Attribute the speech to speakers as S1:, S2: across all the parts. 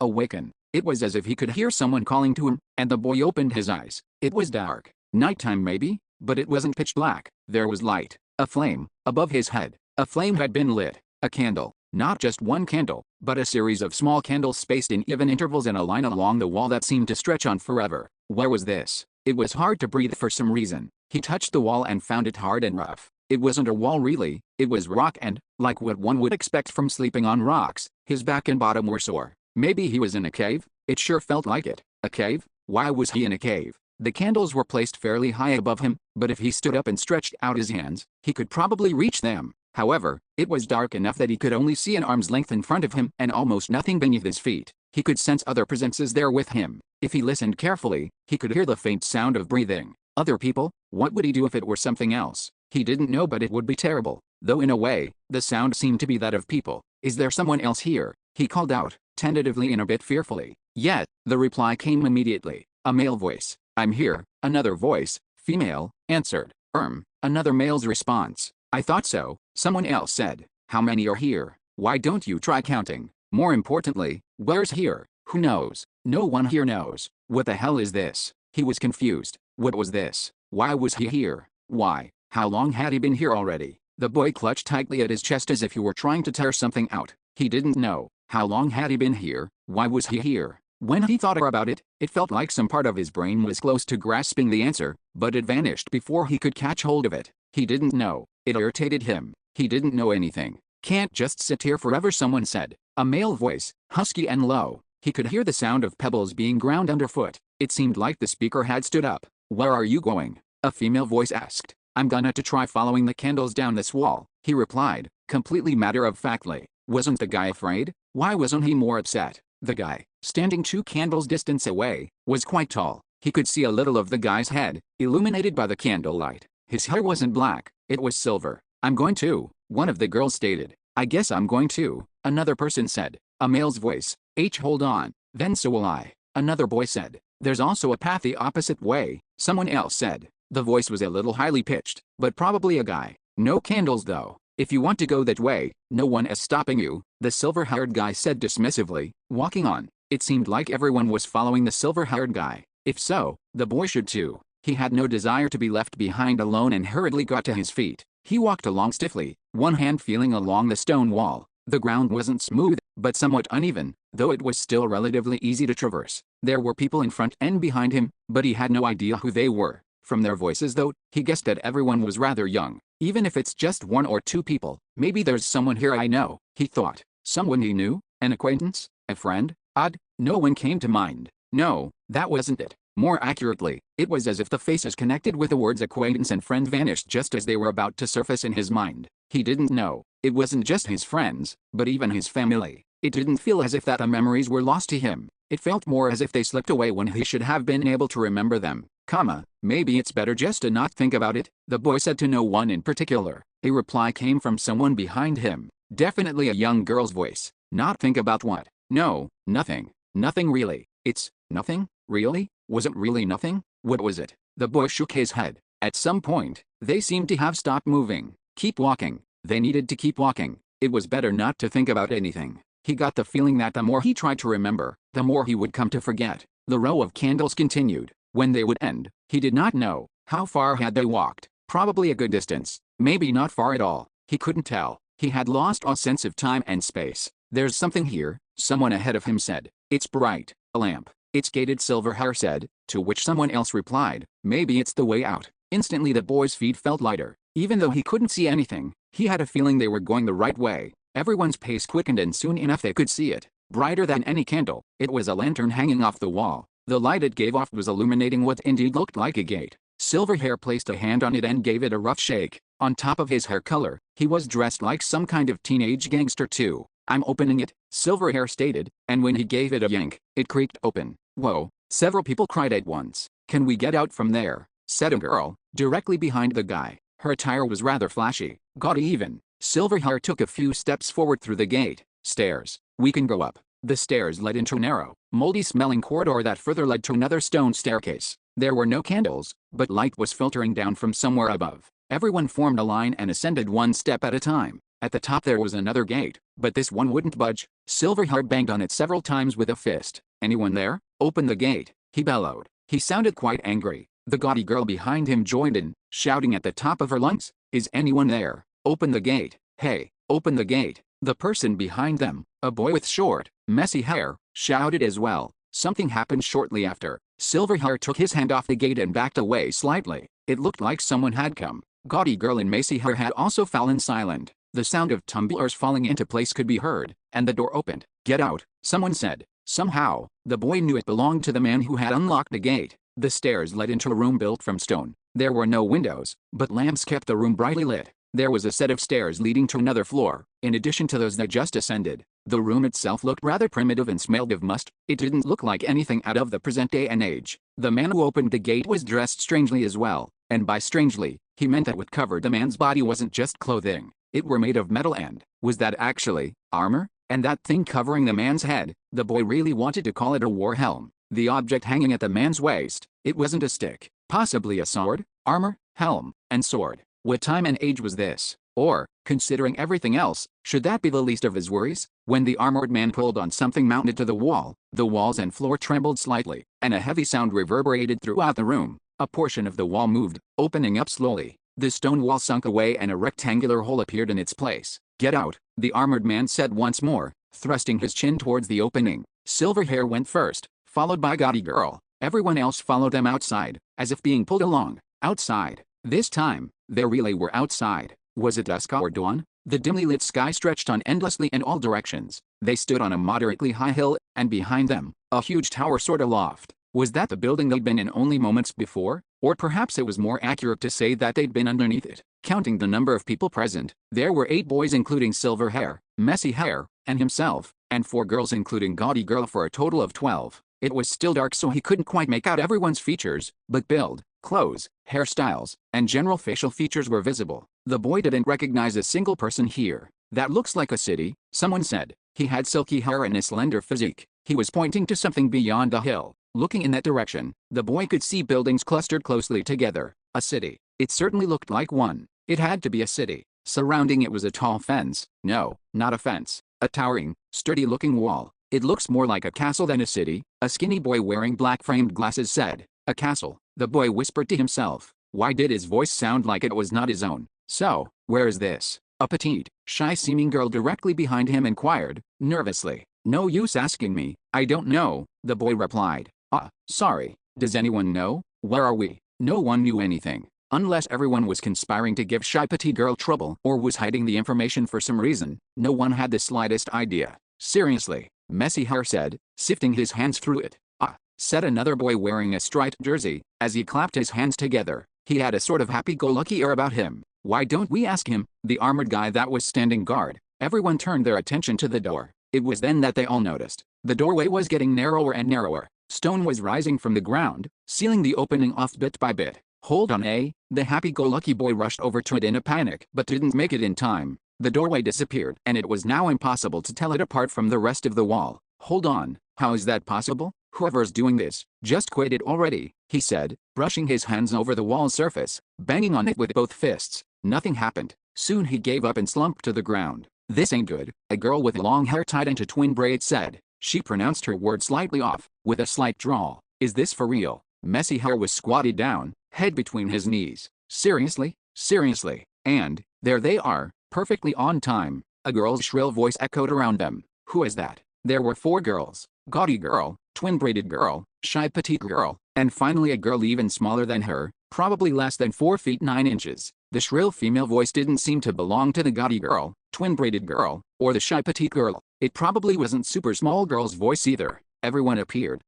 S1: Awaken. It was as if he could hear someone calling to him, and the boy opened his eyes. It was dark. Nighttime maybe, but it wasn't pitch black. There was light. A flame, above his head. A flame had been lit. A candle. Not just one candle, but a series of small candles spaced in even intervals in a line along the wall that seemed to stretch on forever. Where was this? It was hard to breathe for some reason. He touched the wall and found it hard and rough. It wasn't a wall really, it was rock and, like what one would expect from sleeping on rocks, his back and bottom were sore. Maybe he was in a cave? It sure felt like it. A cave? Why was he in a cave? The candles were placed fairly high above him, but if he stood up and stretched out his hands, he could probably reach them. However, it was dark enough that he could only see an arm's length in front of him and almost nothing beneath his feet. He could sense other presences there with him. If he listened carefully, he could hear the faint sound of breathing. Other people? What would he do if it were something else? He didn't know, but it would be terrible. Though in a way, the sound seemed to be that of people. Is there someone else here? He called out, tentatively and a bit fearfully. Yet, the reply came immediately. A male voice. I'm here. Another voice, female, answered. Another male's response. I thought so, someone else said. How many are here? Why don't you try counting? More importantly, where's here? Who knows? No one here knows. What the hell is this? He was confused. What was this? Why was he here? Why? How long had he been here already? The boy clutched tightly at his chest as if he were trying to tear something out. He didn't know. How long had he been here? Why was he here? When he thought about it, it felt like some part of his brain was close to grasping the answer, but it vanished before he could catch hold of it. He didn't know. It irritated him. He didn't know anything. Can't just sit here forever, someone said. A male voice, husky and low. He could hear the sound of pebbles being ground underfoot. It seemed like the speaker had stood up. Where are you going? A female voice asked. I'm gonna to try following the candles down this wall, he replied, completely matter-of-factly. Wasn't the guy afraid? Why wasn't he more upset? The guy, standing 2 candles distance away, was quite tall. He could see a little of the guy's head, illuminated by the candlelight. His hair wasn't black, it was silver. I'm going to, one of the girls stated. I guess I'm going to, another person said. A male's voice. Hold on, then so will I, another boy said. There's also a path the opposite way, someone else said. The voice was a little highly pitched, but probably a guy. No candles though. If you want to go that way, no one is stopping you, the silver-haired guy said dismissively, walking on. It seemed like everyone was following the silver-haired guy. If so, the boy should too. He had no desire to be left behind alone and hurriedly got to his feet. He walked along stiffly, one hand feeling along the stone wall. The ground wasn't smooth, but somewhat uneven, though it was still relatively easy to traverse. There were people in front and behind him, but he had no idea who they were. From their voices though, he guessed that everyone was rather young. Even if it's just 1 or 2 people, maybe there's someone here I know, he thought. Someone he knew? An acquaintance? A friend? Odd, no one came to mind. No, that wasn't it. More accurately, it was as if the faces connected with the words acquaintance and friend vanished just as they were about to surface in his mind. He didn't know. It wasn't just his friends, but even his family. It didn't feel as if that the memories were lost to him. It felt more as if they slipped away when he should have been able to remember them. Maybe it's better just to not think about it, the boy said to no one in particular. A reply came from someone behind him. Definitely a young girl's voice. Not think about what? No, nothing. Nothing really. It's nothing? Really? Was it really nothing? What was it? The boy shook his head. At some point, they seemed to have stopped moving. Keep walking. They needed to keep walking. It was better not to think about anything. He got the feeling that the more he tried to remember, the more he would come to forget. The row of candles continued. When they would end, he did not know. How far had they walked? Probably a good distance. Maybe not far at all. He couldn't tell. He had lost all sense of time and space. There's something here, someone ahead of him said. It's bright. A lamp. It's gated, Silverhair said, to which someone else replied, maybe it's the way out. Instantly the boy's feet felt lighter. Even though he couldn't see anything, he had a feeling they were going the right way. Everyone's pace quickened and soon enough they could see it. Brighter than any candle, it was a lantern hanging off the wall. The light it gave off was illuminating what indeed looked like a gate. Silverhair placed a hand on it and gave it a rough shake. On top of his hair color, he was dressed like some kind of teenage gangster too. I'm opening it, Silverhair stated, and when he gave it a yank, it creaked open. Whoa, several people cried at once. Can we get out from there? Said a girl, directly behind the guy. Her attire was rather flashy, gaudy even. Silverhair took a few steps forward through the gate. Stairs. We can go up. The stairs led into a narrow, moldy-smelling corridor that further led to another stone staircase. There were no candles, but light was filtering down from somewhere above. Everyone formed a line and ascended one step at a time. At the top there was another gate, but this one wouldn't budge. Silverhair banged on it several times with a fist. "Anyone there? Open the gate," he bellowed. He sounded quite angry. The gaudy girl behind him joined in, shouting at the top of her lungs, "Is anyone there? Open the gate. Hey, open the gate." The person behind them, a boy with short, messy hair, shouted as well. Something happened shortly after. Silverhair took his hand off the gate and backed away slightly. It looked like someone had come. Gaudy girl and messy hair had also fallen silent. The sound of tumblers falling into place could be heard, and the door opened. "Get out," someone said. Somehow, the boy knew it belonged to the man who had unlocked the gate. The stairs led into a room built from stone. There were no windows, but lamps kept the room brightly lit. There was a set of stairs leading to another floor, in addition to those that just ascended. The room itself looked rather primitive and smelled of must. It didn't look like anything out of the present day and age. The man who opened the gate was dressed strangely as well, and by strangely, he meant that what covered the man's body wasn't just clothing. It were made of metal and, was that actually, armor? And that thing covering the man's head, the boy really wanted to call it a war helm. The object hanging at the man's waist, it wasn't a stick, possibly a sword, armor, helm, and sword. What time and age was this? Or, considering everything else, should that be the least of his worries? When the armored man pulled on something mounted to the wall, the walls and floor trembled slightly, and a heavy sound reverberated throughout the room. A portion of the wall moved, opening up slowly. The stone wall sunk away and a rectangular hole appeared in its place. "Get out," the armored man said once more, thrusting his chin towards the opening. Silverhair went first, followed by Gaudy Girl. Everyone else followed them outside, as if being pulled along. Outside. This time, they really were outside. Was it dusk or dawn? The dimly lit sky stretched on endlessly in all directions. They stood on a moderately high hill, and behind them, a huge tower soared aloft. Was that the building they'd been in only moments before? Or perhaps it was more accurate to say that they'd been underneath it. Counting the number of people present, there were 8 boys including Silverhair, Messy Hair, and himself, and 4 girls including Gaudy Girl for a total of 12. It was still dark so he couldn't quite make out everyone's features, but build, clothes, hairstyles, and general facial features were visible. The boy didn't recognize a single person here. "That looks like a city," someone said. He had silky hair and a slender physique. He was pointing to something beyond the hill. Looking in that direction, the boy could see buildings clustered closely together. A city. It certainly looked like one. It had to be a city. Surrounding it was a tall fence. No, not a fence. A towering, sturdy-looking wall. "It looks more like a castle than a city," a skinny boy wearing black-framed glasses said. "A castle," the boy whispered to himself. Why did his voice sound like it was not his own? "So, where is this?" A petite, shy-seeming girl directly behind him inquired, nervously. "No use asking me, I don't know," the boy replied. Sorry. Does anyone know? Where are we?" No one knew anything. Unless everyone was conspiring to give shy petite girl trouble or was hiding the information for some reason, no one had the slightest idea. "Seriously," Messy Hair said, sifting his hands through it. Said another boy wearing a striped jersey, as he clapped his hands together. He had a sort of happy-go-lucky air about him. "Why don't we ask him?" The armored guy that was standing guard. Everyone turned their attention to the door. It was then that they all noticed. The doorway was getting narrower and narrower. Stone was rising from the ground, sealing the opening off bit by bit. "Hold on, eh?" The happy-go-lucky boy rushed over to it in a panic but didn't make it in time. The doorway disappeared and it was now impossible to tell it apart from the rest of the wall. "Hold on, how is that possible? Whoever's doing this, just quit it already," he said, brushing his hands over the wall's surface, banging on it with both fists. Nothing happened. Soon he gave up and slumped to the ground. "This ain't good," a girl with long hair tied into twin braids said. She pronounced her words slightly off, with a slight drawl. "Is this for real?" Messy Hair was squatted down, head between his knees. "Seriously? Seriously?" And, there they are, perfectly on time. A girl's shrill voice echoed around them. "Who is that?" There were 4 girls. Gaudy Girl, twin braided girl, shy petite girl, and finally a girl even smaller than her, probably less than 4 feet 9 inches. The shrill female voice didn't seem to belong to the Gaudy Girl, twin braided girl, or the shy petite girl. It probably wasn't super small girl's voice either. Everyone appeared.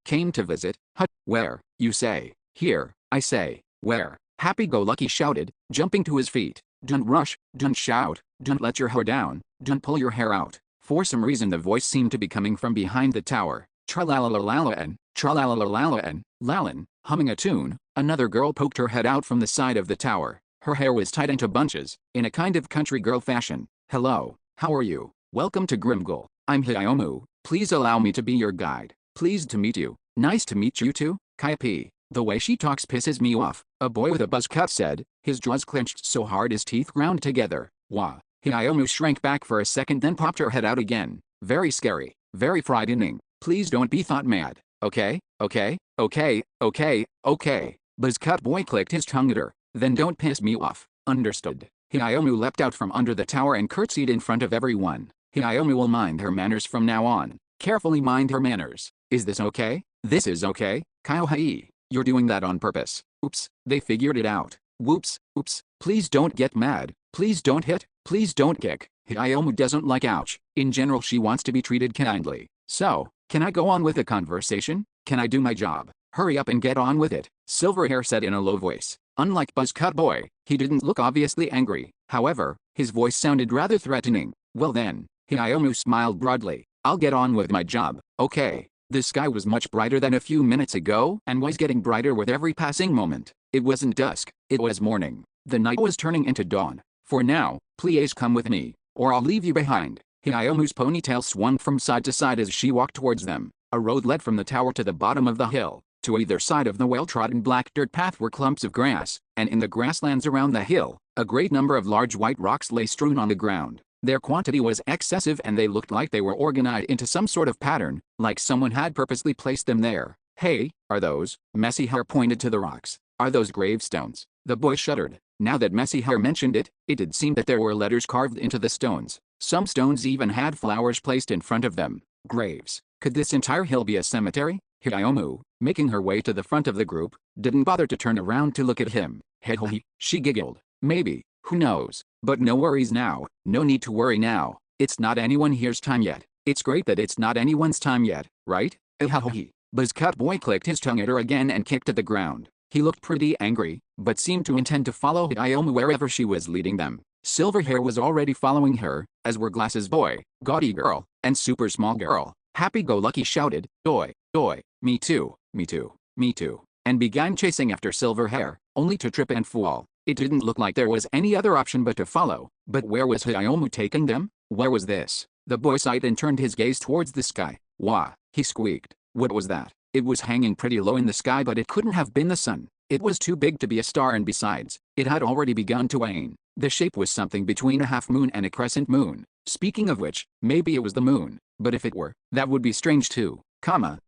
S1: Came to visit. Where, you say? Here, I say. Where? Happy-go-lucky shouted, jumping to his feet. "Don't rush, don't shout, don't let your hair down, don't pull your hair out." For some reason the voice seemed to be coming from behind the tower. "Tra-la-la-la-la-la-en, tra-la-la-la-la-la-en, lalin," humming a tune. Another girl poked her head out from the side of the tower. Her hair was tied into bunches, in a kind of country girl fashion. "Hello, how are you? Welcome to Grimgar. I'm Hyomu. Please allow me to be your guide. Pleased to meet you." "Nice to meet you too, Kaipi. The way she talks pisses me off," a boy with a buzz cut said, his jaws clenched so hard his teeth ground together. "Wah." Hiyomu shrank back for a second then popped her head out again. Very scary. Very frightening. Please don't be thought mad. Okay? Okay? Okay? Okay? Okay. Buzzcut boy clicked his tongue at her. Then don't piss me off. Understood. Hiyomu leapt out from under the tower and curtsied in front of everyone. Hiyomu will mind her manners from now on. Carefully mind her manners. Is this okay? This is okay? Kyohei. You're doing that on purpose. Oops. They figured it out. Whoops. Oops. Please don't get mad. Please don't hit. Please don't kick. Hiyomu doesn't like ouch. In general she wants to be treated kindly. So, can I go on with the conversation? Can I do my job? Hurry up and get on with it, Silverhair said in a low voice. Unlike Buzzcut Boy, he didn't look obviously angry. However, his voice sounded rather threatening. Well then, Hiyomu smiled broadly. I'll get on with my job, okay. The sky was much brighter than a few minutes ago and was getting brighter with every passing moment. It wasn't dusk, it was morning. The night was turning into dawn. For now, please come with me, or I'll leave you behind. Hiyomu's ponytail swung from side to side as she walked towards them. A road led from the tower to the bottom of the hill. To either side of the well-trodden black dirt path were clumps of grass, and in the grasslands around the hill, a great number of large white rocks lay strewn on the ground. Their quantity was excessive and they looked like they were organized into some sort of pattern, like someone had purposely placed them there. Hey, are those? Messy Hair pointed to the rocks. Are those gravestones? The boy shuddered. Now that Messy Hair mentioned it, it did seem that there were letters carved into the stones. Some stones even had flowers placed in front of them. Graves. Could this entire hill be a cemetery? Hiyomu, making her way to the front of the group, didn't bother to turn around to look at him. Hey, she giggled. Maybe, who knows? But no worries now. No need to worry now. It's not anyone here's time yet. It's great that it's not anyone's time yet, right? Buzzcut Boy clicked his tongue at her again and kicked at the ground. He looked pretty angry, but seemed to intend to follow Hiyomu wherever she was leading them. Silverhair was already following her, as were Glasses Boy, Gaudy Girl, and Super Small Girl. Happy-Go-Lucky shouted, "Oi, oi, me too, me too, me too," and began chasing after Silverhair, only to trip and fall. It didn't look like there was any other option but to follow. But where was Hiyomu taking them? Where was this? The boy sighed and turned his gaze towards the sky. Wah, he squeaked. What was that? It was hanging pretty low in the sky, but it couldn't have been the sun. It was too big to be a star, and besides, it had already begun to wane. The shape was something between a half moon and a crescent moon. Speaking of which, maybe it was the moon. But if it were, that would be strange too.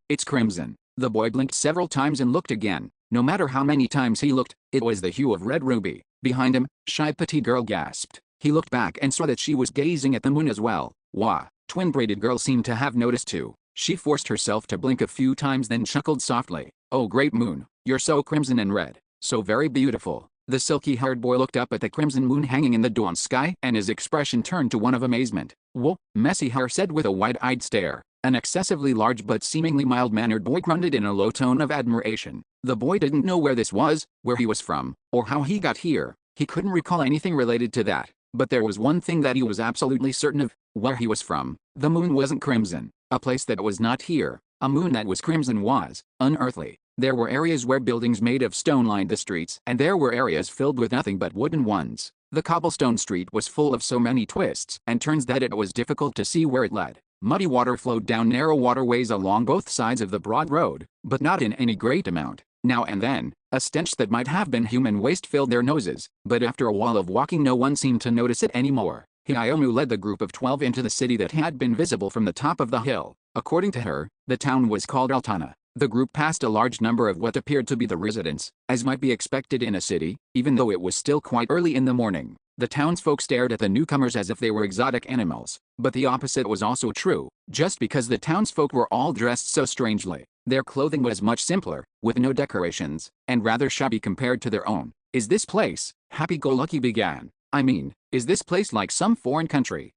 S1: It's crimson. The boy blinked several times and looked again. No matter how many times he looked, it was the hue of red ruby. Behind him, Shy Petite Girl gasped. He looked back and saw that she was gazing at the moon as well. Wah! Twin Braided Girl seemed to have noticed too. She forced herself to blink a few times then chuckled softly. Oh great moon, you're so crimson and red. So very beautiful. The silky-haired boy looked up at the crimson moon hanging in the dawn sky and his expression turned to one of amazement. Whoa, Messy Hair said with a wide-eyed stare. An excessively large but seemingly mild-mannered boy grunted in a low tone of admiration. The boy didn't know where this was, where he was from, or how he got here. He couldn't recall anything related to that. But there was one thing that he was absolutely certain of, where he was from. The moon wasn't crimson. A place that was not here. A moon that was crimson was unearthly. There were areas where buildings made of stone lined the streets, and there were areas filled with nothing but wooden ones. The cobblestone street was full of so many twists and turns that it was difficult to see where it led. Muddy water flowed down narrow waterways along both sides of the broad road, but not in any great amount. Now and then, a stench that might have been human waste filled their noses, but after a while of walking no one seemed to notice it anymore. Hiyomu led the group of 12 into the city that had been visible from the top of the hill. According to her, the town was called Altana. The group passed a large number of what appeared to be the residents, as might be expected in a city, even though it was still quite early in the morning. The townsfolk stared at the newcomers as if they were exotic animals. But the opposite was also true. Just because the townsfolk were all dressed so strangely, their clothing was much simpler, with no decorations, and rather shabby compared to their own. Is this place? Happy-Go-Lucky began. I mean, is this place like some foreign country?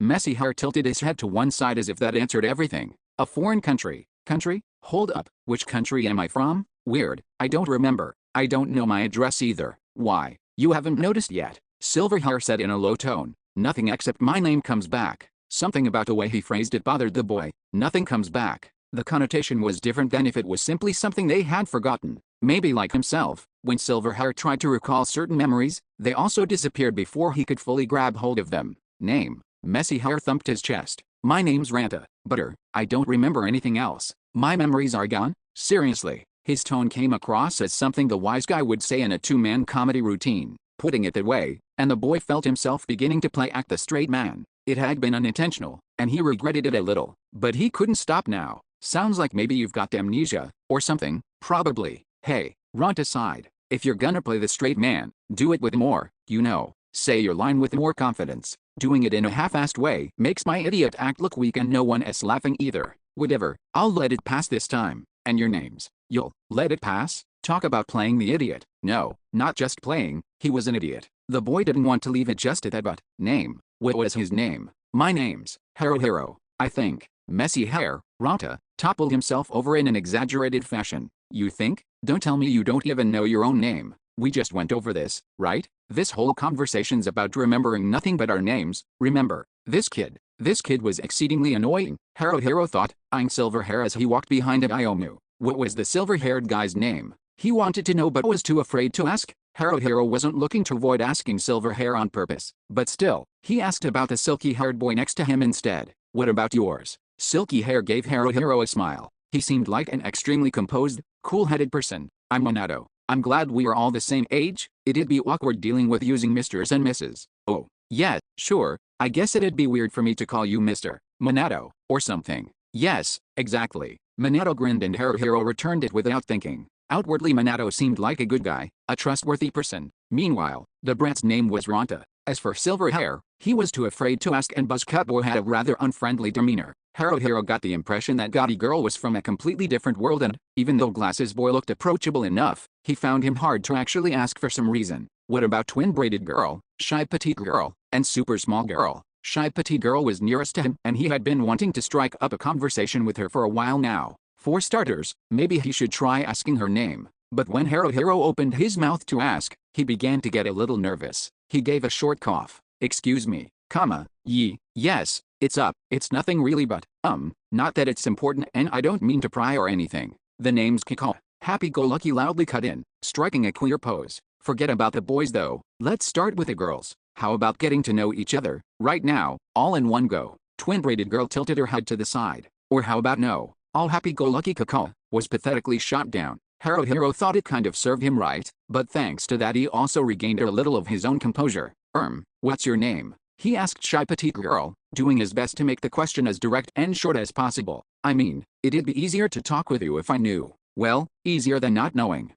S1: Messy Hair tilted his head to one side as if that answered everything. A foreign country? Country? Hold up, which country am I from? Weird, I don't remember. I don't know my address either. Why, you haven't noticed yet? Silverhair said in a low tone. Nothing except my name comes back. Something about the way he phrased it bothered the boy. Nothing comes back. The connotation was different than if it was simply something they had forgotten. Maybe like himself, when Silverhair tried to recall certain memories, they also disappeared before he could fully grab hold of them. Name. Messy Hair thumped his chest. My name's Ranta, butter. I don't remember anything else. My memories are gone? Seriously. His tone came across as something the wise guy would say in a two-man comedy routine. putting it that way, and the boy felt himself beginning to play act the straight man. It had been unintentional, and he regretted it a little, but he couldn't stop now. Sounds like maybe you've got amnesia, or something. Probably. Hey, Ronta sighed. If you're gonna play the straight man, do it with more, say your line with more confidence. Doing it in a half-assed way makes my idiot act look weak and no one is laughing either. Whatever, I'll let it pass this time. And your names? You'll let it pass? Talk about playing the idiot. No, not just playing, he was an idiot. The boy didn't want to leave it just at that, but name. What was his name? My name's Hero, I think. Messy hair. Ronta toppled himself over in an exaggerated fashion. You think? Don't tell me you don't even know your own name. We just went over this, right? This whole conversation's about remembering nothing but our names. Remember, this kid was exceedingly annoying, Hero thought, eyeing Silverhair as he walked behind Iomu. What was the silver-haired guy's name? He wanted to know but was too afraid to ask. Hero wasn't looking to avoid asking Silverhair on purpose, but still, he asked about the silky-haired boy next to him instead. What about yours? Silky Hair gave Hero a smile. He seemed like an extremely composed, cool-headed person. I'm Monado. I'm glad we are all the same age. It'd be awkward dealing with using Mrs. and Mrs. Oh, yeah, sure. I guess it'd be weird for me to call you Mr. Monado, or something. Yes, exactly. Monado grinned and Hero returned it without thinking. Outwardly Monado seemed like a good guy, a trustworthy person. Meanwhile, the brat's name was Ronta. As for Silverhair, he was too afraid to ask and Buzzcut Boy had a rather unfriendly demeanor. Hero got the impression that Gaudy Girl was from a completely different world and, even though Glasses Boy looked approachable enough, he found him hard to actually ask for some reason. What about Twin Braided Girl, Shy Petite Girl, and Super Small Girl? Shy Petite Girl was nearest to him and he had been wanting to strike up a conversation with her for a while now. For starters, maybe he should try asking her name. But when Hero opened his mouth to ask, he began to get a little nervous. He gave a short cough. Excuse me, yes, it's up. It's nothing really but, not that it's important and I don't mean to pry or anything. The name's Kiko. Happy-go-lucky loudly cut in, striking a queer pose. Forget about the boys though. Let's start with the girls. How about getting to know each other, right now, all in one go? Twin Braided Girl tilted her head to the side. Or how about no? All happy-go-lucky Kiko was pathetically shot down. Hero thought it kind of served him right, but thanks to that he also regained a little of his own composure. What's your name? He asked Shy Petite Girl, doing his best to make the question as direct and short as possible. I mean, it'd be easier to talk with you if I knew. Well, easier than not knowing.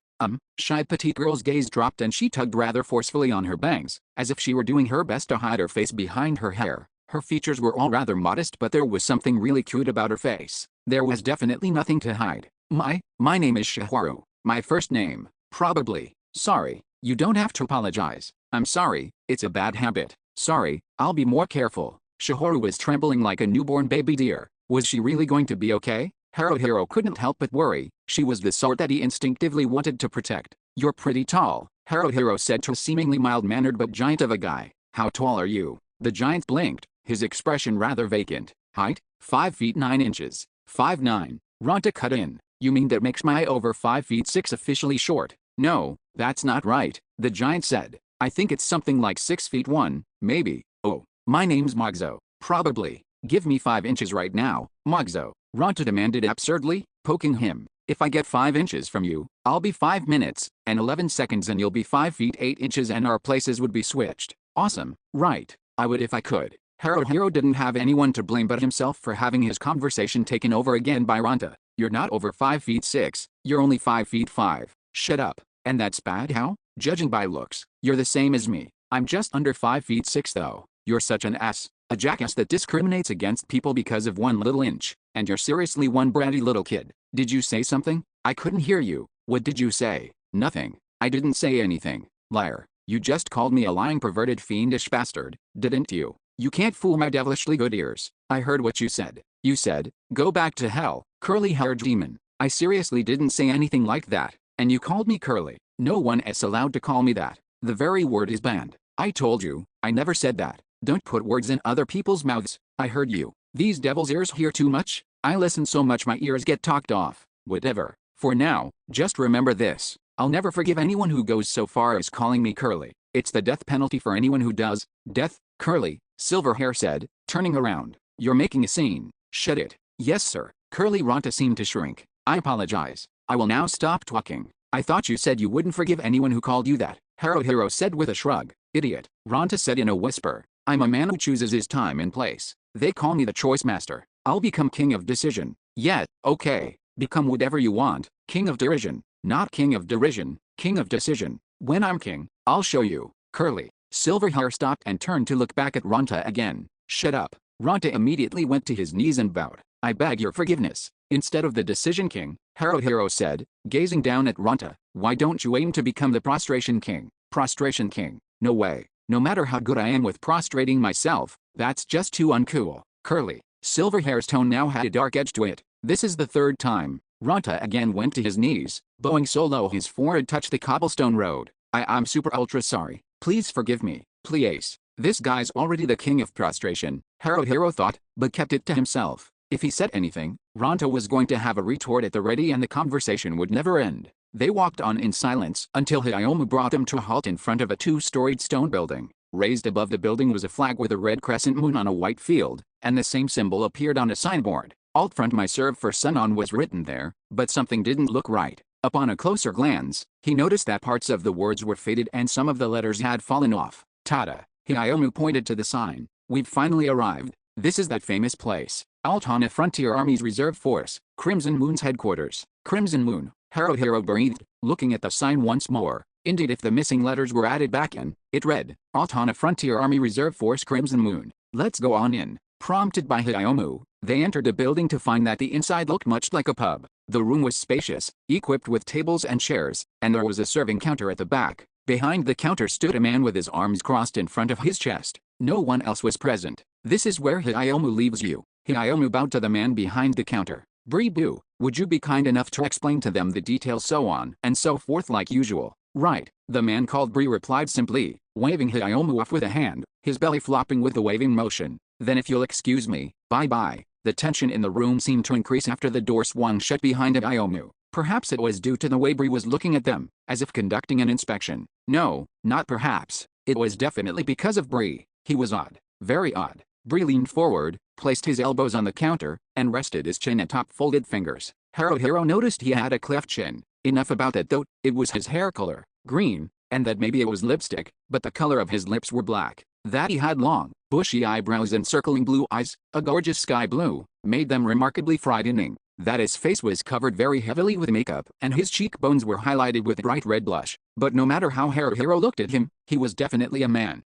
S1: Shy Petite Girl's gaze dropped and she tugged rather forcefully on her bangs, as if she were doing her best to hide her face behind her hair. Her features were all rather modest but there was something really cute about her face. There was definitely nothing to hide. My name is Shiharu. My first name. Probably. Sorry. You don't have to apologize. I'm sorry, it's a bad habit. Sorry, I'll be more careful. Shiharu was trembling like a newborn baby deer. Was she really going to be okay? Hero couldn't help but worry. She was the sort that he instinctively wanted to protect. You're pretty tall, Hero said to a seemingly mild-mannered but giant of a guy. How tall are you? The giant blinked, his expression rather vacant. Height? 5 feet 9 inches. 5'9". Ronta cut in. You mean that makes my over 5 feet 6 officially short? No, that's not right, the giant said. I think it's something like 6 feet 1, maybe. Oh, my name's Mogzo. Probably. Give me 5 inches right now, Mogzo. Ronta demanded absurdly, poking him. If I get 5 inches from you, I'll be 5 minutes, and 11 seconds and you'll be 5 feet 8 inches and our places would be switched. Awesome, right, I would if I could. Hero didn't have anyone to blame but himself for having his conversation taken over again by Ronta. You're not over 5 feet 6, you're only 5 feet 5. Shut up. And that's bad how? Judging by looks, you're the same as me. I'm just under 5 feet 6 though. You're such an ass. A jackass that discriminates against people because of 1 little inch. And you're seriously one bratty little kid. Did you say something? I couldn't hear you. What did you say? Nothing. I didn't say anything. Liar. You just called me a lying perverted fiendish bastard, didn't you? You can't fool my devilishly good ears. I heard what you said. You said, go back to hell, curly-haired demon. I seriously didn't say anything like that. And you called me curly. No one is allowed to call me that. The very word is banned. I told you, I never said that. Don't put words in other people's mouths. I heard you. These devil's ears hear too much? I listen so much my ears get talked off. Whatever. For now, just remember this. I'll never forgive anyone who goes so far as calling me curly. It's the death penalty for anyone who does. Death, curly, Silverhair said, turning around. You're making a scene. Shut it. Yes sir. Curly Ronta seemed to shrink. I apologize. I will now stop talking. I thought you said you wouldn't forgive anyone who called you that. Haruhiro said with a shrug. Idiot, Ronta said in a whisper. I'm a man who chooses his time and place. They call me the Choice Master. I'll become King of Decision. Yeah, okay. Become whatever you want. King of Derision. Not King of Derision. King of Decision. When I'm king, I'll show you. Curly. Silverhair stopped and turned to look back at Ronta again. Shut up. Ronta immediately went to his knees and bowed. I beg your forgiveness. Instead of the Decision King, Haruhiro said, gazing down at Ronta, why don't you aim to become the Prostration King? Prostration King. No way. No matter how good I am with prostrating myself, that's just too uncool. Curly. Silverhair's tone now had a dark edge to it. This is the third time. Ronta again went to his knees, bowing so low his forehead touched the cobblestone road. I'm super ultra sorry. Please forgive me. Please. This guy's already the king of prostration, Haruhiro thought, but kept it to himself. If he said anything, Ronta was going to have a retort at the ready and the conversation would never end. They walked on in silence until Hayaomu brought them to a halt in front of a two-storied stone building. Raised above the building was a flag with a red crescent moon on a white field, and the same symbol appeared on a signboard. Alt-front my serve for Sunon was written there, but something didn't look right. Upon a closer glance, he noticed that parts of the words were faded and some of the letters had fallen off. Tada. Hayaomu pointed to the sign. We've finally arrived. This is that famous place. Altana Frontier Army's Reserve Force, Crimson Moon's headquarters. Crimson Moon, Haruhiro breathed, looking at the sign once more. Indeed, if the missing letters were added back in, it read, Altana Frontier Army Reserve Force Crimson Moon. Let's go on in. Prompted by Hayaomu, they entered the building to find that the inside looked much like a pub. The room was spacious, equipped with tables and chairs, and there was a serving counter at the back. Behind the counter stood a man with his arms crossed in front of his chest. No one else was present. This is where Hayaomu leaves you. Hayaomu bowed to the man behind the counter. Bree-boo, would you be kind enough to explain to them the details so on and so forth like usual? Right, the man called Bree replied simply, waving Hayaomu off with a hand, his belly flopping with the waving motion. Then if you'll excuse me, bye-bye. The tension in the room seemed to increase after the door swung shut behind Hayaomu. Perhaps it was due to the way Bree was looking at them, as if conducting an inspection. No, not perhaps. It was definitely because of Bree. He was odd. Very odd. Bree leaned forward, placed his elbows on the counter, and rested his chin atop folded fingers. Haruhiro noticed he had a cleft chin. Enough about that though, it was his hair color, green, and that maybe it was lipstick, but the color of his lips were black. That he had long, bushy eyebrows and circling blue eyes, a gorgeous sky blue, made them remarkably frightening. That his face was covered very heavily with makeup and his cheekbones were highlighted with bright red blush. But no matter how Haruhiro looked at him, he was definitely a man.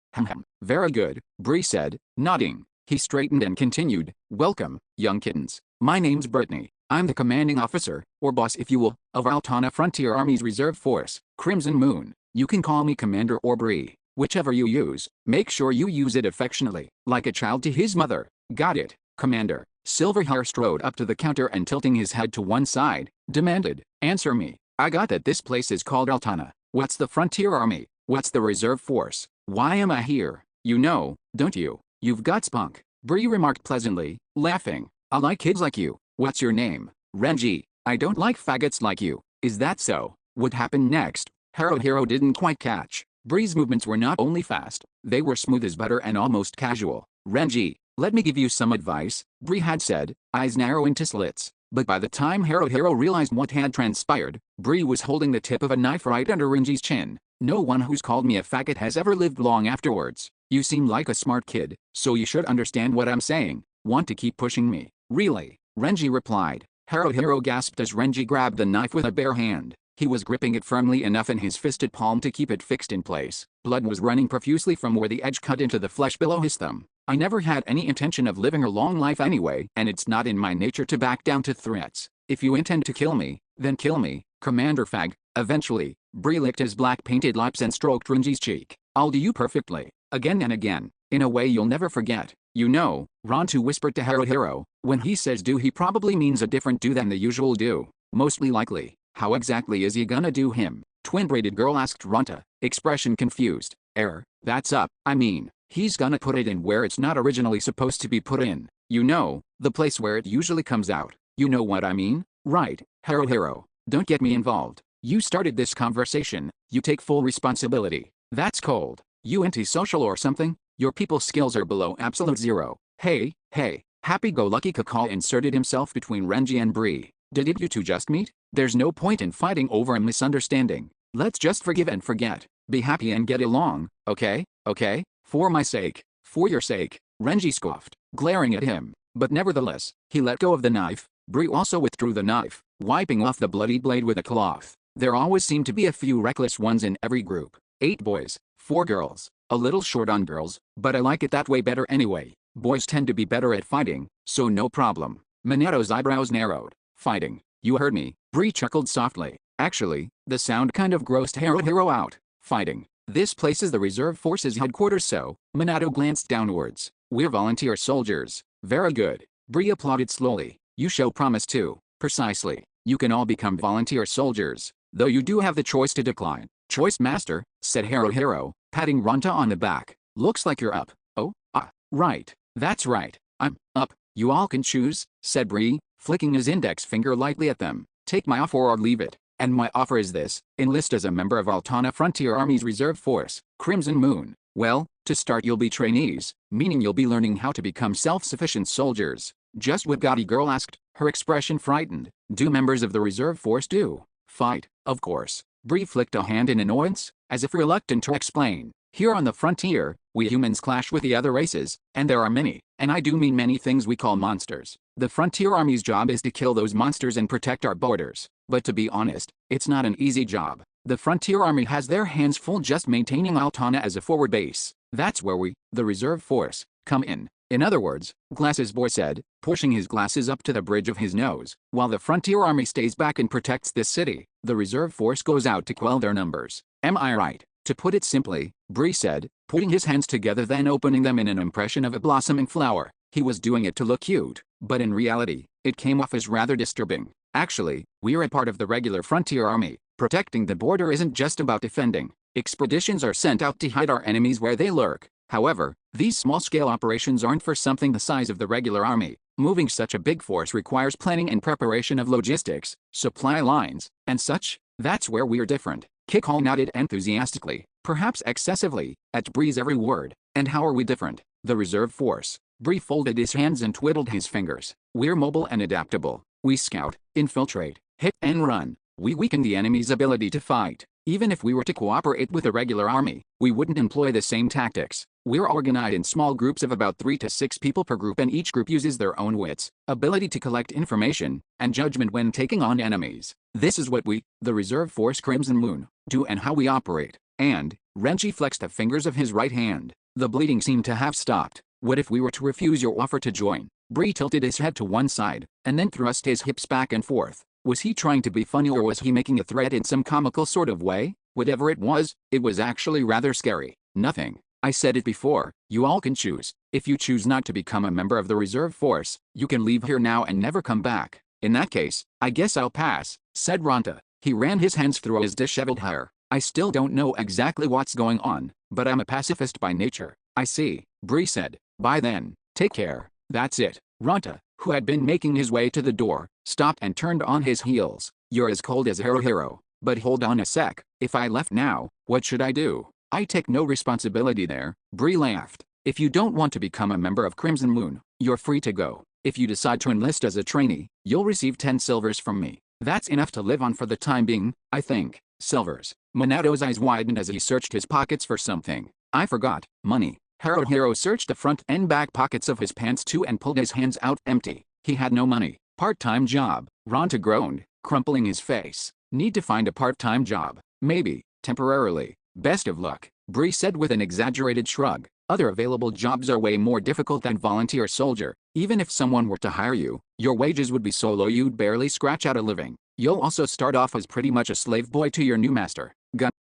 S1: Very good, Bree said, nodding. He straightened and continued, welcome, young kittens. My name's Brittany. I'm the commanding officer, or boss if you will, of Altana Frontier Army's Reserve Force, Crimson Moon. You can call me Commander or Bree. Whichever you use, make sure you use it affectionately, like a child to his mother. Got it, Commander. Silverhair strode up to the counter and tilting his head to one side, demanded, answer me. I got that this place is called Altana. What's the Frontier Army? What's the Reserve Force? Why am I here? You know, don't you? You've got spunk. Bree remarked pleasantly, laughing. I like kids like you. What's your name? Renji. I don't like faggots like you. Is that so? What happened next? Haruhiro didn't quite catch. Bree's movements were not only fast, they were smooth as butter and almost casual. Renji, let me give you some advice, Bree had said, eyes narrow into slits. But by the time Haruhiro realized what had transpired, Bree was holding the tip of a knife right under Renji's chin. No one who's called me a faggot has ever lived long afterwards. You seem like a smart kid, so you should understand what I'm saying. Want to keep pushing me? Really? Renji replied. Haruhiro gasped as Renji grabbed the knife with a bare hand. He was gripping it firmly enough in his fisted palm to keep it fixed in place. Blood was running profusely from where the edge cut into the flesh below his thumb. I never had any intention of living a long life anyway, and it's not in my nature to back down to threats. If you intend to kill me, then kill me, Commander Fag. Eventually, Bree licked his black painted lips and stroked Renji's cheek. I'll do you perfectly, again and again, in a way you'll never forget. You know, Rontu whispered to Haruhiro, when he says do he probably means a different do than the usual do. Mostly likely. How exactly is he gonna do him? Twin-braided girl asked Ronta, expression confused. That's up. I mean, he's gonna put it in where it's not originally supposed to be put in. You know, the place where it usually comes out. You know what I mean? Right, Haruhiro. Don't get me involved. You started this conversation, you take full responsibility. That's cold. You antisocial or something? Your people skills are below absolute zero. Hey, happy-go-lucky Kakal inserted himself between Renji and Bree. Did you two just meet? There's no point in fighting over a misunderstanding. Let's just forgive and forget. Be happy and get along, okay? Okay? For my sake. For your sake, Renji scoffed, glaring at him. But nevertheless, he let go of the knife. Bree also withdrew the knife, wiping off the bloody blade with a cloth. There always seemed to be a few reckless ones in every group. 8 boys, 4 girls. A little short on girls, but I like it that way better anyway. Boys tend to be better at fighting, so no problem. Minato's eyebrows narrowed. Fighting. You heard me. Bree chuckled softly. Actually, the sound kind of grossed Haruhiro out. Fighting. This place is the reserve force's headquarters, so Minato glanced downwards. We're volunteer soldiers. Very good. Bree applauded slowly. You show promise too. Precisely. You can all become volunteer soldiers, though you do have the choice to decline. Choice master, said Haruhiro, patting Ronta on the back. Looks like you're up. Oh, right. That's right. I'm up. You all can choose, said Bree, flicking his index finger lightly at them. Take my offer or leave it. And my offer is this. Enlist as a member of Altana Frontier Army's Reserve Force, Crimson Moon. Well, to start you'll be trainees, meaning you'll be learning how to become self-sufficient soldiers. Just what Gotti girl asked, her expression frightened. Do members of the Reserve Force do? Fight, of course. Bree flicked a hand in annoyance, as if reluctant to explain. Here on the frontier, we humans clash with the other races, and there are many, and I do mean many things we call monsters. The Frontier Army's job is to kill those monsters and protect our borders. But to be honest, it's not an easy job. The Frontier Army has their hands full just maintaining Altana as a forward base. That's where we, the Reserve Force, come in. In other words, Glasses Boy said, pushing his glasses up to the bridge of his nose, while the Frontier Army stays back and protects this city, the Reserve Force goes out to quell their numbers. Am I right? To put it simply, Bree said, putting his hands together then opening them in an impression of a blossoming flower. He was doing it to look cute, but in reality, it came off as rather disturbing. Actually, we're a part of the regular Frontier Army. Protecting the border isn't just about defending. Expeditions are sent out to hide our enemies where they lurk. However, these small-scale operations aren't for something the size of the regular army. Moving such a big force requires planning and preparation of logistics, supply lines, and such. That's where we're different. Kik Hall nodded enthusiastically, perhaps excessively, at Bree's every word. And how are we different? The Reserve Force. Bree folded his hands and twiddled his fingers. We're mobile and adaptable. We scout, infiltrate, hit and run. We weaken the enemy's ability to fight. Even if we were to cooperate with the regular army, we wouldn't employ the same tactics. We're organized in small groups of about 3 to 6 people per group, and each group uses their own wits, ability to collect information, and judgment when taking on enemies. This is what we, the Reserve Force Crimson Moon, do and how we operate. And, Renji flexed the fingers of his right hand. The bleeding seemed to have stopped. What if we were to refuse your offer to join? Bree tilted his head to one side, and then thrust his hips back and forth. Was he trying to be funny, or was he making a threat in some comical sort of way? Whatever it was actually rather scary. Nothing. I said it before, you all can choose. If you choose not to become a member of the Reserve Force, you can leave here now and never come back. In that case, I guess I'll pass, said Ronta. He ran his hands through his disheveled hair. I still don't know exactly what's going on, but I'm a pacifist by nature. I see, Bree said. Bye then. Take care. That's it. Ronta, who had been making his way to the door, stopped and turned on his heels. You're as cold as Haruhiro. But hold on a sec. If I left now, what should I do? I take no responsibility there, Bree laughed. If you don't want to become a member of Crimson Moon, you're free to go. If you decide to enlist as a trainee, you'll receive 10 silvers from me. That's enough to live on for the time being, I think. Silvers. Minato's eyes widened as he searched his pockets for something. I forgot. Money. Haruhiro searched the front and back pockets of his pants too and pulled his hands out empty. He had no money. Part-time job. Ronta groaned, crumpling his face. Need to find a part-time job. Maybe, temporarily. Best of luck, Bree said with an exaggerated shrug. Other available jobs are way more difficult than volunteer soldier. Even if someone were to hire you, your wages would be so low you'd barely scratch out a living. You'll also start off as pretty much a slave boy to your new master.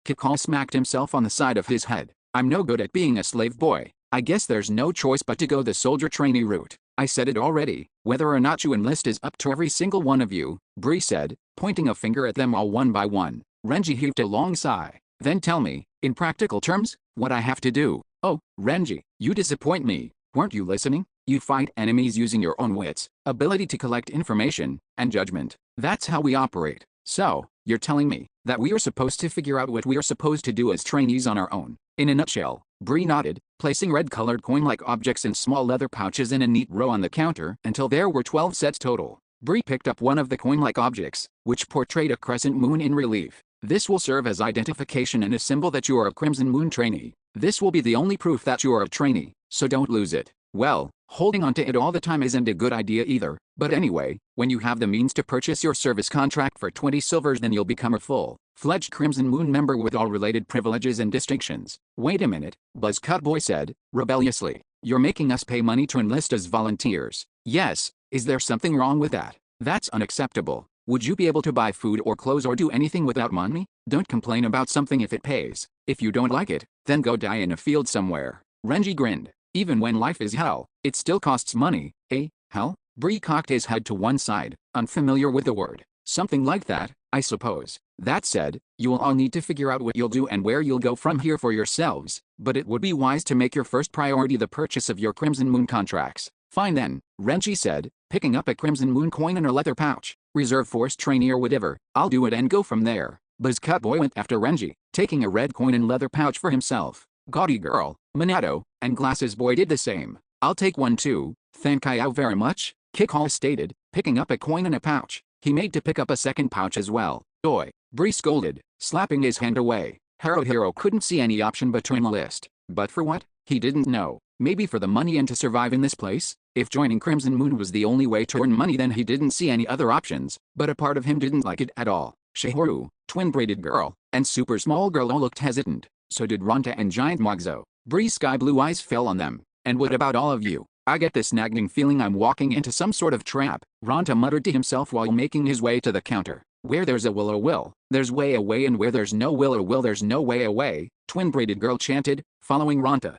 S1: Kikal smacked himself on the side of his head. I'm no good at being a slave boy. I guess there's no choice but to go the soldier trainee route. I said it already. Whether or not you enlist is up to every single one of you, Bree said, pointing a finger at them all one by one. Renji heaved a long sigh. Then tell me, in practical terms, what I have to do. Oh, Renji, you disappoint me. Weren't you listening? You fight enemies using your own wits, ability to collect information, and judgment. That's how we operate. So, you're telling me that we are supposed to figure out what we are supposed to do as trainees on our own. In a nutshell, Bree nodded, placing red-colored coin-like objects in small leather pouches in a neat row on the counter until there were 12 sets total. Bree picked up one of the coin-like objects, which portrayed a crescent moon in relief. This will serve as identification and a symbol that you are a Crimson Moon trainee. This will be the only proof that you are a trainee, so don't lose it. Well, holding on to it all the time isn't a good idea either, but anyway, when you have the means to purchase your service contract for 20 silvers, then you'll become a full-fledged Crimson Moon member with all related privileges and distinctions. Wait a minute, Buzzcut Boy said, rebelliously. You're making us pay money to enlist as volunteers. Yes, is there something wrong with that? That's unacceptable. Would you be able to buy food or clothes or do anything without money? Don't complain about something if it pays. If you don't like it, then go die in a field somewhere. Renji grinned. Even when life is hell, it still costs money. Eh? Hell? Bree cocked his head to one side, unfamiliar with the word. Something like that, I suppose. That said, you will all need to figure out what you'll do and where you'll go from here for yourselves, but it would be wise to make your first priority the purchase of your Crimson Moon contracts. Fine then, Renji said, picking up a Crimson Moon coin in a leather pouch. Reserve Force trainee or whatever, I'll do it and go from there. Buzzcut Boy went after Renji, taking a red coin in leather pouch for himself. Gaudy Girl, Minato, and Glasses Boy did the same. I'll take one too, thank you very much, Kickhall stated, picking up a coin in a pouch. He made to pick up a second pouch as well. Oi, Bree scolded, slapping his hand away. Haruhiro couldn't see any option but to enlist. But for what? He didn't know. Maybe for the money and to survive in this place? If joining Crimson Moon was the only way to earn money, then he didn't see any other options, but a part of him didn't like it at all. Shihoru, Twin-Braided Girl, and Super Small Girl all looked hesitant. So did Ronta and Giant Mogzo. Bree's sky blue eyes fell on them. And what about all of you? I get this nagging feeling I'm walking into some sort of trap, Ronta muttered to himself while making his way to the counter. Where there's a will or will, there's way away, and where there's no will or will, there's no way away, Twin-Braided Girl chanted, following Ronta.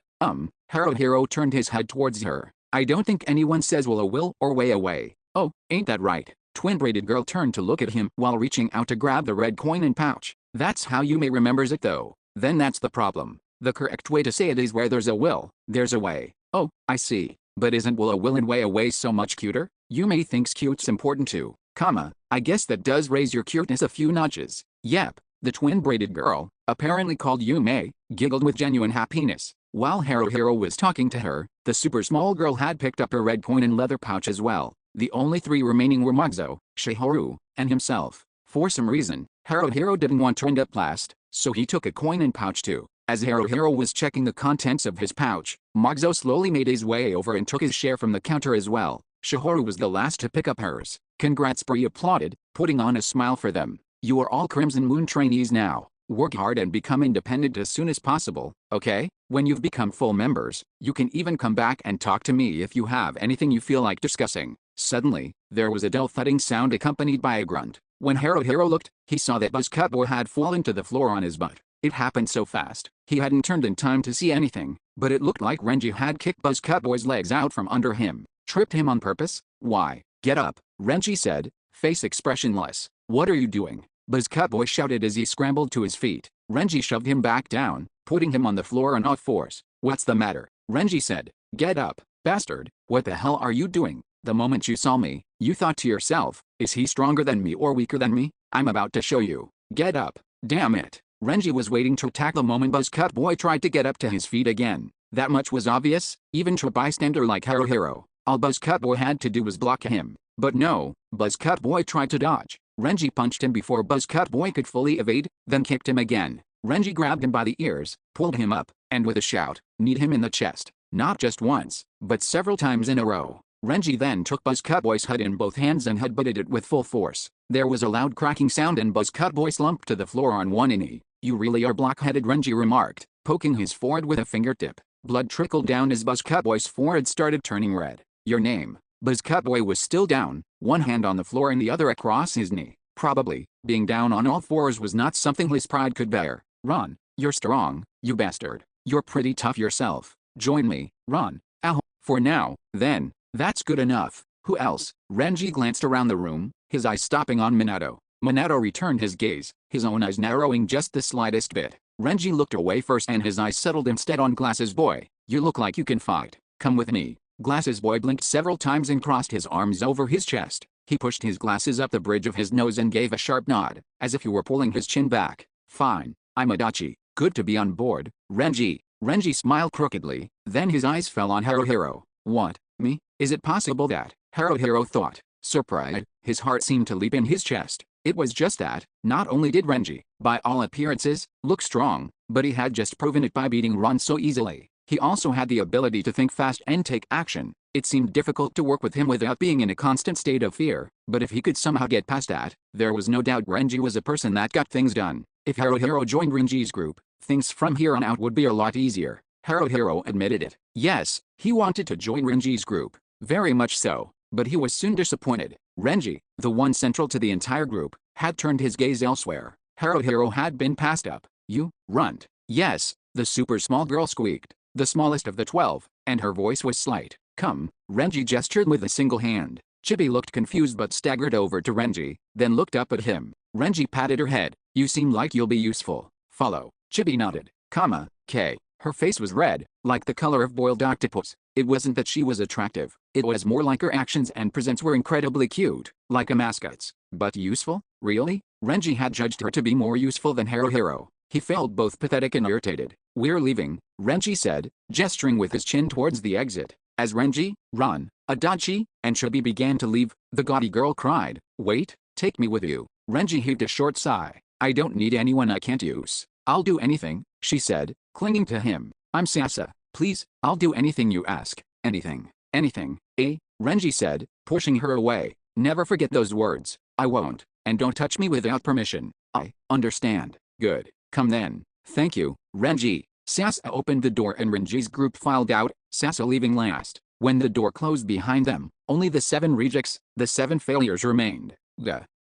S1: Haruhiro turned his head towards her. I don't think anyone says will or way away. Oh, ain't that right? Twin-Braided Girl turned to look at him while reaching out to grab the red coin and pouch. That's how you may remembers it though. Then that's the problem. The correct way to say it is where there's a will, there's a way. Oh, I see. But isn't will a will and way away so much cuter? You may think's cute's important too, I guess that does raise your cuteness a few notches. Yep. The Twin-Braided Girl, apparently called Yume, giggled with genuine happiness. While Haruhiro was talking to her, the super small girl had picked up her red coin and leather pouch as well. The only three remaining were Mogzo, Shihoru, and himself. For some reason, Haruhiro didn't want to end up last, so he took a coin and pouch too. As Haruhiro was checking the contents of his pouch, Mogzo slowly made his way over and took his share from the counter as well. Shihoru was the last to pick up hers. Congrats, Bree applauded, putting on a smile for them. You are all Crimson Moon trainees now. Work hard and become independent as soon as possible, okay? When you've become full members, you can even come back and talk to me if you have anything you feel like discussing. Suddenly, there was a dull thudding sound accompanied by a grunt. When Haruhiro looked, he saw that Buzzcut Boy had fallen to the floor on his butt. It happened so fast, he hadn't turned in time to see anything, but it looked like Renji had kicked Buzzcut Boy's legs out from under him. Tripped him on purpose? Why? Get up, Renji said, face expressionless. What are you doing? Buzzcut Boy shouted as he scrambled to his feet. Renji shoved him back down, putting him on the floor on all fours. What's the matter? Renji said. Get up, bastard. What the hell are you doing? The moment you saw me, you thought to yourself, is he stronger than me or weaker than me? I'm about to show you. Get up. Damn it. Renji was waiting to attack the moment Buzzcut Boy tried to get up to his feet again. That much was obvious, even to a bystander like Haruhiro. All Buzzcut Boy had to do was block him. But no, Buzzcut Boy tried to dodge. Renji punched him before Buzzcut Boy could fully evade, then kicked him again. Renji grabbed him by the ears, pulled him up, and with a shout, kneed him in the chest. Not just once, but several times in a row. Renji then took Buzzcut Boy's head in both hands and headbutted it with full force. There was a loud cracking sound and Buzzcut Boy slumped to the floor on one knee. You really are blockheaded, Renji remarked, poking his forehead with a fingertip. Blood trickled down as Buzzcut Boy's forehead started turning red. Your name? Buzzcut Boy was still down, one hand on the floor and the other across his knee. Probably, being down on all fours was not something his pride could bear. Run, you're strong, you bastard. You're pretty tough yourself. Join me, run. Ow. For now, then, that's good enough. Who else? Renji glanced around the room, his eyes stopping on Minato. Minato returned his gaze, his own eyes narrowing just the slightest bit. Renji looked away first and his eyes settled instead on Glasses Boy. You look like you can fight. Come with me. Glasses Boy blinked several times and crossed his arms over his chest. He pushed his glasses up the bridge of his nose and gave a sharp nod, as if he were pulling his chin back. Fine, I'm Adachi. Good to be on board, Renji. Renji smiled crookedly, then his eyes fell on Haruhiro. What, me? Is it possible that? Haruhiro thought. Surprised, his heart seemed to leap in his chest. It was just that, not only did Renji, by all appearances, look strong, but he had just proven it by beating Ron so easily. He also had the ability to think fast and take action. It seemed difficult to work with him without being in a constant state of fear, but if he could somehow get past that, there was no doubt Renji was a person that got things done. If Haruhiro joined Renji's group, things from here on out would be a lot easier. Haruhiro admitted it. Yes, he wanted to join Renji's group, very much so, but he was soon disappointed. Renji, the one central to the entire group, had turned his gaze elsewhere. Haruhiro had been passed up. You, runt. Yes, the super small girl squeaked, the smallest of the 12, and her voice was slight. Come, Renji gestured with a single hand. Chibi looked confused but staggered over to Renji, then looked up at him. Renji patted her head. You seem like you'll be useful. Follow. Chibi nodded. K. Her face was red, like the color of boiled octopus. It wasn't that she was attractive. It was more like her actions and presence were incredibly cute, like a mascot's. But useful? Really? Renji had judged her to be more useful than Haruhiro. He felt both pathetic and irritated. We're leaving, Renji said, gesturing with his chin towards the exit. As Renji, Ron, Adachi, and Chibi began to leave, the gaudy girl cried, Wait, take me with you. Renji heaved a short sigh. I don't need anyone I can't use. I'll do anything, she said, clinging to him. I'm Sasa. Please, I'll do anything you ask. Anything. Anything, eh? Renji said, pushing her away. Never forget those words. I won't. And don't touch me without permission. I understand. Good. Come then. Thank you, Renji. Sasa opened the door and Renji's group filed out, Sasa leaving last. When the door closed behind them, only the 7 rejects, the 7 failures remained.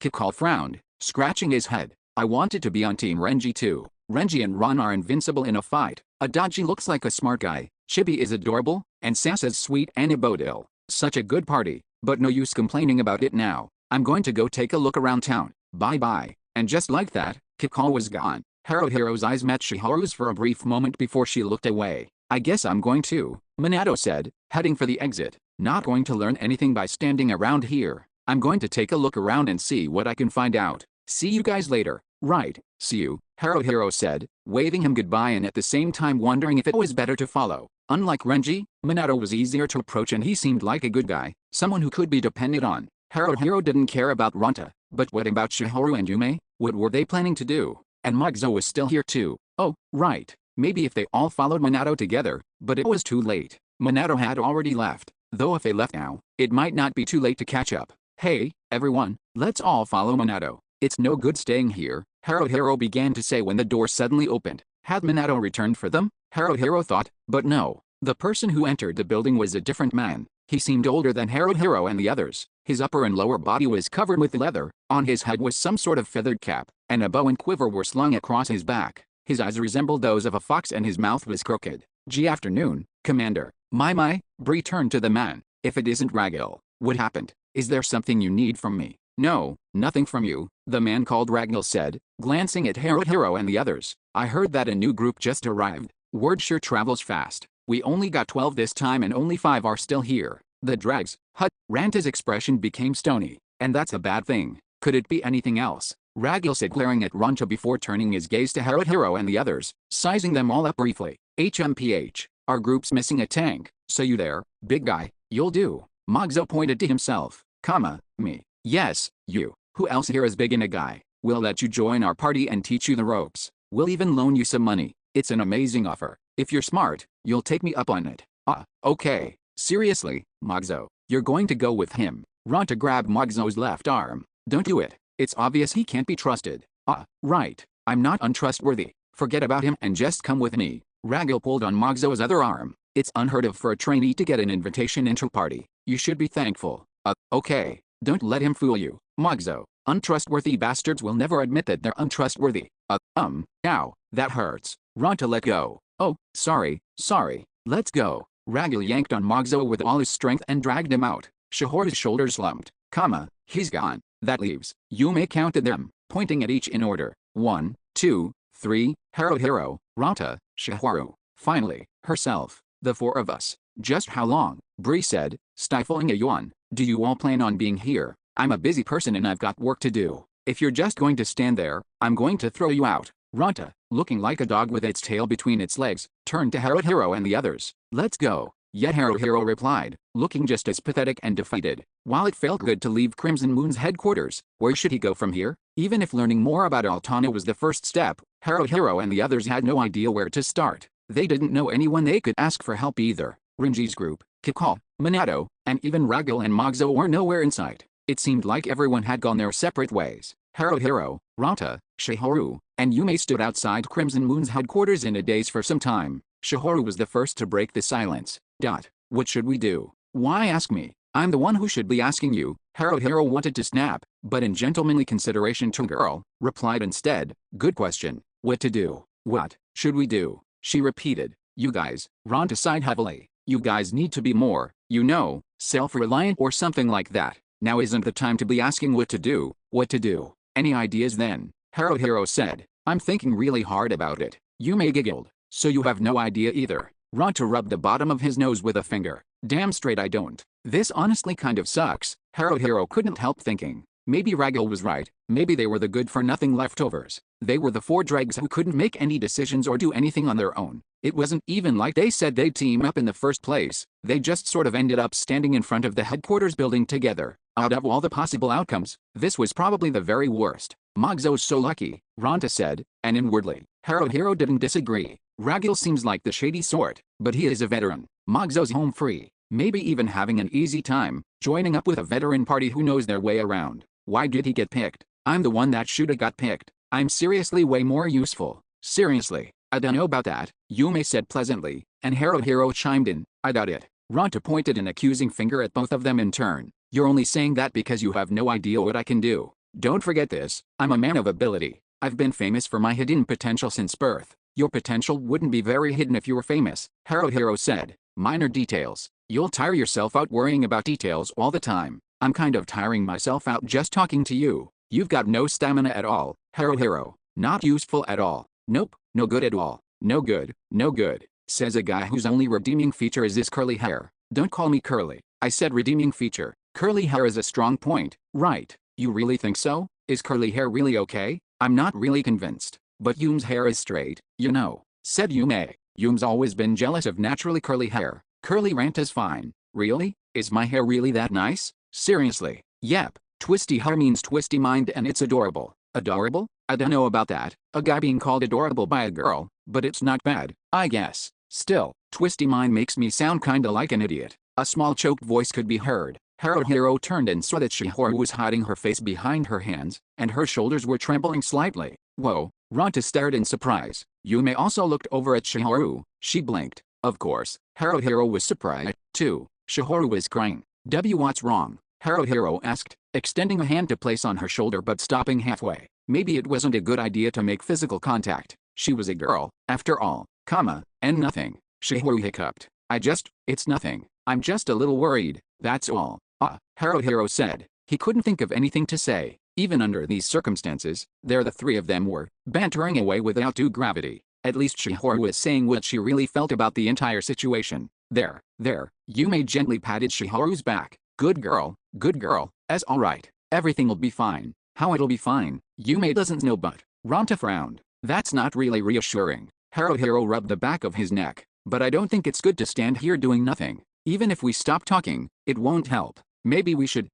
S1: Kikal frowned, scratching his head. I wanted to be on Team Renji too. Renji and Ron are invincible in a fight. Adachi looks like a smart guy, Chibi is adorable, and Sasa's sweet and Ibodil. Such a good party, but no use complaining about it now. I'm going to go take a look around town. Bye-bye. And just like that, Kikal was gone. Haruhiro's eyes met Shiharu's for a brief moment before she looked away. I guess I'm going to, Minato said, heading for the exit. Not going to learn anything by standing around here. I'm going to take a look around and see what I can find out. See you guys later. Right, see you, Haruhiro said, waving him goodbye and at the same time wondering if it was better to follow. Unlike Renji, Minato was easier to approach and he seemed like a good guy, someone who could be depended on. Haruhiro didn't care about Ranta, but what about Shiharu and Yume? What were they planning to do? And Magzo was still here too. Oh, right, maybe if they all followed Minato together, but it was too late. Minato had already left, though if they left now, it might not be too late to catch up. Hey, everyone, let's all follow Minato. It's no good staying here, Haruhiro began to say when the door suddenly opened. Had Minato returned for them? Haruhiro thought, but no. The person who entered the building was a different man. He seemed older than Haruhiro and the others. His upper and lower body was covered with leather, on his head was some sort of feathered cap, and a bow and quiver were slung across his back. His eyes resembled those of a fox and his mouth was crooked. Afternoon, Commander. My, Bree turned to the man. If it isn't Ragil, what happened? Is there something you need from me? No, nothing from you, the man called Ragil said, glancing at Haruhiro and the others. I heard that a new group just arrived. Word sure travels fast. We only got 12 this time and only 5 are still here. The dregs. Ranta's expression became stony. And that's a bad thing. Could it be anything else? Ragil said, glaring at Ranta before turning his gaze to Haruhiro and the others, sizing them all up briefly. HMPH. Our group's missing a tank. So you there, big guy? You'll do. Magzo pointed to himself. Me. Yes, you. Who else here is big in a guy? We'll let you join our party and teach you the ropes. We'll even loan you some money. It's an amazing offer. If you're smart, you'll take me up on it. Okay. Seriously, Magzo, you're going to go with him. Ranta grabbed Magzo's left arm. Don't do it. It's obvious he can't be trusted. Right. I'm not untrustworthy. Forget about him and just come with me. Ragil pulled on Magzo's other arm. It's unheard of for a trainee to get an invitation into a party. You should be thankful. Okay. Don't let him fool you, Magzo. Untrustworthy bastards will never admit that they're untrustworthy. Ow, that hurts. Ranta let go. Oh, sorry. Let's go. Ragil yanked on Magzo with all his strength and dragged him out. Shihoru's shoulders slumped. He's gone. That leaves. Yume counted them, pointing at each in order. 1, 2, 3, Haruhiro, Ranta, Shihoru. Finally, herself. The 4 of us. Just how long? Bree said, stifling a yawn. Do you all plan on being here? I'm a busy person and I've got work to do. If you're just going to stand there, I'm going to throw you out. Ranta, looking like a dog with its tail between its legs, turned to Haruhiro and the others. Let's go. Yet Haruhiro replied, looking just as pathetic and defeated. While it felt good to leave Crimson Moon's headquarters, where should he go from here? Even if learning more about Altana was the first step, Haruhiro and the others had no idea where to start. They didn't know anyone they could ask for help either. Renji's group, Kikal, Minato, and even Ragel and Mogzo were nowhere in sight. It seemed like everyone had gone their separate ways. Haruhiro, Ranta, Shihoru, and Yume stood outside Crimson Moon's headquarters in a daze for some time. Shihoru was the first to break the silence. What should we do? Why ask me? I'm the one who should be asking you. Haruhiro wanted to snap, but in gentlemanly consideration to girl, replied instead, good question. What to do? What should we do? She repeated. You guys, Ranta sighed heavily. You guys need to be more, self-reliant or something like that. Now isn't the time to be asking what to do. Any ideas then? Haruhiro said. I'm thinking really hard about it. Yume giggled. So you have no idea either. Ranta rubbed the bottom of his nose with a finger. Damn straight I don't. This honestly kind of sucks. Haruhiro couldn't help thinking. Maybe Ragel was right. Maybe they were the good-for-nothing leftovers. They were the four dregs who couldn't make any decisions or do anything on their own. It wasn't even like they said they'd team up in the first place. They just sort of ended up standing in front of the headquarters building together. Out of all the possible outcomes, this was probably the very worst. Mogzo's so lucky, Ranta said, and inwardly, Haruhiro didn't disagree. Ragel seems like the shady sort, but he is a veteran. Mogzo's home free, maybe even having an easy time, joining up with a veteran party who knows their way around. Why did he get picked? I'm the one that shoulda got picked. I'm seriously way more useful. Seriously, I don't know about that, Yume said pleasantly, and Haruhiro chimed in, I doubt it. Ranta pointed an accusing finger at both of them in turn. You're only saying that because you have no idea what I can do. Don't forget this, I'm a man of ability. I've been famous for my hidden potential since birth. Your potential wouldn't be very hidden if you were famous, Haruhiro said. Minor details. You'll tire yourself out worrying about details all the time. I'm kind of tiring myself out just talking to you. You've got no stamina at all, Haruhiro. Not useful at all. Nope, no good at all. No good, says a guy whose only redeeming feature is his curly hair. Don't call me curly. I said redeeming feature. Curly hair is a strong point, right? You really think so? Is curly hair really okay? I'm not really convinced. But Yume's hair is straight, said Yume. Yume's always been jealous of naturally curly hair. Curly Ranta's fine. Really? Is my hair really that nice? Seriously? Yep. Twisty hair means twisty mind and it's adorable. Adorable? I don't know about that. A guy being called adorable by a girl, but it's not bad, I guess. Still, twisty mind makes me sound kinda like an idiot. A small choked voice could be heard. Haruhiro turned and saw that Shihoru was hiding her face behind her hands, and her shoulders were trembling slightly. Whoa, Ranta stared in surprise. Yume also looked over at Shihoru. She blinked. Of course, Haruhiro was surprised, too. Shihoru was crying. What's wrong? Haruhiro asked, extending a hand to place on her shoulder but stopping halfway. Maybe it wasn't a good idea to make physical contact. She was a girl, after all, and nothing. Shihoru hiccuped. It's nothing. I'm just a little worried, that's all. Haruhiro said. He couldn't think of anything to say. Even under these circumstances, there the three of them were, bantering away without due gravity. At least Shihoru was saying what she really felt about the entire situation. There. Yume gently patted Shihoru's back. Good girl, as alright. Everything'll be fine. How it'll be fine? Yume doesn't know but. Ranta frowned. That's not really reassuring. Haruhiro rubbed the back of his neck. But I don't think it's good to stand here doing nothing. Even if we stop talking, it won't help. Maybe we should,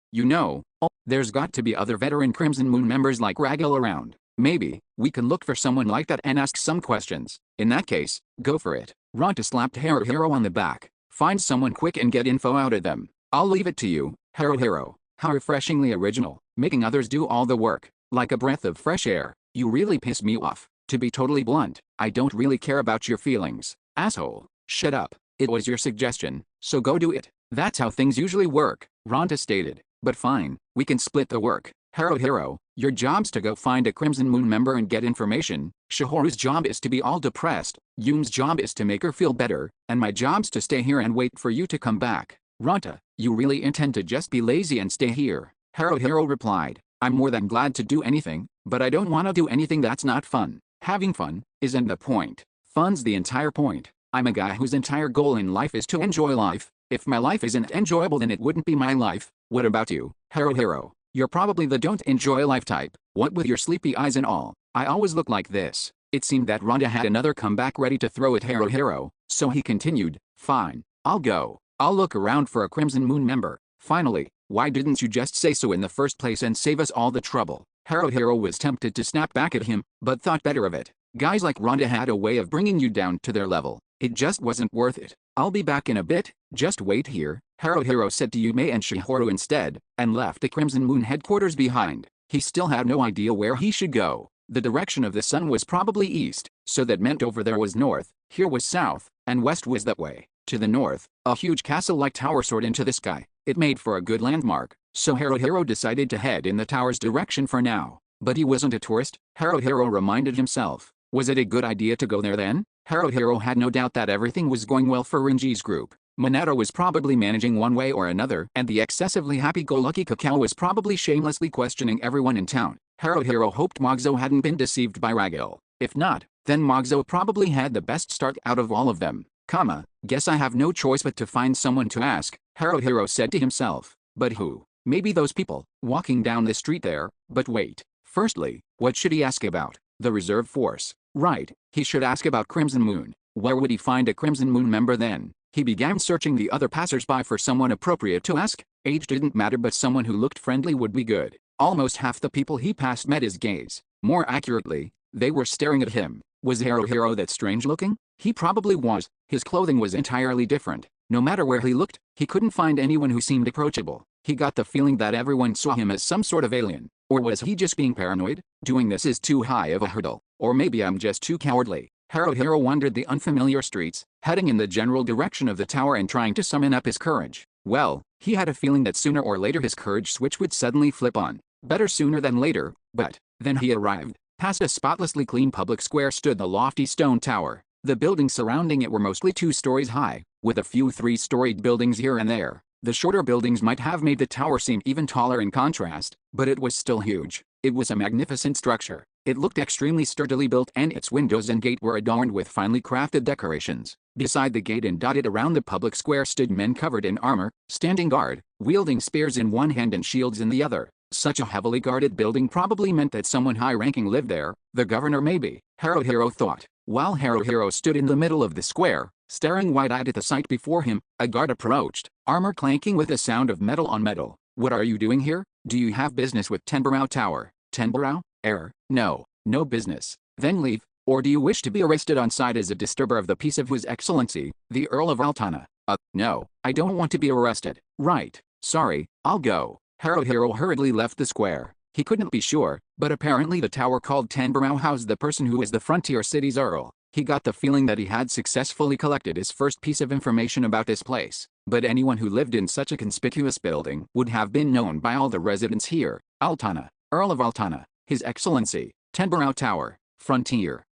S1: there's got to be other veteran Crimson Moon members like Ragel around. Maybe we can look for someone like that and ask some questions. In that case, go for it. Ranta slapped Haruhiro on the back. Find someone quick and get info out of them. I'll leave it to you, Haruhiro. How refreshingly original, making others do all the work. Like a breath of fresh air. You really piss me off. To be totally blunt, I don't really care about your feelings. Asshole. Shut up. It was your suggestion, so go do it. That's how things usually work, Ranta stated. But fine, we can split the work. Haruhiro, your job's to go find a Crimson Moon member and get information. Shihoru's job is to be all depressed. Yume's job is to make her feel better. And my job's to stay here and wait for you to come back. Ranta, you really intend to just be lazy and stay here? Haruhiro replied. I'm more than glad to do anything, but I don't want to do anything that's not fun. Having fun isn't the point. Fun's the entire point. I'm a guy whose entire goal in life is to enjoy life. If my life isn't enjoyable then it wouldn't be my life. What about you, Haruhiro? You're probably the don't enjoy life type. What with your sleepy eyes and all. I always look like this. It seemed that Ranta had another comeback ready to throw at Haruhiro, so he continued, fine. I'll go. I'll look around for a Crimson Moon member. Finally, why didn't you just say so in the first place and save us all the trouble? Haruhiro was tempted to snap back at him, but thought better of it. Guys like Rhonda had a way of bringing you down to their level. It just wasn't worth it. I'll be back in a bit, just wait here, Haruhiro said to Yume and Shihoru instead, and left the Crimson Moon headquarters behind. He still had no idea where he should go. The direction of the sun was probably east, so that meant over there was north, here was south, and west was that way. To the north, a huge castle-like tower soared into the sky. It made for a good landmark, so Haruhiro decided to head in the tower's direction for now. But he wasn't a tourist, Haruhiro reminded himself. Was it a good idea to go there then? Haruhiro had no doubt that everything was going well for Rinji's group. Minato was probably managing one way or another, and the excessively happy-go-lucky Kakao was probably shamelessly questioning everyone in town. Haruhiro hoped Mogzo hadn't been deceived by Ragil. If not, then Mogzo probably had the best start out of all of them. Guess I have no choice but to find someone to ask, Haruhiro said to himself. But who? Maybe those people, walking down the street there, but wait. Firstly, what should he ask about? The reserve force. Right, he should ask about Crimson Moon. Where would he find a Crimson Moon member then? He began searching the other passersby for someone appropriate to ask. Age didn't matter, but someone who looked friendly would be good. Almost half the people he passed met his gaze. More accurately, they were staring at him. Was Haruhiro that strange looking? He probably was. His clothing was entirely different. No matter where he looked, he couldn't find anyone who seemed approachable. He got the feeling that everyone saw him as some sort of alien. Or was he just being paranoid? Doing this is too high of a hurdle. Or maybe I'm just too cowardly. Haruhiro wandered the unfamiliar streets, heading in the general direction of the tower and trying to summon up his courage. Well, he had a feeling that sooner or later his courage switch would suddenly flip on. Better sooner than later, but then he arrived. Past a spotlessly clean public square stood the lofty stone tower. The buildings surrounding it were mostly 2 stories high, with a few 3-storied buildings here and there. The shorter buildings might have made the tower seem even taller in contrast, but it was still huge. It was a magnificent structure. It looked extremely sturdily built, and its windows and gate were adorned with finely crafted decorations. Beside the gate and dotted around the public square stood men covered in armor, standing guard, wielding spears in one hand and shields in the other. Such a heavily guarded building probably meant that someone high-ranking lived there, the governor maybe, Haruhiro thought. While Haruhiro stood in the middle of the square, staring wide-eyed at the sight before him, a guard approached, armor clanking with a sound of metal on metal. What are you doing here? Do you have business with Tenbarao Tower? Tenbarao? No, no business. Then leave, or do you wish to be arrested on sight as a disturber of the peace of His Excellency, the Earl of Altana? No, I don't want to be arrested. Right, sorry, I'll go. Haruhiro hurriedly left the square. He couldn't be sure, but apparently the tower called Tenbarao housed the person who was the frontier city's earl. He got the feeling that he had successfully collected his first piece of information about this place. But anyone who lived in such a conspicuous building would have been known by all the residents here. Altana, Earl of Altana, His Excellency, Tenbarao Tower, Frontier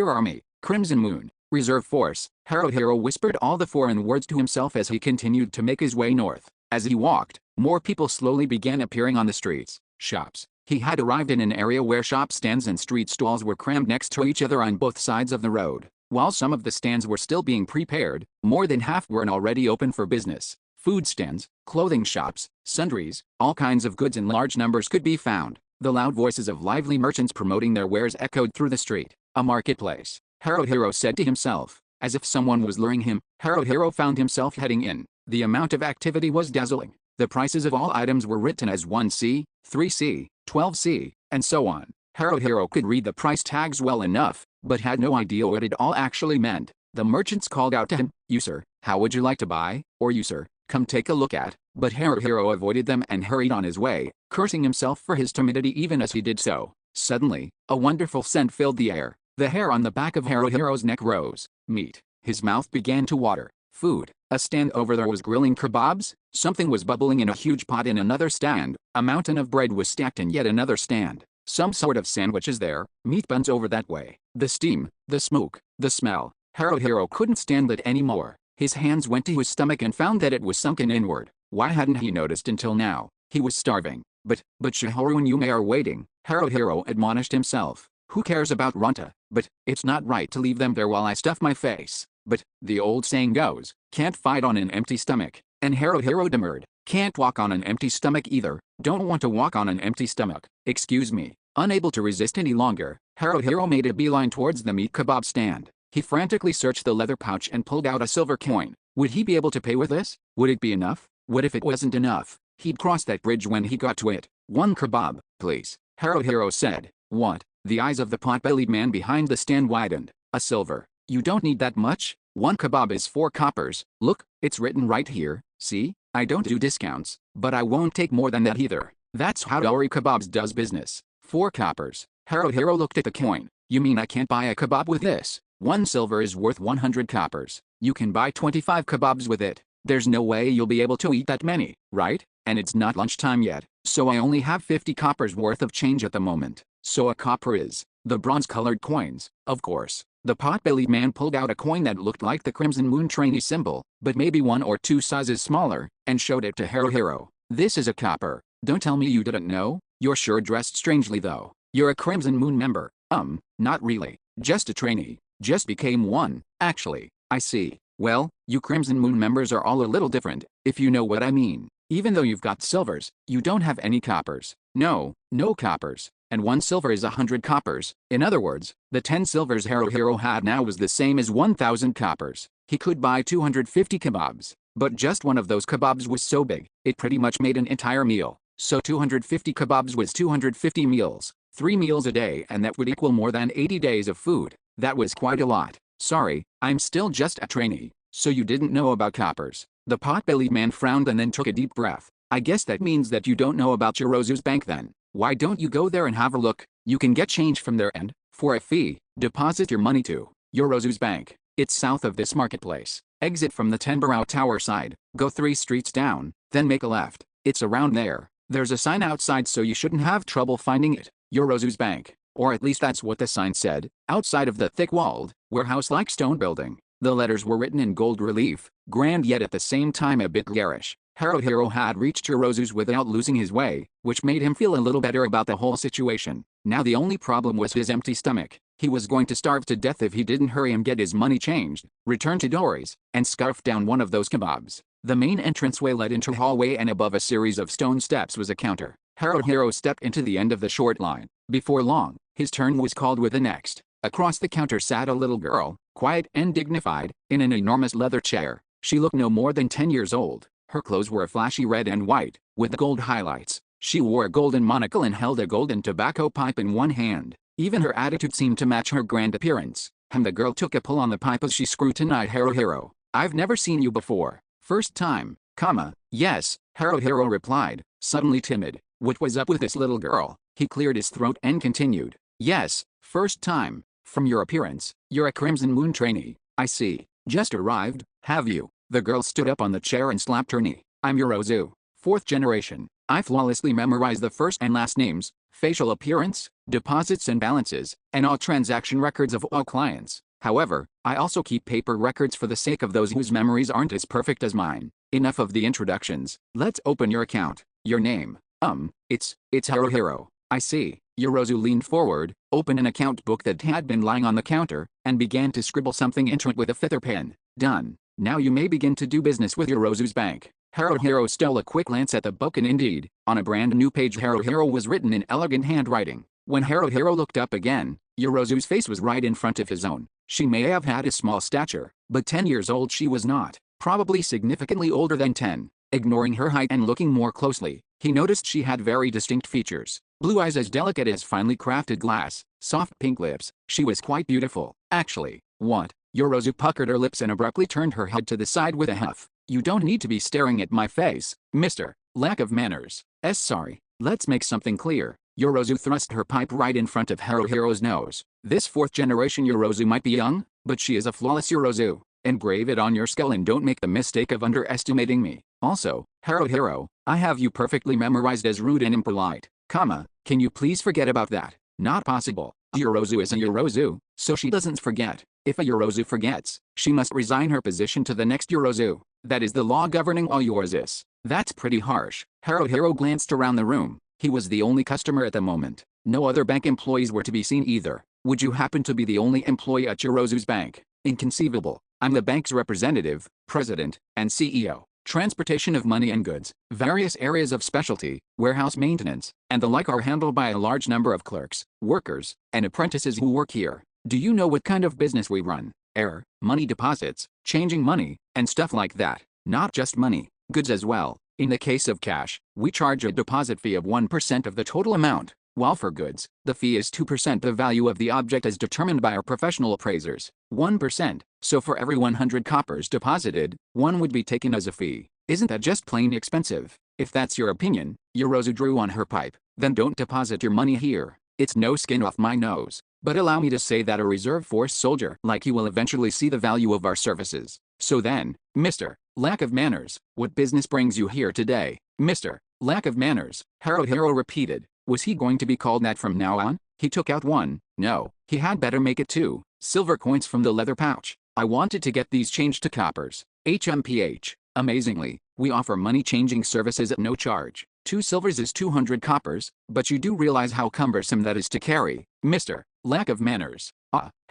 S1: Army, Crimson Moon, Reserve Force. Haruhiro whispered all the foreign words to himself as he continued to make his way north. As he walked, more people slowly began appearing on the streets. Shops. He had arrived in an area where shop stands and street stalls were crammed next to each other on both sides of the road. While some of the stands were still being prepared, more than half were already open for business. Food stands, clothing shops, sundries, all kinds of goods in large numbers could be found. The loud voices of lively merchants promoting their wares echoed through the street. A marketplace, Haruhiro said to himself. As if someone was luring him, Haruhiro found himself heading in. The amount of activity was dazzling. The prices of all items were written as 1C, 3C, 12C, and so on. Haruhiro could read the price tags well enough, but had no idea what it all actually meant. The merchants called out to him, "You sir, how would you like to buy?" Or "You sir, come take a look at." But Haruhiro avoided them and hurried on his way, cursing himself for his timidity even as he did so. Suddenly, a wonderful scent filled the air. The hair on the back of Haruhiro's neck rose. Meat. His mouth began to water. Food. A stand over there was grilling kebabs. Something was bubbling in a huge pot in another stand. A mountain of bread was stacked in yet another stand. Some sort of sandwiches there. Meat buns over that way. The steam, the smoke, the smell. Haruhiro couldn't stand it anymore. His hands went to his stomach and found that it was sunken inward. Why hadn't he noticed until now? He was starving. But Shihoru and Yume are waiting, Haruhiro admonished himself. Who cares about Ronta? But it's not right to leave them there while I stuff my face. But the old saying goes, can't fight on an empty stomach. And Haruhiro demurred. Can't walk on an empty stomach either. Don't want to walk on an empty stomach. Excuse me. Unable to resist any longer, Haruhiro made a beeline towards the meat kebab stand. He frantically searched the leather pouch and pulled out a silver coin. Would he be able to pay with this? Would it be enough? What if it wasn't enough? He'd cross that bridge when he got to it. One kebab, please, Haruhiro said. What? The eyes of the pot-bellied man behind the stand widened. A silver. You don't need that much? One kebab is 4 coppers. Look, it's written right here. See? I don't do discounts, but I won't take more than that either. That's how Dowry Kebabs does business. 4 coppers. Haruhiro looked at the coin. You mean I can't buy a kebab with this? 1 silver is worth 100 coppers. You can buy 25 kebabs with it. There's no way you'll be able to eat that many, right? And it's not lunchtime yet, so I only have 50 coppers worth of change at the moment. So a copper is the bronze-colored coins, of course. The pot-bellied man pulled out a coin that looked like the Crimson Moon trainee symbol, but maybe 1 or 2 sizes smaller, and showed it to Haruhiro. This is a copper. Don't tell me you didn't know? You're sure dressed strangely though. You're a Crimson Moon member. Not really. Just a trainee. Just became one, actually. I see. Well, you Crimson Moon members are all a little different, if you know what I mean. Even though you've got silvers, you don't have any coppers. No coppers. And 1 silver is 100 coppers. In other words, the 10 silvers Haruhiro had now was the same as 1,000 coppers. He could buy 250 kebabs. But just one of those kebabs was so big, it pretty much made an entire meal. So 250 kebabs was 250 meals. 3 meals a day, and that would equal more than 80 days of food. That was quite a lot. Sorry, I'm still just a trainee. So you didn't know about coppers. The pot-bellied man frowned and then took a deep breath. I guess that means that you don't know about Yorozu's bank then. Why don't you go there and have a look? You can get change from there and, for a fee, deposit your money to Yorozu's bank. It's south of this marketplace. Exit from the Tenbarao Tower side, go 3 streets down, then make a left. It's around there. There's a sign outside so you shouldn't have trouble finding it. Yorozu's bank. Or at least that's what the sign said, outside of the thick-walled, warehouse-like stone building. The letters were written in gold relief, grand yet at the same time a bit garish. Haruhiro had reached Yorozu's without losing his way, which made him feel a little better about the whole situation. Now the only problem was his empty stomach. He was going to starve to death if he didn't hurry and get his money changed, return to Dory's, and scarf down one of those kebabs. The main entranceway led into a hallway and above a series of stone steps was a counter. Haruhiro stepped into the end of the short line. Before long, his turn was called with the next. Across the counter sat a little girl, quiet and dignified, in an enormous leather chair. She looked no more than 10 years old. Her clothes were flashy red and white, with gold highlights. She wore a golden monocle and held a golden tobacco pipe in one hand. Even her attitude seemed to match her grand appearance. The girl took a pull on the pipe as she scrutinized Haruhiro. I've never seen you before. First time, yes, Haruhiro replied, suddenly timid. What was up with this little girl? He cleared his throat and continued. Yes, first time. From your appearance, you're a Crimson Moon trainee. I see. Just arrived, have you? The girl stood up on the chair and slapped her knee. I'm Yorozu, 4th generation. I flawlessly memorize the first and last names, facial appearance, deposits and balances, and all transaction records of all clients. However, I also keep paper records for the sake of those whose memories aren't as perfect as mine. Enough of the introductions. Let's open your account. Your name. It's Haruhiro. I see. Yorozu leaned forward, opened an account book that had been lying on the counter, and began to scribble something into it with a feather pen. Done. Now you may begin to do business with Yorozu's bank. Haruhiro stole a quick glance at the book and indeed, on a brand new page Haruhiro was written in elegant handwriting. When Haruhiro looked up again, Yorozu's face was right in front of his own. She may have had a small stature, but 10 years old she was not. Probably significantly older than 10. Ignoring her height and looking more closely, he noticed she had very distinct features. Blue eyes as delicate as finely crafted glass, soft pink lips. She was quite beautiful, actually. What? Yorozu puckered her lips and abruptly turned her head to the side with a huff. You don't need to be staring at my face, mister. Lack of manners. Sorry. Let's make something clear. Yorozu thrust her pipe right in front of Haruhiro's nose. This 4th generation Yorozu might be young, but she is a flawless Yorozu. Engrave it on your skull and don't make the mistake of underestimating me. Also, Haruhiro, I have you perfectly memorized as rude and impolite. Can you please forget about that? Not possible. Yorozu is a Yorozu, so she doesn't forget. If a Yorozu forgets, she must resign her position to the next Yorozu. That is the law governing all Yorozus. That's pretty harsh. Haruhiro glanced around the room. He was the only customer at the moment. No other bank employees were to be seen either. Would you happen to be the only employee at Yorozu's bank? Inconceivable. I'm the bank's representative, president, and CEO. Transportation of money and goods, various areas of specialty, warehouse maintenance, and the like are handled by a large number of clerks, workers, and apprentices who work here. Do you know what kind of business we run? money deposits, changing money, and stuff like that. Not just money, goods as well. In the case of cash, we charge a deposit fee of 1% of the total amount, while for goods, the fee is 2% the value of the object as determined by our professional appraisers. 1%, so for every 100 coppers deposited, 1 would be taken as a fee. Isn't that just plain expensive? If that's your opinion, Yorozu drew on her pipe, then don't deposit your money here. It's no skin off my nose. But allow me to say that a reserve force soldier like you will eventually see the value of our services. So then, Mr. Lack of Manners, what business brings you here today? Mr. Lack of Manners, Haruhiro repeated. Was he going to be called that from now on? He took out 1. No, he had better make it 2. Silver coins from the leather pouch. I wanted to get these changed to coppers. HMPH. Amazingly, we offer money-changing services at no charge. 2 silvers is 200 coppers, but you do realize how cumbersome that is to carry, Mr. Lack of Manners.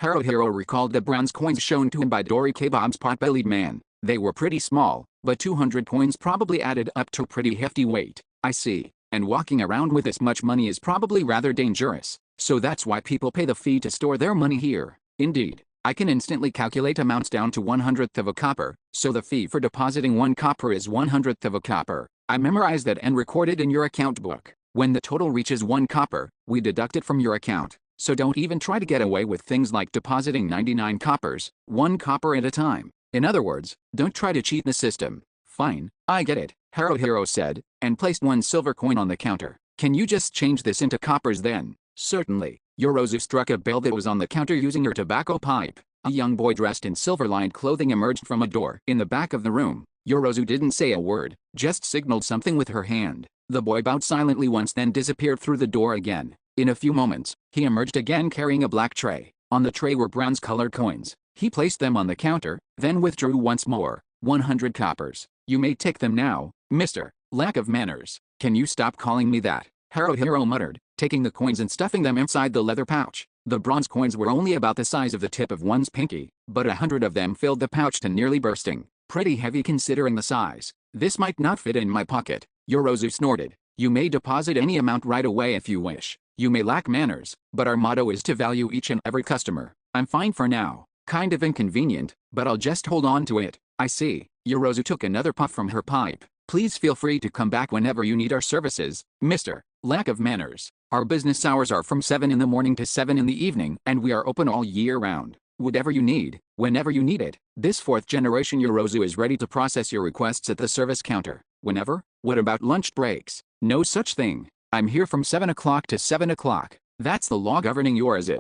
S1: Haruhiro recalled the bronze coins shown to him by Dory Kebab's pot-bellied man. They were pretty small, but 200 coins probably added up to a pretty hefty weight. I see. And walking around with this much money is probably rather dangerous, so that's why people pay the fee to store their money here. Indeed, I can instantly calculate amounts down to 1/100th of a copper, so the fee for depositing 1 copper is 1/100th of a copper. I memorized that and recorded in your account book. When the total reaches 1 copper, we deduct it from your account, so don't even try to get away with things like depositing 99 coppers, 1 copper at a time. In other words, don't try to cheat the system. Fine, I get it, Haruhiro said, and placed 1 silver coin on the counter. Can you just change this into coppers then? Certainly. Yorozu struck a bell that was on the counter using her tobacco pipe. A young boy dressed in silver-lined clothing emerged from a door in the back of the room. Yorozu didn't say a word, just signaled something with her hand. The boy bowed silently once then disappeared through the door again. In a few moments, he emerged again carrying a black tray. On the tray were bronze-colored coins. He placed them on the counter, then withdrew once more. 100 coppers. You may take them now, Mr. Lack of Manners. Can you stop calling me that? Haruhiro muttered, taking the coins and stuffing them inside the leather pouch. The bronze coins were only about the size of the tip of one's pinky, but 100 of them filled the pouch to nearly bursting. Pretty heavy considering the size. This might not fit in my pocket, Yorozu snorted. You may deposit any amount right away if you wish. You may lack manners, but our motto is to value each and every customer. I'm fine for now. Kind of inconvenient, but I'll just hold on to it. I see. Yorozu took another puff from her pipe. Please feel free to come back whenever you need our services, Mr. Lack of Manners. Our business hours are from 7 in the morning to 7 in the evening, and we are open all year round. Whatever you need, whenever you need it. This 4th generation Yorozu is ready to process your requests at the service counter. Whenever? What about lunch breaks? No such thing. I'm here from 7 o'clock to 7 o'clock. That's the law governing yours.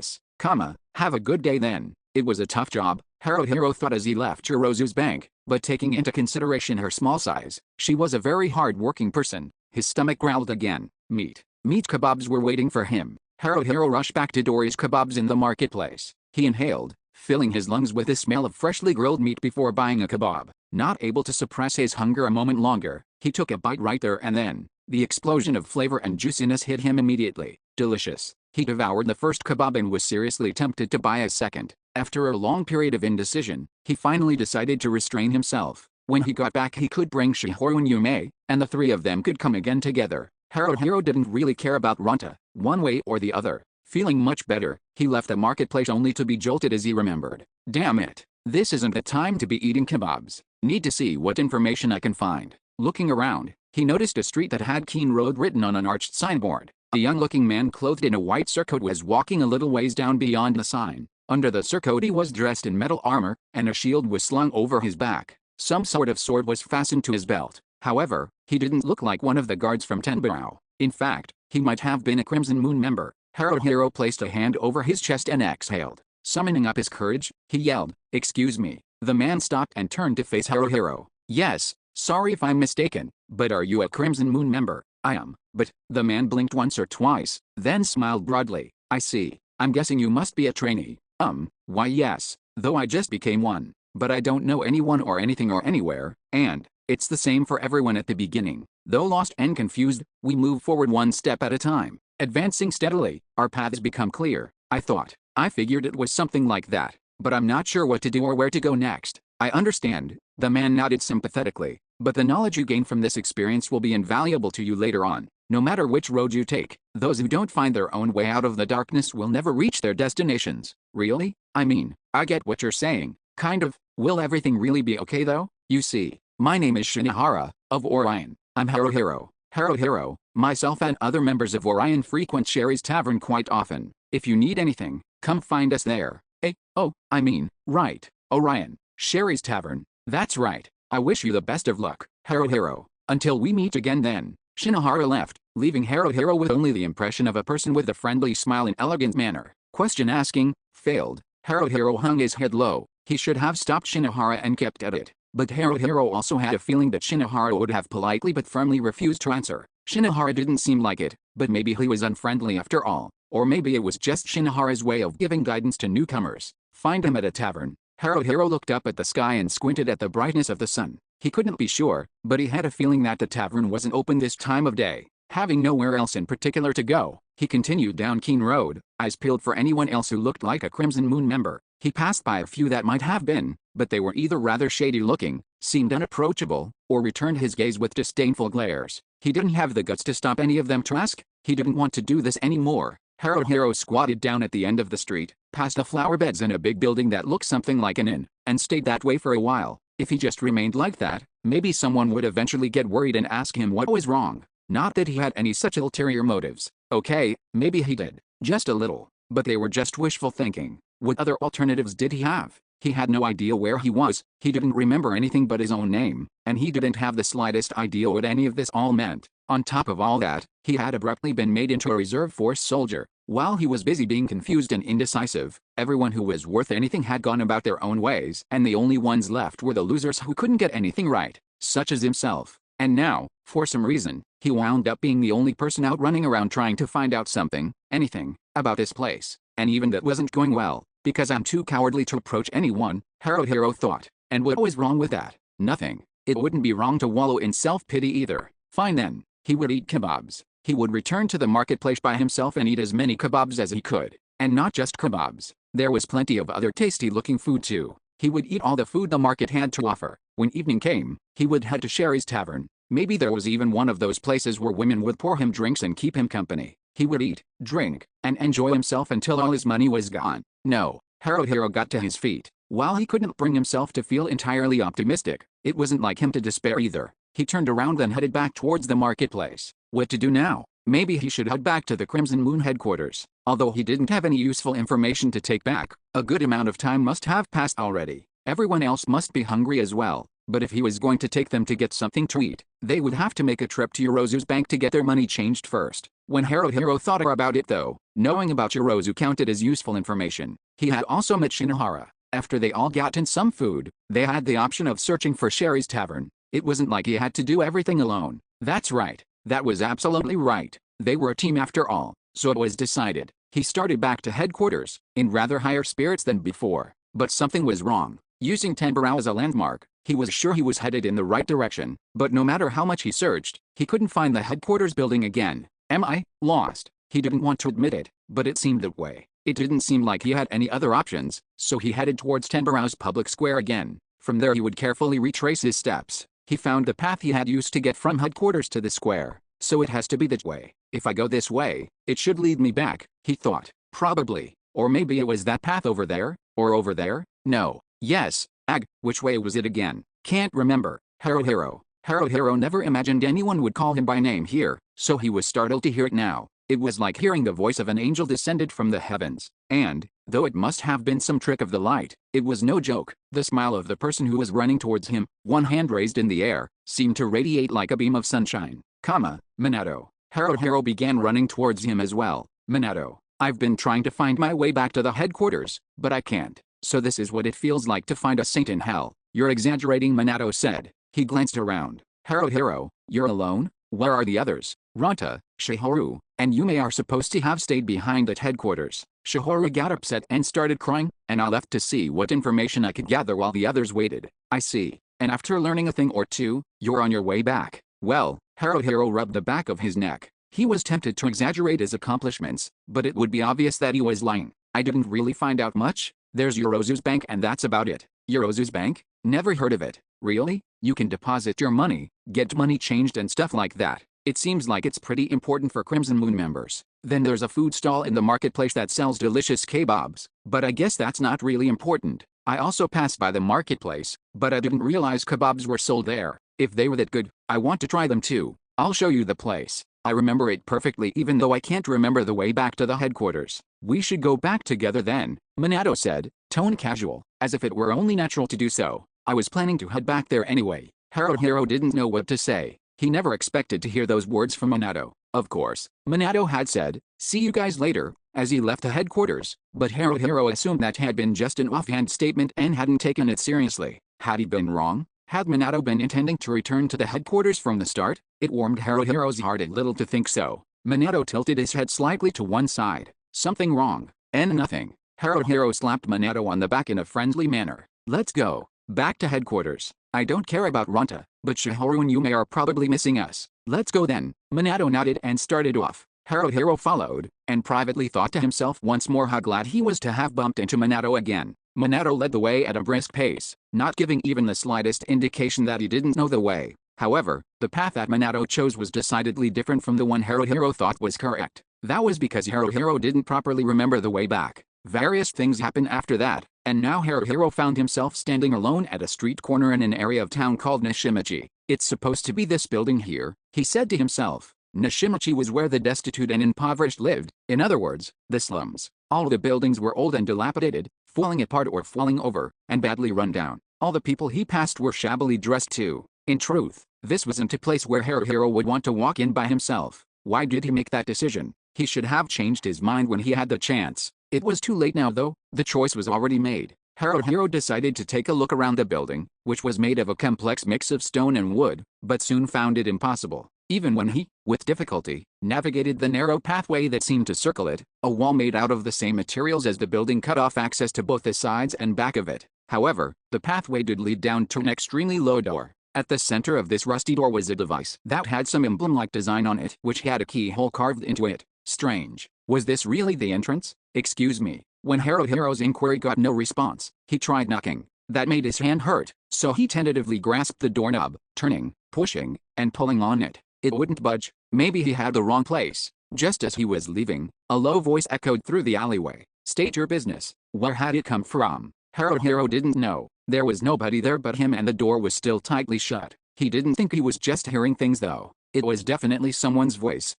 S1: Have a good day then. It was a tough job, Haruhiro thought as he left Yorozu's bank, but taking into consideration her small size, she was a very hard-working person. His stomach growled again. Meat kebabs were waiting for him. Haruhiro rushed back to Dory's Kebabs in the marketplace. He inhaled, filling his lungs with the smell of freshly grilled meat before buying a kebab. Not able to suppress his hunger a moment longer, he took a bite right there and then. The explosion of flavor and juiciness hit him immediately. Delicious. He devoured the first kebab and was seriously tempted to buy a second. After a long period of indecision, he finally decided to restrain himself. When he got back he could bring Shihoru and Yume, and the 3 of them could come again together. Haruhiro didn't really care about Ronta, one way or the other. Feeling much better, he left the marketplace only to be jolted as he remembered. Damn it. This isn't the time to be eating kebabs. Need to see what information I can find. Looking around, he noticed a street that had Keen Road written on an arched signboard. A young-looking man clothed in a white surcoat was walking a little ways down beyond the sign. Under the surcoat he was dressed in metal armor, and a shield was slung over his back. Some sort of sword was fastened to his belt. However, he didn't look like one of the guards from Tenbao. In fact, he might have been a Crimson Moon member. Haruhiro placed a hand over his chest and exhaled. Summoning up his courage, he yelled, "Excuse me." The man stopped and turned to face Haruhiro. "Yes, sorry if I'm mistaken, but are you a Crimson Moon member?" "I am, but..." The man blinked once or twice, then smiled broadly. "I see. I'm guessing you must be a trainee." Why yes, though I just became one. But I don't know anyone or anything or anywhere, and it's the same for everyone at the beginning. Though lost and confused, we move forward one step at a time. Advancing steadily, our paths become clear. I thought. I figured it was something like that, but I'm not sure what to do or where to go next. I understand, the man nodded sympathetically, but the knowledge you gain from this experience will be invaluable to you later on. No matter which road you take, those who don't find their own way out of the darkness will never reach their destinations. Really? I mean, I get what you're saying, kind of. Will everything really be okay though? You see, my name is Shinohara, of Orion. I'm Haruhiro. Haruhiro, myself and other members of Orion frequent Sherry's Tavern quite often. If you need anything, come find us there. Right, Orion, Sherry's Tavern. That's right. I wish you the best of luck, Haruhiro. Until we meet again then. Shinohara left, leaving Haruhiro with only the impression of a person with a friendly smile and elegant manner. Question asking, failed. Haruhiro hung his head low. He should have stopped Shinohara and kept at it. But Haruhiro also had a feeling that Shinohara would have politely but firmly refused to answer. Shinohara didn't seem like it, but maybe he was unfriendly after all. Or maybe it was just Shinohara's way of giving guidance to newcomers. Find him at a tavern. Haruhiro looked up at the sky and squinted at the brightness of the sun. He couldn't be sure, but he had a feeling that the tavern wasn't open this time of day. Having nowhere else in particular to go, he continued down Keene Road, eyes peeled for anyone else who looked like a Crimson Moon member. He passed by a few that might have been, but they were either rather shady looking, seemed unapproachable, or returned his gaze with disdainful glares. He didn't have the guts to stop any of them to ask. He didn't want to do this anymore. Haruhiro squatted down at the end of the street, past the flower beds and a big building that looked something like an inn, and stayed that way for a while. If he just remained like that, maybe someone would eventually get worried and ask him what was wrong. Not that he had any such ulterior motives. Okay, maybe he did. Just a little. But they were just wishful thinking. What other alternatives did he have? He had no idea where he was, he didn't remember anything but his own name, and he didn't have the slightest idea what any of this all meant. On top of all that, he had abruptly been made into a reserve force soldier. While he was busy being confused and indecisive, everyone who was worth anything had gone about their own ways, and the only ones left were the losers who couldn't get anything right, such as himself. And now, for some reason, he wound up being the only person out running around trying to find out something, anything, about this place. And even that wasn't going well, because I'm too cowardly to approach anyone, Haruhiro thought. And what was wrong with that? Nothing. It wouldn't be wrong to wallow in self-pity either. Fine then. He would eat kebabs. He would return to the marketplace by himself and eat as many kebabs as he could. And not just kebabs. There was plenty of other tasty-looking food too. He would eat all the food the market had to offer. When evening came, he would head to Sherry's Tavern. Maybe there was even one of those places where women would pour him drinks and keep him company. He would eat, drink, and enjoy himself until all his money was gone. No, Haruhiro got to his feet. While he couldn't bring himself to feel entirely optimistic, it wasn't like him to despair either. He turned around and headed back towards the marketplace. What to do now? Maybe he should head back to the Crimson Moon headquarters. Although he didn't have any useful information to take back, a good amount of time must have passed already. Everyone else must be hungry as well. But if he was going to take them to get something to eat, they would have to make a trip to Yorozu's bank to get their money changed first. When Haruhiro thought about it though, knowing about Yorozu counted as useful information. He had also met Shinohara. After they all gotten some food, they had the option of searching for Sherry's Tavern. It wasn't like he had to do everything alone. That's right. That was absolutely right. They were a team after all, so it was decided. He started back to headquarters, in rather higher spirits than before. But something was wrong. Using Tamburao as a landmark, he was sure he was headed in the right direction, but no matter how much he searched, he couldn't find the headquarters building again. Am I lost? He didn't want to admit it, but it seemed that way. It didn't seem like he had any other options, so he headed towards Tamburao's public square again. From there he would carefully retrace his steps. He found the path he had used to get from headquarters to the square. So it has to be that way. If I go this way, it should lead me back, he thought. Probably. Or maybe it was that path over there, or over there? No. Yes. Which way was it again? Can't remember. Haruhiro never imagined anyone would call him by name here, so he was startled to hear it now. It was like hearing the voice of an angel descended from the heavens. And, though it must have been some trick of the light, it was no joke. The smile of the person who was running towards him, one hand raised in the air, seemed to radiate like a beam of sunshine. Minato. Haruhiro began running towards him as well. Minato, I've been trying to find my way back to the headquarters, but I can't. So this is what it feels like to find a saint in hell. You're exaggerating, Minato said. He glanced around. Haruhiro, you're alone? Where are the others? Ranta, Shihoru, and Yume are supposed to have stayed behind at headquarters. Shihoru got upset and started crying, and I left to see what information I could gather while the others waited. I see. And after learning a thing or two, you're on your way back. Well, Haruhiro rubbed the back of his neck. He was tempted to exaggerate his accomplishments, but it would be obvious that he was lying. I didn't really find out much. There's Yorozu's bank and that's about it. Yorozu's bank? Never heard of it. Really? You can deposit your money, get money changed and stuff like that. It seems like it's pretty important for Crimson Moon members. Then there's a food stall in the marketplace that sells delicious kebabs, but I guess that's not really important. I also passed by the marketplace, but I didn't realize kebabs were sold there. If they were that good, I want to try them too. I'll show you the place. I remember it perfectly even though I can't remember the way back to the headquarters. We should go back together then, Minato said, tone casual, as if it were only natural to do so. I was planning to head back there anyway. Haruhiro didn't know what to say. He never expected to hear those words from Minato. Of course, Minato had said, "See you guys later," as he left the headquarters, but Haruhiro assumed that had been just an offhand statement and hadn't taken it seriously. Had he been wrong? Had Minato been intending to return to the headquarters from the start? It warmed Haruhiro's heart a little to think so. Minato tilted his head slightly to one side. Something wrong. And nothing. Haruhiro slapped Minato on the back in a friendly manner. Let's go. Back to headquarters. I don't care about Ronta, but Shihoru and Yume are probably missing us. Let's go then. Minato nodded and started off. Haruhiro followed, and privately thought to himself once more how glad he was to have bumped into Minato again. Minato led the way at a brisk pace, not giving even the slightest indication that he didn't know the way. However, the path that Minato chose was decidedly different from the one Haruhiro thought was correct. That was because Haruhiro didn't properly remember the way back. Various things happened after that, and now Haruhiro found himself standing alone at a street corner in an area of town called Nishimachi. It's supposed to be this building here, he said to himself. Nishimachi was where the destitute and impoverished lived, in other words, the slums. All the buildings were old and dilapidated, falling apart or falling over, and badly run down. All the people he passed were shabbily dressed too. In truth, this wasn't a place where Haruhiro would want to walk in by himself. Why did he make that decision? He should have changed his mind when he had the chance. It was too late now though, the choice was already made. Haruhiro decided to take a look around the building, which was made of a complex mix of stone and wood, but soon found it impossible. Even when he, with difficulty, navigated the narrow pathway that seemed to circle it, a wall made out of the same materials as the building cut off access to both the sides and back of it. However, the pathway did lead down to an extremely low door. At the center of this rusty door was a device that had some emblem-like design on it, which had a keyhole carved into it. Strange. Was this really the entrance? Excuse me. When Haruhiro's inquiry got no response, he tried knocking. That made his hand hurt, so he tentatively grasped the doorknob, turning, pushing, and pulling on it. It wouldn't budge. Maybe he had the wrong place. Just as he was leaving, a low voice echoed through the alleyway. State your business. Where had it come from? Haruhiro didn't know. There was nobody there but him and the door was still tightly shut. He didn't think he was just hearing things though. It was definitely someone's voice.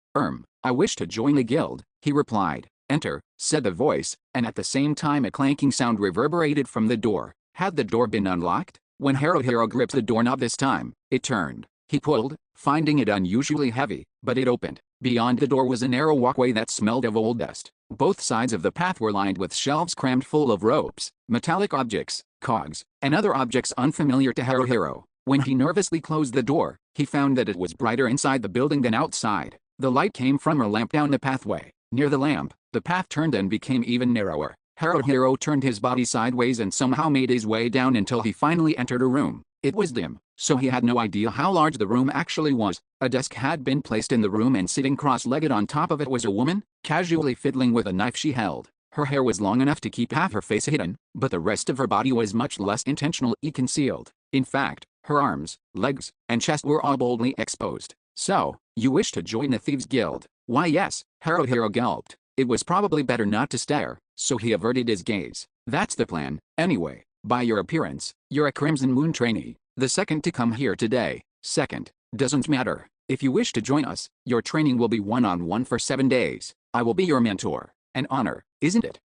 S1: I wish to join a guild, he replied. Enter, said the voice, and at the same time a clanking sound reverberated from the door. Had the door been unlocked? When Haruhiro gripped the doorknob this time, it turned. He pulled, finding it unusually heavy, but it opened. Beyond the door was a narrow walkway that smelled of old dust. Both sides of the path were lined with shelves crammed full of ropes, metallic objects, cogs, and other objects unfamiliar to Haruhiro. When he nervously closed the door, he found that it was brighter inside the building than outside. The light came from a lamp down the pathway. Near the lamp, the path turned and became even narrower. Haruhiro turned his body sideways and somehow made his way down until he finally entered a room. It was dim, so he had no idea how large the room actually was. A desk had been placed in the room and sitting cross-legged on top of it was a woman, casually fiddling with a knife she held. Her hair was long enough to keep half her face hidden, but the rest of her body was much less intentionally concealed. In fact, her arms, legs, and chest were all boldly exposed. So, you wish to join the Thieves' Guild? Why yes, Haruhiro gulped. It was probably better not to stare, so he averted his gaze. That's the plan, anyway. By your appearance, you're a Crimson Moon trainee, the second to come here today. Second, doesn't matter. If you wish to join us, your training will be one-on-one for 7 days. I will be your mentor. An honor, isn't it?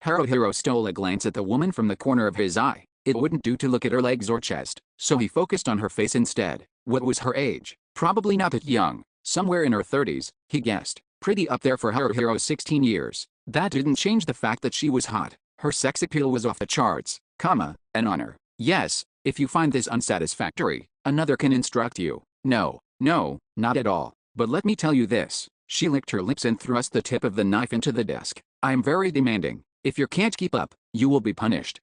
S1: Haruhiro stole a glance at the woman from the corner of his eye. It wouldn't do to look at her legs or chest, so he focused on her face instead. What was her age? Probably not that young. Somewhere in her 30s, he guessed. Pretty up there for Haruhiro's 16 years. That didn't change the fact that she was hot. Her sex appeal was off the charts. An honor. Yes, if you find this unsatisfactory, another can instruct you. No, not at all. But let me tell you this. She licked her lips and thrust the tip of the knife into the desk. I am very demanding. If you can't keep up, you will be punished.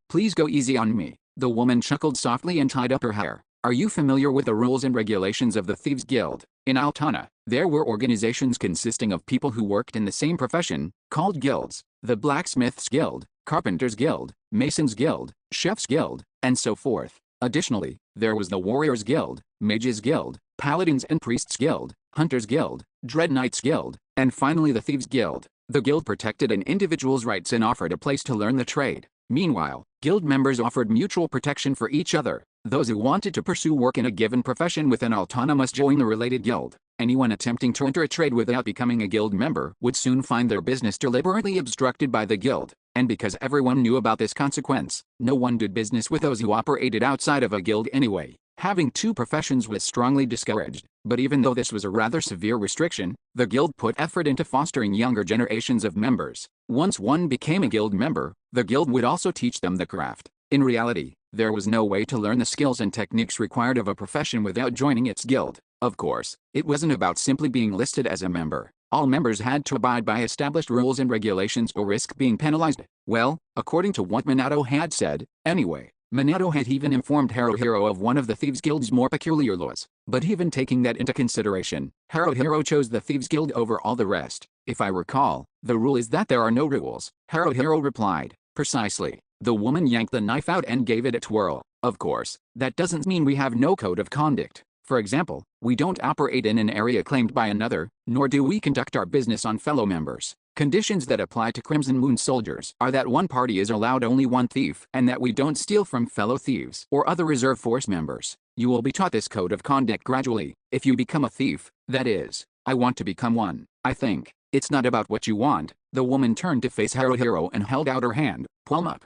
S1: Please go easy on me. The woman chuckled softly and tied up her hair. Are you familiar with the rules and regulations of the Thieves' Guild? In Altana, there were organizations consisting of people who worked in the same profession, called guilds. The Blacksmith's Guild, Carpenter's Guild, Mason's Guild, Chef's Guild, and so forth. Additionally, there was the Warriors' Guild, Mages' Guild, Paladins and Priests Guild, Hunters Guild, Dread Knights Guild, and finally the Thieves Guild. The guild protected an individual's rights and offered a place to learn the trade. Meanwhile, guild members offered mutual protection for each other. Those who wanted to pursue work in a given profession with an autonomous join the related guild. Anyone attempting to enter a trade without becoming a guild member would soon find their business deliberately obstructed by the guild. And because everyone knew about this consequence, no one did business with those who operated outside of a guild anyway. Having two professions was strongly discouraged, but even though this was a rather severe restriction, the guild put effort into fostering younger generations of members. Once one became a guild member, the guild would also teach them the craft. In reality, there was no way to learn the skills and techniques required of a profession without joining its guild. Of course, it wasn't about simply being listed as a member. All members had to abide by established rules and regulations or risk being penalized. Well, according to what Minato had said, anyway. Minato had even informed Haruhiro of one of the Thieves Guild's more peculiar laws. But even taking that into consideration, Haruhiro chose the Thieves Guild over all the rest. If I recall, the rule is that there are no rules. Haruhiro replied. Precisely. The woman yanked the knife out and gave it a twirl. Of course, that doesn't mean we have no code of conduct. For example, we don't operate in an area claimed by another, nor do we conduct our business on fellow members. Conditions that apply to Crimson Moon soldiers are that one party is allowed only one thief and that we don't steal from fellow thieves or other reserve force members. You will be taught this code of conduct gradually, if you become a thief, that is. I want to become one, I think. It's not about what you want. The woman turned to face Haruhiro and held out her hand. Palm up,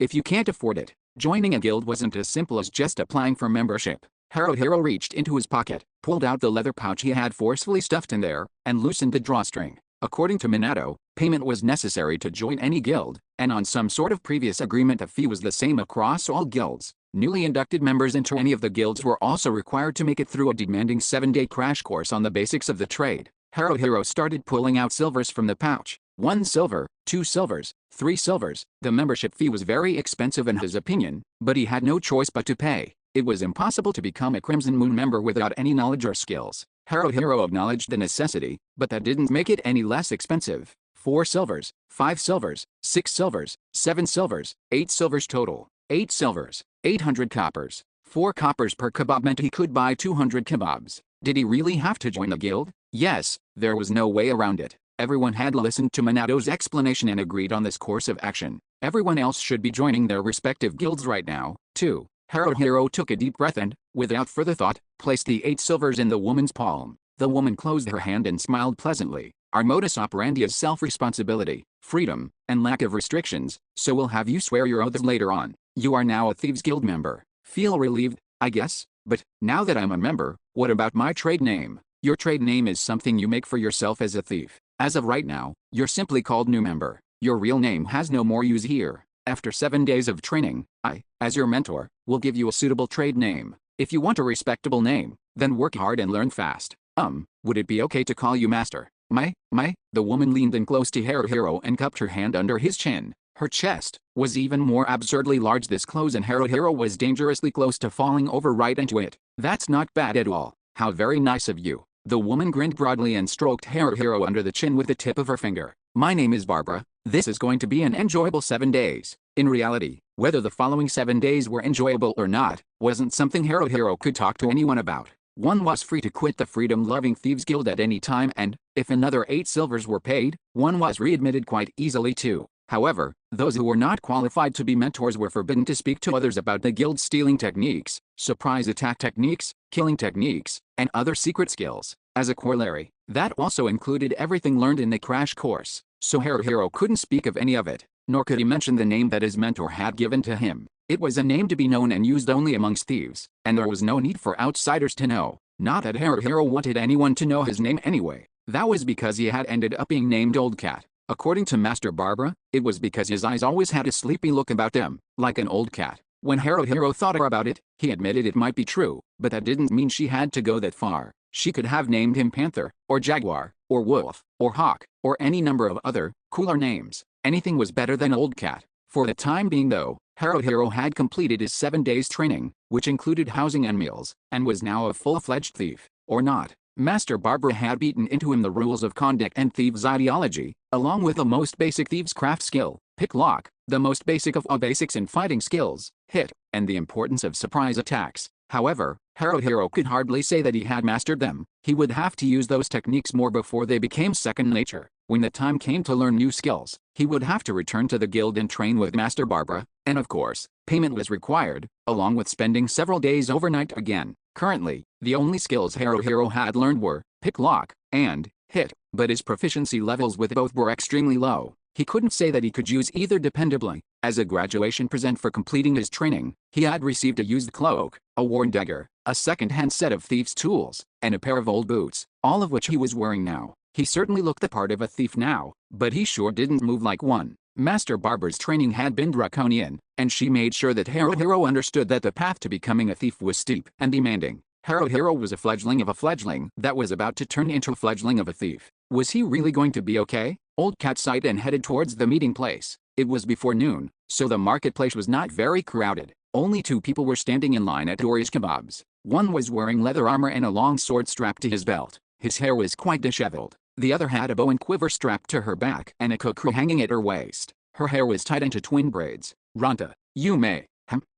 S1: if you can't afford it. Joining a guild wasn't as simple as just applying for membership. Haruhiro reached into his pocket, pulled out the leather pouch he had forcefully stuffed in there, and loosened the drawstring. According to Minato, payment was necessary to join any guild, and on some sort of previous agreement the fee was the same across all guilds. Newly inducted members into any of the guilds were also required to make it through a demanding 7-day crash course on the basics of the trade. Haruhiro started pulling out silvers from the pouch. 1 silver, 2 silvers, 3 silvers. The membership fee was very expensive in his opinion, but he had no choice but to pay. It was impossible to become a Crimson Moon member without any knowledge or skills. Haruhiro acknowledged the necessity, but that didn't make it any less expensive. 4 silvers, 5 silvers, 6 silvers, 7 silvers, 8 silvers total. 8 silvers, 800 coppers. 4 coppers per kebab meant he could buy 200 kebabs. Did he really have to join the guild? Yes, there was no way around it. Everyone had listened to Minato's explanation and agreed on this course of action. Everyone else should be joining their respective guilds right now, too. Haruhiro took a deep breath and, without further thought, placed the 8 silvers in the woman's palm. The woman closed her hand and smiled pleasantly. Our modus operandi is self-responsibility, freedom, and lack of restrictions, so we'll have you swear your oaths later on. You are now a Thieves Guild member. Feel relieved, I guess? But, now that I'm a member, what about my trade name? Your trade name is something you make for yourself as a thief. As of right now, you're simply called new member. Your real name has no more use here. After 7 days of training, I, as your mentor, will give you a suitable trade name. If you want a respectable name, then work hard and learn fast. Would it be okay to call you master? The woman leaned in close to Haruhiro and cupped her hand under his chin. Her chest was even more absurdly large this close and Haruhiro was dangerously close to falling over right into it. That's not bad at all. How very nice of you. The woman grinned broadly and stroked Haruhiro under the chin with the tip of her finger. My name is Barbara. This is going to be an enjoyable 7 days. In reality, whether the following 7 days were enjoyable or not, wasn't something Haruhiro could talk to anyone about. One was free to quit the freedom-loving Thieves Guild at any time and, if another 8 silvers were paid, one was readmitted quite easily too. However, those who were not qualified to be mentors were forbidden to speak to others about the guild's stealing techniques, surprise attack techniques, killing techniques, and other secret skills. As a corollary, that also included everything learned in the crash course, so Haruhiro couldn't speak of any of it, nor could he mention the name that his mentor had given to him. It was a name to be known and used only amongst thieves, and there was no need for outsiders to know. Not that Haruhiro wanted anyone to know his name anyway. That was because he had ended up being named Old Cat. According to Master Barbara, it was because his eyes always had a sleepy look about them, like an old cat. When Haruhiro thought about it, he admitted it might be true, but that didn't mean she had to go that far. She could have named him Panther, or Jaguar, or Wolf, or Hawk, or any number of other, cooler names. Anything was better than Old Cat. For the time being though, Haruhiro had completed his 7 days training, which included housing and meals, and was now a full-fledged thief. Or not. Master Barbara had beaten into him the rules of conduct and thieves' ideology, along with the most basic thieves' craft skill, pick lock, the most basic of all basics in fighting skills, hit, and the importance of surprise attacks. However, Haruhiro could hardly say that he had mastered them. He would have to use those techniques more before they became second nature. When the time came to learn new skills, he would have to return to the guild and train with Master Barbara, and of course, payment was required, along with spending several days overnight again. Currently, the only skills Haruhiro had learned were pick lock and hit, but his proficiency levels with both were extremely low. He couldn't say that he could use either dependably. As a graduation present for completing his training, he had received a used cloak, a worn dagger, a second-hand set of thieves' tools, and a pair of old boots, all of which he was wearing now. He certainly looked the part of a thief now, but he sure didn't move like one. Master Barbara's training had been draconian, and she made sure that Haruhiro understood that the path to becoming a thief was steep and demanding. Haruhiro was a fledgling of a fledgling that was about to turn into a fledgling of a thief. Was he really going to be okay? Old Cat sighed and headed towards the meeting place. It was before noon, so the marketplace was not very crowded. Only 2 people were standing in line at Dory's Kebabs. One was wearing leather armor and a long sword strapped to his belt. His hair was quite disheveled. The other had a bow and quiver strapped to her back and a kukri hanging at her waist. Her hair was tied into twin braids. Ranta, Yume.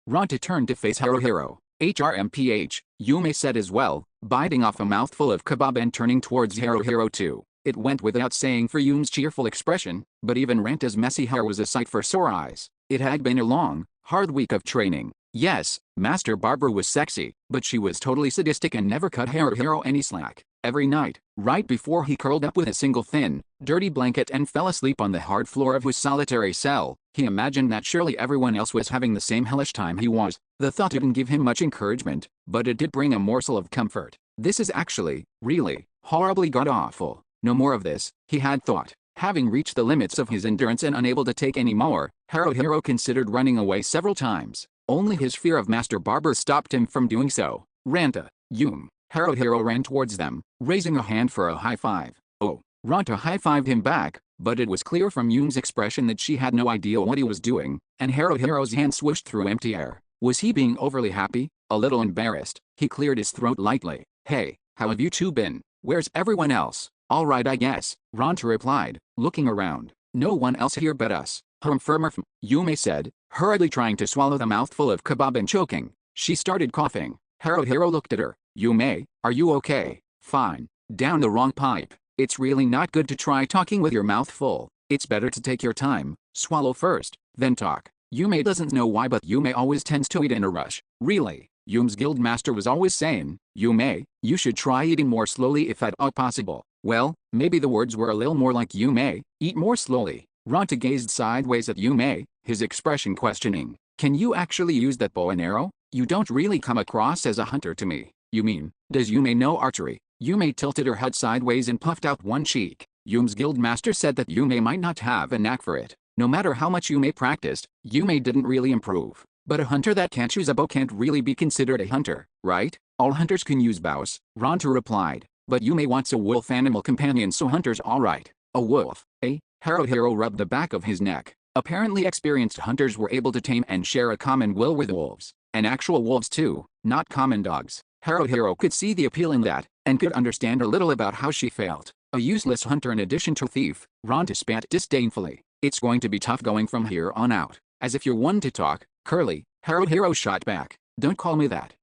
S1: Ranta turned to face Haruhiro. HRMPH, Yume said as well, biting off a mouthful of kebab and turning towards Haruhiro too. It went without saying for Yume's cheerful expression, but even Ranta's messy hair was a sight for sore eyes. It had been a long, hard week of training. Yes, Master Barbara was sexy, but she was totally sadistic and never cut Haruhiro any slack. Every night, right before he curled up with a single thin, dirty blanket and fell asleep on the hard floor of his solitary cell, he imagined that surely everyone else was having the same hellish time he was. The thought didn't give him much encouragement, but it did bring a morsel of comfort. This is actually, really, horribly god-awful. No more of this, he had thought. Having reached the limits of his endurance and unable to take any more, Haruhiro considered running away several times. Only his fear of Master Barbara stopped him from doing so. Ranta, Yume. Haruhiro ran towards them, raising a hand for a high five. Oh, Ranta high-fived him back, but it was clear from Yume's expression that she had no idea what he was doing, and Haruhiro's hand swished through empty air. Was he being overly happy? A little embarrassed, he cleared his throat lightly. Hey, how have you two been? Where's everyone else? All right, I guess, Ranta replied, looking around. No one else here but us. Yume said, hurriedly trying to swallow the mouthful of kebab and choking. She started coughing. Haruhiro looked at her. Yume, are you okay? Fine. Down the wrong pipe. It's really not good to try talking with your mouth full. It's better to take your time, swallow first, then talk. Yume doesn't know why, but Yume always tends to eat in a rush. Really? Yume's guild master was always saying, Yume, you should try eating more slowly if at all possible. Well, maybe the words were a little more like Yume, eat more slowly. Ranta gazed sideways at Yume, his expression questioning. Can you actually use that bow and arrow? You don't really come across as a hunter to me. You mean, does Yume know archery? Yume tilted her head sideways and puffed out one cheek. Yume's guild master said that Yume might not have a knack for it. No matter how much Yume practiced, Yume didn't really improve. But a hunter that can't use a bow can't really be considered a hunter, right? All hunters can use bows, Ranta replied. But Yume wants a wolf animal companion, so hunter's alright. A wolf, eh? Haruhiro rubbed the back of his neck. Apparently experienced hunters were able to tame and share a common will with wolves. And actual wolves too, not common dogs. Haruhiro could see the appeal in that, and could understand a little about how she felt. A useless hunter in addition to thief, Ranta spat disdainfully. It's going to be tough going from here on out. As if you're one to talk, Curly, Haruhiro shot back. Don't call me that.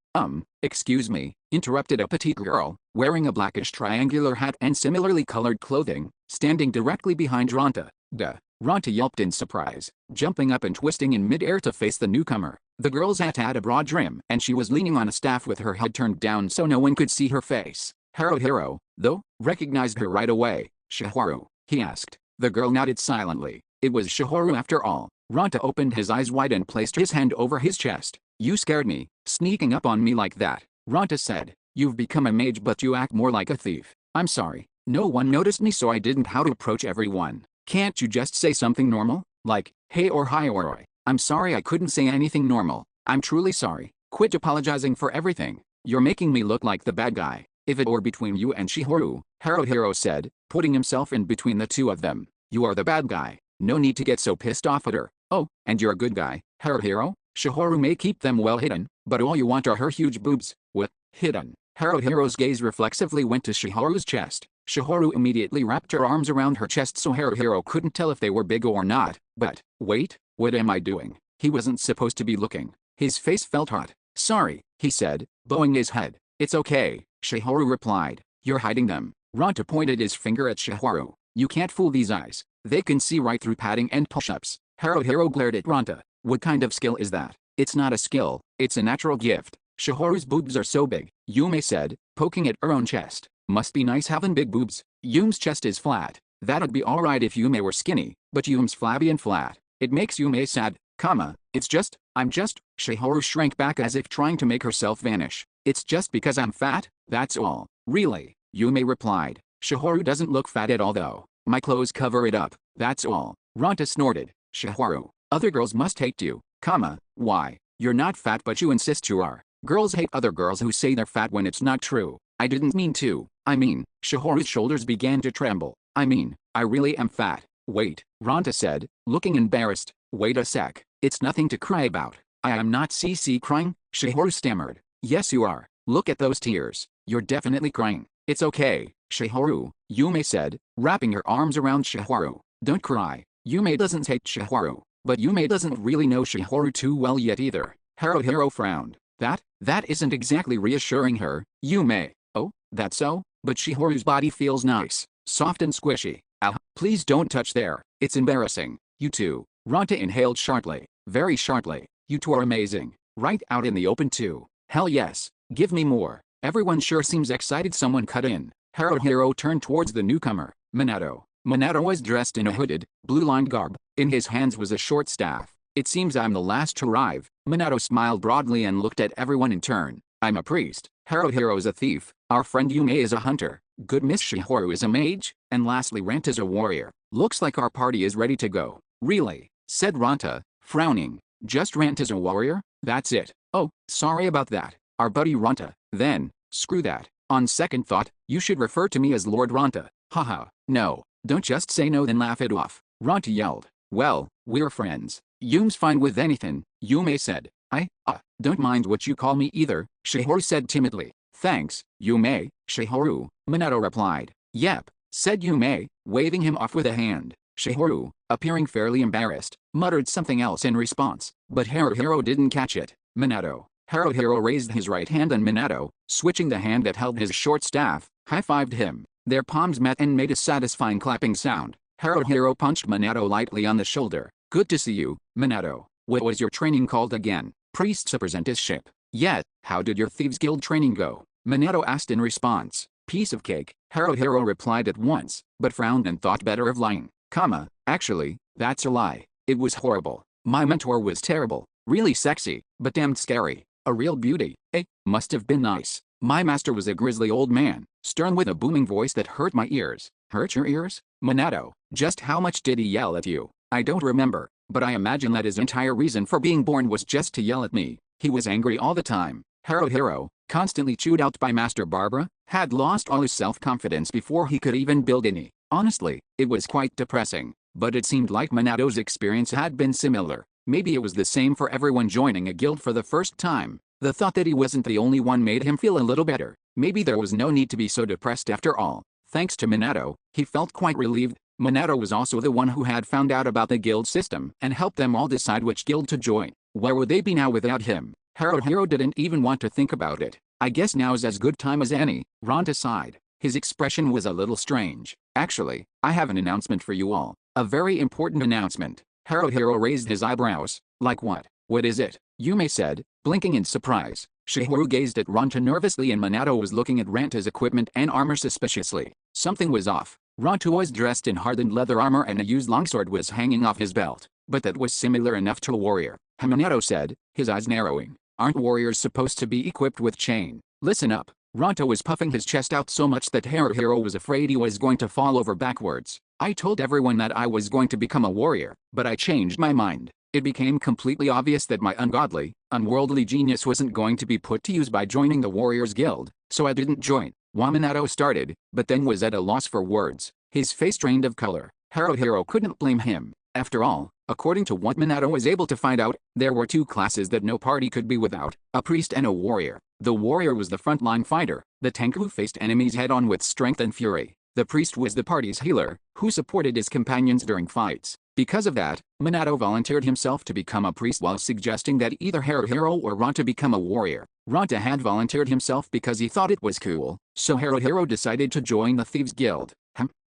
S1: Excuse me, interrupted a petite girl, wearing a blackish triangular hat and similarly colored clothing, standing directly behind Ranta. Duh. Ranta yelped in surprise, jumping up and twisting in mid-air to face the newcomer. The girl's hat had a broad brim, and she was leaning on a staff with her head turned down so no one could see her face. Haruhiro, though, recognized her right away. Shihoru, he asked. The girl nodded silently. It was Shihoru after all. Ranta opened his eyes wide and placed his hand over his chest. You scared me, sneaking up on me like that. Ranta said. You've become a mage but you act more like a thief. I'm sorry. No one noticed me so I didn't how to approach everyone. Can't you just say something normal? Like, hey or hi or oi. I'm sorry I couldn't say anything normal. I'm truly sorry. Quit apologizing for everything. You're making me look like the bad guy. If it were between you and Shihoru, Haruhiro said, putting himself in between the two of them. You are the bad guy. No need to get so pissed off at her. Oh, and you're a good guy, Haruhiro? Shihoru may keep them well hidden, but all you want are her huge boobs. What? Hidden? Haruhiro's gaze reflexively went to Shihoru's chest. Shihoru immediately wrapped her arms around her chest so Haruhiro couldn't tell if they were big or not. But, wait, what am I doing? He wasn't supposed to be looking. His face felt hot. Sorry, he said, bowing his head. It's okay, Shiharu replied. You're hiding them. Ronta pointed his finger at Shiharu. You can't fool these eyes. They can see right through padding and push-ups. Haruhiro glared at Ronta. What kind of skill is that? It's not a skill, it's a natural gift. Shiharu's boobs are so big, Yume said, poking at her own chest. Must be nice having big boobs. Yume's chest is flat. That'd be alright if Yume were skinny, but Yume's flabby and flat. It makes Yume sad, I'm just, Shiharu shrank back as if trying to make herself vanish. It's just because I'm fat, that's all. Really, Yume replied. Shiharu doesn't look fat at all though. My clothes cover it up, that's all. Ronta snorted. Shiharu, other girls must hate you, why? You're not fat but you insist you are. Girls hate other girls who say they're fat when it's not true. I didn't mean to. Shiharu's shoulders began to tremble. I really am fat. Wait, Ronta said, looking embarrassed. Wait a sec. It's nothing to cry about. I am not CC crying, Shiharu stammered. Yes you are. Look at those tears. You're definitely crying. It's okay, Shiharu, Yume said, wrapping her arms around Shiharu. Don't cry. Yume doesn't hate Shiharu, but Yume doesn't really know Shiharu too well yet either. Haruhiro frowned. That isn't exactly reassuring her, Yume. Oh, that's so? But Shiharu's body feels nice, soft and squishy. Ow, please don't touch there. It's embarrassing. You too. Ronta inhaled sharply, very sharply. You two are amazing. Right out in the open too. Hell yes. Give me more. Everyone sure seems excited. Someone cut in. Haruhiro turned towards the newcomer, Minato. Minato was dressed in a hooded, blue-lined garb. In his hands was a short staff. It seems I'm the last to arrive. Minato smiled broadly and looked at everyone in turn. I'm a priest. Haruhiro is a thief. Our friend Yume is a hunter. Good Miss Shiharu is a mage. And lastly Rant is a warrior. Looks like our party is ready to go. Really? Said Ronta, frowning. Just Rant is a warrior? That's it. Oh, sorry about that. Our buddy Ronta. Then, screw that. On second thought, you should refer to me as Lord Ronta. Haha, no. Don't just say no then laugh it off. Ronta yelled. Well, we're friends. Yume's fine with anything, Yume said. Don't mind what you call me either, Shiharu said timidly. Thanks, Yume, Shiharu, Minato replied. Yep, said Yume, waving him off with a hand. Shiharu, appearing fairly embarrassed, muttered something else in response, but Haruhiro didn't catch it. Minato. Haruhiro raised his right hand and Minato, switching the hand that held his short staff, high-fived him. Their palms met and made a satisfying clapping sound. Haruhiro punched Minato lightly on the shoulder. Good to see you, Minato. What was your training called again? Priest's apprenticeship. Yeah, how did your Thieves Guild training go? Minato asked in response. Piece of cake, Haruhiro replied at once, but frowned and thought better of lying. Actually, that's a lie. It was horrible. My mentor was terrible. Really sexy, but damned scary. A real beauty. Must have been nice. My master was a grisly old man, stern with a booming voice that hurt my ears. Hurt your ears? Minato, just how much did he yell at you? I don't remember, but I imagine that his entire reason for being born was just to yell at me. He was angry all the time. Haruhiro, constantly chewed out by Master Barbara, had lost all his self-confidence before he could even build any. Honestly, it was quite depressing, but it seemed like Minato's experience had been similar. Maybe it was the same for everyone joining a guild for the first time. The thought that he wasn't the only one made him feel a little better. Maybe there was no need to be so depressed after all. Thanks to Minato, he felt quite relieved. Minato was also the one who had found out about the guild system and helped them all decide which guild to join. Where would they be now without him? Haruhiro didn't even want to think about it. I guess now's as good time as any. Ronta sighed. His expression was a little strange. Actually, I have an announcement for you all. A very important announcement. Haruhiro raised his eyebrows. Like what? What is it? Yume said, blinking in surprise. Shiharu gazed at Ronta nervously and Minato was looking at Ranta's equipment and armor suspiciously. Something was off. Ronta was dressed in hardened leather armor and a used longsword was hanging off his belt, but that was similar enough to a warrior. Minato said, his eyes narrowing. Aren't warriors supposed to be equipped with chain? Listen up. Ronta was puffing his chest out so much that Haruhiro was afraid he was going to fall over backwards. I told everyone that I was going to become a warrior, but I changed my mind. It became completely obvious that my ungodly, unworldly genius wasn't going to be put to use by joining the Warriors Guild, so I didn't join. Minato started, but then was at a loss for words. His face drained of color. Haruhiro couldn't blame him. After all, according to what Minato was able to find out, there were two classes that no party could be without, a priest and a warrior. The warrior was the frontline fighter, the tank who faced enemies head-on with strength and fury. The priest was the party's healer, who supported his companions during fights. Because of that, Minato volunteered himself to become a priest while suggesting that either Haruhiro or Ranta become a warrior. Ranta had volunteered himself because he thought it was cool, so Haruhiro decided to join the Thieves Guild.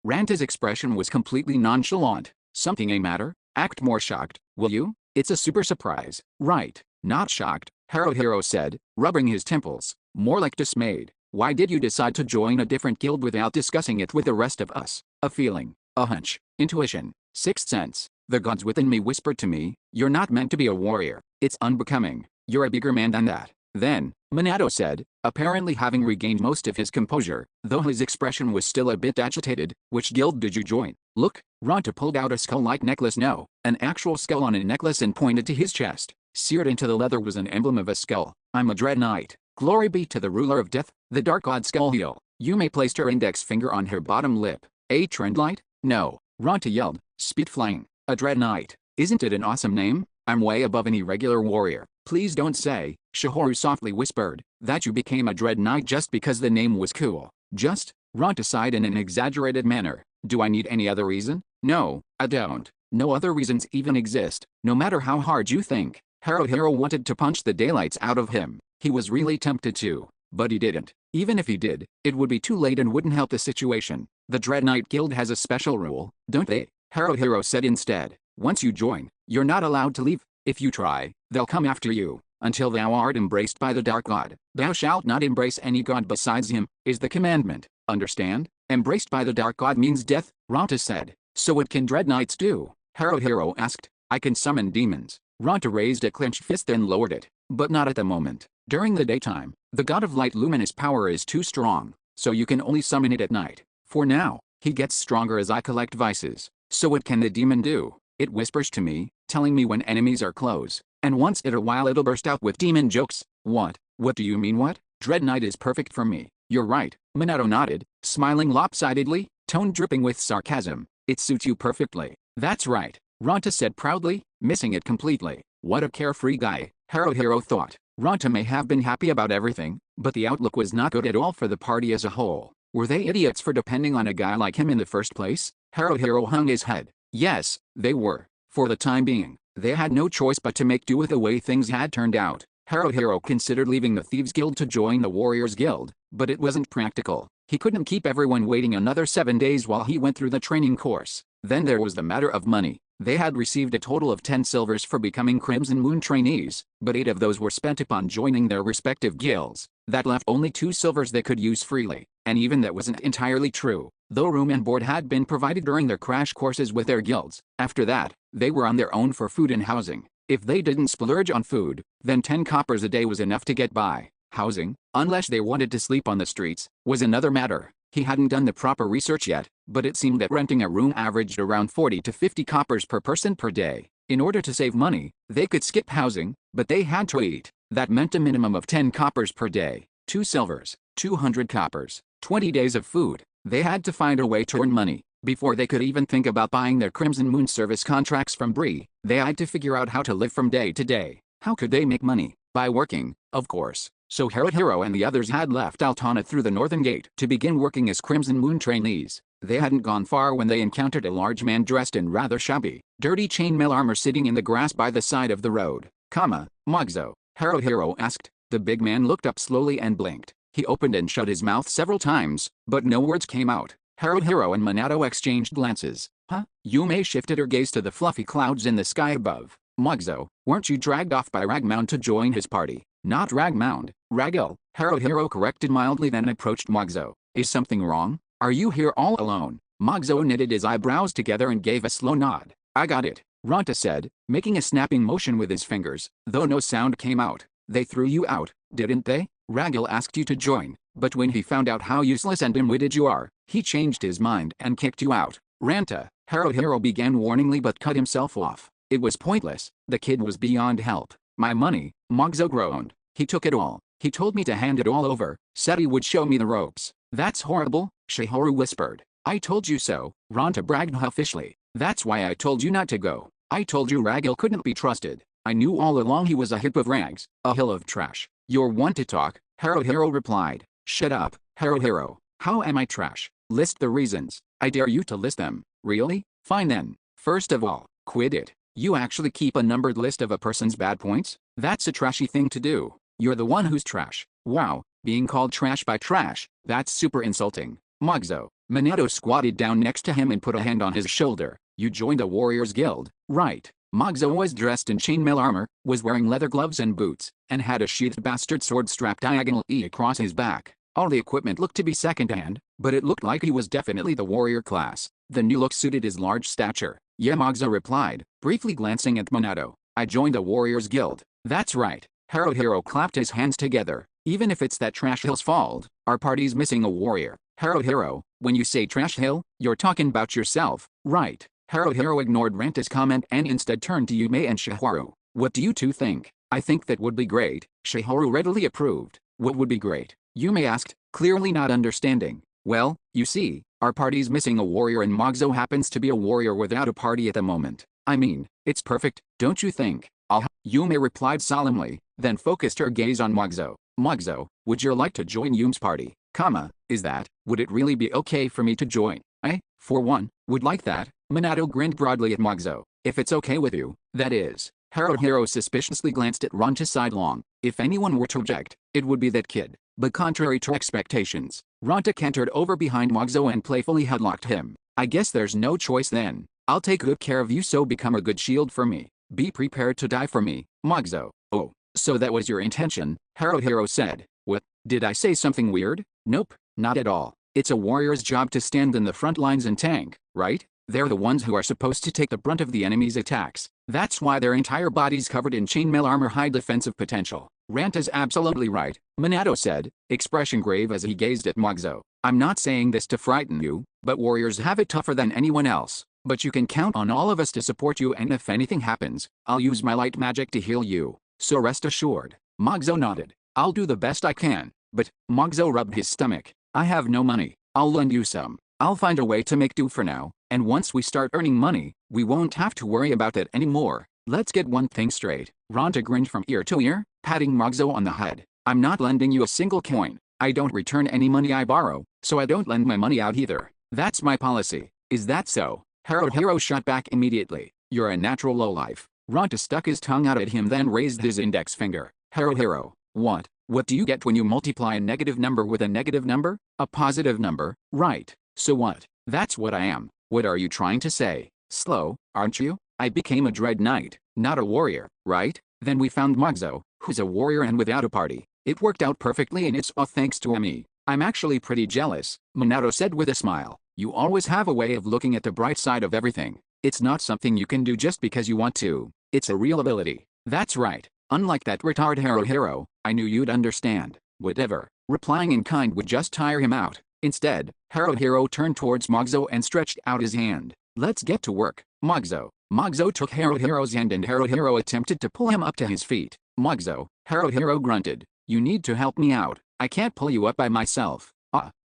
S1: Ranta's expression was completely nonchalant. Something a matter? Act more shocked, will you? It's a super surprise, right? Not shocked, Haruhiro said, rubbing his temples. More like dismayed. Why did you decide to join a different guild without discussing it with the rest of us? A feeling, a hunch, intuition, sixth sense. The gods within me whispered to me, you're not meant to be a warrior. It's unbecoming. You're a bigger man than that. Then, Minato said, apparently having regained most of his composure, though his expression was still a bit agitated, which guild did you join? Look, Ranta pulled out a skull-like necklace. No, an actual skull on a necklace, and pointed to his chest. Seared into the leather was an emblem of a skull. I'm a Dread Knight. Glory be to the ruler of death, the dark god Skull Heel. Yume placed her index finger on her bottom lip. A Trendlight? No, Ranta yelled, spit flying. A Dread Knight. Isn't it an awesome name? I'm way above any regular warrior. Please don't say, Shihoru softly whispered, that you became a Dread Knight just because the name was cool. Just? Ranta sighed in an exaggerated manner. Do I need any other reason? No, I don't. No other reasons even exist, no matter how hard you think. Haruhiro wanted to punch the daylights out of him. He was really tempted to, but he didn't. Even if he did, it would be too late and wouldn't help the situation. The Dread Knight Guild has a special rule, don't they? Haruhiro said instead. Once you join, you're not allowed to leave. If you try, they'll come after you, until thou art embraced by the Dark God. Thou shalt not embrace any god besides him, is the commandment. Understand? Embraced by the Dark God means death, Ranta said. So what can Dread Knights do? Haruhiro asked. I can summon demons. Ranta raised a clenched fist then lowered it. But not at the moment. During the daytime, the god of light luminous power is too strong, so you can only summon it at night. For now, he gets stronger as I collect vices. So what can the demon do? It whispers to me, telling me when enemies are close, and once in a while it'll burst out with demon jokes. What? What do you mean what? Dread Knight is perfect for me. You're right, Minato nodded, smiling lopsidedly, tone dripping with sarcasm. It suits you perfectly. That's right, Ranta said proudly, missing it completely. What a carefree guy, Haruhiro thought. Ranta may have been happy about everything, but the outlook was not good at all for the party as a whole. Were they idiots for depending on a guy like him in the first place? Haruhiro hung his head. Yes, they were. For the time being, they had no choice but to make do with the way things had turned out. Haruhiro considered leaving the Thieves Guild to join the Warriors Guild, but it wasn't practical. He couldn't keep everyone waiting another 7 days while he went through the training course. Then there was the matter of money. They had received a total of 10 silvers for becoming Crimson Moon trainees, but 8 of those were spent upon joining their respective guilds. That left only 2 silvers they could use freely, and even that wasn't entirely true, though room and board had been provided during their crash courses with their guilds. After that, they were on their own for food and housing. If they didn't splurge on food, then 10 coppers a day was enough to get by. Housing, unless they wanted to sleep on the streets, was another matter. He hadn't done the proper research yet, but it seemed that renting a room averaged around 40 to 50 coppers per person per day. In order to save money, they could skip housing, but they had to eat. That meant a minimum of 10 coppers per day, 2 silvers, 200 coppers, 20 days of food. They had to find a way to earn money. Before they could even think about buying their Crimson Moon service contracts from Bree, they had to figure out how to live from day to day. How could they make money? By working, of course. So Haruhiro and the others had left Altana through the northern gate to begin working as Crimson Moon trainees. They hadn't gone far when they encountered a large man dressed in rather shabby, dirty chainmail armor sitting in the grass by the side of the road. Mogzo? Haruhiro asked. The big man looked up slowly and blinked. He opened and shut his mouth several times, but no words came out. Haruhiro and Minato exchanged glances. Huh? Yume shifted her gaze to the fluffy clouds in the sky above. Mogzo, weren't you dragged off by Ragmound to join his party? Not Ragmound, Ragel, Haruhiro corrected mildly, then approached Mogzo. Is something wrong? Are you here all alone? Mogzo knitted his eyebrows together and gave a slow nod. I got it, Ranta said, making a snapping motion with his fingers, though no sound came out. They threw you out, didn't they? Ragel asked you to join, but when he found out how useless and dim-witted you are, he changed his mind and kicked you out. Ranta, Haruhiro began warningly but cut himself off. It was pointless. The kid was beyond help. My money, Mogzo groaned. He took it all. He told me to hand it all over, said he would show me the ropes. That's horrible, Shihoru whispered. I told you so, Ranta bragged huffishly. That's why I told you not to go. I told you Ragel couldn't be trusted. I knew all along he was a heap of rags, a hill of trash. You're one to talk, Haruhiro replied. Shut up, Haruhiro. How am I trash? List the reasons. I dare you to list them. Really? Fine then. First of all, Quit it. You actually keep a numbered list of a person's bad points? That's a trashy thing to do. You're the one who's trash. Wow, being called trash by trash, that's super insulting. Mugzo. Minato squatted down next to him and put a hand on his shoulder. You joined a warrior's guild, right? Mugzo was dressed in chainmail armor, was wearing leather gloves and boots, and had a sheathed bastard sword strapped diagonally across his back. All the equipment looked to be second-hand, but it looked like he was definitely the warrior class. The new look suited his large stature. Yeah, Mugzo replied, briefly glancing at Minato. I joined a warrior's guild. That's right. Haruhiro clapped his hands together. Even if it's that Trash Hill's fault, our party's missing a warrior. Haruhiro, when you say Trash Hill, you're talking about yourself, right? Haruhiro ignored Ranta's comment and instead turned to Yume and Shiharu. What do you two think? I think that would be great. Shiharu readily approved. What would be great? Yume asked, clearly not understanding. Well, you see, our party's missing a warrior and Mugzo happens to be a warrior without a party at the moment. I mean, it's perfect, don't you think? Yume replied solemnly, then focused her gaze on Mugzo. Mugzo, would you like to join Yume's party? Would it really be okay for me to join? I, for one, would like that. Minato grinned broadly at Mugzo. If it's okay with you, that is. Haruhiro suspiciously glanced at Ranta's sidelong. If anyone were to reject, it would be that kid. But contrary to expectations, Ranta cantered over behind Mugzo and playfully headlocked him. I guess there's no choice then. I'll take good care of you, so become a good shield for me. Be prepared to die for me, Mugzo. Oh, so that was your intention, Haruhiro said. What, did I say something weird? Nope, not at all. It's a warrior's job to stand in the front lines and tank, right? They're the ones who are supposed to take the brunt of the enemy's attacks. That's why their entire bodies covered in chainmail armor hide defensive potential. Ranta's absolutely right, Minato said, expression grave as he gazed at Mugzo. I'm not saying this to frighten you, but warriors have it tougher than anyone else. But you can count on all of us to support you, and if anything happens, I'll use my light magic to heal you. So rest assured. Mugzo nodded. I'll do the best I can. But, Mugzo rubbed his stomach. I have no money. I'll lend you some. I'll find a way to make do for now, and once we start earning money, we won't have to worry about that anymore. Let's get one thing straight. Ranta grinned from ear to ear, patting Mugzo on the head. I'm not lending you a single coin. I don't return any money I borrow, so I don't lend my money out either. That's my policy. Is that so? Haruhiro shot back immediately. You're a natural lowlife. Ranta stuck his tongue out at him, then raised his index finger. Haruhiro, what? What do you get when you multiply a negative number with a negative number? A positive number, right? So what? That's what I am. What are you trying to say? Slow, aren't you? I became a dread knight, not a warrior, right? Then we found Mugzo, who's a warrior and without a party. It worked out perfectly, and it's all thanks to me. I'm actually pretty jealous, Minato said with a smile. You always have a way of looking at the bright side of everything. It's not something you can do just because you want to. It's a real ability. That's right. Unlike that retard Haruhiro, I knew you'd understand. Whatever. Replying in kind would just tire him out. Instead, Haruhiro turned towards Mugzo and stretched out his hand. Let's get to work, Mugzo. Mugzo took Haruhiro's hand and Haruhiro attempted to pull him up to his feet. Mugzo, Haruhiro grunted. You need to help me out. I can't pull you up by myself.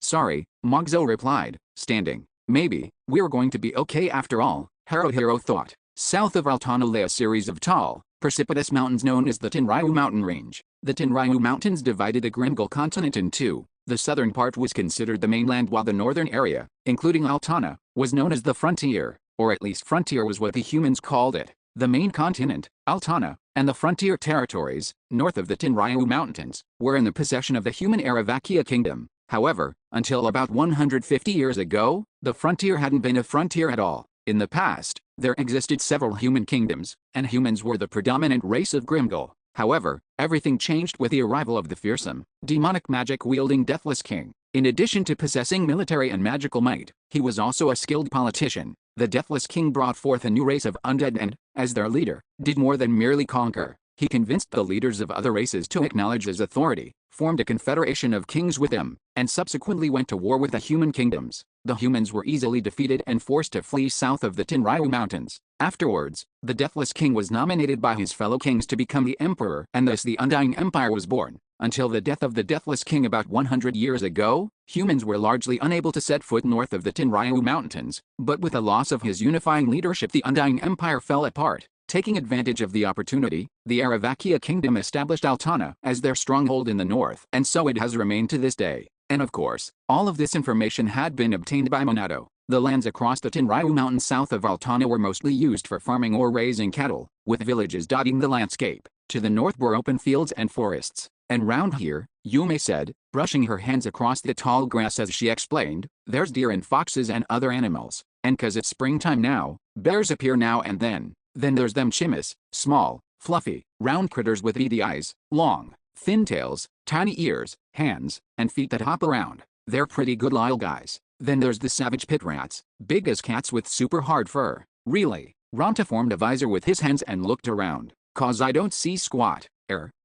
S1: Sorry, Mugzo replied, standing. Maybe, we're going to be okay after all, Haruhiro thought. South of Altana lay a series of tall, precipitous mountains known as the Tenryu Mountain Range. The Tenryu Mountains divided the Grimgar continent in two. The southern part was considered the mainland, while the northern area, including Altana, was known as the frontier, or at least frontier was what the humans called it. The main continent, Altana, and the frontier territories, north of the Tenryu Mountains, were in the possession of the human Aravakia kingdom. However, until about 150 years ago, the frontier hadn't been a frontier at all. In the past, there existed several human kingdoms, and humans were the predominant race of Grimgar. However, everything changed with the arrival of the fearsome, demonic magic-wielding Deathless King. In addition to possessing military and magical might, he was also a skilled politician. The Deathless King brought forth a new race of undead and, as their leader, did more than merely conquer. He convinced the leaders of other races to acknowledge his authority, formed a confederation of kings with him, and subsequently went to war with the human kingdoms. The humans were easily defeated and forced to flee south of the Tenryu Mountains. Afterwards, the Deathless King was nominated by his fellow kings to become the emperor, and thus the Undying Empire was born. Until the death of the Deathless King about 100 years ago, humans were largely unable to set foot north of the Tenryu Mountains, but with the loss of his unifying leadership, the Undying Empire fell apart. Taking advantage of the opportunity, the Aravakia kingdom established Altana as their stronghold in the north, and so it has remained to this day. And of course, all of this information had been obtained by Minato. The lands across the Tenryu Mountains south of Altana were mostly used for farming or raising cattle, with villages dotting the landscape. To the north were open fields and forests. And round here, Yume said, brushing her hands across the tall grass as she explained, there's deer and foxes and other animals. And 'cause it's springtime now, bears appear now and then. Then there's them chimas, small, fluffy, round critters with beady eyes, long, thin tails, tiny ears, hands, and feet that hop around. They're pretty good little guys. Then there's the savage pit rats, big as cats with super hard fur. Really? Ronta formed a visor with his hands and looked around. 'Cause I don't see squat.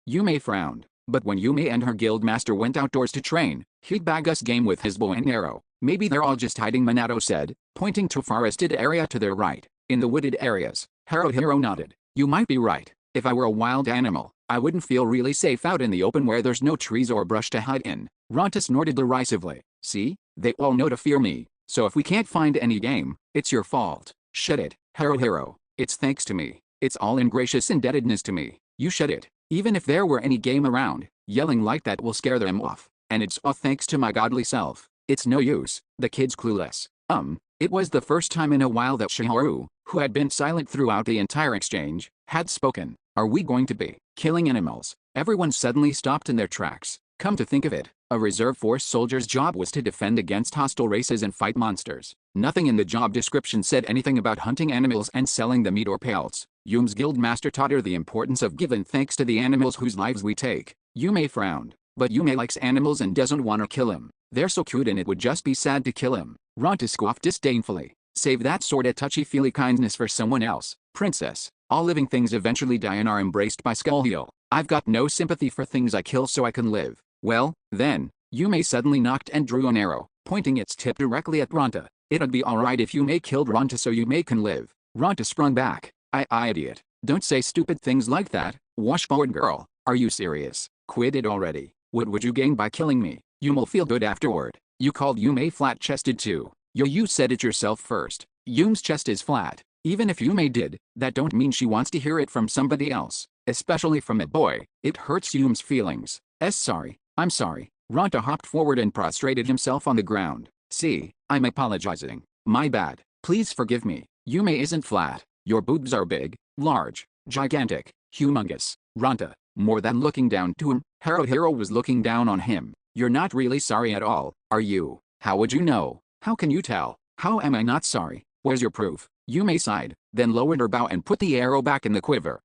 S1: Yume frowned. But when Yume and her guild master went outdoors to train, he'd bag us game with his bow and arrow. Maybe they're all just hiding, Minato said, pointing to a forested area to their right. In the wooded areas. Haruhiro nodded. You might be right. If I were a wild animal, I wouldn't feel really safe out in the open where there's no trees or brush to hide in. Ronta snorted derisively. See? They all know to fear me. So if we can't find any game, it's your fault. Shut it, Haruhiro. It's thanks to me. It's all in gracious indebtedness to me. You shut it. Even if there were any game around, yelling like that will scare them off. And it's all thanks to my godly self. It's no use. The kid's clueless. It was the first time in a while that Shiharu, who had been silent throughout the entire exchange, had spoken. Are we going to be killing animals? Everyone suddenly stopped in their tracks. Come to think of it, a reserve force soldier's job was to defend against hostile races and fight monsters. Nothing in the job description said anything about hunting animals and selling the meat or pelts. Yume's guild master taught her the importance of giving thanks to the animals whose lives we take. Yume frowned. But Yume likes animals and doesn't want to kill him. They're so cute and it would just be sad to kill him. Ronta scoffed disdainfully. Save that sorta touchy-feely kindness for someone else, princess. All living things eventually die and are embraced by Skullheel. I've got no sympathy for things I kill so I can live. Well, then, Yume suddenly knocked and drew an arrow, pointing its tip directly at Ronta. It'd be alright if Yume killed Ronta so Yume can live. Ronta sprung back. I idiot. Don't say stupid things like that, washboard girl. Are you serious? Quit it already. What would you gain by killing me? Yume'll feel good afterward. You called Yume flat-chested too. You said it yourself first. Yume's chest is flat. Even if Yume did, that don't mean she wants to hear it from somebody else. Especially from a boy. It hurts Yume's feelings. Sorry. I'm sorry. Ronta hopped forward and prostrated himself on the ground. See, I'm apologizing. My bad. Please forgive me. Yume isn't flat. Your boobs are big, large, gigantic, humongous. Ronta, more than looking down to him, Haruhiro was looking down on him. You're not really sorry at all, are you? How would you know? How can you tell? How am I not sorry? Where's your proof? Yume sighed, then lowered her bow and put the arrow back in the quiver.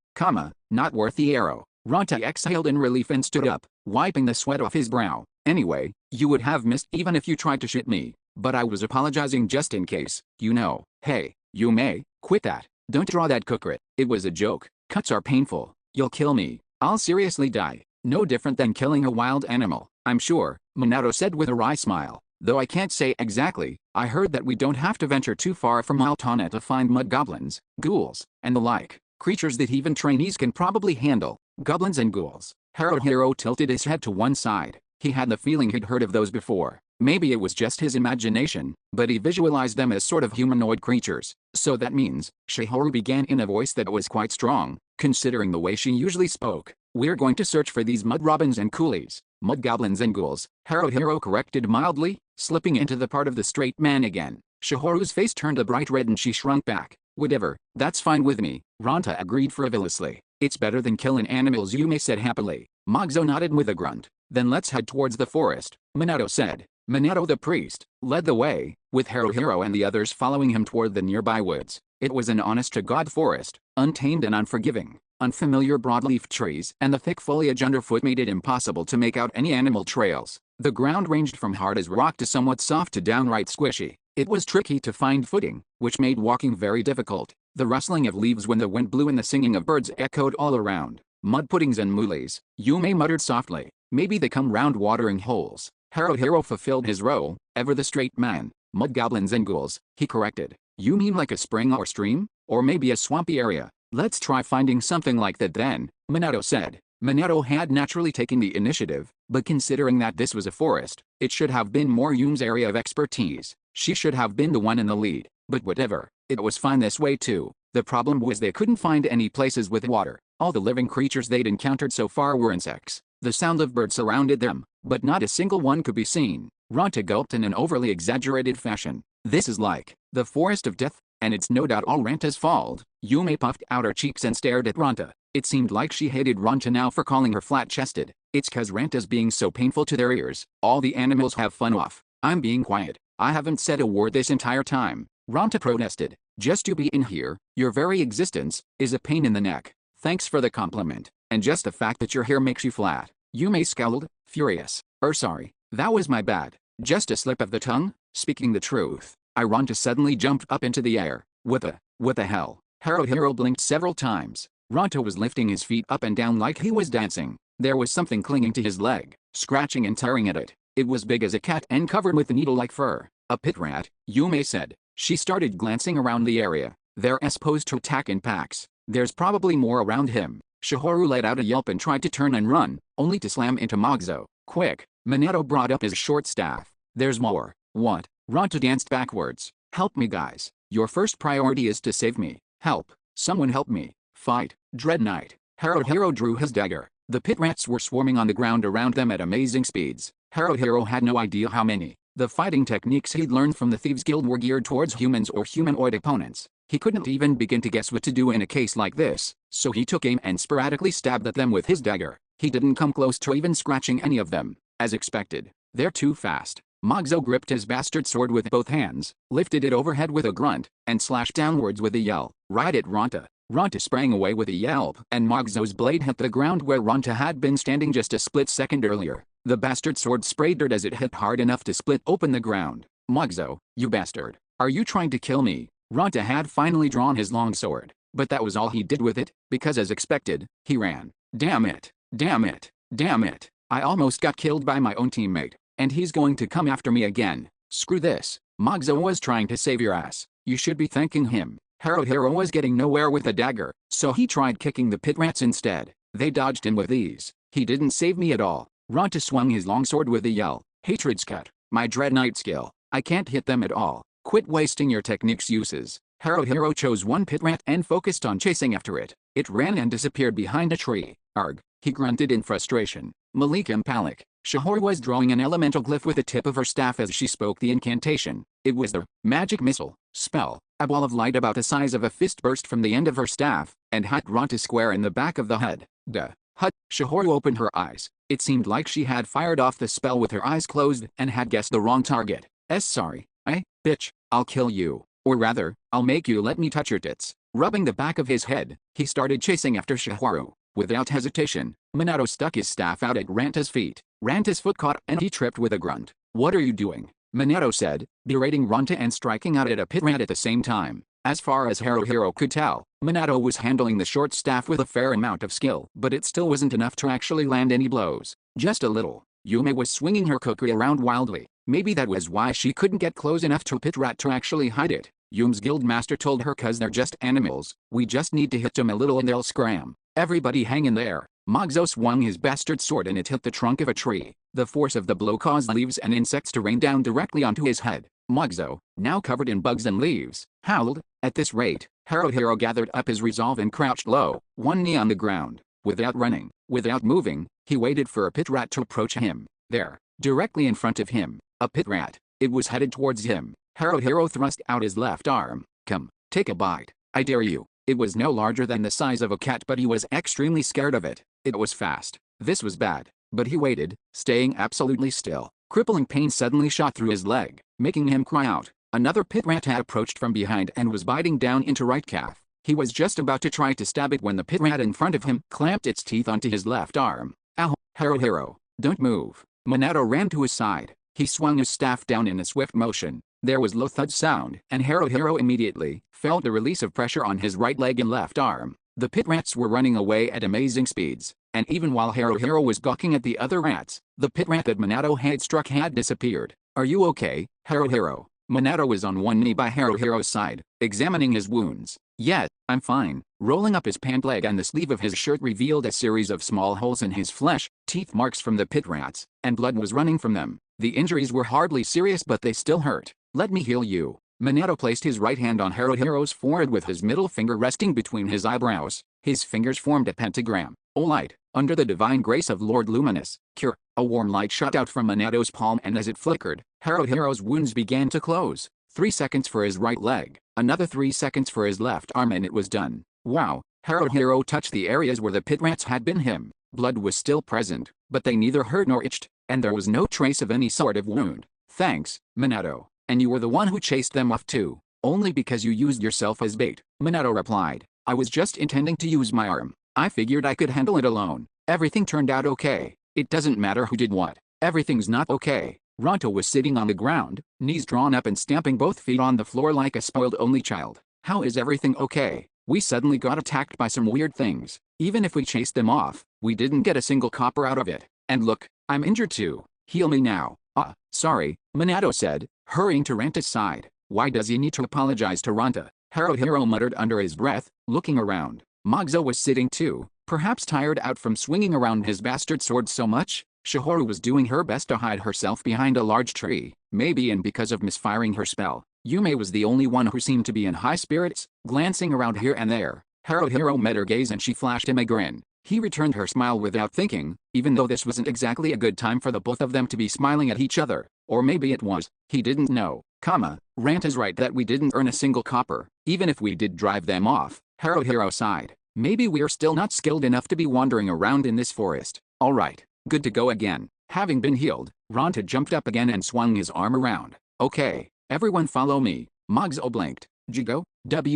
S1: Not worth the arrow. Ronta exhaled in relief and stood up, wiping the sweat off his brow. Anyway, you would have missed even if you tried to shoot me. But I was apologizing just in case, you know. Hey, Yume, quit that. Don't draw that cookrit. It was a joke. Cuts are painful. You'll kill me. I'll seriously die. No different than killing a wild animal, I'm sure, Minato said with a wry smile. Though I can't say exactly, I heard that we don't have to venture too far from Altana to find mud goblins, ghouls, and the like. Creatures that even trainees can probably handle. Goblins and ghouls. Haruhiro tilted his head to one side. He had the feeling he'd heard of those before. Maybe it was just his imagination, but he visualized them as sort of humanoid creatures. So that means, Shiharu began in a voice that was quite strong, considering the way she usually spoke. We're going to search for these mud robins and coolies. Mud goblins and ghouls, Haruhiro corrected mildly, slipping into the part of the straight man again. Shiharu's face turned a bright red and she shrunk back. Whatever, that's fine with me, Ronta agreed frivolously. It's better than killing animals, Yume said happily. Mogzo nodded with a grunt. Then let's head towards the forest, Minato said. Minato the priest led the way, with Haruhiro and the others following him toward the nearby woods. It was an honest-to-God forest, untamed and unforgiving. Unfamiliar broadleaf trees and the thick foliage underfoot made it impossible to make out any animal trails. The ground ranged from hard as rock to somewhat soft to downright squishy. It was tricky to find footing, which made walking very difficult. The rustling of leaves when the wind blew and the singing of birds echoed all around. Mud puddings and moolies, Yume muttered softly. Maybe they come round watering holes. Haruhiro fulfilled his role, ever the straight man. Mud goblins and ghouls, he corrected. You mean like a spring or stream? Or maybe a swampy area? Let's try finding something like that then, Minato said. Minato had naturally taken the initiative, but considering that this was a forest, it should have been more Yume's area of expertise. She should have been the one in the lead. But whatever, it was fine this way too. The problem was they couldn't find any places with water. All the living creatures they'd encountered so far were insects. The sound of birds surrounded them, but not a single one could be seen. Ronta gulped in an overly exaggerated fashion. This is like the forest of death, and it's no doubt all Ranta's fault. Yume puffed out her cheeks and stared at Ronta. It seemed like she hated Ronta now for calling her flat-chested. It's cause Ranta's being so painful to their ears. All the animals have fun off. I'm being quiet. I haven't said a word this entire time. Ronta protested. Just to be in here, your very existence, is a pain in the neck. Thanks for the compliment. And just the fact that your hair makes you flat. Yume scowled, furious. Sorry. That was my bad. Just a slip of the tongue? Speaking the truth. Ronta suddenly jumped up into the air. What the hell? Haruhiro blinked several times. Ronta was lifting his feet up and down like he was dancing. There was something clinging to his leg, scratching and tearing at it. It was big as a cat and covered with needle-like fur. A pit rat, Yume said. She started glancing around the area. They're supposed to attack in packs. There's probably more around him. Shihoru let out a yelp and tried to turn and run, only to slam into Magzo. Quick! Minato brought up his short staff. There's more. What? Ronta danced backwards. Help me guys. Your first priority is to save me. Help. Someone help me. Fight. Dread Knight. Haruhiro drew his dagger. The pit rats were swarming on the ground around them at amazing speeds. Haruhiro had no idea how many. The fighting techniques he'd learned from the Thieves Guild were geared towards humans or humanoid opponents. He couldn't even begin to guess what to do in a case like this, so he took aim and sporadically stabbed at them with his dagger. He didn't come close to even scratching any of them. As expected. They're too fast. Magzo gripped his bastard sword with both hands, lifted it overhead with a grunt, and slashed downwards with a yell, right at Ronta. Ronta sprang away with a yelp, and Magzo's blade hit the ground where Ronta had been standing just a split second earlier. The bastard sword sprayed dirt as it hit hard enough to split open the ground. Magzo, you bastard. Are you trying to kill me? Ronta had finally drawn his long sword, but that was all he did with it, because as expected, he ran. Damn it. Damn it. Damn it. I almost got killed by my own teammate, and he's going to come after me again. Screw this. Magzo was trying to save your ass. You should be thanking him. Haruhiro was getting nowhere with a dagger, so he tried kicking the pit rats instead. They dodged him with ease. He didn't save me at all. Ronta swung his longsword with a yell. Hatred's cut. My Dread Knight skill. I can't hit them at all. Quit wasting your techniques uses. Haruhiro chose one pit rat and focused on chasing after it. It ran and disappeared behind a tree. Arg. He grunted in frustration. Malikum Palik. Shihoru was drawing an elemental glyph with the tip of her staff as she spoke the incantation. It was the magic missile spell. A ball of light about the size of a fist burst from the end of her staff, and hit Ronta square in the back of the head. Duh. Hut. Shihoru opened her eyes. It seemed like she had fired off the spell with her eyes closed and had guessed the wrong target. Sorry. Bitch, I'll kill you. Or rather, I'll make you let me touch your tits. Rubbing the back of his head, he started chasing after Shihoru. Without hesitation, Minato stuck his staff out at Ranta's feet. Ranta's foot caught and he tripped with a grunt. What are you doing? Minato said, berating Ronta and striking out at a pit rat at the same time. As far as Haruhiro could tell, Minato was handling the short staff with a fair amount of skill, but it still wasn't enough to actually land any blows. Just a little. Yume was swinging her kukri around wildly. Maybe that was why she couldn't get close enough to pit rat to actually hide it. Yume's guild master told her cause they're just animals. We just need to hit them a little and they'll scram. Everybody hang in there. Magzo swung his bastard sword and it hit the trunk of a tree. The force of the blow caused leaves and insects to rain down directly onto his head. Magzo, now covered in bugs and leaves, howled. At this rate, Haruhiro gathered up his resolve and crouched low, one knee on the ground. Without running, without moving, he waited for a pit rat to approach him. There, directly in front of him, a pit rat. It was headed towards him. Haruhiro thrust out his left arm. Come, take a bite. I dare you. It was no larger than the size of a cat, but he was extremely scared of it. It was fast. This was bad. But he waited, staying absolutely still. Crippling pain suddenly shot through his leg, making him cry out. Another pit rat had approached from behind and was biting down into right calf. He was just about to try to stab it when the pit rat in front of him clamped its teeth onto his left arm. Ow! Haruhiro, don't move. Minato ran to his side. He swung his staff down in a swift motion. There was low thud sound, and Haruhiro immediately felt a release of pressure on his right leg and left arm. The pit rats were running away at amazing speeds, and even while Haruhiro was gawking at the other rats, the pit rat that Minato had struck had disappeared. Are you okay, Haruhiro? Minato was on one knee by Haruhiro's side, examining his wounds. Yeah, I'm fine. Rolling up his pant leg and the sleeve of his shirt revealed a series of small holes in his flesh, teeth marks from the pit rats, and blood was running from them. The injuries were hardly serious, but they still hurt. Let me heal you. Minato placed his right hand on Haruhiro's forehead with his middle finger resting between his eyebrows. His fingers formed a pentagram. Alright, Under the divine grace of Lord Luminous, Cure, a warm light shot out from Minato's palm, and as it flickered, Haruhiro's wounds began to close. 3 seconds for his right leg, another 3 seconds for his left arm, and it was done. Wow, Haruhiro touched the areas where the pit rats had been him. Blood was still present, but they neither hurt nor itched, and there was no trace of any sort of wound. Thanks, Minato. And you were the one who chased them off too. Only because you used yourself as bait, Minato replied. I was just intending to use my arm. I figured I could handle it alone. Everything turned out okay. It doesn't matter who did what. Everything's not okay. Ronto was sitting on the ground, knees drawn up and stamping both feet on the floor like a spoiled only child. How is everything okay? We suddenly got attacked by some weird things. Even if we chased them off, we didn't get a single copper out of it. And look, I'm injured too. Heal me now. Sorry, Minato said, hurrying to Ranta's side. Why does he need to apologize to Ranta? Haruhiro muttered under his breath, looking around. Magzo was sitting too, perhaps tired out from swinging around his bastard sword so much. Shihoru was doing her best to hide herself behind a large tree, maybe and because of misfiring her spell. Yume was the only one who seemed to be in high spirits, glancing around here and there. Haruhiro met her gaze and she flashed him a grin. He returned her smile without thinking, even though this wasn't exactly a good time for the both of them to be smiling at each other. Or maybe it was, he didn't know. Ranta's right that we didn't earn a single copper, even if we did drive them off. Haruhiro sighed. Maybe we're still not skilled enough to be wandering around in this forest. Alright, good to go again. Having been healed, Ranta jumped up again and swung his arm around. Okay, everyone follow me. Magzo blinked. Jigo?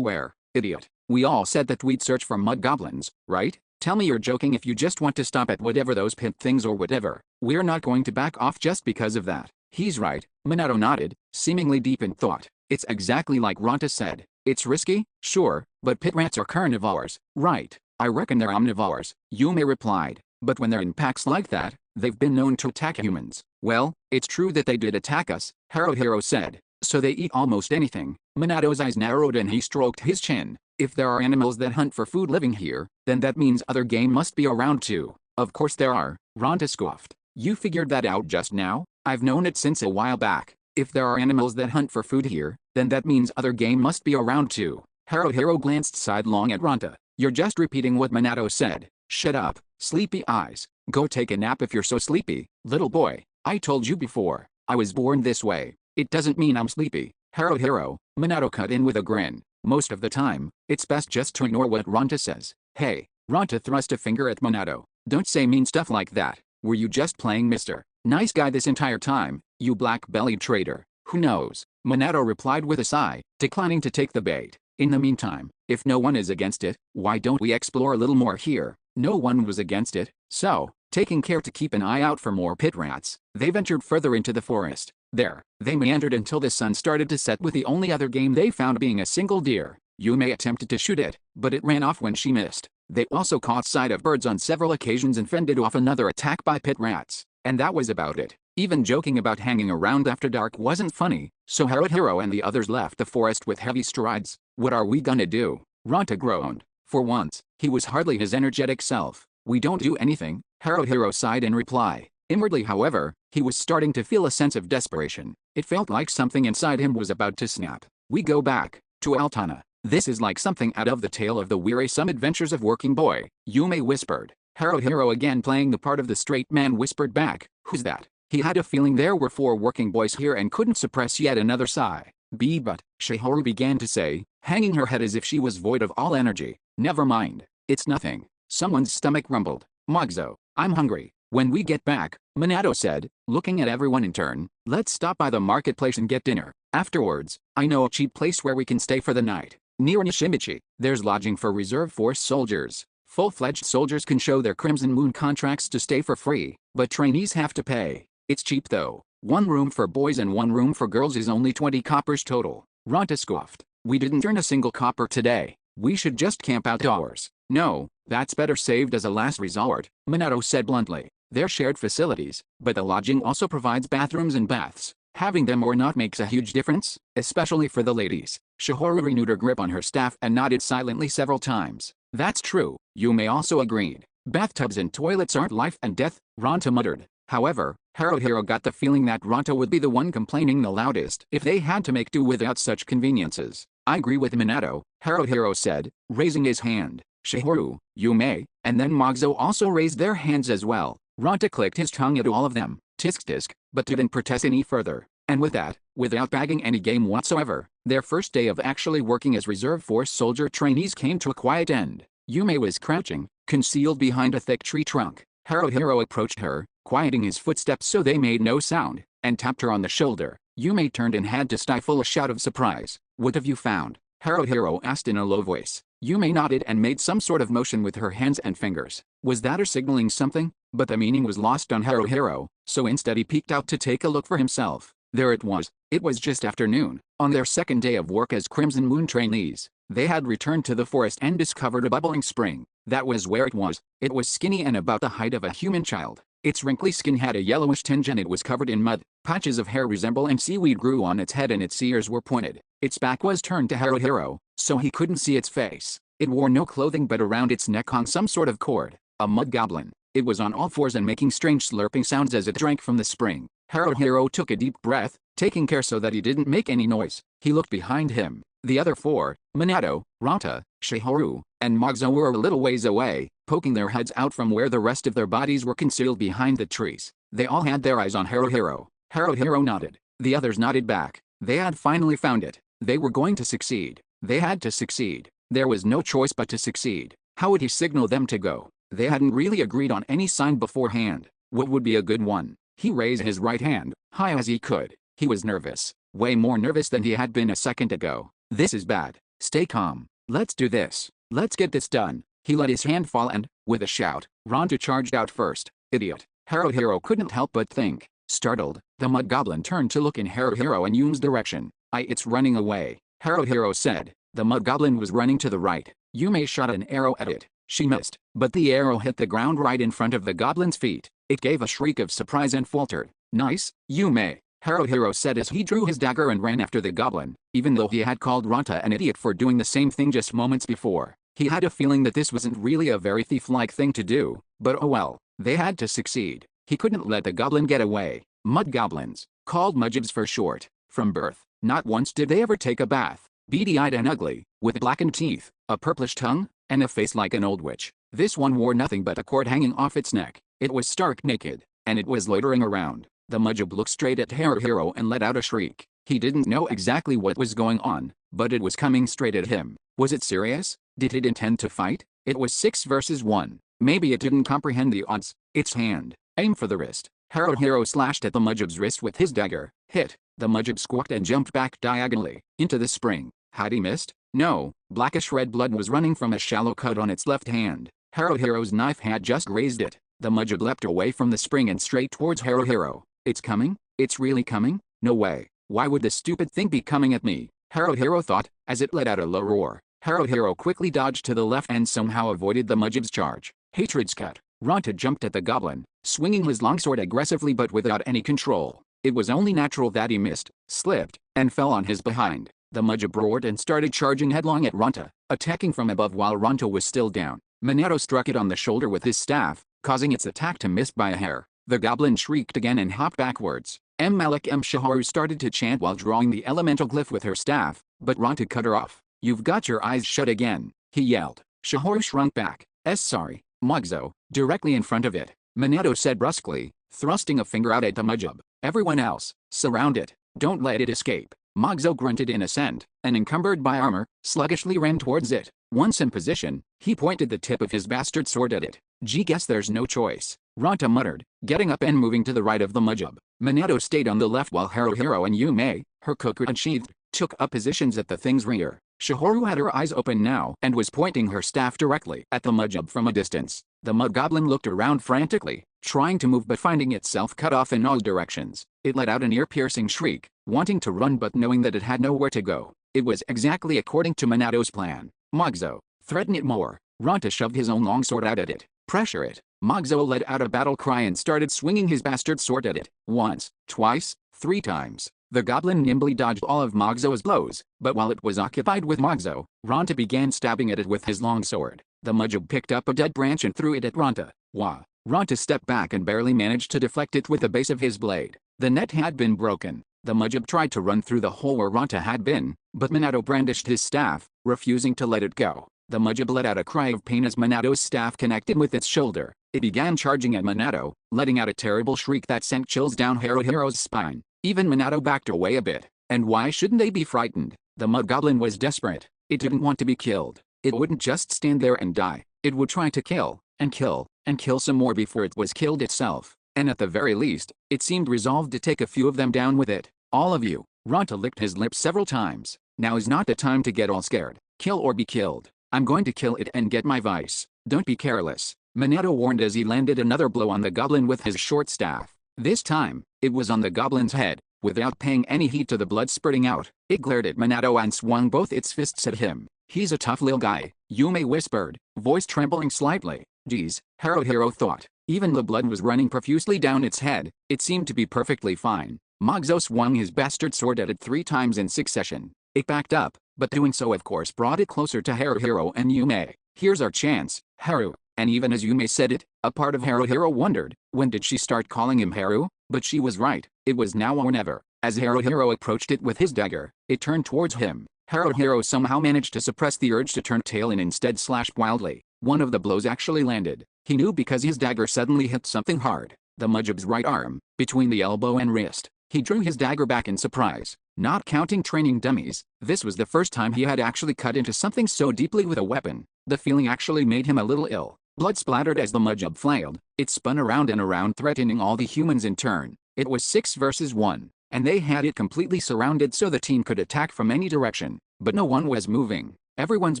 S1: Where? Idiot. We all said that we'd search for mud goblins, right? Tell me you're joking if you just want to stop at whatever those pit things or whatever. We're not going to back off just because of that. He's right, Minato nodded, seemingly deep in thought. It's exactly like Ranta said. It's risky, sure, but pit rats are carnivores, right? I reckon they're omnivores, Yume replied. But when they're in packs like that, they've been known to attack humans. Well, it's true that they did attack us, Haruhiro said. So they eat almost anything. Minato's eyes narrowed and he stroked his chin. If there are animals that hunt for food living here, then that means other game must be around too. Of course there are, Ranta scoffed. You figured that out just now? I've known it since a while back. If there are animals that hunt for food here, then that means other game must be around too. Haruhiro glanced sidelong at Ranta. You're just repeating what Minato said. Shut up, sleepy eyes. Go take a nap if you're so sleepy, little boy. I told you before, I was born this way. It doesn't mean I'm sleepy. Haruhiro, Minato cut in with a grin. Most of the time, it's best just to ignore what Ranta says. Hey, Ranta thrust a finger at Minato. Don't say mean stuff like that. Were you just playing Mr. Nice Guy this entire time, you black-bellied traitor? Who knows? Minato replied with a sigh, declining to take the bait. In the meantime, if no one is against it, why don't we explore a little more here? No one was against it, so, taking care to keep an eye out for more pit rats, they ventured further into the forest. There, they meandered until the sun started to set with the only other game they found being a single deer. Yume attempted to shoot it, but it ran off when she missed. They also caught sight of birds on several occasions and fended off another attack by pit rats. And that was about it. Even joking about hanging around after dark wasn't funny, so Haruhiro and the others left the forest with heavy strides. What are we gonna do? Ranta groaned. For once, he was hardly his energetic self. We don't do anything, Haruhiro sighed in reply. Inwardly, however, he was starting to feel a sense of desperation. It felt like something inside him was about to snap. We go back to Altana. This is like something out of the tale of the wearisome adventures of Working Boy, Yume whispered. Haruhiro, again playing the part of the straight man, whispered back, who's that? He had a feeling there were 4 working boys here and couldn't suppress yet another sigh. But, Shihoru began to say, hanging her head as if she was void of all energy. Never mind. It's nothing. Someone's stomach rumbled. Magzo, I'm hungry. When we get back, Minato said, looking at everyone in turn, let's stop by the marketplace and get dinner. Afterwards, I know a cheap place where we can stay for the night. Near Nishimichi, there's lodging for reserve force soldiers. Full-fledged soldiers can show their Crimson Moon contracts to stay for free, but trainees have to pay. It's cheap though. 1 room for boys and 1 room for girls is only 20 coppers total. Ranta scoffed. We didn't earn a single copper today. We should just camp outdoors. No, that's better saved as a last resort, Minato said bluntly. They're shared facilities, but the lodging also provides bathrooms and baths. Having them or not makes a huge difference, especially for the ladies. Shihoru renewed her grip on her staff and nodded silently several times. That's true, Yume also agreed. Bathtubs and toilets aren't life and death, Ranta muttered. However, Haruhiro got the feeling that Ranta would be the one complaining the loudest if they had to make do without such conveniences. I agree with Minato, Haruhiro said, raising his hand. Shihoru, Yume, and then Magzo also raised their hands as well. Ronta clicked his tongue at all of them, tisk, but didn't protest any further. And with that, without bagging any game whatsoever, their first day of actually working as reserve force soldier trainees came to a quiet end. Yume was crouching, concealed behind a thick tree trunk. Haruhiro approached her, quieting his footsteps so they made no sound, and tapped her on the shoulder. Yume turned and had to stifle a shout of surprise. "What have you found?" Haruhiro asked in a low voice. Yume nodded and made some sort of motion with her hands and fingers. Was that her signaling something? But the meaning was lost on Haruhiro, so instead he peeked out to take a look for himself. There it was. It was just afternoon. On their second day of work as Crimson Moon trainees, they had returned to the forest and discovered a bubbling spring. That was where it was. It was skinny and about the height of a human child. Its wrinkly skin had a yellowish tinge and it was covered in mud. Patches of hair resembling seaweed grew on its head and its ears were pointed. Its back was turned to Haruhiro, so he couldn't see its face. It wore no clothing but around its neck hung some sort of cord. A mud goblin. It was on all fours and making strange slurping sounds as it drank from the spring. Haruhiro took a deep breath, taking care so that he didn't make any noise. He looked behind him. The other four, Minato, Ronta, Shihoru, and Magzo were a little ways away, poking their heads out from where the rest of their bodies were concealed behind the trees. They all had their eyes on Haruhiro. Haruhiro nodded. The others nodded back. They had finally found it. They were going to succeed. They had to succeed. There was no choice but to succeed. How would he signal them to go? They hadn't really agreed on any sign beforehand. What would be a good one? He raised his right hand, high as he could. He was nervous. Way more nervous than he had been a second ago. This is bad. Stay calm. Let's do this. Let's get this done. He let his hand fall and, with a shout, Ronta charged out first. Idiot. Haruhiro couldn't help but think. Startled, the mud goblin turned to look in Haruhiro and Yume's direction. It's running away, Haruhiro said. The mud goblin was running to the right. Yume shot an arrow at it. She missed, but the arrow hit the ground right in front of the goblin's feet. It gave a shriek of surprise and faltered. Nice, Yume, Haruhiro said as he drew his dagger and ran after the goblin. Even though he had called Ronta an idiot for doing the same thing just moments before, he had a feeling that this wasn't really a very thief-like thing to do. But oh well, they had to succeed. He couldn't let the goblin get away. Mud goblins, called mudjibs for short, from birth, not once did they ever take a bath. Beady-eyed and ugly, with blackened teeth, a purplish tongue, and a face like an old witch. This one wore nothing but a cord hanging off its neck. It was stark naked, and it was loitering around. The mudjib looked straight at Haruhiro and let out a shriek. He didn't know exactly what was going on, but it was coming straight at him. Was it serious? Did it intend to fight? It was 6 versus 1. Maybe it didn't comprehend the odds. Its hand, aim for the wrist. Haruhiro slashed at the mudjib's wrist with his dagger. Hit. The mudjib squawked and jumped back diagonally, into the spring. Had he missed? No. Blackish red blood was running from a shallow cut on its left hand. Haruhiro's knife had just grazed it. The mudjib leapt away from the spring and straight towards Haruhiro. It's coming? It's really coming? No way. Why would this stupid thing be coming at me? Haruhiro thought, as it let out a low roar. Haruhiro quickly dodged to the left and somehow avoided the mudjib's charge. Hatred's cut. Ronta jumped at the goblin, swinging his longsword aggressively but without any control. It was only natural that he missed, slipped, and fell on his behind. The mudjib roared and started charging headlong at Ronta, attacking from above while Ronta was still down. Minato struck it on the shoulder with his staff, causing its attack to miss by a hair. The goblin shrieked again and hopped backwards. Malik Shihoru started to chant while drawing the elemental glyph with her staff, but Ronta cut her off. You've got your eyes shut again, he yelled. Shihoru shrunk back. Sorry, Magzo, directly in front of it, Minato said brusquely, thrusting a finger out at the mudjib. Everyone else, surround it. Don't let it escape. Magzo grunted in assent, and encumbered by armor, sluggishly ran towards it. Once in position, he pointed the tip of his bastard sword at it. Gee, guess there's no choice, Ronta muttered, getting up and moving to the right of the mudjib. Minato stayed on the left while Haruhiro and Yume, her kukri unsheathed, took up positions at the thing's rear. Shihoru had her eyes open now and was pointing her staff directly at the mudjib from a distance. The mud goblin looked around frantically, trying to move but finding itself cut off in all directions. It let out an ear-piercing shriek, wanting to run but knowing that it had nowhere to go. It was exactly according to Minato's plan. Magzo, threaten it more. Ronta shoved his own longsword out at it. Pressure it. Magzo let out a battle cry and started swinging his bastard sword at it. Once, twice, 3 times. The goblin nimbly dodged all of Magzo's blows, but while it was occupied with Magzo, Ronta began stabbing at it with his longsword. The mudjib picked up a dead branch and threw it at Ronta. Wah! Ronta stepped back and barely managed to deflect it with the base of his blade. The net had been broken. The mudjib tried to run through the hole where Ronta had been, but Minato brandished his staff, refusing to let it go. The Mudjib let out a cry of pain as Monato's staff connected with its shoulder. It began charging at Monato, letting out a terrible shriek that sent chills down Haruhiro's spine. Even Monato backed away a bit. And why shouldn't they be frightened? The mud goblin was desperate. It didn't want to be killed. It wouldn't just stand there and die. It would try to kill, and kill, and kill some more before it was killed itself. And at the very least, it seemed resolved to take a few of them down with it. All of you. Ronta licked his lips several times. Now is not the time to get all scared. Kill or be killed. I'm going to kill it and get my vice. Don't be careless. Monato warned as he landed another blow on the goblin with his short staff. This time, it was on the goblin's head. Without paying any heed to the blood spurting out, it glared at Monato and swung both its fists at him. He's a tough little guy, Yume whispered, voice trembling slightly. Geez, Haruhiro thought. Even the blood was running profusely down its head. It seemed to be perfectly fine. Mogzo swung his bastard sword at it 3 times in succession. It backed up, but doing so of course brought it closer to Haruhiro and Yume. Here's our chance, Haru. And even as Yume said it, a part of Haruhiro wondered, when did she start calling him Haru? But she was right, it was now or never. As Haruhiro approached it with his dagger, it turned towards him. Haruhiro somehow managed to suppress the urge to turn tail and instead slashed wildly. One of the blows actually landed. He knew because his dagger suddenly hit something hard. The Mudjib's right arm, between the elbow and wrist. He drew his dagger back in surprise. Not counting training dummies, this was the first time he had actually cut into something so deeply with a weapon. The feeling actually made him a little ill. Blood splattered as the Mudjib flailed. It spun around and around, threatening all the humans in turn. It was 6 versus 1. And they had it completely surrounded so the team could attack from any direction. But no one was moving. Everyone's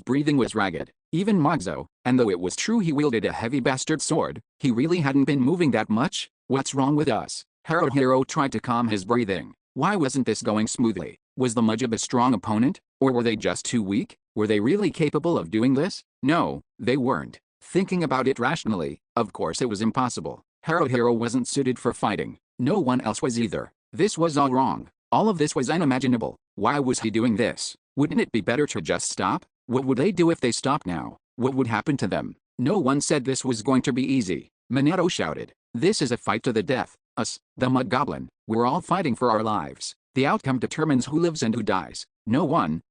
S1: breathing was ragged. Even Mogzo, and though it was true he wielded a heavy bastard sword, he really hadn't been moving that much. What's wrong with us? Haruhiro tried to calm his breathing. Why wasn't this going smoothly? Was the Mudjib a strong opponent? Or were they just too weak? Were they really capable of doing this? No, they weren't. Thinking about it rationally, of course it was impossible. Haruhiro wasn't suited for fighting. No one else was either. This was all wrong. All of this was unimaginable. Why was he doing this? Wouldn't it be better to just stop? What would they do if they stopped now? What would happen to them? No one said this was going to be easy. Monato shouted. This is a fight to the death. Us, the Mud Goblin, we're all fighting for our lives. The outcome determines who lives and who dies. No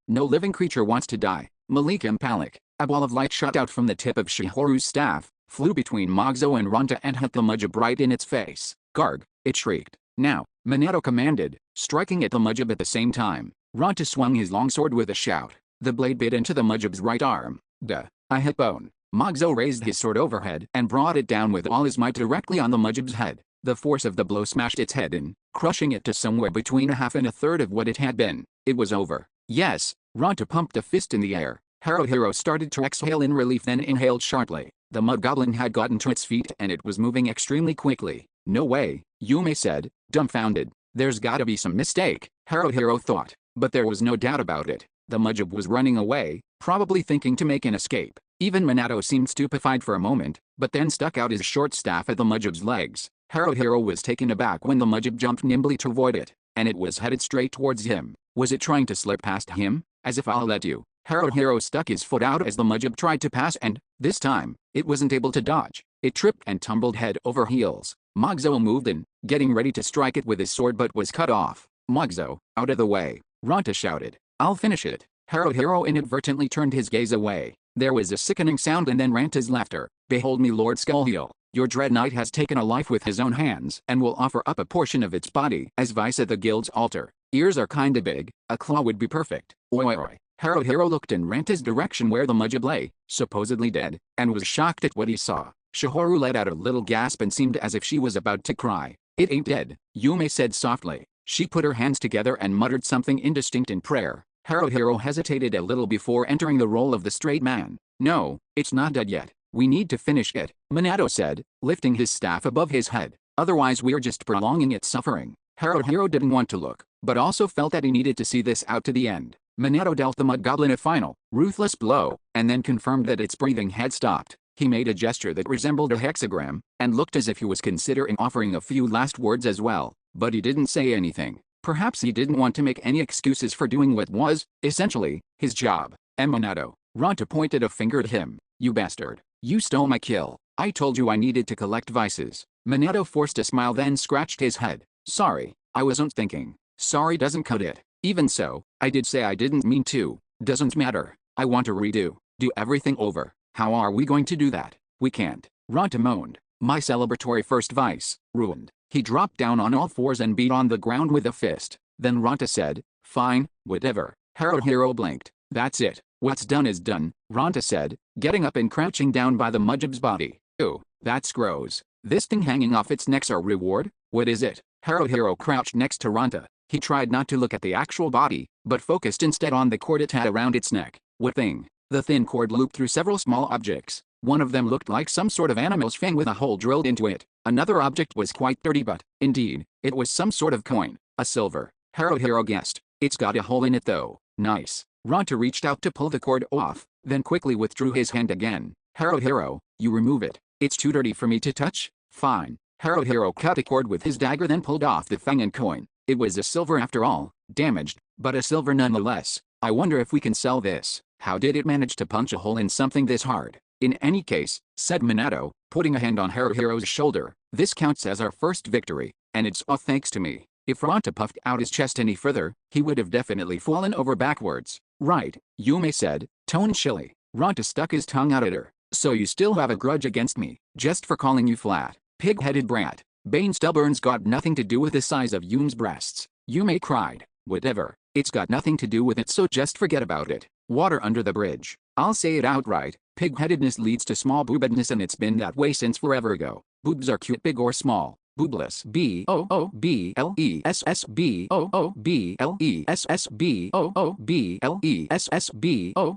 S1: living creature wants to die. Malik Impalik. A ball of light shot out from the tip of Shihoru's staff, flew between Mogzo and Ronta and hit the Mudjib right in its face. Garg, it shrieked. Now, Monato commanded, striking at the Mudjib at the same time. Ronta swung his longsword with a shout. The blade bit into the Mudjib's right arm. Duh, I hit bone. Mogzo raised his sword overhead and brought it down with all his might directly on the Mudjib's head. The force of the blow smashed its head in, crushing it to somewhere between a half and a third of what it had been. It was over. Yes, Ronta pumped a fist in the air. Haruhiro started to exhale in relief, then inhaled sharply. The Mud Goblin had gotten to its feet and it was moving extremely quickly. No way, Yume said, dumbfounded. There's gotta be some mistake, Haruhiro thought. But there was no doubt about it. The Mudjib was running away, probably thinking to make an escape. Even Monato seemed stupefied for a moment, but then stuck out his short staff at the Mudjib's legs. Haruhiro was taken aback when the Mudjib jumped nimbly to avoid it, and it was headed straight towards him. Was it trying to slip past him? As if I'll let you. Haruhiro stuck his foot out as the Mudjib tried to pass and, this time, it wasn't able to dodge. It tripped and tumbled head over heels. Mogzo moved in, getting ready to strike it with his sword but was cut off. Mogzo, out of the way, Ronta shouted. I'll finish it. Haruhiro inadvertently turned his gaze away. There was a sickening sound and then Ranta's laughter. Behold me, Lord Skullheel. Your dread knight has taken a life with his own hands and will offer up a portion of its body as vice at the guild's altar. Ears are kinda big, a claw would be perfect. Oi oi. Haruhiro looked in Ranta's direction where the Mudjib lay, supposedly dead, and was shocked at what he saw. Shihoru let out a little gasp and seemed as if she was about to cry. It ain't dead, Yume said softly. She put her hands together and muttered something indistinct in prayer. Haruhiro hesitated a little before entering the role of the straight man. No, it's not dead yet. We need to finish it, Monato said, lifting his staff above his head. Otherwise we're just prolonging its suffering. Haruhiro didn't want to look, but also felt that he needed to see this out to the end. Monato dealt the Mud Goblin a final, ruthless blow, and then confirmed that its breathing had stopped. He made a gesture that resembled a hexagram, and looked as if he was considering offering a few last words as well, but he didn't say anything. Perhaps he didn't want to make any excuses for doing what was, essentially, his job. Monato, Ronta pointed a finger at him. You bastard. You stole my kill. I told you I needed to collect vices. Monato forced a smile then scratched his head. Sorry, I wasn't thinking. Sorry doesn't cut it. Even so, I did say I didn't mean to. Doesn't matter. I want a redo. Do everything over. How are we going to do that? We can't. Ronta moaned. My celebratory first vice, ruined. He dropped down on all fours and beat on the ground with a fist. Then Ronta said, fine, whatever. Haruhiro blinked. That's it. What's done is done, Ronta said, getting up and crouching down by the Mujib's body. Ew, that's gross. This thing hanging off its neck's our reward? What is it? Haruhiro crouched next to Ronta. He tried not to look at the actual body, but focused instead on the cord it had around its neck. What thing? The thin cord looped through several small objects. One of them looked like some sort of animal's fang with a hole drilled into it. Another object was quite dirty, but, indeed, it was some sort of coin. A silver. Haruhiro guessed. It's got a hole in it though. Nice. Ronta reached out to pull the cord off, then quickly withdrew his hand again. Haruhiro, you remove it. It's too dirty for me to touch? Fine. Haruhiro cut a cord with his dagger, then pulled off the fang and coin. It was a silver after all. Damaged, but a silver nonetheless. I wonder if we can sell this. How did it manage to punch a hole in something this hard? In any case, said Minato, putting a hand on Haruhiro's shoulder, this counts as our first victory, and it's all thanks to me. If Ronta puffed out his chest any further, he would have definitely fallen over backwards. Right, Yume said, tone chilly. Ronta stuck his tongue out at her. So you still have a grudge against me, just for calling you flat, pig-headed brat. Bane stubborn's got nothing to do with the size of Yume's breasts. Yume cried. Whatever, it's got nothing to do with it, so just forget about it. Water under the bridge. I'll say it outright, pig-headedness leads to small boobedness, and it's been that way since forever ago. Boobs are cute big or small. Boobless. Boobless.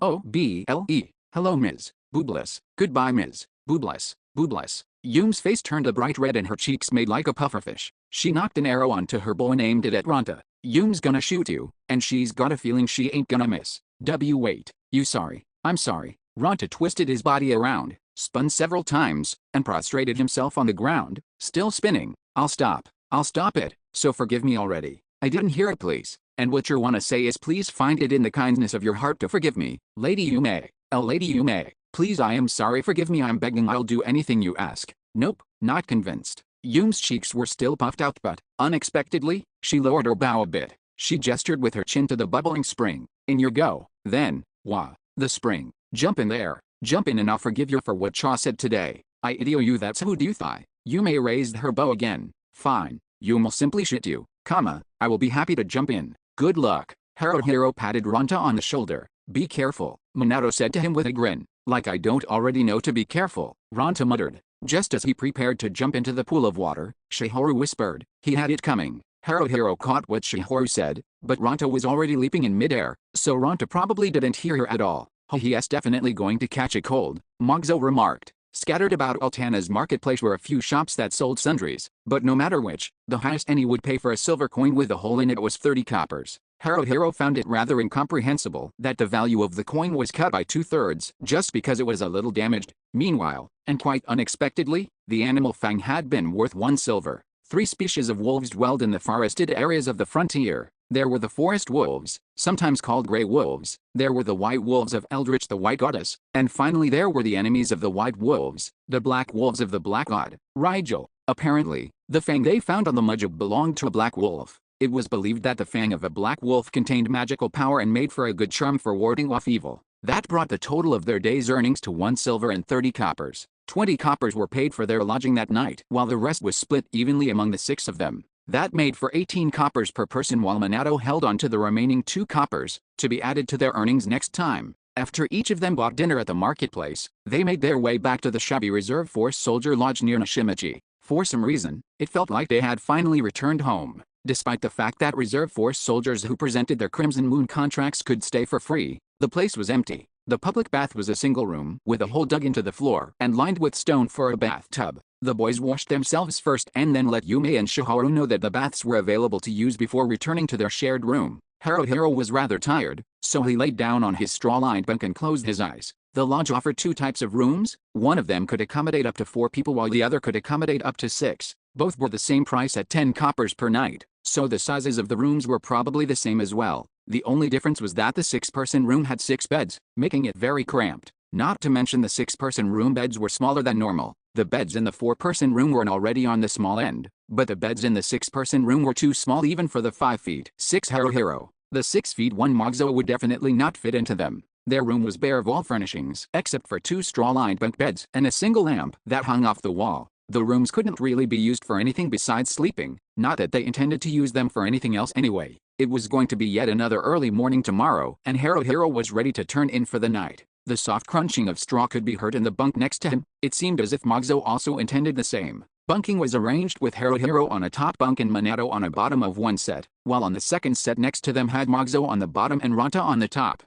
S1: Boobless. Hello, Ms. Boobless. Goodbye, Ms. Boobless. Boobless. Yume's face turned a bright red and her cheeks made like a pufferfish. She knocked an arrow onto her bow and aimed it at Ronta. Yume's gonna shoot you, and she's got a feeling she ain't gonna miss. Wait. You sorry? I'm sorry. Ronta twisted his body around, spun several times, and prostrated himself on the ground, still spinning. I'll stop it, so forgive me already. I didn't hear it, please. And what you wanna say is please find it in the kindness of your heart to forgive me. Lady Yume. Lady Yume. Please, I am sorry, forgive me, I'm begging, I'll do anything you ask. Nope, not convinced. Yume's cheeks were still puffed out, but, unexpectedly, she lowered her bow a bit. She gestured with her chin to the bubbling spring. In you go. Then, wah. The spring. Jump in there. Jump in and I'll forgive you for what Cha said today. I idio you, that's who do you thigh. Yume raised her bow again. Fine. Yume'll simply shit you, I will be happy to jump in. Good luck. Haruhiro patted Ronta on the shoulder. Be careful, Minato said to him with a grin. Like I don't already know to be careful, Ronta muttered. Just as he prepared to jump into the pool of water, Shihoru whispered. He had it coming. Haruhiro caught what Shihoru said, but Ronta was already leaping in midair, so Ronta probably didn't hear her at all. He's definitely going to catch a cold, Mogzo remarked. Scattered about Altana's marketplace were a few shops that sold sundries, but no matter which, the highest any would pay for a silver coin with a hole in it was 30 coppers. Haruhiro found it rather incomprehensible that the value of the coin was cut by 2/3 just because it was a little damaged. Meanwhile, and quite unexpectedly, the animal fang had been worth 1 silver. 3 species of wolves dwelled in the forested areas of the frontier. There were the forest wolves, sometimes called gray wolves. There were the white wolves of Eldritch the White Goddess. And finally there were the enemies of the white wolves, the black wolves of the Black God, Rigel. Apparently, the fang they found on the Mujib belonged to a black wolf. It was believed that the fang of a black wolf contained magical power and made for a good charm for warding off evil. That brought the total of their day's earnings to 1 silver and 30 coppers. 20 coppers were paid for their lodging that night, while the rest was split evenly among the 6 of them. That made for 18 coppers per person, while Minato held on to the remaining 2 coppers, to be added to their earnings next time. After each of them bought dinner at the marketplace, they made their way back to the shabby Reserve Force soldier lodge near Nishimichi. For some reason, it felt like they had finally returned home. Despite the fact that Reserve Force soldiers who presented their Crimson Moon contracts could stay for free, the place was empty. The public bath was a single room with a hole dug into the floor and lined with stone for a bathtub. The boys washed themselves first and then let Yume and Shihoru know that the baths were available to use before returning to their shared room. Haruhiro was rather tired, so he laid down on his straw-lined bunk and closed his eyes. The lodge offered 2 types of rooms. One of them could accommodate up to 4 people while the other could accommodate up to 6. Both were the same price at 10 coppers per night, so the sizes of the rooms were probably the same as well. The only difference was that the 6-person room had 6 beds, making it very cramped. Not to mention the 6-person room beds were smaller than normal. The beds in the 4-person room were already on the small end, but the beds in the 6-person room were too small even for the 5 feet 6 Haruhiro. The 6 feet 1 Mogzo would definitely not fit into them. Their room was bare of all furnishings except for 2 straw-lined bunk beds and a single lamp that hung off the wall. The rooms couldn't really be used for anything besides sleeping, not that they intended to use them for anything else anyway. It was going to be yet another early morning tomorrow, and Haruhiro was ready to turn in for the night. The soft crunching of straw could be heard in the bunk next to him. It seemed as if Moguzo also intended the same. Bunking was arranged with Haruhiro on a top bunk and Minato on a bottom of one set, while on the second set next to them had Moguzo on the bottom and Ranta on the top.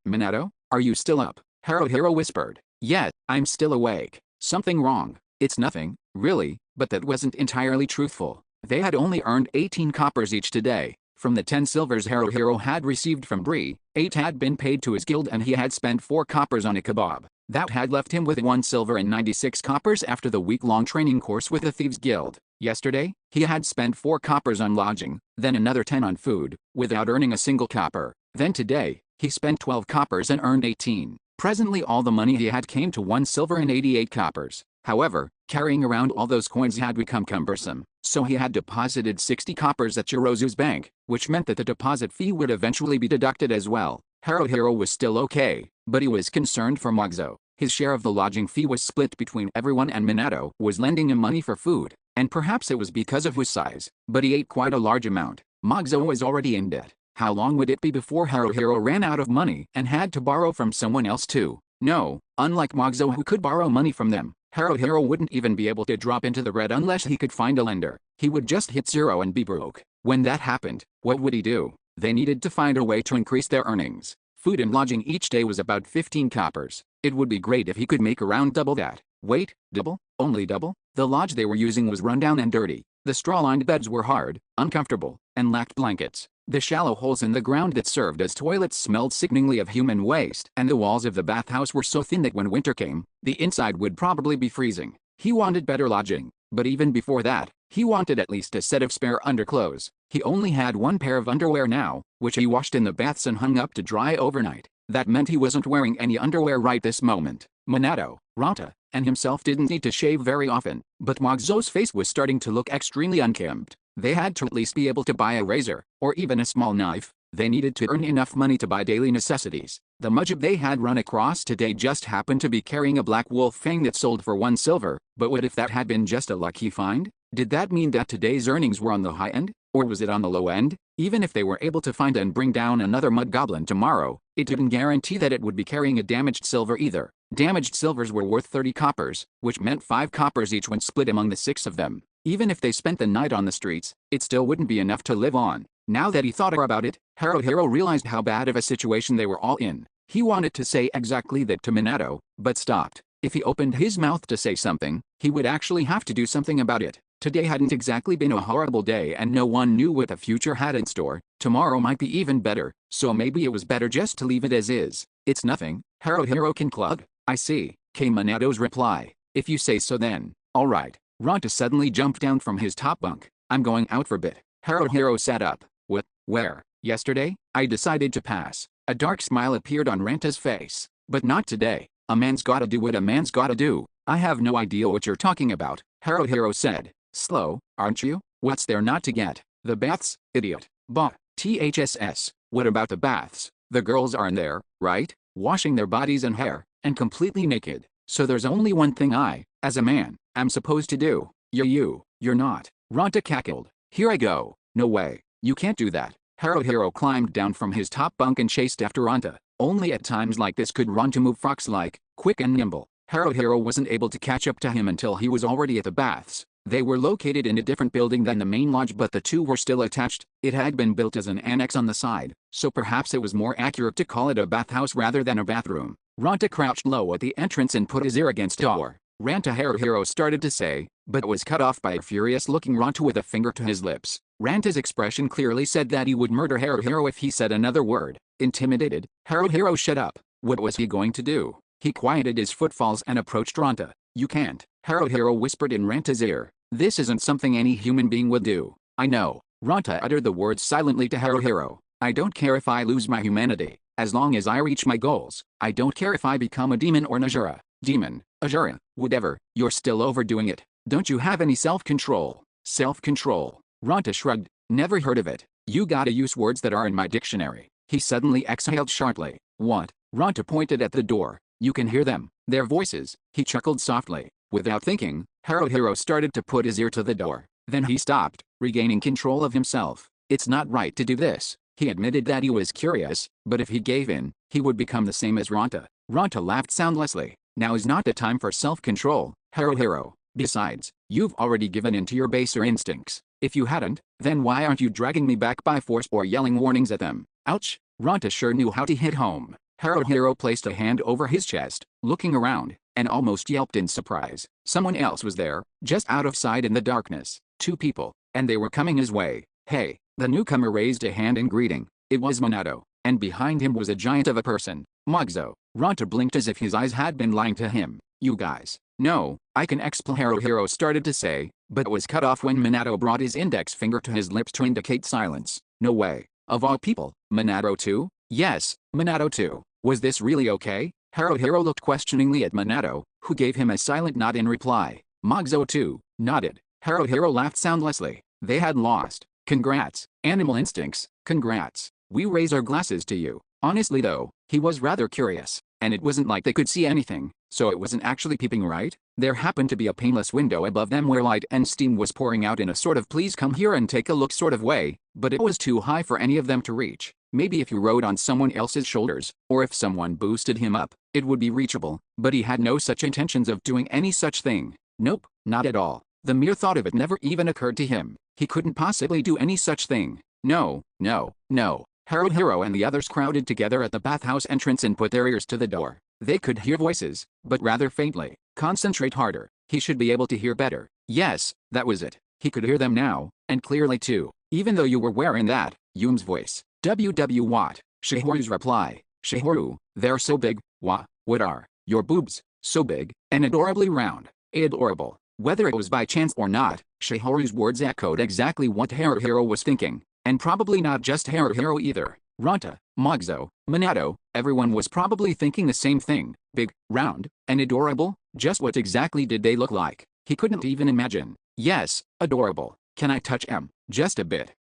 S1: Minato, are you still up? Haruhiro whispered. Yeah, I'm still awake. Something wrong? It's nothing, really, but that wasn't entirely truthful. They had only earned 18 coppers each today. From the 10 silvers Haruhiro had received from Bree, 8 had been paid to his guild and he had spent 4 coppers on a kebab. That had left him with 1 silver and 96 coppers after the week-long training course with the Thieves Guild. Yesterday, he had spent 4 coppers on lodging, then another 10 on food, without earning a single copper. Then today, he spent 12 coppers and earned 18. Presently all the money he had came to 1 silver and 88 coppers. However, carrying around all those coins had become cumbersome, so he had deposited 60 coppers at Yorozu's bank, which meant that the deposit fee would eventually be deducted as well. Haruhiro was still okay, but he was concerned for Moguzo. His share of the lodging fee was split between everyone and Minato was lending him money for food, and perhaps it was because of his size, but he ate quite a large amount. Moguzo was already in debt. How long would it be before Haruhiro ran out of money and had to borrow from someone else too? No, unlike Moguzo who could borrow money from them, Haruhiro wouldn't even be able to drop into the red unless he could find a lender. He would just hit 0 and be broke. When that happened, what would he do? They needed to find a way to increase their earnings. Food and lodging each day was about 15 coppers. It would be great if he could make around double that. Wait, double? Only double? The lodge they were using was rundown and dirty. The straw-lined beds were hard, uncomfortable, and lacked blankets. The shallow holes in the ground that served as toilets smelled sickeningly of human waste, and the walls of the bathhouse were so thin that when winter came, the inside would probably be freezing. He wanted better lodging, but even before that, he wanted at least a set of spare underclothes. He only had 1 pair of underwear now, which he washed in the baths and hung up to dry overnight. That meant he wasn't wearing any underwear right this moment. Minato, Ranta, and himself didn't need to shave very often, but Moguzo's face was starting to look extremely unkempt. They had to at least be able to buy a razor, or even a small knife. They needed to earn enough money to buy daily necessities. The mujib they had run across today just happened to be carrying a black wolf fang that sold for 1 silver, but what if that had been just a lucky find? Did that mean that today's earnings were on the high end, or was it on the low end? Even if they were able to find and bring down another mud goblin tomorrow, it didn't guarantee that it would be carrying a damaged silver either. Damaged silvers were worth 30 coppers, which meant 5 coppers each when split among the 6 of them. Even if they spent the night on the streets, it still wouldn't be enough to live on. Now that he thought about it, Haruhiro realized how bad of a situation they were all in. He wanted to say exactly that to Minato, but stopped. If he opened his mouth to say something, he would actually have to do something about it. Today hadn't exactly been a horrible day and no one knew what the future had in store. Tomorrow might be even better, so maybe it was better just to leave it as is. It's nothing, Haruhiro concluded. I see, came Minato's reply. If you say so then, alright. Ranta suddenly jumped down from his top bunk. I'm going out for a bit. Haruhiro sat up. What? Where? Yesterday? I decided to pass. A dark smile appeared on Ranta's face. But not today. A man's gotta do what a man's gotta do. I have no idea what you're talking about, Haruhiro said. Slow, aren't you? What's there not to get? The baths, idiot. Bah. THSS. What about the baths? The girls are in there, right? Washing their bodies and hair, and completely naked. So there's only one thing I, as a man, am supposed to do. You're not. Ranta cackled. Here I go. No way. You can't do that. Haruhiro climbed down from his top bunk and chased after Ranta. Only at times like this could Ranta move fox-like, quick and nimble. Haruhiro wasn't able to catch up to him until he was already at the baths. They were located in a different building than the main lodge, but the two were still attached. It had been built as an annex on the side, so perhaps it was more accurate to call it a bathhouse rather than a bathroom. Ranta crouched low at the entrance and put his ear against the door. Ranta, Haruhiro started to say, but was cut off by a furious-looking Ranta with a finger to his lips. Ranta's expression clearly said that he would murder Haruhiro if he said another word. Intimidated, Haruhiro shut up. What was he going to do? He quieted his footfalls and approached Ranta. You can't, Haruhiro whispered in Ranta's ear. This isn't something any human being would do. I know. Ranta uttered the words silently to Haruhiro. I don't care if I lose my humanity, as long as I reach my goals. I don't care if I become a demon or Najura. Demon, Ajura, whatever, you're still overdoing it. Don't you have any self-control? Self-control. Ranta shrugged. Never heard of it. You gotta use words that are in my dictionary. He suddenly exhaled sharply. What? Ronta pointed at the door. You can hear them, their voices. He chuckled softly. Without thinking, Haruhiro started to put his ear to the door. Then he stopped, regaining control of himself. It's not right to do this. He admitted that he was curious, but if he gave in, he would become the same as Ronta. Ronta laughed soundlessly. Now is not the time for self-control, Haruhiro. Besides, you've already given in to your baser instincts. If you hadn't, then why aren't you dragging me back by force or yelling warnings at them? Ouch! Ronta sure knew how to hit home. Haruhiro placed a hand over his chest, looking around, and almost yelped in surprise. Someone else was there, just out of sight in the darkness. 2 people, and they were coming his way. Hey! The newcomer raised a hand in greeting. It was Minato, and behind him was a giant of a person, Mogzo. Ronta blinked as if his eyes had been lying to him. You guys. No, I can explain, Haruhiro started to say, but was cut off when Minato brought his index finger to his lips to indicate silence. No way. Of all people, Minato too? Yes, Minato too. Was this really okay? Haruhiro looked questioningly at Minato, who gave him a silent nod in reply. Mogzo too nodded. Haruhiro laughed soundlessly. They had lost. Congrats, animal instincts, congrats. We raise our glasses to you. Honestly though, he was rather curious, and it wasn't like they could see anything, so it wasn't actually peeping, right? There happened to be a painless window above them where light and steam was pouring out in a sort of please come here and take a look sort of way, but it was too high for any of them to reach. Maybe if you rode on someone else's shoulders, or if someone boosted him up, it would be reachable, but he had no such intentions of doing any such thing. Nope, not at all. The mere thought of it never even occurred to him. He couldn't possibly do any such thing. No, no, no. Haruhiro and the others crowded together at the bathhouse entrance and put their ears to the door. They could hear voices, but rather faintly. Concentrate harder. He should be able to hear better. Yes, that was it. He could hear them now, and clearly too. Even though you were wearing that, Yume's voice. WW what? Shihoru's reply. Shihoru, they're so big. What are your boobs? So big, and adorably round. Adorable. Whether it was by chance or not, Shihoru's words echoed exactly what Haruhiro was thinking. And probably not just Haruhiro either. Ronta, Mogzo, Minato, everyone was probably thinking the same thing. Big, round, and adorable? Just what exactly did they look like? He couldn't even imagine. Yes, adorable. Can I touch them? Just a bit.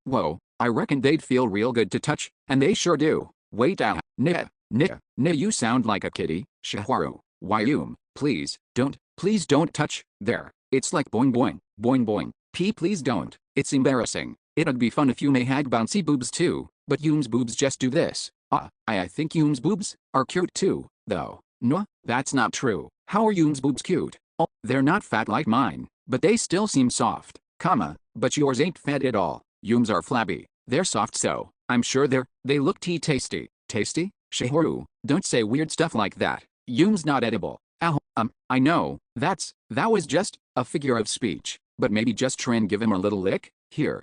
S1: Whoa, I reckon they'd feel real good to touch, and they sure do. Wait nah, you sound like a kitty, Shihoru. Why please don't touch, there. It's like boing boing, boing boing. Please don't. It's embarrassing. It'd be fun if you may had bouncy boobs too, but Yume's boobs just do this. I think Yume's boobs are cute too, though. No, that's not true. How are Yume's boobs cute? Oh, they're not fat like mine, but they still seem soft, but yours ain't fat at all. Yume's are flabby. They're soft, so I'm sure they look tasty. Tasty? Shihoru, don't say weird stuff like that. Yume's not edible. I know, that was just a figure of speech. But maybe just try and give him a little lick? Here.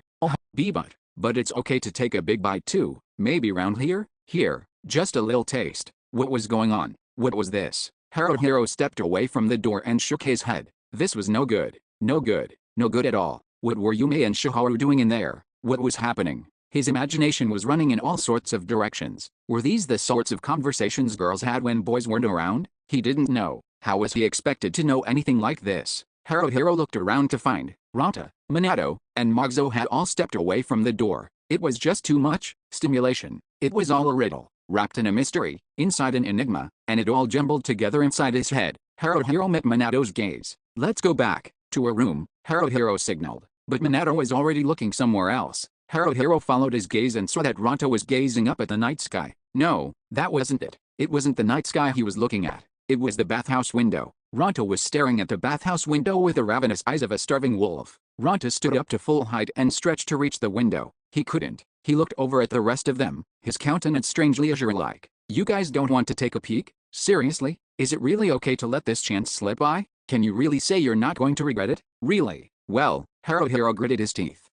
S1: But it's okay to take a big bite too. Maybe round here? Here, just a little taste. What was going on? What was this? Haruhiro stepped away from the door and shook his head. This was no good. No good. No good at all. What were Yume and Shihoru doing in there? What was happening? His imagination was running in all sorts of directions. Were these the sorts of conversations girls had when boys weren't around? He didn't know. How was he expected to know anything like this? Haruhiro looked around to find Ronta, Minato, and Mogzo had all stepped away from the door. It was just too much stimulation. It was all a riddle, wrapped in a mystery, inside an enigma, and it all jumbled together inside his head. Haruhiro met Minato's gaze. Let's go back to a room, Haruhiro signaled. But Minato was already looking somewhere else. Haruhiro followed his gaze and saw that Ronta was gazing up at the night sky. No, that wasn't it. It wasn't the night sky he was looking at. It was the bathhouse window. Ronta was staring at the bathhouse window with the ravenous eyes of a starving wolf. Ronta stood up to full height and stretched to reach the window. He couldn't. He looked over at the rest of them, his countenance strangely azure-like. You guys don't want to take a peek? Seriously? Is it really okay to let this chance slip by? Can you really say you're not going to regret it? Really? Well, Haruhiro gritted his teeth.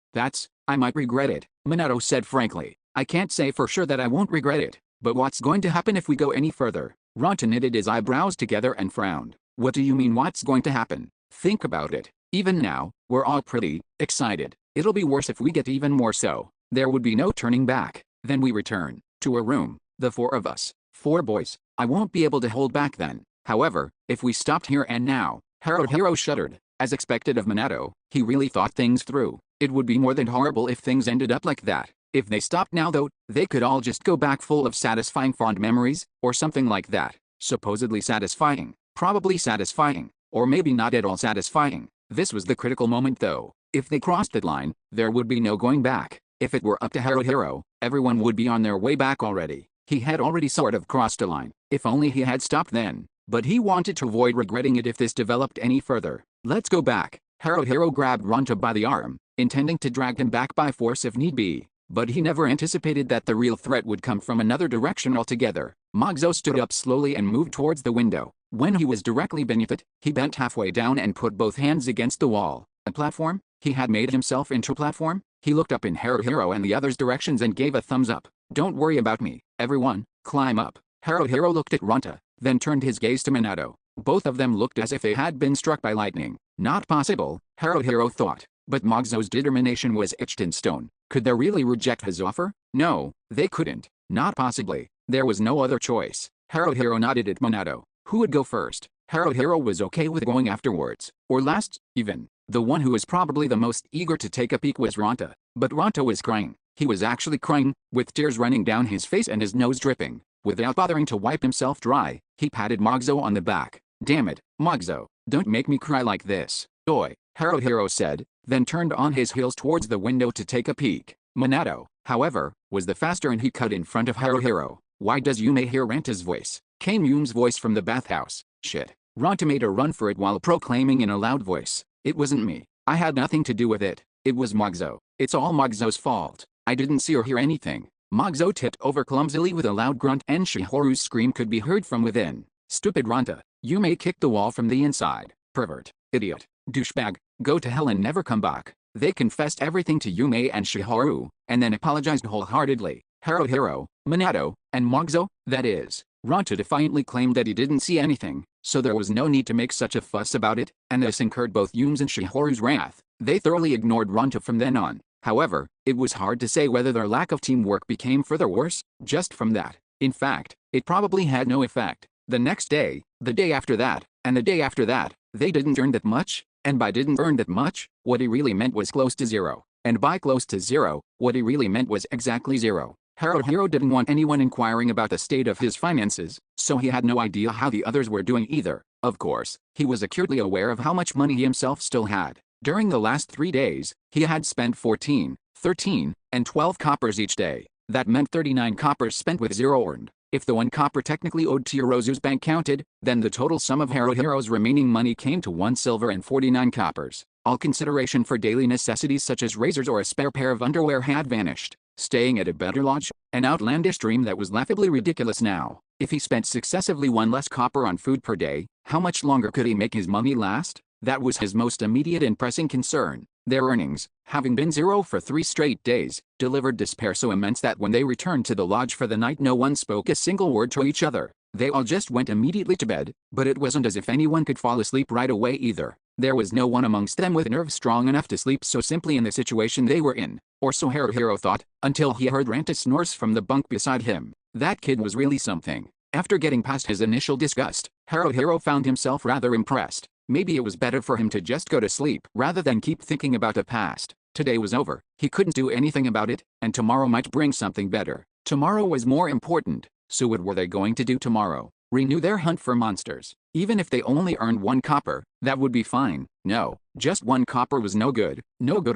S1: I might regret it, Minato said frankly. I can't say for sure that I won't regret it, but what's going to happen if we go any further? Ronta knitted his eyebrows together and frowned. What do you mean what's going to happen? Think about it. Even now, we're all pretty excited. It'll be worse if we get even more so. There would be no turning back. Then we return to a room, the 4 of us. 4 boys. I won't be able to hold back then. However, if we stopped here and now, Haruhiro shuddered. As expected of Minato, he really thought things through. It would be more than horrible if things ended up like that. If they stopped now though, they could all just go back full of satisfying fond memories, or something like that. Supposedly satisfying, probably satisfying, or maybe not at all satisfying. This was the critical moment though. If they crossed that line, there would be no going back. If it were up to Haruhiro, everyone would be on their way back already. He had already sort of crossed a line. If only he had stopped then. But he wanted to avoid regretting it if this developed any further. Let's go back. Haruhiro grabbed Ronta by the arm, intending to drag him back by force if need be. But he never anticipated that the real threat would come from another direction altogether. Magzo stood up slowly and moved towards the window. When he was directly beneath it, he bent halfway down and put both hands against the wall. A platform? He had made himself into a platform? He looked up in Haruhiro and the others' directions and gave a thumbs up. Don't worry about me, everyone, climb up. Haruhiro looked at Ronta, then turned his gaze to Minato. Both of them looked as if they had been struck by lightning. Not possible, Haruhiro thought. But Magzo's determination was etched in stone. Could they really reject his offer? No, they couldn't. Not possibly. There was no other choice. Haruhiro nodded at Minato. Who would go first? Haruhiro was okay with going afterwards, or last, even. The one who was probably the most eager to take a peek was Ronta. But Ronta was crying. He was actually crying, with tears running down his face and his nose dripping. Without bothering to wipe himself dry, he patted Magzo on the back. Damn it, Magzo, don't make me cry like this. Oi, Haruhiro said, then turned on his heels towards the window to take a peek. Minato, however, was the faster and he cut in front of Haruhiro. Why does Yume hear Ranta's voice? Came Yume's voice from the bathhouse. Shit. Ronta made a run for it while proclaiming in a loud voice. It wasn't me. I had nothing to do with it. It was Magzo. It's all Magzo's fault. I didn't see or hear anything. Magzo tipped over clumsily with a loud grunt and Shihoru's scream could be heard from within. Stupid Ronta. Yume kicked the wall from the inside. Pervert. Idiot. Douchebag. Go to hell and never come back. They confessed everything to Yume and Shihoru, and then apologized wholeheartedly. Haruhiro, Minato, and Magzo, that is. Ronta defiantly claimed that he didn't see anything, so there was no need to make such a fuss about it, and this incurred both Yume's and Shihoru's wrath. They thoroughly ignored Ronta from then on. However, it was hard to say whether their lack of teamwork became further worse, just from that. In fact, it probably had no effect. The next day, the day after that, and the day after that, they didn't earn that much, and by didn't earn that much, what he really meant was close to zero. And by close to zero, what he really meant was exactly zero. Haruhiro didn't want anyone inquiring about the state of his finances, so he had no idea how the others were doing either. Of course, he was acutely aware of how much money he himself still had. During the last 3 days, he had spent 14, 13, and 12 coppers each day. That meant 39 coppers spent with 0 earned. If the 1 copper technically owed to Yorozu's bank counted, then the total sum of Haruhiro's remaining money came to 1 silver and 49 coppers. All consideration for daily necessities such as razors or a spare pair of underwear had vanished. Staying at a better lodge, an outlandish dream that was laughably ridiculous now. If he spent successively 1 less copper on food per day, how much longer could he make his money last? That was his most immediate and pressing concern. Their earnings, having been 0 for 3 straight days, delivered despair so immense that when they returned to the lodge for the night no one spoke a single word to each other. They all just went immediately to bed, but it wasn't as if anyone could fall asleep right away either. There was no one amongst them with nerves strong enough to sleep so simply in the situation they were in. Or so Haruhiro thought, until he heard Ranta snores from the bunk beside him. That kid was really something. After getting past his initial disgust, Haruhiro found himself rather impressed. Maybe it was better for him to just go to sleep rather than keep thinking about the past. Today was over, he couldn't do anything about it, and tomorrow might bring something better. Tomorrow was more important, so what were they going to do tomorrow? Renew their hunt for monsters. Even if they only earned 1 copper, that would be fine. No, just 1 copper was no good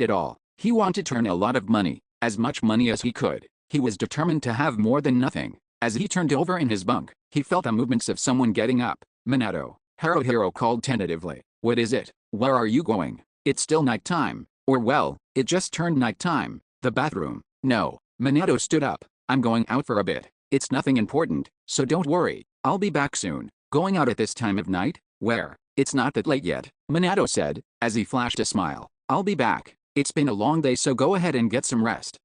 S1: at all. He wanted to earn a lot of money, as much money as he could. He was determined to have more than nothing. As he turned over in his bunk, he felt the movements of someone getting up. Minato. Haruhiro called tentatively. What is it? Where are you going? It's still nighttime. Or well, it just turned nighttime. The bathroom. No. Minato stood up. I'm going out for a bit. It's nothing important, so don't worry. I'll be back soon. Going out at this time of night? Where? It's not that late yet, Minato said, as he flashed a smile. I'll be back. It's been a long day so go ahead and get some rest.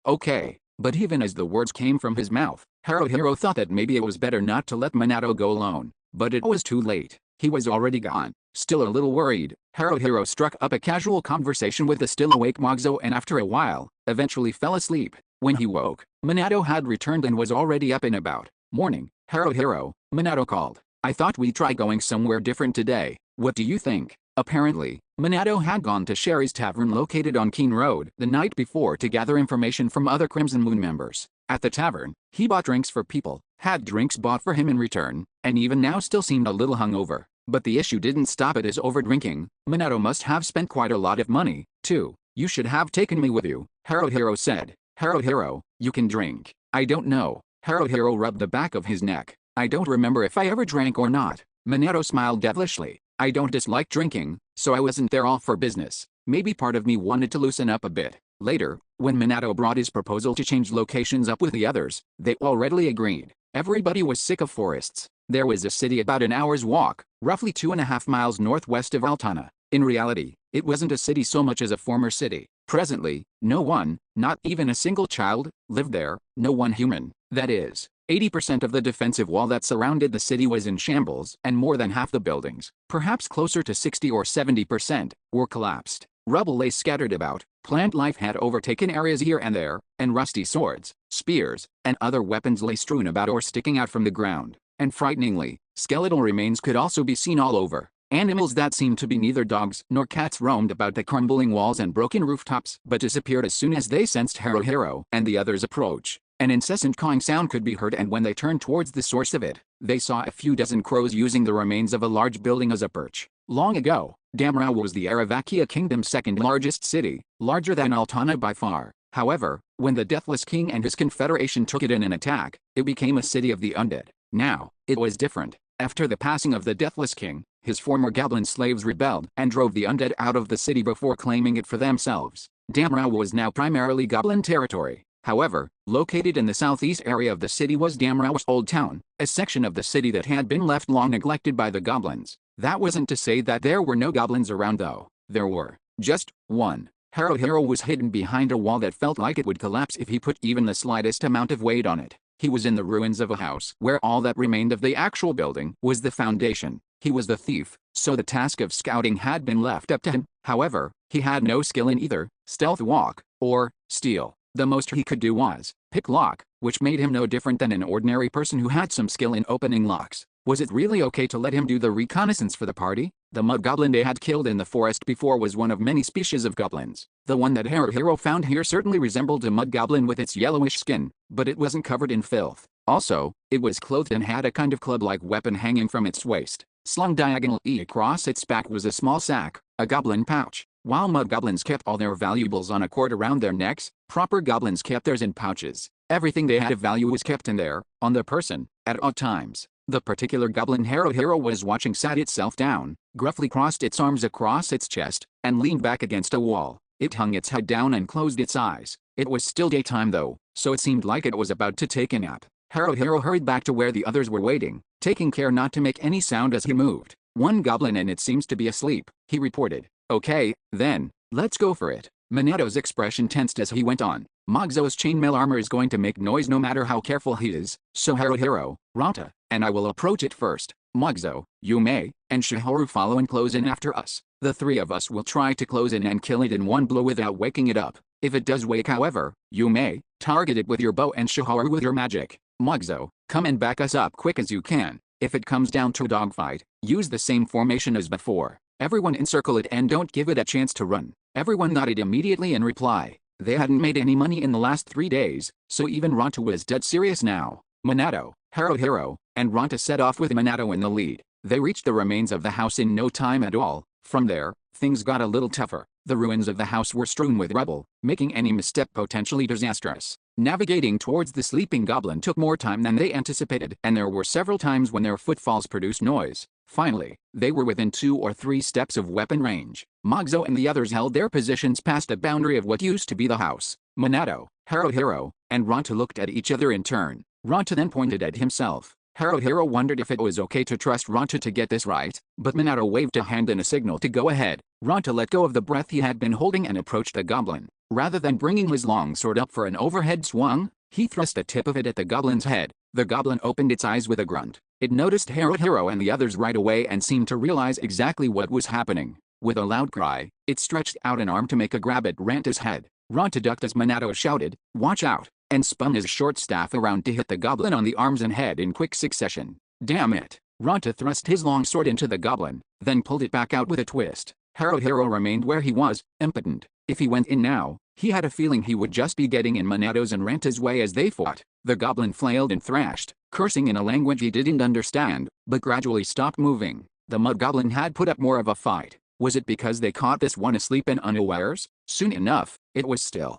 S1: Okay. But even as the words came from his mouth, Haruhiro thought that maybe it was better not to let Minato go alone. But it was too late. He was already gone. Still a little worried, Haruhiro struck up a casual conversation with the still awake Magzo and after a while, eventually fell asleep. When he woke, Minato had returned and was already up and about. Morning, Haruhiro, Minato called. I thought we'd try going somewhere different today. What do you think? Apparently, Minato had gone to Sherry's Tavern located on Keene Road the night before to gather information from other Crimson Moon members. At the tavern, he bought drinks for people, had drinks bought for him in return, and even now still seemed a little hungover. But the issue didn't stop at his overdrinking. Minato must have spent quite a lot of money, too. You should have taken me with you, Haruhiro said. Haruhiro, you can drink. I don't know. Haruhiro rubbed the back of his neck. I don't remember if I ever drank or not. Minato smiled devilishly. I don't dislike drinking, so I wasn't there all for business. Maybe part of me wanted to loosen up a bit. Later, when Minato brought his proposal to change locations up with the others, they all readily agreed. Everybody was sick of forests. There was a city about an hour's walk, roughly 2.5 miles northwest of Altana. In reality, it wasn't a city so much as a former city. Presently, no one, not even a single child, lived there, no one human. That is, 80% of the defensive wall that surrounded the city was in shambles, and more than half the buildings, perhaps closer to 60 or 70%, were collapsed. Rubble lay scattered about, plant life had overtaken areas here and there, and rusty swords, spears, and other weapons lay strewn about or sticking out from the ground. And frighteningly, skeletal remains could also be seen all over. Animals that seemed to be neither dogs nor cats roamed about the crumbling walls and broken rooftops, but disappeared as soon as they sensed Haruhiro and the others' approach. An incessant cawing sound could be heard, and when they turned towards the source of it, they saw a few dozen crows using the remains of a large building as a perch. Long ago, Damrau was the Aravakia kingdom's second largest city, larger than Altana by far. However, when the Deathless King and his confederation took it in an attack, it became a city of the undead. Now, it was different. After the passing of the Deathless King, his former goblin slaves rebelled and drove the undead out of the city before claiming it for themselves. Damrau was now primarily goblin territory. However, located in the southeast area of the city was Damrau's Old Town, a section of the city that had been left long neglected by the goblins. That wasn't to say that there were no goblins around though. There were. Just one. Haruhiro was hidden behind a wall that felt like it would collapse if he put even the slightest amount of weight on it. He was in the ruins of a house where all that remained of the actual building was the foundation. He was the thief, so the task of scouting had been left up to him. However, he had no skill in either stealth walk or steal. The most he could do was pick lock, which made him no different than an ordinary person who had some skill in opening locks. Was it really okay to let him do the reconnaissance for the party? The mud goblin they had killed in the forest before was one of many species of goblins. The one that Haruhiro found here certainly resembled a mud goblin with its yellowish skin, but it wasn't covered in filth. Also, it was clothed and had a kind of club-like weapon hanging from its waist. Slung diagonally across its back was a small sack, a goblin pouch. While mud goblins kept all their valuables on a cord around their necks, proper goblins kept theirs in pouches. Everything they had of value was kept in there, on the person, at all times. The particular goblin Haruhiro was watching sat itself down, gruffly crossed its arms across its chest, and leaned back against a wall. It hung its head down and closed its eyes. It was still daytime though, so it seemed like it was about to take a nap. Haruhiro hurried back to where the others were waiting, taking care not to make any sound as he moved. One goblin and it seems to be asleep, he reported. Okay, then, let's go for it. Minato's expression tensed as he went on. Mogzo's chainmail armor is going to make noise no matter how careful he is, so Haruhiro, Ranta, and I will approach it first. Mogzo, Yume, and Shihoru follow and close in after us. The three of us will try to close in and kill it in one blow without waking it up. If it does wake however, Yume, target it with your bow and Shihoru with your magic. Mogzo, come and back us up quick as you can. If it comes down to a dogfight, use the same formation as before. Everyone encircle it and don't give it a chance to run. Everyone nodded immediately in reply. They hadn't made any money in the last 3 days, so even Ranta was dead serious now. Minato, Haruhiro, and Ranta set off with Minato in the lead. They reached the remains of the house in no time at all. From there, things got a little tougher. The ruins of the house were strewn with rubble, making any misstep potentially disastrous. Navigating towards the sleeping goblin took more time than they anticipated, and there were several times when their footfalls produced noise. Finally, they were within 2 or 3 steps of weapon range. Mogzo and the others held their positions past a boundary of what used to be the house. Minato, Haruhiro, and Ranta looked at each other in turn. Ranta then pointed at himself. Haruhiro wondered if it was okay to trust Ranta to get this right, but Minato waved a hand in a signal to go ahead. Ranta let go of the breath he had been holding and approached the goblin. Rather than bringing his long sword up for an overhead swung, he thrust the tip of it at the goblin's head. The goblin opened its eyes with a grunt. It noticed Haruhiro and the others right away and seemed to realize exactly what was happening. With a loud cry, it stretched out an arm to make a grab at Ranta's head. Ranta ducked as Minato shouted, "Watch out!" and spun his short staff around to hit the goblin on the arms and head in quick succession. Damn it! Ranta thrust his long sword into the goblin, then pulled it back out with a twist. Haruhiro remained where he was, impotent. If he went in now, he had a feeling he would just be getting in Minato's and Ranta's way as they fought. The goblin flailed and thrashed, cursing in a language he didn't understand, but gradually stopped moving. The mud goblin had put up more of a fight. Was it because they caught this one asleep and unawares? Soon enough, it was still.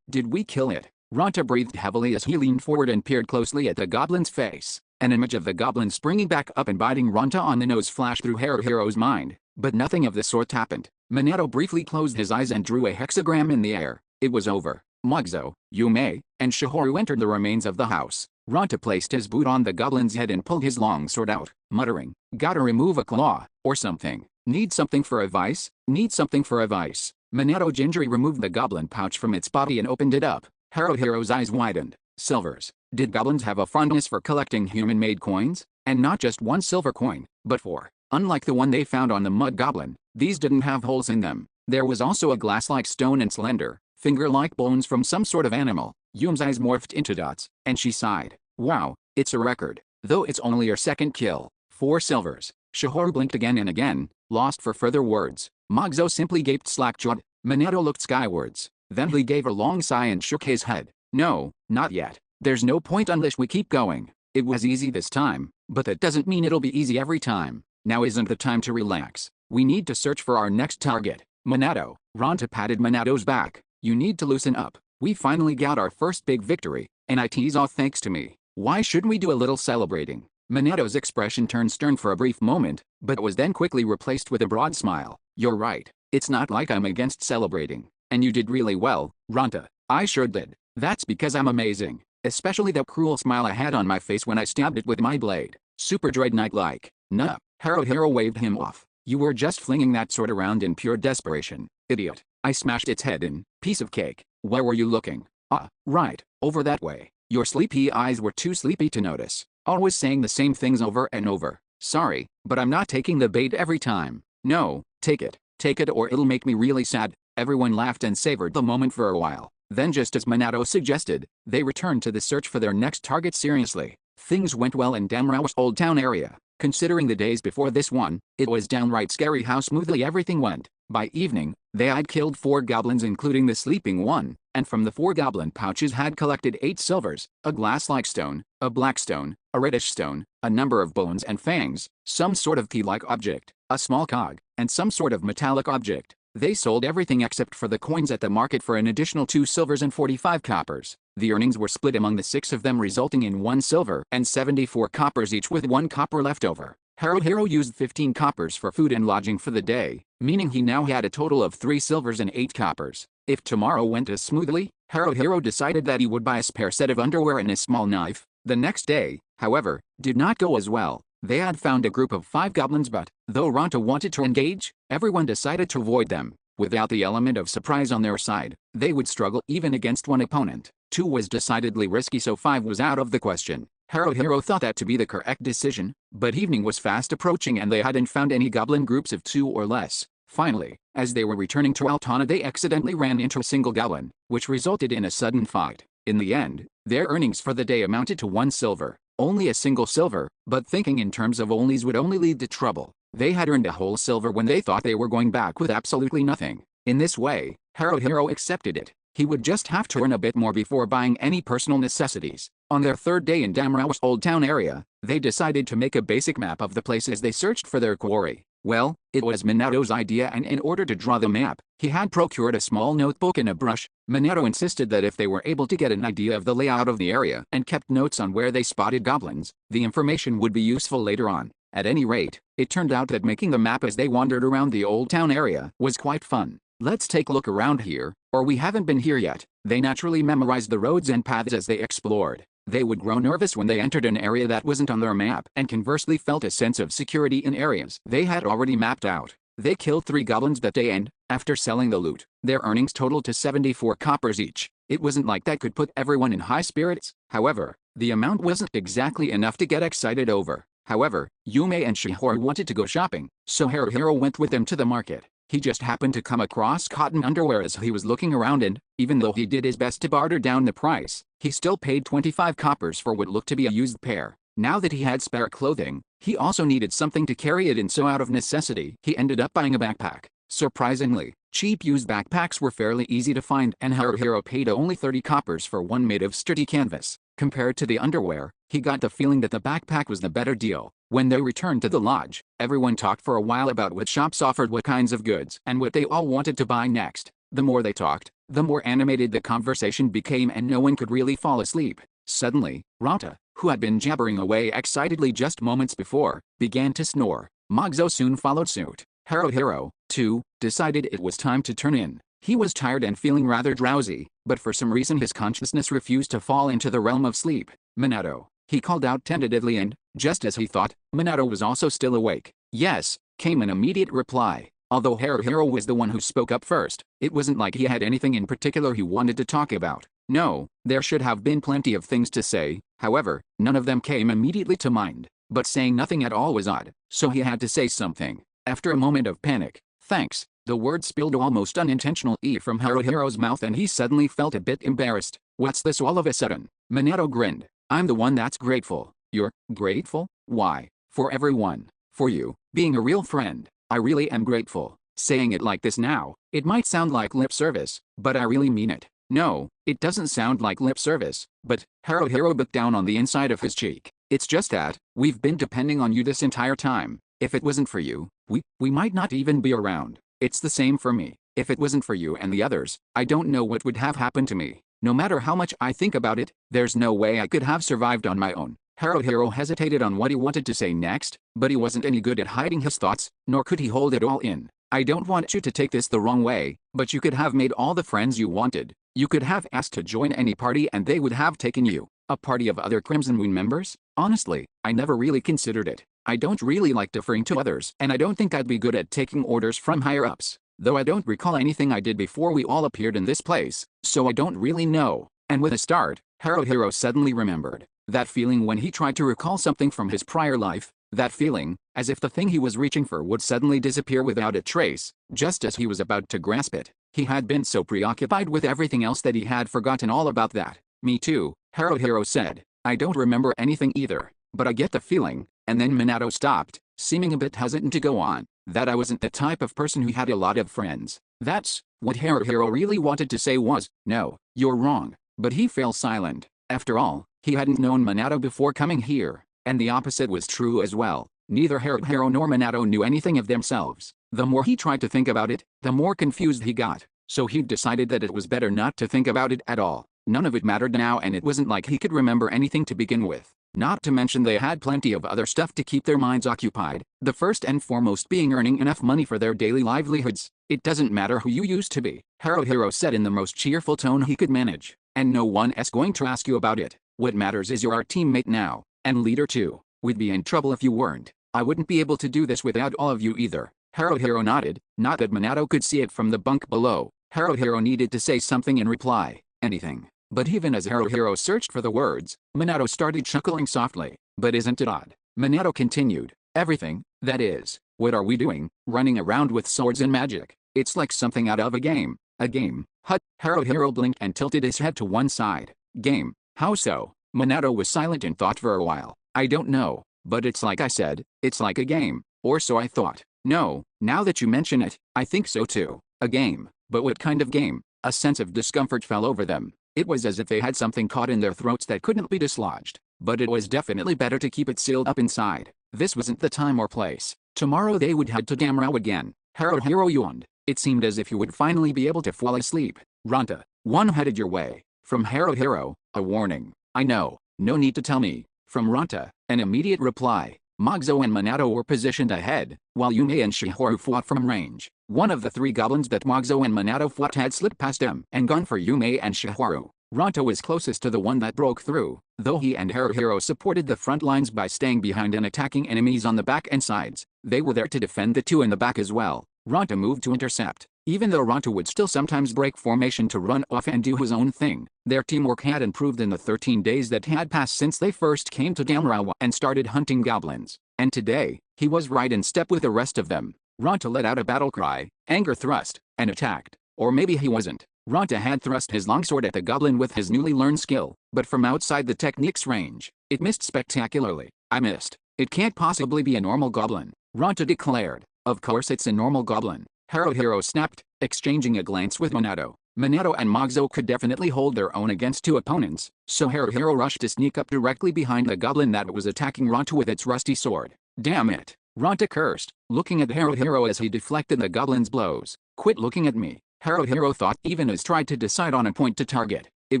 S1: Did we kill it? Ranta breathed heavily as he leaned forward and peered closely at the goblin's face. An image of the goblin springing back up and biting Ranta on the nose flashed through Haruhiro's mind, but nothing of the sort happened. Minato briefly closed his eyes and drew a hexagram in the air. It was over. Mugzo, Yume, and Shihoru entered the remains of the house. Ranta placed his boot on the goblin's head and pulled his long sword out, muttering, "Gotta remove a claw, or something. Need something for a vice? Need something for a vice." Minato gingerly removed the goblin pouch from its body and opened it up. Haruhiro's eyes widened. Silvers. Did goblins have a fondness for collecting human-made coins? And not just one silver coin, but four. Unlike the one they found on the mud goblin, these didn't have holes in them. There was also a glass-like stone and slender, finger-like bones from some sort of animal. Yume's eyes morphed into dots, and she sighed. Wow, it's a record. Though it's only her second kill. 4 silvers. Shihoru blinked again and again, lost for further words. Mugzo simply gaped slack-jawed. Minato looked skywards. Then he gave a long sigh and shook his head. No, not yet. There's no point unless we keep going. It was easy this time, but that doesn't mean it'll be easy every time. Now isn't the time to relax. We need to search for our next target. Minato. Ranta patted Minato's back. You need to loosen up. We finally got our first big victory, and it's all thanks to me. Why shouldn't we do a little celebrating? Minato's expression turned stern for a brief moment, but was then quickly replaced with a broad smile. You're right. It's not like I'm against celebrating. And you did really well, Ranta. I sure did. That's because I'm amazing. Especially that cruel smile I had on my face when I stabbed it with my blade. Super dreadnought-like. Nuh. Haruhiro waved him off. You were just flinging that sword around in pure desperation. Idiot. I smashed its head in. Piece of cake. Where were you looking? Ah, right. Over that way. Your sleepy eyes were too sleepy to notice. Always saying the same things over and over. Sorry, but I'm not taking the bait every time. No, take it. Take it or it'll make me really sad. Everyone laughed and savored the moment for a while. Then just as Minato suggested, they returned to the search for their next target seriously. Things went well in Damrao's Old Town area. Considering the days before this one, it was downright scary how smoothly everything went. By evening, they had killed 4 goblins including the sleeping one, and from the 4 goblin pouches had collected 8 silvers, a glass-like stone, a black stone, a reddish stone, a number of bones and fangs, some sort of key-like object, a small cog, and some sort of metallic object. They sold everything except for the coins at the market for an additional 2 silvers and 45 coppers. The earnings were split among the 6 of them resulting in 1 silver and 74 coppers each with 1 copper left over. Haruhiro used 15 coppers for food and lodging for the day, meaning he now had a total of 3 silvers and 8 coppers. If tomorrow went as smoothly, Haruhiro decided that he would buy a spare set of underwear and a small knife. The next day, however, did not go as well. They had found a group of 5 goblins but, though Ranta wanted to engage, everyone decided to avoid them. Without the element of surprise on their side, they would struggle even against one opponent. 2 was decidedly risky so 5 was out of the question. Haruhiro thought that to be the correct decision, but evening was fast approaching and they hadn't found any goblin groups of 2 or less. Finally, as they were returning to Altana they accidentally ran into a single goblin, which resulted in a sudden fight. In the end, their earnings for the day amounted to 1 silver. Only a single silver, but thinking in terms of onlys would only lead to trouble. They had earned a whole silver when they thought they were going back with absolutely nothing. In this way, Haruhiro accepted it. He would just have to earn a bit more before buying any personal necessities. On their 3rd day in Damrao's Old Town area, they decided to make a basic map of the place as they searched for their quarry. Well, it was Minato's idea and in order to draw the map, he had procured a small notebook and a brush. Minato insisted that if they were able to get an idea of the layout of the area and kept notes on where they spotted goblins, the information would be useful later on. At any rate, it turned out that making the map as they wandered around the Old Town area was quite fun. Let's take a look around here, or we haven't been here yet. They naturally memorized the roads and paths as they explored. They would grow nervous when they entered an area that wasn't on their map and conversely felt a sense of security in areas they had already mapped out. They killed 3 goblins that day and, after selling the loot, their earnings totaled to 74 coppers each. It wasn't like that could put everyone in high spirits. However, the amount wasn't exactly enough to get excited over. However, Yume and Shihoru wanted to go shopping, so Haruhiro went with them to the market. He just happened to come across cotton underwear as he was looking around and, even though he did his best to barter down the price, he still paid 25 coppers for what looked to be a used pair. Now that he had spare clothing, he also needed something to carry it in, so out of necessity, he ended up buying a backpack. Surprisingly, cheap used backpacks were fairly easy to find, and Haruhiro paid only 30 coppers for one made of sturdy canvas. Compared to the underwear, he got the feeling that the backpack was the better deal. When they returned to the lodge, everyone talked for a while about what shops offered what kinds of goods and what they all wanted to buy next. The more they talked, the more animated the conversation became, and no one could really fall asleep. Suddenly, Ranta, who had been jabbering away excitedly just moments before, began to snore. Magzo soon followed suit. Haruhiro, too, decided it was time to turn in. He was tired and feeling rather drowsy, but for some reason his consciousness refused to fall into the realm of sleep. "Minato," he called out tentatively, and, just as he thought, Minato was also still awake. "Yes," came an immediate reply. Although Haruhiro was the one who spoke up first, it wasn't like he had anything in particular he wanted to talk about. No, there should have been plenty of things to say, however, none of them came immediately to mind. But saying nothing at all was odd, so he had to say something. After a moment of panic, "Thanks," the word spilled almost unintentionally from Haruhiro's mouth, and he suddenly felt a bit embarrassed. "What's this all of a sudden?" Minato grinned. "I'm the one that's grateful." "You're grateful? Why?" "For everyone. For you, being a real friend. I really am grateful." Saying it like this now, it might sound like lip service, but I really mean it. "No, it doesn't sound like lip service, but," Haruhiro bit down on the inside of his cheek, "it's just that, we've been depending on you this entire time. If it wasn't for you, we might not even be around. It's the same for me. If it wasn't for you and the others, I don't know what would have happened to me. No matter how much I think about it, there's no way I could have survived on my own." Haruhiro hesitated on what he wanted to say next, but he wasn't any good at hiding his thoughts, nor could he hold it all in. "I don't want you to take this the wrong way, but you could have made all the friends you wanted. You could have asked to join any party and they would have taken you. A party of other Crimson Moon members? Honestly, I never really considered it. I don't really like deferring to others, and I don't think I'd be good at taking orders from higher-ups. Though I don't recall anything I did before we all appeared in this place, so I don't really know." And with a start, Haruhiro suddenly remembered that feeling when he tried to recall something from his prior life, that feeling, as if the thing he was reaching for would suddenly disappear without a trace, just as he was about to grasp it. He had been so preoccupied with everything else that he had forgotten all about that. "Me too," Haruhiro said. "I don't remember anything either, but I get the feeling," and then Minato stopped, seeming a bit hesitant to go on, "that I wasn't the type of person who had a lot of friends." That's what Haruhiro really wanted to say was, "No, you're wrong," but he fell silent. After all, he hadn't known Minato before coming here, and the opposite was true as well. Neither Haruhiro nor Minato knew anything of themselves. The more he tried to think about it, the more confused he got, so he decided that it was better not to think about it at all. None of it mattered now, and it wasn't like he could remember anything to begin with. Not to mention they had plenty of other stuff to keep their minds occupied, the first and foremost being earning enough money for their daily livelihoods. "It doesn't matter who you used to be," Haruhiro said in the most cheerful tone he could manage, "and no one is going to ask you about it. What matters is you're our teammate now, and leader too. We'd be in trouble if you weren't. I wouldn't be able to do this without all of you either." Haruhiro nodded, not that Minato could see it from the bunk below. Haruhiro needed to say something in reply. Anything. But even as Haruhiro searched for the words, Minato started chuckling softly. "But isn't it odd?" Minato continued. "Everything, that is, what are we doing, running around with swords and magic? It's like something out of a game." "A game? Hut." Haruhiro blinked and tilted his head to one side. "Game? How so?" Minato was silent in thought for a while. "I don't know, but it's like I said, it's like a game, or so I thought. No, now that you mention it, I think so too. A game, but what kind of game?" A sense of discomfort fell over them. It was as if they had something caught in their throats that couldn't be dislodged, but it was definitely better to keep it sealed up inside. This wasn't the time or place. Tomorrow they would head to Damrau again. Haruhiro yawned. It seemed as if he would finally be able to fall asleep. "Ranta, one headed your way." From Haruhiro, a warning. "I know, no need to tell me." From Ranta, an immediate reply. Magzo and Minato were positioned ahead, while Yume and Shihoru fought from range. One of the three goblins that Magzo and Minato fought had slipped past them and gone for Yume and Shihoru. Ranta was closest to the one that broke through, though he and Haruhiro supported the front lines by staying behind and attacking enemies on the back and sides. They were there to defend the two in the back as well. Ranta moved to intercept. Even though Ranta would still sometimes break formation to run off and do his own thing, their teamwork had improved in the 13 days that had passed since they first came to Damrawa and started hunting goblins. And today, he was right in step with the rest of them. Ranta let out a battle cry, anger thrust, and attacked. Or maybe he wasn't. Ronta had thrust his longsword at the goblin with his newly learned skill, but from outside the technique's range, it missed spectacularly. I missed. It can't possibly be a normal goblin, Ronta declared. Of course it's a normal goblin, Haruhiro snapped, exchanging a glance with Minato. Minato and Mogzo could definitely hold their own against two opponents, so Haruhiro rushed to sneak up directly behind the goblin that was attacking Ronta with its rusty sword. Damn it! Ronta cursed, looking at Haruhiro as he deflected the goblin's blows. Quit looking at me, Haruhiro thought even as tried to decide on a point to target. It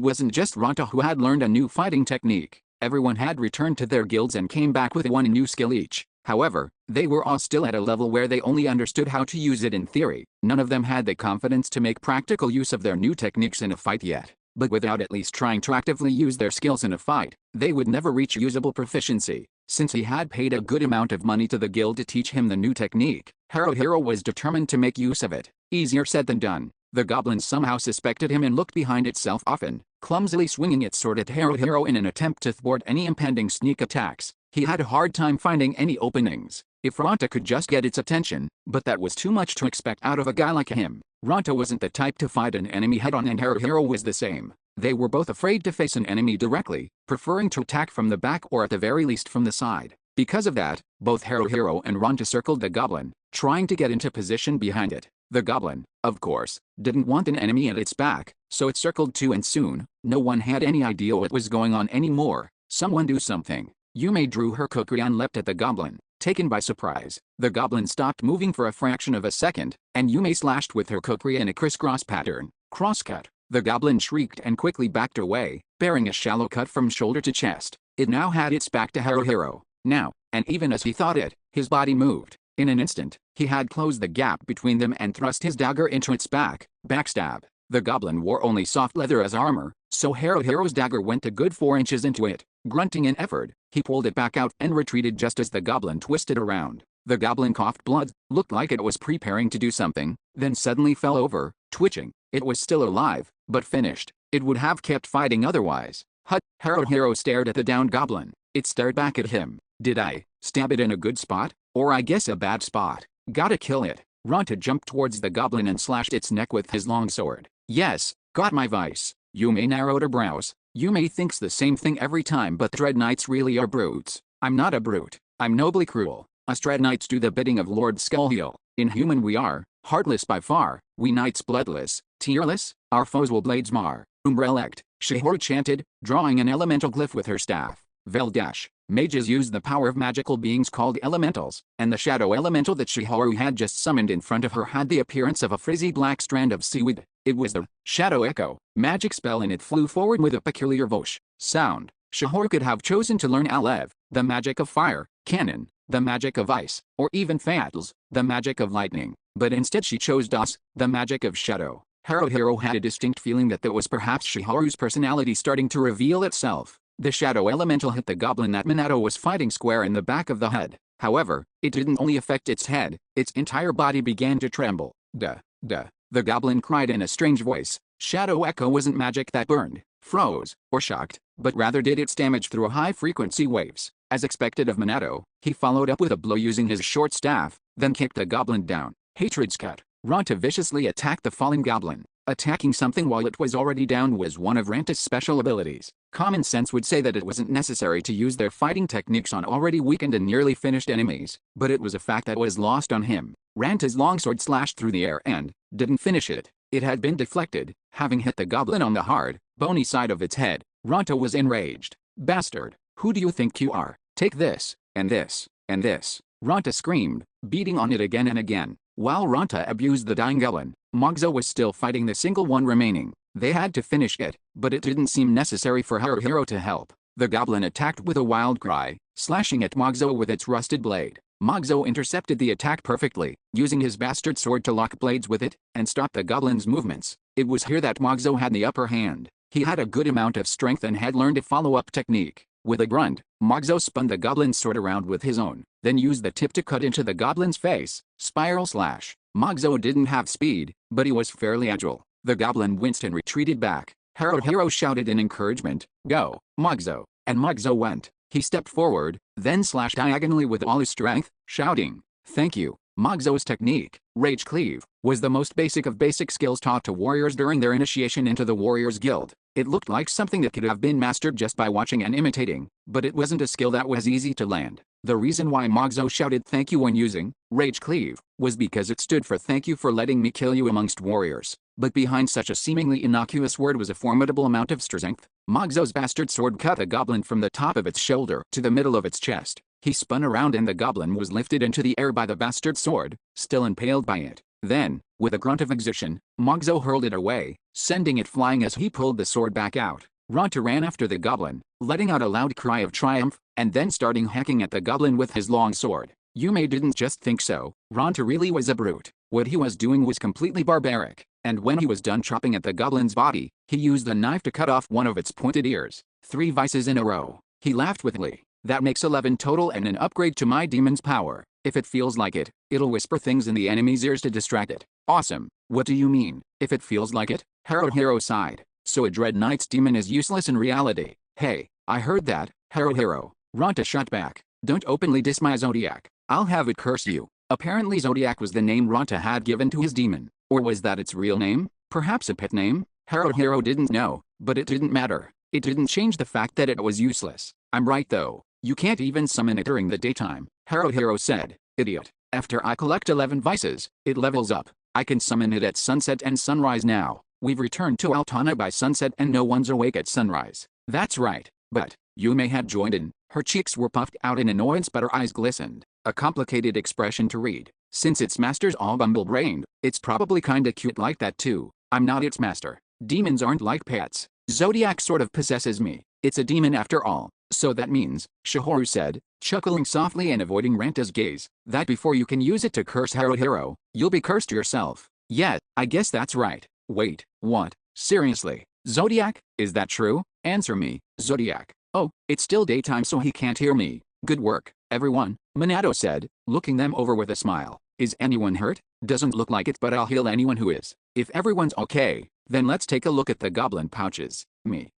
S1: wasn't just Ronta who had learned a new fighting technique. Everyone had returned to their guilds and came back with one new skill each. However, they were all still at a level where they only understood how to use it in theory. None of them had the confidence to make practical use of their new techniques in a fight yet. But without at least trying to actively use their skills in a fight, they would never reach usable proficiency. Since he had paid a good amount of money to the guild to teach him the new technique, Haruhiro was determined to make use of it. Easier said than done. The goblin somehow suspected him and looked behind itself often, clumsily swinging its sword at Haruhiro in an attempt to thwart any impending sneak attacks. He had a hard time finding any openings. If Ronta could just get its attention, but that was too much to expect out of a guy like him. Ronta wasn't the type to fight an enemy head-on and Haruhiro was the same. They were both afraid to face an enemy directly, preferring to attack from the back or at the very least from the side. Because of that, both Haruhiro and Ronta circled the goblin, trying to get into position behind it. The goblin, of course, didn't want an enemy at its back, so it circled too, and soon, no one had any idea what was going on anymore. Someone do something. Yume drew her kukri and leapt at the goblin. Taken by surprise, the goblin stopped moving for a fraction of a second, and Yume slashed with her kukri in a crisscross pattern. Crosscut. The goblin shrieked and quickly backed away, bearing a shallow cut from shoulder to chest. It now had its back to Haruhiro. Now, and even as he thought it, his body moved. In an instant, he had closed the gap between them and thrust his dagger into its back. Backstab. The goblin wore only soft leather as armor, so Haruhiro's dagger went a good 4 inches into it. Grunting in effort, he pulled it back out and retreated just as the goblin twisted around. The goblin coughed blood, looked like it was preparing to do something, then suddenly fell over, twitching. It was still alive, but finished. It would have kept fighting otherwise. Hut! Haruhiro stared at the downed goblin. It stared back at him. Did I stab it in a good spot? Or I guess a bad spot. Gotta kill it. Ronta jumped towards the goblin and slashed its neck with his longsword. Yes, got my vice. Yume narrowed her brows. Yume thinks the same thing every time, but Dread Knights really are brutes. I'm not a brute. I'm nobly cruel. Us Dread Knights do the bidding of Lord Skullheel. Inhuman we are, heartless by far. We knights bloodless, tearless, our foes will blades mar. Umbrelect, Shihoru chanted, drawing an elemental glyph with her staff. Veldash. Mages use the power of magical beings called elementals, and the shadow elemental that Shihoru had just summoned in front of her had the appearance of a frizzy black strand of seaweed. It was the Shadow Echo magic spell, and it flew forward with a peculiar vosh sound. Shihoru could have chosen to learn Alev, the magic of fire, Cannon, the magic of ice, or even Fatals, the magic of lightning, but instead she chose Das, the magic of shadow. Haruhiro had a distinct feeling that was perhaps Shihoru's personality starting to reveal itself. The shadow elemental hit the goblin that Minato was fighting square in the back of the head. However, it didn't only affect its head, its entire body began to tremble. Duh. The goblin cried in a strange voice. Shadow Echo wasn't magic that burned, froze, or shocked, but rather did its damage through high-frequency waves. As expected of Minato, he followed up with a blow using his short staff, then kicked the goblin down. Hatred's cut. Ronta viciously attacked the fallen goblin. Attacking something while it was already down was one of Ranta's special abilities. Common sense would say that it wasn't necessary to use their fighting techniques on already weakened and nearly finished enemies, but it was a fact that was lost on him. Ranta's longsword slashed through the air and didn't finish it. It had been deflected, having hit the goblin on the hard, bony side of its head. Ronta was enraged. Bastard, who do you think you are? Take this, and this, and this. Ronta screamed, beating on it again and again. While Ronta abused the dying goblin, Mogzo was still fighting the single one remaining. They had to finish it, but it didn't seem necessary for Haruhiro to help. The goblin attacked with a wild cry, slashing at Mogzo with its rusted blade. Mogzo intercepted the attack perfectly, using his bastard sword to lock blades with it, and stop the goblin's movements. It was here that Mogzo had the upper hand. He had a good amount of strength and had learned a follow-up technique. With a grunt, Mogzo spun the goblin's sword around with his own, then used the tip to cut into the goblin's face. Spiral slash. Mogzo didn't have speed, but he was fairly agile. The goblin winced and retreated back. Haruhiro shouted in encouragement, "Go, Mogzo," and Mogzo went. He stepped forward, then slashed diagonally with all his strength, shouting, "Thank you." Mogzo's technique, Rage Cleave, was the most basic of basic skills taught to warriors during their initiation into the Warriors Guild. It looked like something that could have been mastered just by watching and imitating, but it wasn't a skill that was easy to land. The reason why Mogzo shouted thank you when using Rage Cleave was because it stood for thank you for letting me kill you amongst warriors. But behind such a seemingly innocuous word was a formidable amount of strength. Mogzo's bastard sword cut a goblin from the top of its shoulder to the middle of its chest. He spun around and the goblin was lifted into the air by the bastard sword, still impaled by it. Then, with a grunt of exertion, Mogzo hurled it away, sending it flying as he pulled the sword back out. Ronta ran after the goblin, letting out a loud cry of triumph, and then starting hacking at the goblin with his long sword. Yume didn't just think so, Ronta really was a brute. What he was doing was completely barbaric, and when he was done chopping at the goblin's body, he used a knife to cut off one of its pointed ears. 3 vices in a row. He laughed with glee. That makes 11 total and an upgrade to my demon's power. If it feels like it, it'll whisper things in the enemy's ears to distract it. Awesome. What do you mean, if it feels like it? Haruhiro sighed. So a Dread Knight's demon is useless in reality. Hey, I heard that, Haruhiro. Ronta shot back. Don't openly diss my Zodiac. I'll have it curse you. Apparently Zodiac was the name Ronta had given to his demon. Or was that its real name? Perhaps a pet name? Haruhiro didn't know, but it didn't matter. It didn't change the fact that it was useless. I'm right though. You can't even summon it during the daytime, Haruhiro said. Idiot. After I collect 11 vices, it levels up. I can summon it at sunset and sunrise now. We've returned to Altana by sunset and no one's awake at sunrise. That's right. But, Yume had joined in. Her cheeks were puffed out in annoyance but her eyes glistened. A complicated expression to read. Since its master's all bumble-brained, it's probably kinda cute like that too. I'm not its master. Demons aren't like pets. Zodiac sort of possesses me. It's a demon after all. So that means, Shihoru said, chuckling softly and avoiding Ranta's gaze, that before you can use it to curse Haruhiro, you'll be cursed yourself. Yeah, I guess that's right. Wait, what? Seriously? Zodiac, is that true? Answer me, Zodiac. Oh, it's still daytime so he can't hear me. Good work, everyone, Minato said, looking them over with a smile. Is anyone hurt? Doesn't look like it but I'll heal anyone who is. If everyone's okay, then let's take a look at the goblin pouches. Me.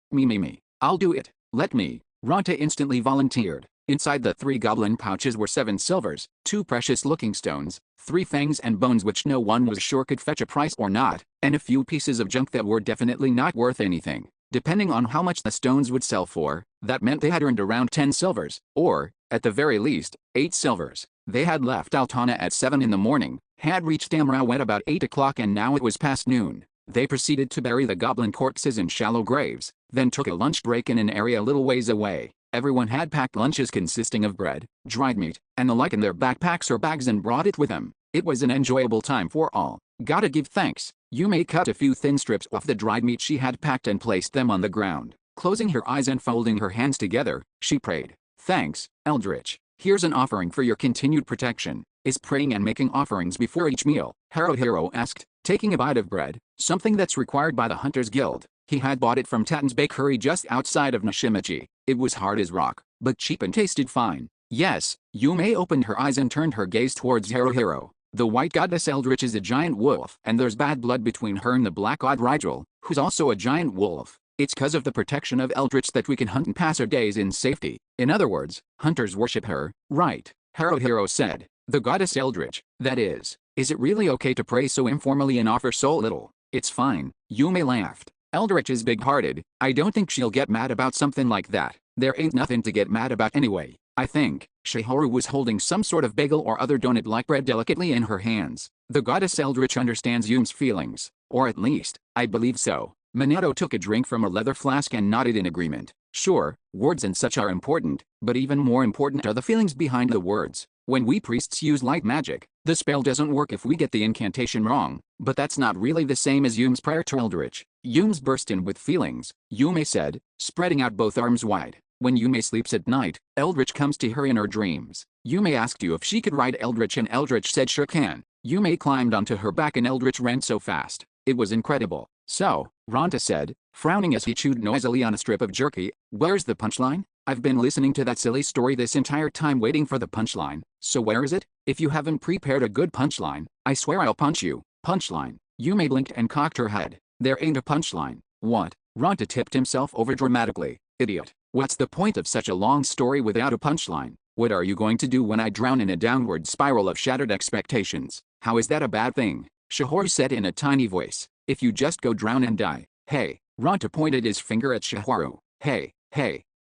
S1: I'll do it. Let me. Ronta instantly volunteered. Inside the 3 goblin pouches were 7 silvers, 2 precious-looking stones, 3 fangs and bones which no one was sure could fetch a price or not, and a few pieces of junk that were definitely not worth anything. Depending on how much the stones would sell for, that meant they had earned around 10 silvers, or, at the very least, 8 silvers. They had left Altana at 7 in the morning, had reached Amrau at about 8 o'clock and now it was past noon. They proceeded to bury the goblin corpses in shallow graves, then took a lunch break in an area a little ways away. Everyone had packed lunches consisting of bread, dried meat, and the like in their backpacks or bags and brought it with them. It was an enjoyable time for all. Gotta give thanks. Yume cut a few thin strips off the dried meat she had packed and placed them on the ground. Closing her eyes and folding her hands together, she prayed. Thanks, Eldritch. Here's an offering for your continued protection. Is praying and making offerings before each meal? Haruhiro asked, taking a bite of bread, something that's required by the Hunters Guild. He had bought it from Tatan's bakery just outside of Nishimachi. It was hard as rock, but cheap and tasted fine. Yes, Yume opened her eyes and turned her gaze towards Haruhiro. The white goddess Eldritch is a giant wolf and there's bad blood between her and the black god Rigel, who's also a giant wolf. It's cause of the protection of Eldritch that we can hunt and pass our days in safety. In other words, hunters worship her, right? Haruhiro said. The goddess Eldritch, that is. Is it really okay to pray so informally and offer so little? It's fine, Yume laughed. Eldritch is big-hearted. I don't think she'll get mad about something like that. There ain't nothing to get mad about anyway. I think. Shihoru was holding some sort of bagel or other donut-like bread delicately in her hands. The goddess Eldritch understands Yume's feelings. Or at least, I believe so. Minato took a drink from a leather flask and nodded in agreement. Sure, words and such are important, but even more important are the feelings behind the words. When we priests use light magic, the spell doesn't work if we get the incantation wrong, but that's not really the same as Yume's prayer to Eldritch. Yume's burst in with feelings, Yume said, spreading out both arms wide. When Yume sleeps at night, Eldritch comes to her in her dreams. Yume asked you if she could ride Eldritch and Eldritch said sure can. Yume climbed onto her back and Eldritch ran so fast. It was incredible. So, Ronta said, frowning as he chewed noisily on a strip of jerky, where's the punchline? I've been listening to that silly story this entire time waiting for the punchline, so where is it? If you haven't prepared a good punchline, I swear I'll punch you. Punchline. Yume blinked and cocked her head. There ain't a punchline. What? Ronta tipped himself over dramatically. Idiot. What's the point of such a long story without a punchline? What are you going to do when I drown in a downward spiral of shattered expectations? How is that a bad thing? Shihoru said in a tiny voice. If you just go drown and die. Hey, Ronta pointed his finger at Shihoru. Hey,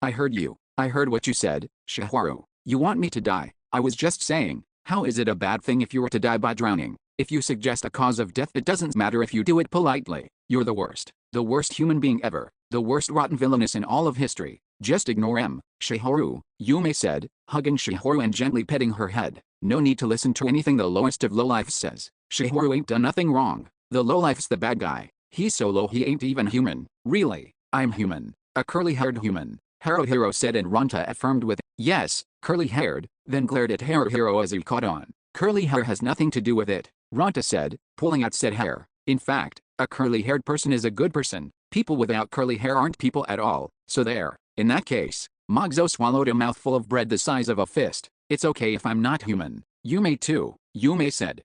S1: I heard you. I heard what you said, Shihoru. You want me to die? I was just saying, how is it a bad thing if you were to die by drowning? If you suggest a cause of death, it doesn't matter if you do it politely. You're the worst. The worst human being ever. The worst rotten villainous in all of history. Just ignore him, Shihoru, Yume said, hugging Shihoru and gently petting her head. No need to listen to anything the lowest of lowlifes says. Shihoru ain't done nothing wrong. The lowlife's the bad guy. He's so low he ain't even human. Really? I'm human. A curly-haired human. Haruhiro said, and Ronta affirmed with, yes, curly-haired, then glared at Haruhiro as he caught on. Curly hair has nothing to do with it, Ronta said, pulling out said hair. In fact, a curly-haired person is a good person. People without curly hair aren't people at all, so there. In that case, Magzo swallowed a mouthful of bread the size of a fist. It's okay if I'm not human. Yume too, Yume said,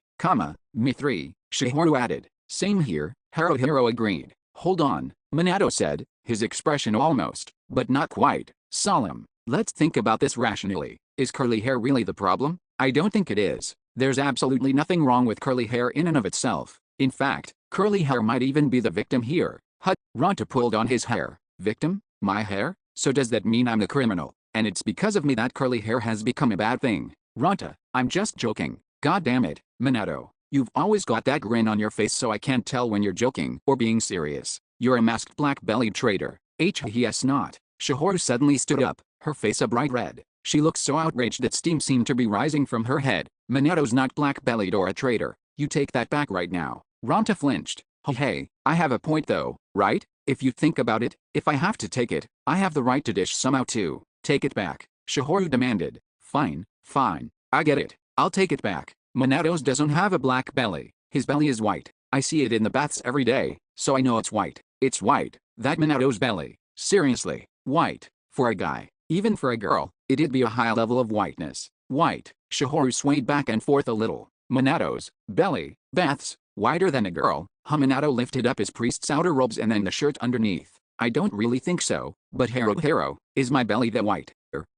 S1: me 3, Shihoru added. Same here, Haruhiro agreed. Hold on, Minato said, his expression almost, but not quite, solemn. Let's think about this rationally. Is curly hair really the problem? I don't think it is. There's absolutely nothing wrong with curly hair in and of itself. In fact, curly hair might even be the victim here. Ronta pulled on his hair. Victim? My hair? So does that mean I'm the criminal? And it's because of me that curly hair has become a bad thing? Ronta, I'm just joking. God damn it, Minato. You've always got that grin on your face, so I can't tell when you're joking or being serious. You're a masked black-bellied traitor. Yes not. Shihoru suddenly stood up, her face a bright red. She looked so outraged that steam seemed to be rising from her head. Minato's not black-bellied or a traitor. You take that back right now. Ronta flinched. Hey, I have a point though, right? If you think about it, if I have to take it, I have the right to dish some out too. Take it back, Shihoru demanded. Fine, I get it. I'll take it back. Minato's doesn't have a black belly. His belly is white. I see it in the baths every day, so I know it's white. It's white. That Minato's belly. Seriously, white. For a guy, even for a girl, it'd be a high level of whiteness. White. Shihoru swayed back and forth a little. Minato's belly, baths, whiter than a girl. Minato lifted up his priest's outer robes and then the shirt underneath. I don't really think so, but Haruhiro, is my belly that white?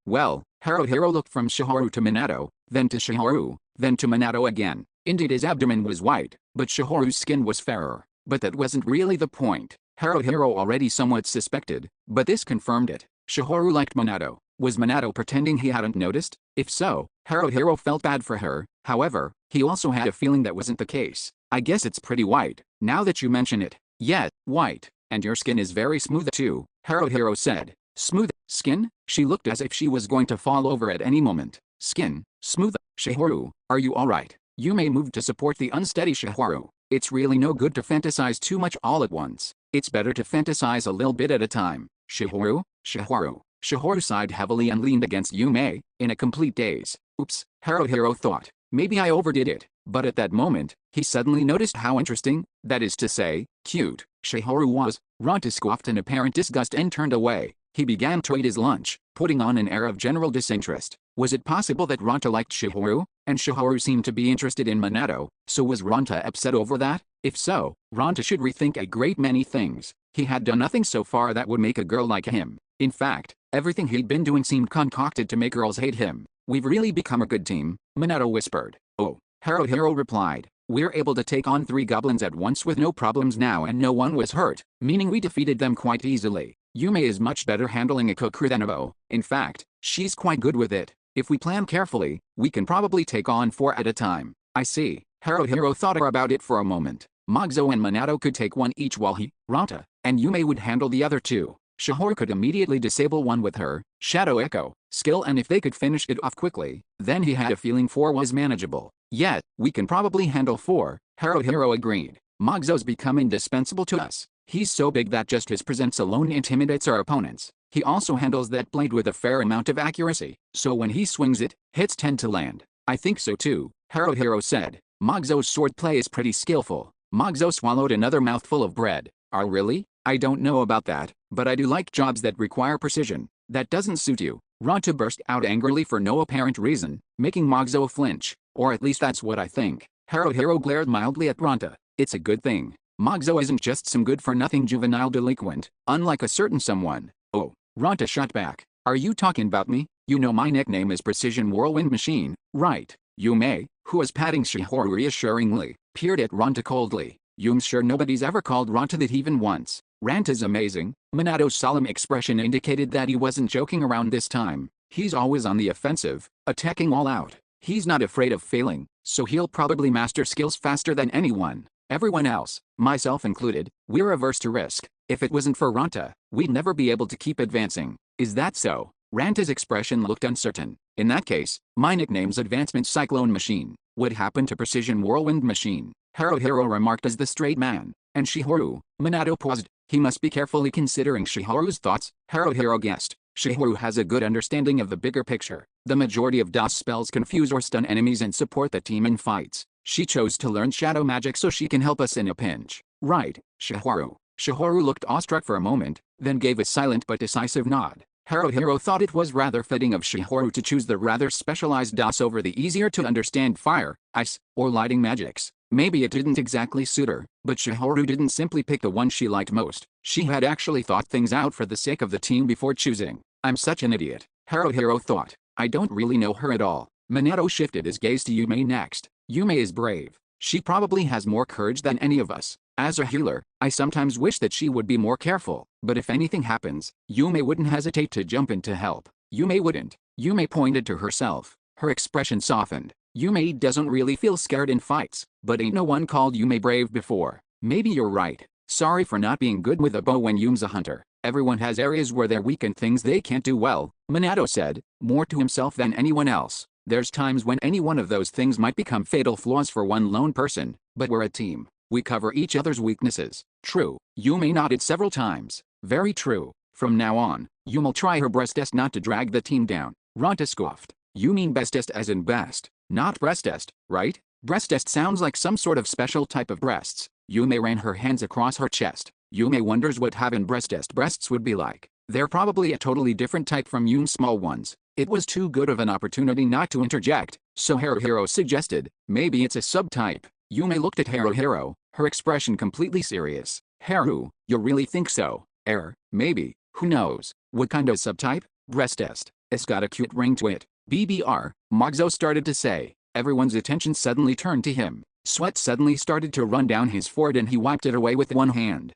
S1: Well, Haruhiro looked from Shihoru to Minato, then to Shihoru, then to Minato again. Indeed his abdomen was white, but Shihoru's skin was fairer. But that wasn't really the point. Haruhiro already somewhat suspected, but this confirmed it. Shihoru liked Minato. Was Minato pretending he hadn't noticed? If so, Haruhiro felt bad for her. However, he also had a feeling that wasn't the case. I guess it's pretty white, now that you mention it. Yeah, white. And your skin is very smooth too, Haruhiro said. Smooth skin? She looked as if she was going to fall over at any moment. Skin, smooth. Shihoru, are you alright? Yume moved to support the unsteady Shihoru. It's really no good to fantasize too much all at once. It's better to fantasize a little bit at a time. Shihoru? Shihoru sighed heavily and leaned against Yume, in a complete daze. Oops, Haruhiro thought. Maybe I overdid it. But at that moment, he suddenly noticed how interesting, that is to say, cute, Shihoru was. Ronta scoffed in apparent disgust and turned away. He began to eat his lunch, putting on an air of general disinterest. Was it possible that Ronta liked Shihoru, and Shihoru seemed to be interested in Minato? So was Ronta upset over that? If so, Ronta should rethink a great many things. He had done nothing so far that would make a girl like him. In fact, everything he'd been doing seemed concocted to make girls hate him. We've really become a good team, Minato whispered. Oh, Haruhiro replied. We're able to take on 3 goblins at once with no problems now, and no one was hurt, meaning we defeated them quite easily. Yume is much better handling a kukri than a bow. In fact, she's quite good with it. If we plan carefully, we can probably take on 4 at a time. I see. Haruhiro thought about it for a moment. Magzo and Minato could take one each while he, Ronta, and Yume would handle the other 2. Shihoru could immediately disable one with her Shadow Echo skill, and if they could finish it off quickly, then he had a feeling 4 was manageable. Yet, we can probably handle 4, Haruhiro agreed. Magzo's become indispensable to us. He's so big that just his presence alone intimidates our opponents. He also handles that blade with a fair amount of accuracy, so when he swings it, hits tend to land. I think so too, Haruhiro said. Magzo's swordplay is pretty skillful. Magzo swallowed another mouthful of bread. Oh really? I don't know about that, but I do like jobs that require precision. That doesn't suit you. Ronta burst out angrily for no apparent reason, making Magzo flinch. Or at least that's what I think. Haruhiro glared mildly at Ronta. It's a good thing. Magzo isn't just some good-for-nothing juvenile delinquent, unlike a certain someone. Oh, Ronta shot back. Are you talking about me? You know my nickname is Precision Whirlwind Machine, right? Yume, who was patting Shihoru reassuringly, peered at Ranta coldly. "I'm sure nobody's ever called Ranta that even once." "Ranta's amazing." Minato's solemn expression indicated that he wasn't joking around this time. "He's always on the offensive, attacking all out. He's not afraid of failing, so he'll probably master skills faster than anyone. Everyone else, myself included, we're averse to risk. If it wasn't for Ranta, we'd never be able to keep advancing." "Is that so?" Ranta's expression looked uncertain. "In that case, my nickname's Advancement Cyclone Machine." "What happened to Precision Whirlwind Machine?" Haruhiro remarked as the straight man. "And Shihoru?" Minato paused. He must be carefully considering Shihoru's thoughts. Haruhiro guessed. Shihoru has a good understanding of the bigger picture. The majority of DOS spells confuse or stun enemies and support the team in fights. She chose to learn shadow magic so she can help us in a pinch. "Right, Shihoru." Shihoru looked awestruck for a moment, then gave a silent but decisive nod. Haruhiro thought it was rather fitting of Shihoru to choose the rather specialized DOS over the easier-to-understand fire, ice, or lighting magics. Maybe it didn't exactly suit her, but Shihoru didn't simply pick the one she liked most. She had actually thought things out for the sake of the team before choosing. "I'm such an idiot," Haruhiro thought. "I don't really know her at all." Minato shifted his gaze to Yume next. "Yume is brave. She probably has more courage than any of us. As a healer, I sometimes wish that she would be more careful, but if anything happens, Yume wouldn't hesitate to jump in to help." "Yume wouldn't." Yume pointed to herself. Her expression softened. "Yume doesn't really feel scared in fights, but ain't no one called Yume brave before." "Maybe you're right. Sorry for not being good with a bow when Yume's a hunter. Everyone has areas where they're weak and things they can't do well," Minato said, more to himself than anyone else. "There's times when any one of those things might become fatal flaws for one lone person, but we're a team. We cover each other's weaknesses." "True." Yume nodded several times. "Very true. From now on, Yume'll try her bestest not to drag the team down." Ranta scoffed. "You mean bestest as in best, not breastest, right?" "Breastest sounds like some sort of special type of breasts." Yume ran her hands across her chest. Yume wonders what having breastest breasts would be like. They're probably a totally different type from Yume's small ones. It was too good of an opportunity not to interject, so Haruhiro suggested, "Maybe it's a subtype." Yume looked at Haruhiro, her expression completely serious. "Haru, you really think so?" Maybe, who knows? What kind of subtype?" "Breastest. It's got a cute ring to it." "BBR, Magzo started to say. Everyone's attention suddenly turned to him. Sweat suddenly started to run down his forehead and he wiped it away with one hand.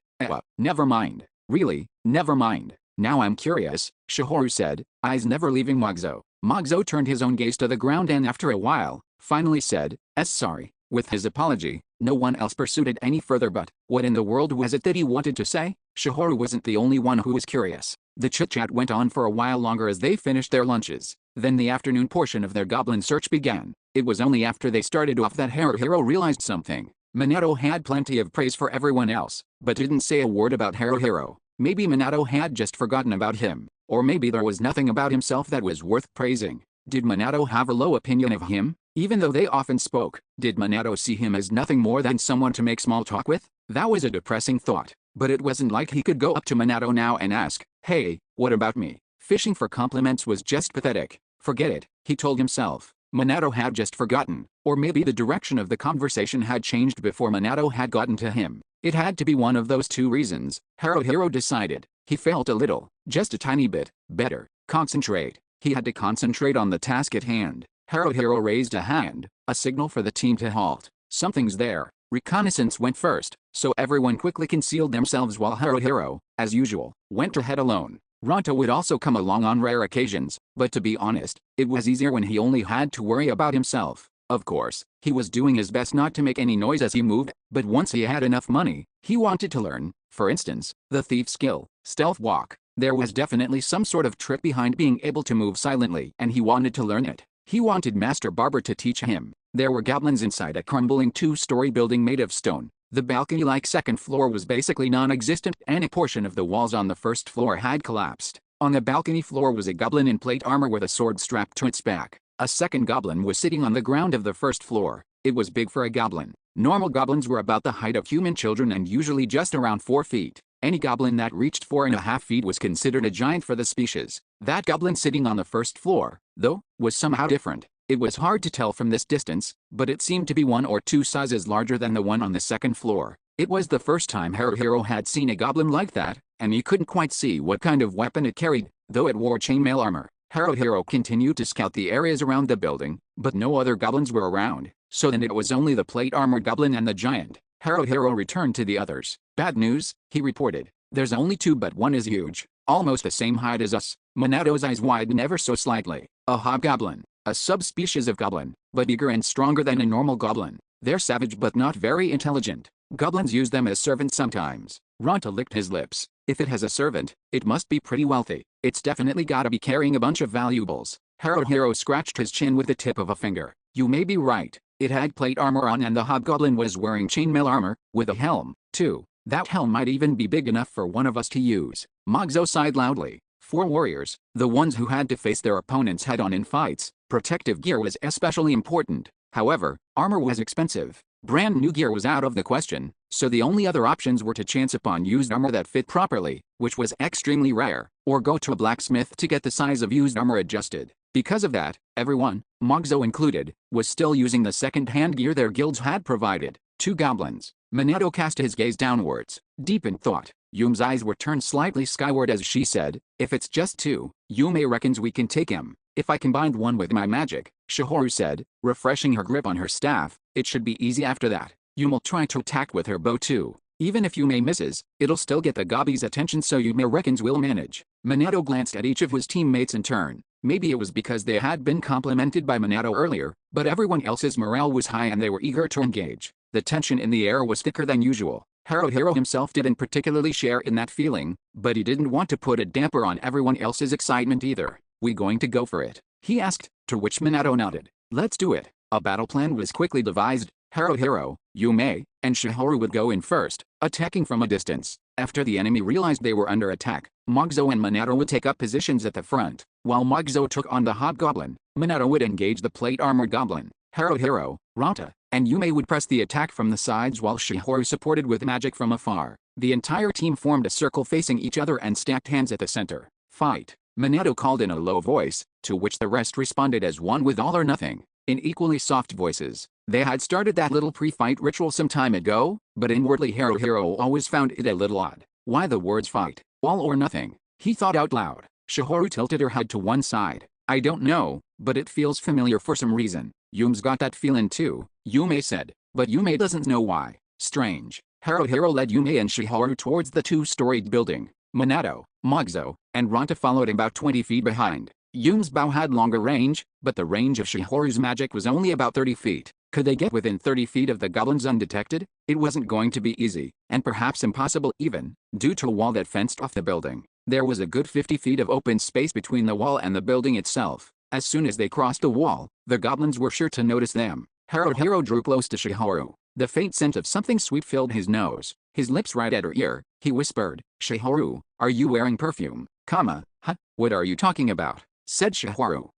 S1: Never mind. Really, never mind. Now I'm curious," Shihoru said, eyes never leaving Magzo. Magzo turned his own gaze to the ground and after a while, finally said, sorry." With his apology, no one else pursued it any further but, what in the world was it that he wanted to say? Shihoru wasn't the only one who was curious. The chit-chat went on for a while longer as they finished their lunches. Then the afternoon portion of their goblin search began. It was only after they started off that Haruhiro realized something. Minato had plenty of praise for everyone else, but didn't say a word about Haruhiro. Maybe Minato had just forgotten about him, or maybe there was nothing about himself that was worth praising. Did Minato have a low opinion of him? Even though they often spoke, did Minato see him as nothing more than someone to make small talk with? That was a depressing thought, but it wasn't like he could go up to Minato now and ask, "Hey, what about me?" Fishing for compliments was just pathetic. Forget it, he told himself. Minato had just forgotten, or maybe the direction of the conversation had changed before Minato had gotten to him. It had to be one of those two reasons, Haruhiro decided. He felt a little, just a tiny bit, better. Concentrate. He had to concentrate on the task at hand. Haruhiro raised a hand, a signal for the team to halt. "Something's there." Reconnaissance went first, so everyone quickly concealed themselves while Haruhiro, as usual, went ahead alone. Ranta would also come along on rare occasions, but to be honest, it was easier when he only had to worry about himself. Of course, he was doing his best not to make any noise as he moved, but once he had enough money, he wanted to learn. For instance, the thief skill, stealth walk. There was definitely some sort of trick behind being able to move silently, and he wanted to learn it. He wanted Master Barber to teach him. There were goblins inside a crumbling two-story building made of stone. The balcony-like second floor was basically non-existent and a portion of the walls on the first floor had collapsed. On the balcony floor was a goblin in plate armor with a sword strapped to its back. A second goblin was sitting on the ground of the first floor. It was big for a goblin. Normal goblins were about the height of human children and usually just around 4 feet. Any goblin that reached 4.5 feet was considered a giant for the species. That goblin sitting on the first floor, though, was somehow different. It was hard to tell from this distance, but it seemed to be 1 or 2 sizes larger than the one on the second floor. It was the first time Haruhiro had seen a goblin like that, and he couldn't quite see what kind of weapon it carried. Though it wore chainmail armor, Haruhiro continued to scout the areas around the building, but no other goblins were around, so then it was only the plate-armored goblin and the giant. Haruhiro returned to the others. "Bad news," he reported. "There's only two, but one is huge, almost the same height as us." Minato's eyes widened ever so slightly. "A hobgoblin. A subspecies of goblin, but bigger and stronger than a normal goblin. They're savage but not very intelligent. Goblins use them as servants sometimes." Ronta licked his lips. "If it has a servant, it must be pretty wealthy. It's definitely gotta be carrying a bunch of valuables." Haruhiro scratched his chin with the tip of a finger. "You may be right. It had plate armor on and the hobgoblin was wearing chainmail armor, with a helm, too. That helm might even be big enough for one of us to use." Mogzo sighed loudly. For warriors, the ones who had to face their opponents head-on in fights, protective gear was especially important. However, armor was expensive. Brand new gear was out of the question, so the only other options were to chance upon used armor that fit properly, which was extremely rare, or go to a blacksmith to get the size of used armor adjusted. Because of that, everyone, Mogzo included, was still using the second-hand gear their guilds had provided. Two goblins. Minato cast his gaze downwards, deep in thought. Yume's eyes were turned slightly skyward as she said, "If it's just two, Yume reckons we can take him. If I combined one with my magic," Shihoru said, refreshing her grip on her staff, "it should be easy after that. Yume'll try to attack with her bow too. Even if Yume misses, it'll still get the gobbies' attention, so Yume reckons we'll manage." Minato glanced at each of his teammates in turn. Maybe it was because they had been complimented by Minato earlier, but everyone else's morale was high and they were eager to engage. The tension in the air was thicker than usual. Haruhiro himself didn't particularly share in that feeling, but he didn't want to put a damper on everyone else's excitement either. "We going to go for it?" he asked, to which Minato nodded. "Let's do it." A battle plan was quickly devised. Haruhiro, Yume, and Shihoru would go in first, attacking from a distance. After the enemy realized they were under attack, Mogzo and Minato would take up positions at the front. While Mogzo took on the hobgoblin, Minato would engage the plate-armored goblin. Haruhiro, Ronta, and Yume would press the attack from the sides while Shihoru supported with magic from afar. The entire team formed a circle facing each other and stacked hands at the center. "Fight!" Minato called in a low voice, to which the rest responded as one with all or nothing, in equally soft voices. They had started that little pre-fight ritual some time ago, but inwardly Haruhiro always found it a little odd. Why the words fight, all or nothing? He thought out loud. Shihoru tilted her head to one side. "I don't know, but it feels familiar for some reason." "Yume's got that feeling too," Yume said, "but Yume doesn't know why." Strange. Haruhiro led Yume and Shihoru towards the two-storied building. Minato, Mogzo, and Ronta followed about 20 feet behind. Yume's bow had longer range, but the range of Shihoru's magic was only about 30 feet. Could they get within 30 feet of the goblins undetected? It wasn't going to be easy, and perhaps impossible even, due to a wall that fenced off the building. There was a good 50 feet of open space between the wall and the building itself. As soon as they crossed the wall, the goblins were sure to notice them. Haruhiro drew close to Shihoru. The faint scent of something sweet filled his nose. His lips right at her ear, he whispered, "Shihoru, are you wearing perfume?" Huh? What are you talking about?" said Shihoru.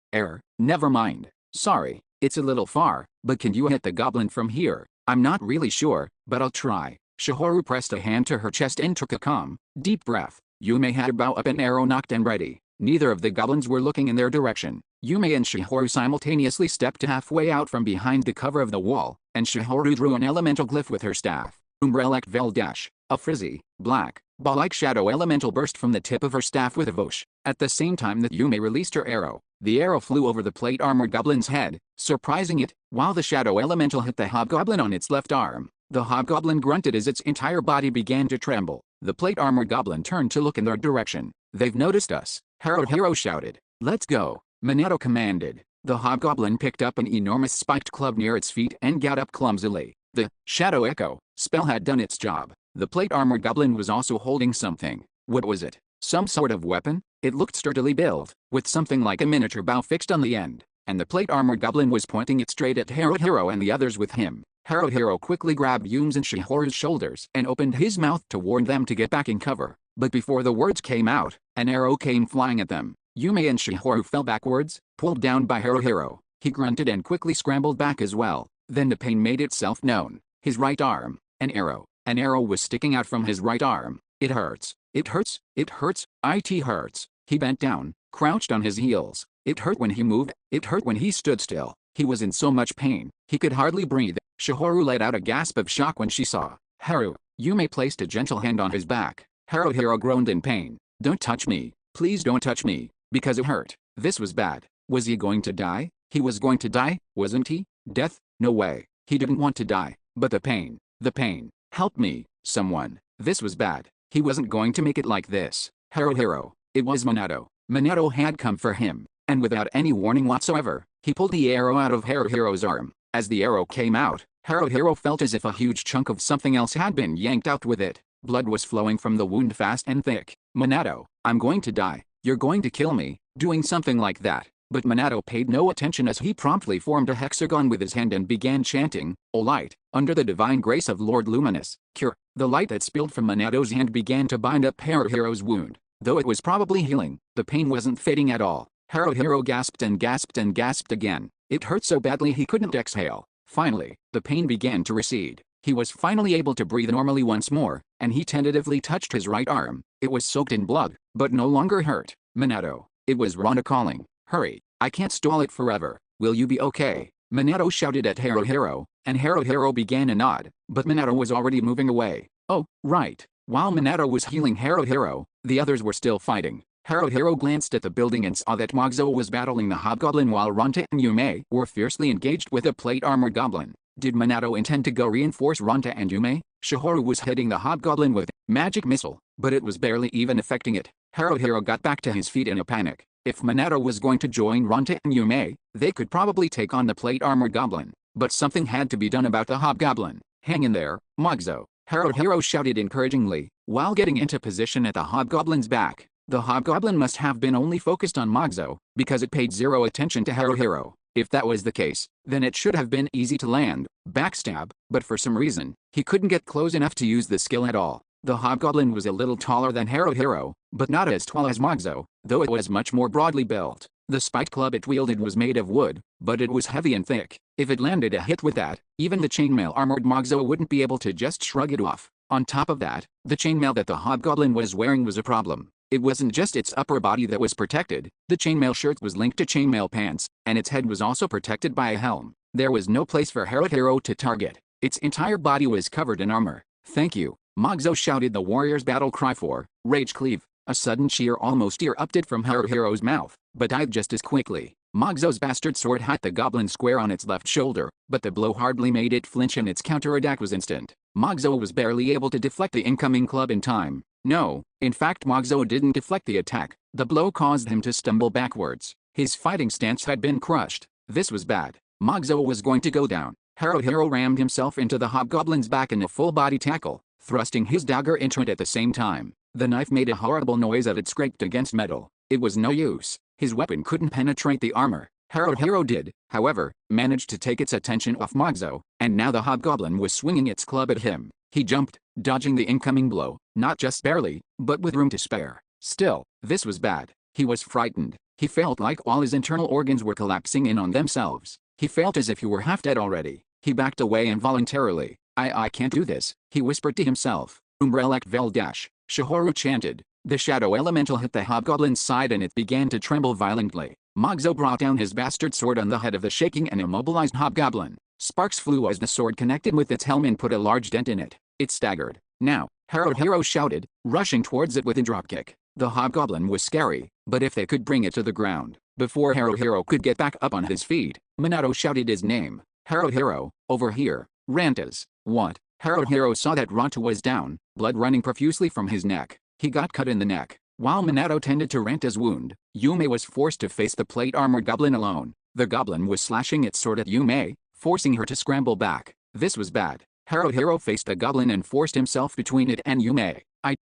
S1: Never mind. Sorry, it's a little far, but can you hit the goblin from here?" "I'm not really sure, but I'll try." Shihoru pressed a hand to her chest and took a calm, deep breath. Yume had her bow up and arrow knocked and ready. Neither of the goblins were looking in their direction. Yume and Shihoru simultaneously stepped halfway out from behind the cover of the wall, and Shihoru drew an elemental glyph with her staff. Umbrelect Veldash, a frizzy, black, ball-like shadow elemental burst from the tip of her staff with a whoosh. At the same time that Yume released her arrow, the arrow flew over the plate-armored goblin's head, surprising it, while the shadow elemental hit the hobgoblin on its left arm. The hobgoblin grunted as its entire body began to tremble. The plate-armored goblin turned to look in their direction. "They've noticed us," Haruhiro shouted. "Let's go," Minato commanded. The hobgoblin picked up an enormous spiked club near its feet and got up clumsily. The Shadow Echo spell had done its job. The plate-armored goblin was also holding something. What was it? Some sort of weapon? It looked sturdily built, with something like a miniature bow fixed on the end, and the plate-armored goblin was pointing it straight at Haruhiro and the others with him. Haruhiro quickly grabbed Yume's and Shihoru's shoulders and opened his mouth to warn them to get back in cover. But before the words came out, an arrow came flying at them. Yume and Shihoru fell backwards, pulled down by Haruhiro. He grunted and quickly scrambled back as well. Then the pain made itself known. His right arm. An arrow. An arrow was sticking out from his right arm. "It hurts. It hurts. It hurts. It hurts." He bent down, crouched on his heels. It hurt when he moved. It hurt when he stood still. He was in so much pain, he could hardly breathe. Shihoru let out a gasp of shock when she saw Haru. Yume placed a gentle hand on his back. Haruhiro groaned in pain. "Don't touch me," Please don't touch me, because it hurt. This was bad. Was he going to die? He was going to die, wasn't he? Death? No way. He didn't want to die. But the pain. The pain. Help me, someone. This was bad. He wasn't going to make it like this. Haruhiro. It was Minato. Minato had come for him, and without any warning whatsoever, he pulled the arrow out of Haruhiro's arm. As the arrow came out, Haruhiro felt as if a huge chunk of something else had been yanked out with it. Blood was flowing from the wound fast and thick. Minato, I'm going to die. You're going to kill me, doing something like that. But Minato paid no attention as he promptly formed a hexagon with his hand and began chanting, O light, under the divine grace of Lord Luminous, cure. The light that spilled from Minato's hand began to bind up Haruhiro's wound. Though it was probably healing, the pain wasn't fading at all. Haruhiro gasped and gasped and gasped again. It hurt so badly he couldn't exhale. Finally, the pain began to recede. He was finally able to breathe normally once more, and he tentatively touched his right arm. It was soaked in blood, but no longer hurt. Minato. It was Rana calling. Hurry, I can't stall it forever. Will you be okay? Minato shouted at Haruhiro, and Haruhiro began a nod, but Minato was already moving away. Oh, right. While Minato was healing Haruhiro, the others were still fighting. Haruhiro glanced at the building and saw that Moguzo was battling the hobgoblin while Ronta and Yume were fiercely engaged with a plate-armored goblin. Did Minato intend to go reinforce Ronta and Yume? Shihoru was hitting the hobgoblin with magic missile, but it was barely even affecting it. Haruhiro got back to his feet in a panic. If Minato was going to join Ronta and Yume, they could probably take on the plate-armored goblin. But something had to be done about the hobgoblin. Hang in there, Moguzo. Haruhiro shouted encouragingly, while getting into position at the hobgoblin's back. The hobgoblin must have been only focused on Moguzo, because it paid zero attention to Haruhiro. If that was the case, then it should have been easy to land, backstab, but for some reason, he couldn't get close enough to use the skill at all. The hobgoblin was a little taller than Haruhiro, but not as tall as Moguzo, though it was much more broadly built. The spiked club it wielded was made of wood, but it was heavy and thick. If it landed a hit with that, even the chainmail armored Moguzo wouldn't be able to just shrug it off. On top of that, the chainmail that the hobgoblin was wearing was a problem. It wasn't just its upper body that was protected, the chainmail shirt was linked to chainmail pants, and its head was also protected by a helm. There was no place for Haruhiro to target. Its entire body was covered in armor. Thank you, Moguzo shouted the warrior's battle cry for Rage Cleave. A sudden cheer almost erupted from Haruhiro's mouth, but died just as quickly. Moguzo's bastard sword hit the goblin square on its left shoulder, but the blow hardly made it flinch and its counterattack was instant. Moguzo was barely able to deflect the incoming club in time. No, in fact Moguzo didn't deflect the attack. The blow caused him to stumble backwards. His fighting stance had been crushed. This was bad. Moguzo was going to go down. Haruhiro rammed himself into the hobgoblin's back in a full-body tackle, thrusting his dagger into it at the same time. The knife made a horrible noise as it scraped against metal. It was no use. His weapon couldn't penetrate the armor. Haruhiro did, however, manage to take its attention off Moguzo, and now the hobgoblin was swinging its club at him. He jumped, dodging the incoming blow, not just barely, but with room to spare. Still, this was bad. He was frightened. He felt like all his internal organs were collapsing in on themselves. He felt as if he were half dead already. He backed away involuntarily. I can't do this, he whispered to himself. Umbrelak Veldash, Shihoru chanted. The shadow elemental hit the hobgoblin's side and it began to tremble violently. Moguzo brought down his bastard sword on the head of the shaking and immobilized hobgoblin. Sparks flew as the sword connected with its helm and put a large dent in it. It staggered. Now, Haruhiro shouted, rushing towards it with a dropkick. The hobgoblin was scary, but if they could bring it to the ground. Before Haruhiro could get back up on his feet, Minato shouted his name. Haruhiro, over here. Rantas. What? Haruhiro saw that Ronta was down, blood running profusely from his neck. He got cut in the neck. While Minato tended to Ranta's wound, Yume was forced to face the plate-armored goblin alone. The goblin was slashing its sword at Yume, forcing her to scramble back. This was bad. Haruhiro faced the goblin and forced himself between it and Yume.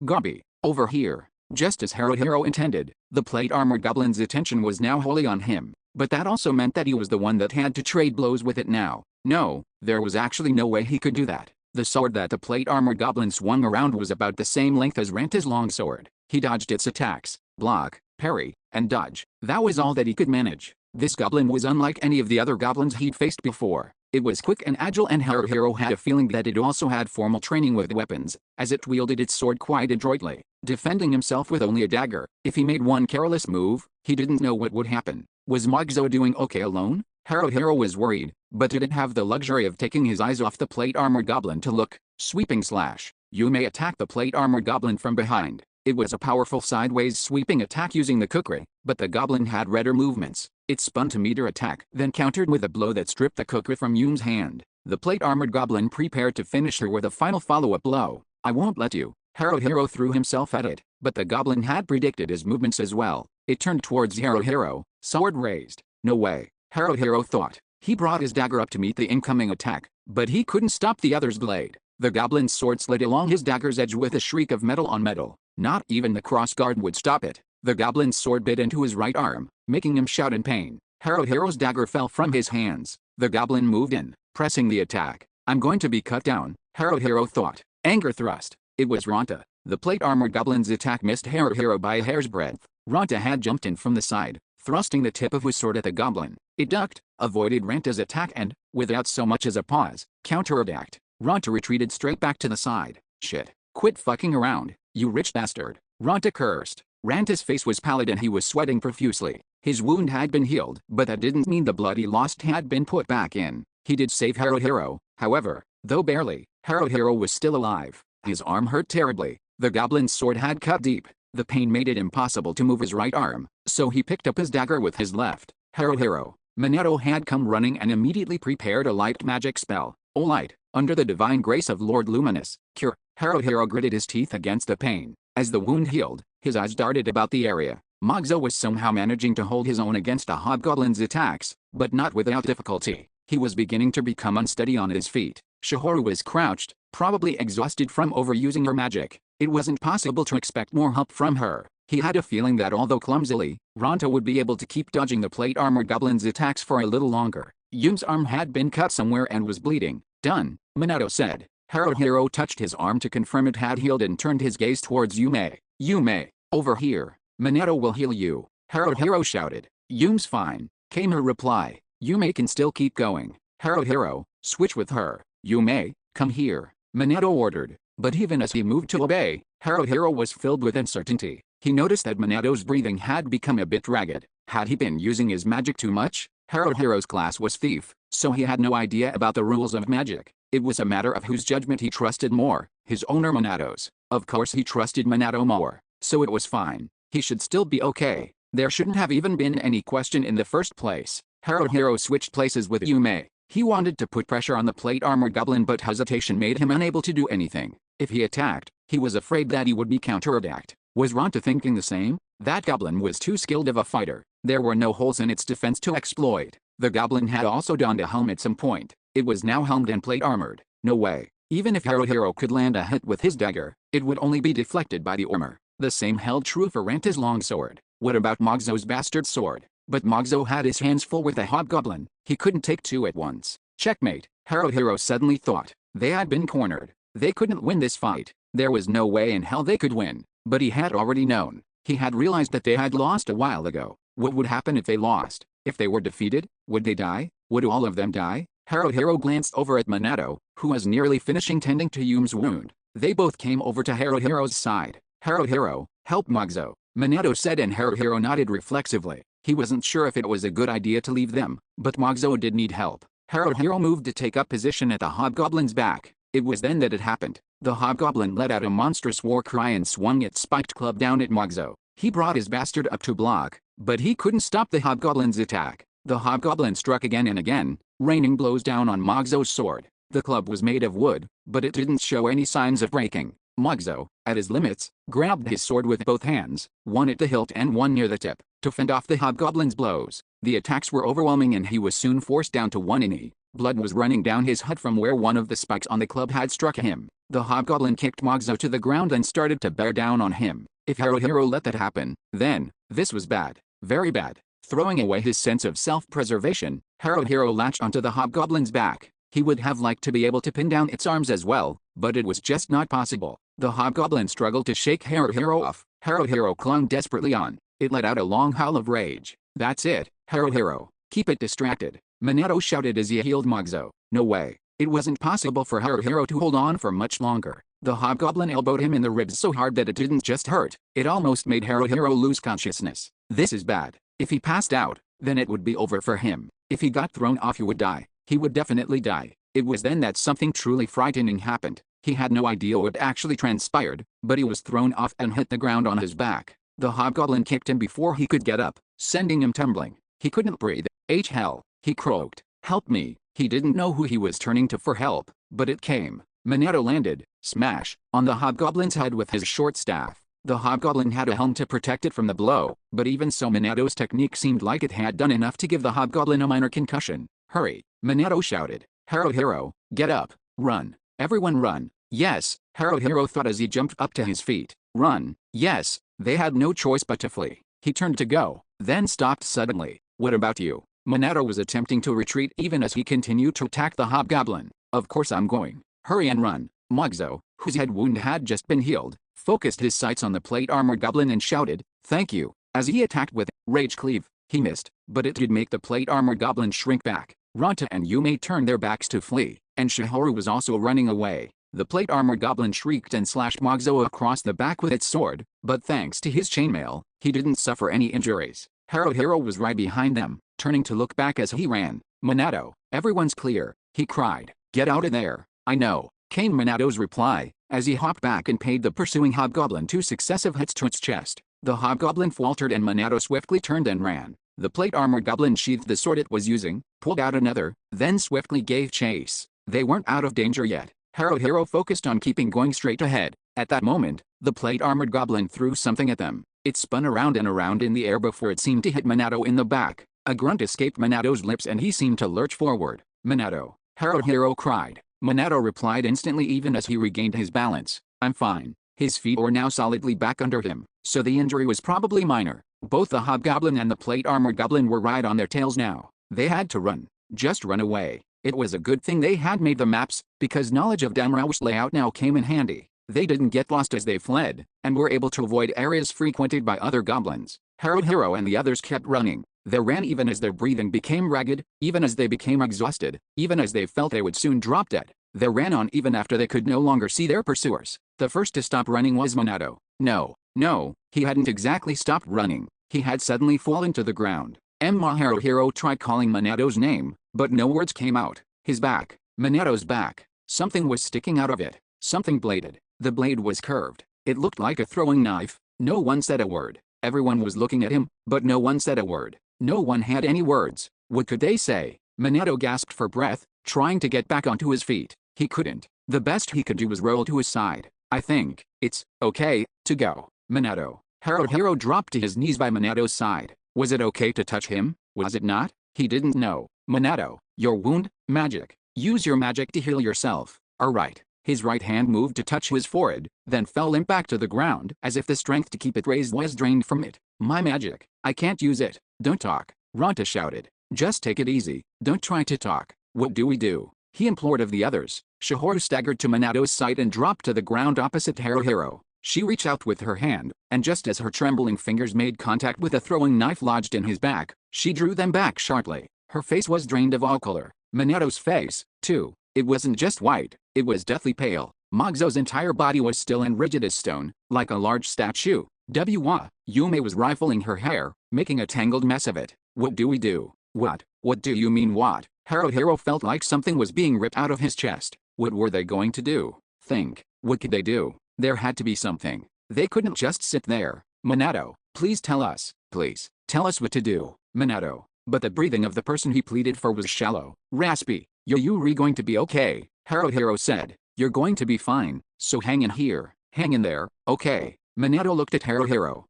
S1: Gobby, over here. Just as Haruhiro intended, the plate-armored goblin's attention was now wholly on him. But that also meant that he was the one that had to trade blows with it now. No, there was actually no way he could do that. The sword that the plate-armored goblin swung around was about the same length as Ranta's longsword. He dodged its attacks, block, parry, and dodge. That was all that he could manage. This goblin was unlike any of the other goblins he'd faced before. It was quick and agile, and Haruhiro had a feeling that it also had formal training with weapons, as it wielded its sword quite adroitly, defending himself with only a dagger. If he made one careless move, he didn't know what would happen. Was Moguzo doing okay alone? Haruhiro was worried, but didn't have the luxury of taking his eyes off the plate-armored goblin to look. Sweeping slash. Yume attacked the plate-armored goblin from behind. It was a powerful sideways sweeping attack using the kukri, but the goblin had redder movements. It spun to meet her attack, then countered with a blow that stripped the kukri from Yum's hand. The plate-armored goblin prepared to finish her with a final follow-up blow. I won't let you. Haruhiro threw himself at it, but the goblin had predicted his movements as well. It turned towards Haruhiro, sword raised. No way, Haruhiro thought. He brought his dagger up to meet the incoming attack, but he couldn't stop the other's blade. The goblin's sword slid along his dagger's edge with a shriek of metal on metal. Not even the crossguard would stop it. The goblin's sword bit into his right arm, making him shout in pain. Haruhiro's dagger fell from his hands. The goblin moved in, pressing the attack. I'm going to be cut down, Haruhiro thought. Anger thrust. It was Ronta. The plate-armored goblin's attack missed Haruhiro by a hair's breadth. Ronta had jumped in from the side, thrusting the tip of his sword at the goblin. It ducked, avoided Ronta's attack and, without so much as a pause, counterattacked. Ronta retreated straight back to the side. Shit. Quit fucking around, you rich bastard. Ronta cursed. Ronta's face was pallid and he was sweating profusely. His wound had been healed, but that didn't mean the blood he lost had been put back in. He did save Haruhiro, however, though barely. Haruhiro was still alive. His arm hurt terribly. The goblin's sword had cut deep. The pain made it impossible to move his right arm, so he picked up his dagger with his left. Haruhiro. Minato had come running and immediately prepared a light magic spell. O light, under the divine grace of Lord Luminous, cure. Haruhiro gritted his teeth against the pain. As the wound healed, his eyes darted about the area. Mogzo was somehow managing to hold his own against the hobgoblin's attacks, but not without difficulty. He was beginning to become unsteady on his feet. Shihoru was crouched, probably exhausted from overusing her magic. It wasn't possible to expect more help from her. He had a feeling that although clumsily, Ronta would be able to keep dodging the plate-armored goblin's attacks for a little longer. Yum's arm had been cut somewhere and was bleeding. Done, Minato said. Haruhiro touched his arm to confirm it had healed and turned his gaze towards Yume. Yume, over here. Minato will heal you, Haruhiro shouted. Yum's fine, came her reply. Yume can still keep going. Haruhiro, switch with her. Yume, come here, Minato ordered. But even as he moved to obey, Haruhiro was filled with uncertainty. He noticed that Minato's breathing had become a bit ragged. Had he been using his magic too much? Haruhiro's class was thief, so he had no idea about the rules of magic. It was a matter of whose judgment he trusted more, his own or Minato's. Of course he trusted Minato more, so it was fine. He should still be okay. There shouldn't have even been any question in the first place. Haruhiro switched places with Yume. He wanted to put pressure on the plate-armored goblin, but hesitation made him unable to do anything. If he attacked, he was afraid that he would be counterattacked. Was Ronta thinking the same? That goblin was too skilled of a fighter. There were no holes in its defense to exploit. The goblin had also donned a helm at some point. It was now helmed and plate-armored. No way. Even if Haruhiro could land a hit with his dagger, it would only be deflected by the armor. The same held true for Ronta's longsword. What about Mogzo's bastard sword? But Mogzo had his hands full with the hobgoblin. He couldn't take two at once. Checkmate, Haruhiro suddenly thought. They had been cornered. They couldn't win this fight. There was no way in hell they could win. But he had already known. He had realized that they had lost a while ago. What would happen if they lost? If they were defeated? Would they die? Would all of them die? Haruhiro glanced over at Minato, who was nearly finishing tending to Yum's wound. They both came over to Haruhiro's side. Haruhiro, help Mogzo, Minato said, and Haruhiro nodded reflexively. He wasn't sure if it was a good idea to leave them, but Mogzo did need help. Haruhiro moved to take up position at the hobgoblin's back. It was then that it happened. The hobgoblin let out a monstrous war cry and swung its spiked club down at Mogzo. He brought his bastard up to block, but he couldn't stop the hobgoblin's attack. The hobgoblin struck again and again, raining blows down on Mogzo's sword. The club was made of wood, but it didn't show any signs of breaking. Mogzo, at his limits, grabbed his sword with both hands, one at the hilt and one near the tip, to fend off the hobgoblin's blows. The attacks were overwhelming and he was soon forced down to one knee. Blood was running down his hut from where one of the spikes on the club had struck him. The hobgoblin kicked Mogzo to the ground and started to bear down on him. If Haruhiro let that happen, then, this was bad. Very bad. Throwing away his sense of self-preservation, Haruhiro latched onto the hobgoblin's back. He would have liked to be able to pin down its arms as well, but it was just not possible. The hobgoblin struggled to shake Haruhiro off. Haruhiro clung desperately on. It let out a long howl of rage. That's it, Haruhiro. Keep it distracted, Minato shouted as he healed Mogzo. No way. It wasn't possible for Haruhiro to hold on for much longer. The hobgoblin elbowed him in the ribs so hard that it didn't just hurt, it almost made Haruhiro lose consciousness. This is bad. If he passed out, then it would be over for him. If he got thrown off, he would die. He would definitely die. It was then that something truly frightening happened. He had no idea what actually transpired, but he was thrown off and hit the ground on his back. The hobgoblin kicked him before he could get up, sending him tumbling. He couldn't breathe. Hell, he croaked. Help me. He didn't know who he was turning to for help, but it came. Minato landed, smash, on the hobgoblin's head with his short staff. The hobgoblin had a helm to protect it from the blow, but even so Minato's technique seemed like it had done enough to give the hobgoblin a minor concussion. Hurry, Minato shouted. Haruhiro, get up, run. Everyone run. Yes, Haruhiro thought as he jumped up to his feet. Run. Yes, they had no choice but to flee. He turned to go, then stopped suddenly. What about you? Minato was attempting to retreat even as he continued to attack the hobgoblin. Of course I'm going. Hurry and run. Mogzo, whose head wound had just been healed, focused his sights on the plate armored goblin and shouted, thank you. As he attacked with Rage Cleave, he missed, but it did make the plate armored goblin shrink back. Ronta and Yume turned their backs to flee, and Shihoru was also running away. The plate armored goblin shrieked and slashed Mogzo across the back with its sword, but thanks to his chainmail, he didn't suffer any injuries. Haruhiro was right behind them, turning to look back as he ran. Minato, everyone's clear, he cried. Get out of there. I know, came Minato's reply, as he hopped back and paid the pursuing hobgoblin 2 successive hits to its chest. The hobgoblin faltered and Minato swiftly turned and ran. The plate armored goblin sheathed the sword it was using, pulled out another, then swiftly gave chase. They weren't out of danger yet. Haruhiro focused on keeping going straight ahead. At that moment, the plate armored goblin threw something at them. It spun around and around in the air before it seemed to hit Minato in the back. A grunt escaped Minato's lips and he seemed to lurch forward. Minato, Haruhiro cried. Minato replied instantly even as he regained his balance. I'm fine. His feet were now solidly back under him, so the injury was probably minor. Both the hobgoblin and the plate armored goblin were right on their tails now. They had to run. Just run away. It was a good thing they had made the maps, because knowledge of Damrao's layout now came in handy. They didn't get lost as they fled, and were able to avoid areas frequented by other goblins. Haruhiro and the others kept running. They ran even as their breathing became ragged, even as they became exhausted, even as they felt they would soon drop dead. They ran on even after they could no longer see their pursuers. The first to stop running was Minato. No, he hadn't exactly stopped running. He had suddenly fallen to the ground. Haruhiro tried calling Minato's name, but no words came out. His back, Minato's back, something was sticking out of it. Something bladed. The blade was curved. It looked like a throwing knife. No one said a word. Everyone was looking at him, but no one said a word. No one had any words. What could they say? Minato gasped for breath, trying to get back onto his feet. He couldn't. The best he could do was roll to his side. I think it's okay to go. Minato. Haruhiro dropped to his knees by Minato's side. Was it okay to touch him? Was it not? He didn't know. Minato, your wound, magic. Use your magic to heal yourself. Alright. His right hand moved to touch his forehead, then fell limp back to the ground as if the strength to keep it raised was drained from it. My magic. I can't use it. Don't talk. Ronta shouted. Just take it easy. Don't try to talk. What do we do? He implored of the others. Shihoru staggered to Minato's side and dropped to the ground opposite Haruhiro. She reached out with her hand, and just as her trembling fingers made contact with a throwing knife lodged in his back, she drew them back sharply. Her face was drained of all color. Minato's face, too. It wasn't just white, it was deathly pale. Mogzo's entire body was still and rigid as stone, like a large statue. Yume was rifling her hair, making a tangled mess of it. What do we do? What do you mean what? Haruhiro felt like something was being ripped out of his chest. What were they going to do? Think. What could they do? There had to be something. They couldn't just sit there. Minato, please tell us. Please, tell us what to do. Minato. But the breathing of the person he pleaded for was shallow, raspy. You're going to be okay, Haruhiro said. You're going to be fine, so hang in here. Hang in there, okay. Minato looked at Haruhiro.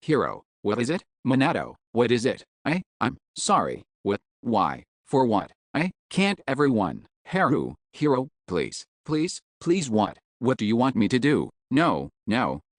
S1: Hiro. What is it? Minato, what is it? I'm sorry. What? Why? For what? Can't everyone? Hiro, please what? What do you want me to do? No,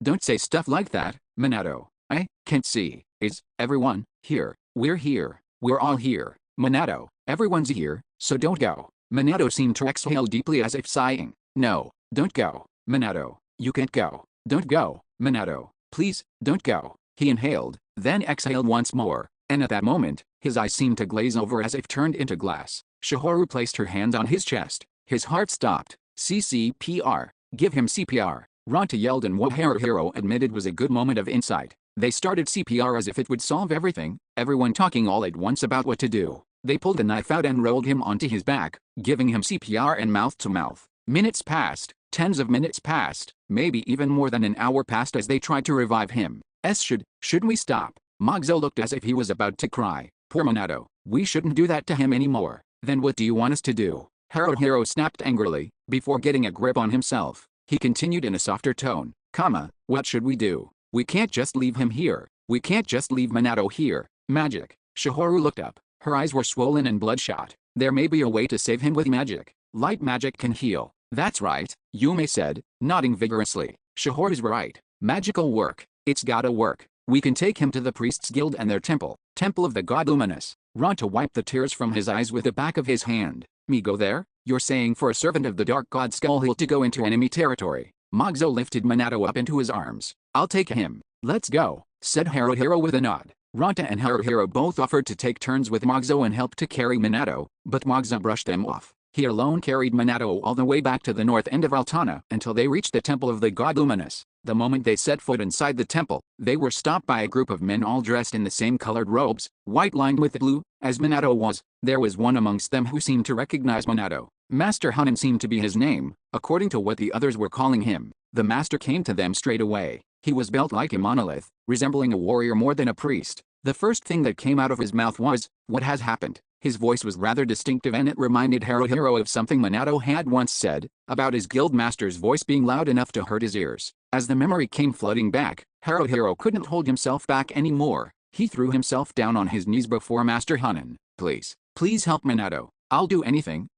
S1: don't say stuff like that, Minato. I can't see. Is everyone here? We're here. We're all here. Minato, everyone's here, so don't go. Minato seemed to exhale deeply as if sighing. No, don't go. Minato, you can't go. Don't go. Minato, please, don't go. He inhaled, then exhaled once more, and at that moment, his eyes seemed to glaze over as if turned into glass. Shihoru placed her hand on his chest. His heart stopped. CPR. Give him CPR. Ronta yelled and what Haruhiro admitted was a good moment of insight. They started CPR as if it would solve everything, everyone talking all at once about what to do. They pulled the knife out and rolled him onto his back, giving him CPR and mouth to mouth. Minutes passed, tens of minutes passed, maybe even more than an hour passed as they tried to revive him. Should we stop? Mogzo looked as if he was about to cry. Poor Minato. We shouldn't do that to him anymore. Then what do you want us to do? Haruhiro snapped angrily, before getting a grip on himself. He continued in a softer tone. What should we do? We can't just leave him here. We can't just leave Minato here. Magic. Shihoru looked up. Her eyes were swollen and bloodshot. There may be a way to save him with magic. Light magic can heal. That's right, Yume said, nodding vigorously. Shihoru's right. Magical work. It's gotta work. We can take him to the Priests Guild and their temple. Temple of the God Luminous. Ronta wiped the tears from his eyes with the back of his hand. Me go there? You're saying for a servant of the Dark God Skull Hill to go into enemy territory? Mogzo lifted Minato up into his arms. I'll take him. Let's go, said Haruhiro with a nod. Ronta and Haruhiro both offered to take turns with Mogzo and help to carry Minato, but Mogzo brushed them off. He alone carried Minato all the way back to the north end of Altana until they reached the Temple of the God Luminous. The moment they set foot inside the temple, they were stopped by a group of men all dressed in the same colored robes, white lined with blue, as Minato was. There was one amongst them who seemed to recognize Minato. Master Hanan seemed to be his name, according to what the others were calling him. The master came to them straight away. He was built like a monolith, resembling a warrior more than a priest. The first thing that came out of his mouth was, "What has happened?" His voice was rather distinctive and it reminded Haruhiro of something Minato had once said, about his guild master's voice being loud enough to hurt his ears. As the memory came flooding back, Haruhiro couldn't hold himself back anymore. He threw himself down on his knees before Master Hanan. Please help Minato. I'll do anything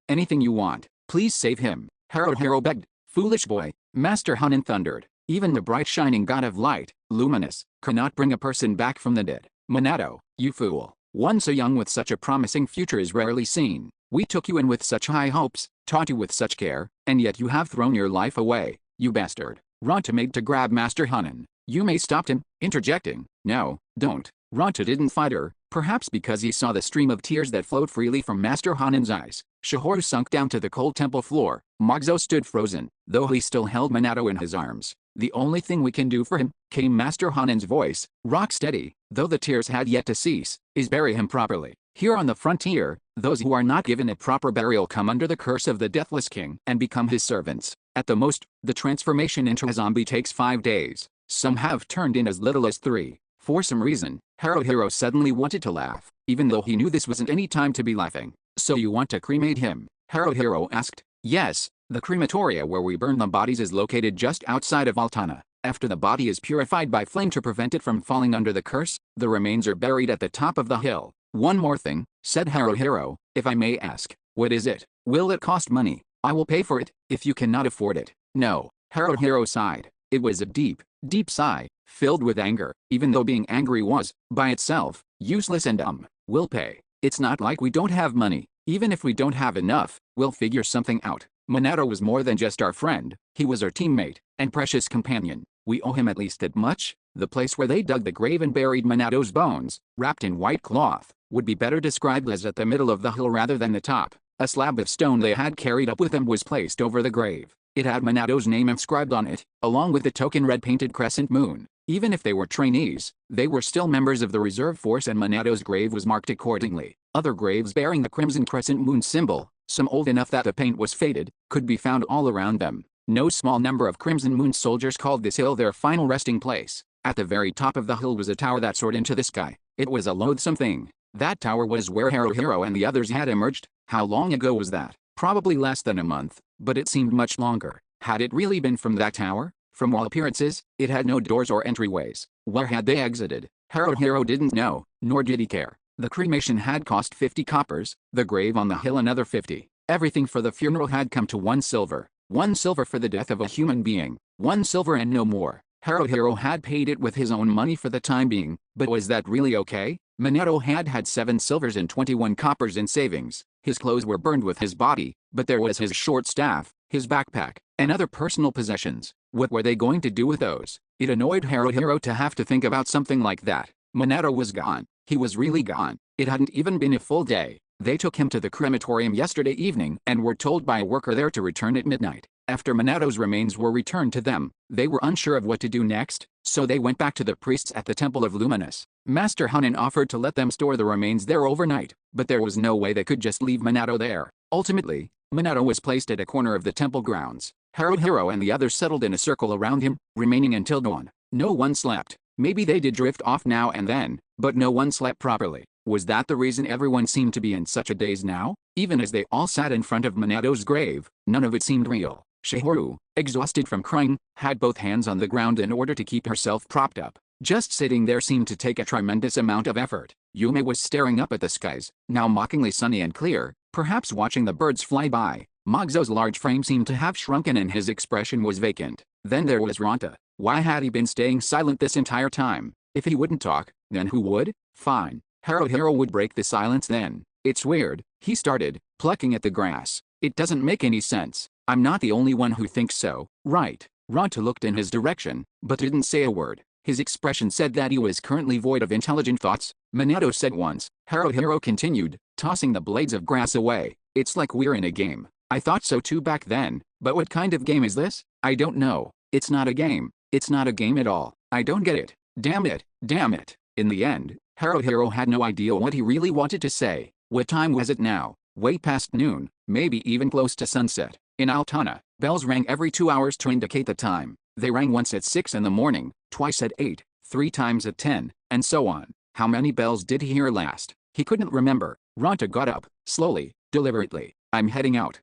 S1: you want. Please save him. Haruhiro begged. Foolish boy, Master Hanan thundered. Even the bright shining god of light, Luminous, cannot bring a person back from the dead. Minato, you fool. One so young with such a promising future is rarely seen. We took you in with such high hopes, taught you with such care, and yet you have thrown your life away, you bastard. Ronta made to grab Master Hanan. Yume stopped him, interjecting, "No, don't." Ronta didn't fight her, perhaps because he saw the stream of tears that flowed freely from Master Hanan's eyes. Shihoru sunk down to the cold temple floor. Mogzo stood frozen, though he still held Minato in his arms. "The only thing we can do for him," came Master Hanan's voice, rock steady, though the tears had yet to cease, "is bury him properly. Here on the frontier, those who are not given a proper burial come under the curse of the Deathless King and become his servants. At the most, the transformation into a zombie takes 5 days. Some have turned in as little as 3. For some reason, Haruhiro suddenly wanted to laugh, even though he knew this wasn't any time to be laughing. "So you want to cremate him?" Haruhiro asked. "Yes, the crematoria where we burn the bodies is located just outside of Altana. After the body is purified by flame to prevent it from falling under the curse, the remains are buried at the top of the hill." "One more thing," said Haruhiro, "if I may ask, what is it? Will it cost money? I will pay for it, if you cannot afford it." "No." Haruhiro sighed. It was a deep, deep sigh, filled with anger, even though being angry was, by itself, useless and dumb. "We'll pay. It's not like we don't have money. Even if we don't have enough, we'll figure something out. Minato was more than just our friend, he was our teammate, and precious companion. We owe him at least that much." The place where they dug the grave and buried Minato's bones, wrapped in white cloth, would be better described as at the middle of the hill rather than the top. A slab of stone they had carried up with them was placed over the grave. It had Minato's name inscribed on it, along with the token red-painted crescent moon. Even if they were trainees, they were still members of the reserve force and Minato's grave was marked accordingly. Other graves bearing the crimson crescent moon symbol, some old enough that the paint was faded, could be found all around them. No small number of Crimson Moon soldiers called this hill their final resting place. At the very top of the hill was a tower that soared into the sky. It was a loathsome thing. That tower was where Haruhiro and the others had emerged. How long ago was that? Probably less than a month, but it seemed much longer. Had it really been from that tower? From all appearances, it had no doors or entryways. Where had they exited? Haruhiro didn't know, nor did he care. The cremation had cost 50 coppers, the grave on the hill another 50. Everything for the funeral had come to 1 silver. 1 silver for the death of a human being. 1 silver and no more. Haruhiro had paid it with his own money for the time being, but was that really okay? Minato had 7 silvers and 21 coppers in savings. His clothes were burned with his body, but there was his short staff, his backpack, and other personal possessions. What were they going to do with those? It annoyed Haruhiro to have to think about something like that. Minato was gone. He was really gone. It hadn't even been a full day. They took him to the crematorium yesterday evening and were told by a worker there to return at midnight. After Minato's remains were returned to them, they were unsure of what to do next, so they went back to the priests at the Temple of Luminous. Master Hanan offered to let them store the remains there overnight, but there was no way they could just leave Minato there. Ultimately, Minato was placed at a corner of the temple grounds. Haruhiro and the others settled in a circle around him, remaining until dawn. No one slept. Maybe they did drift off now and then, but no one slept properly. Was that the reason everyone seemed to be in such a daze now? Even as they all sat in front of Minato's grave, none of it seemed real. Shihoru, exhausted from crying, had both hands on the ground in order to keep herself propped up. Just sitting there seemed to take a tremendous amount of effort. Yume was staring up at the skies, now mockingly sunny and clear, perhaps watching the birds fly by. Moxo's large frame seemed to have shrunken and his expression was vacant. Then there was Ranta. Why had he been staying silent this entire time? If he wouldn't talk, then who would? Fine. Haruhiro would break the silence then. It's weird, he started, plucking at the grass. It doesn't make any sense. I'm not the only one who thinks so, right? Ranta looked in his direction, but didn't say a word. His expression said that he was currently void of intelligent thoughts. Minato said once. Haruhiro continued, tossing the blades of grass away. It's like we're in a game. I thought so too back then, but what kind of game is this? I don't know. It's not a game. It's not a game at all. I don't get it. Damn it. Damn it. In the end, Haruhiro had no idea what he really wanted to say. What time was it now? Way past noon, maybe even close to sunset. In Altana, bells rang every 2 hours to indicate the time. They rang once at 6 in the morning, twice at 8, 3 times at 10, and so on. How many bells did he hear last? He couldn't remember. Ranta got up, slowly, deliberately. I'm heading out,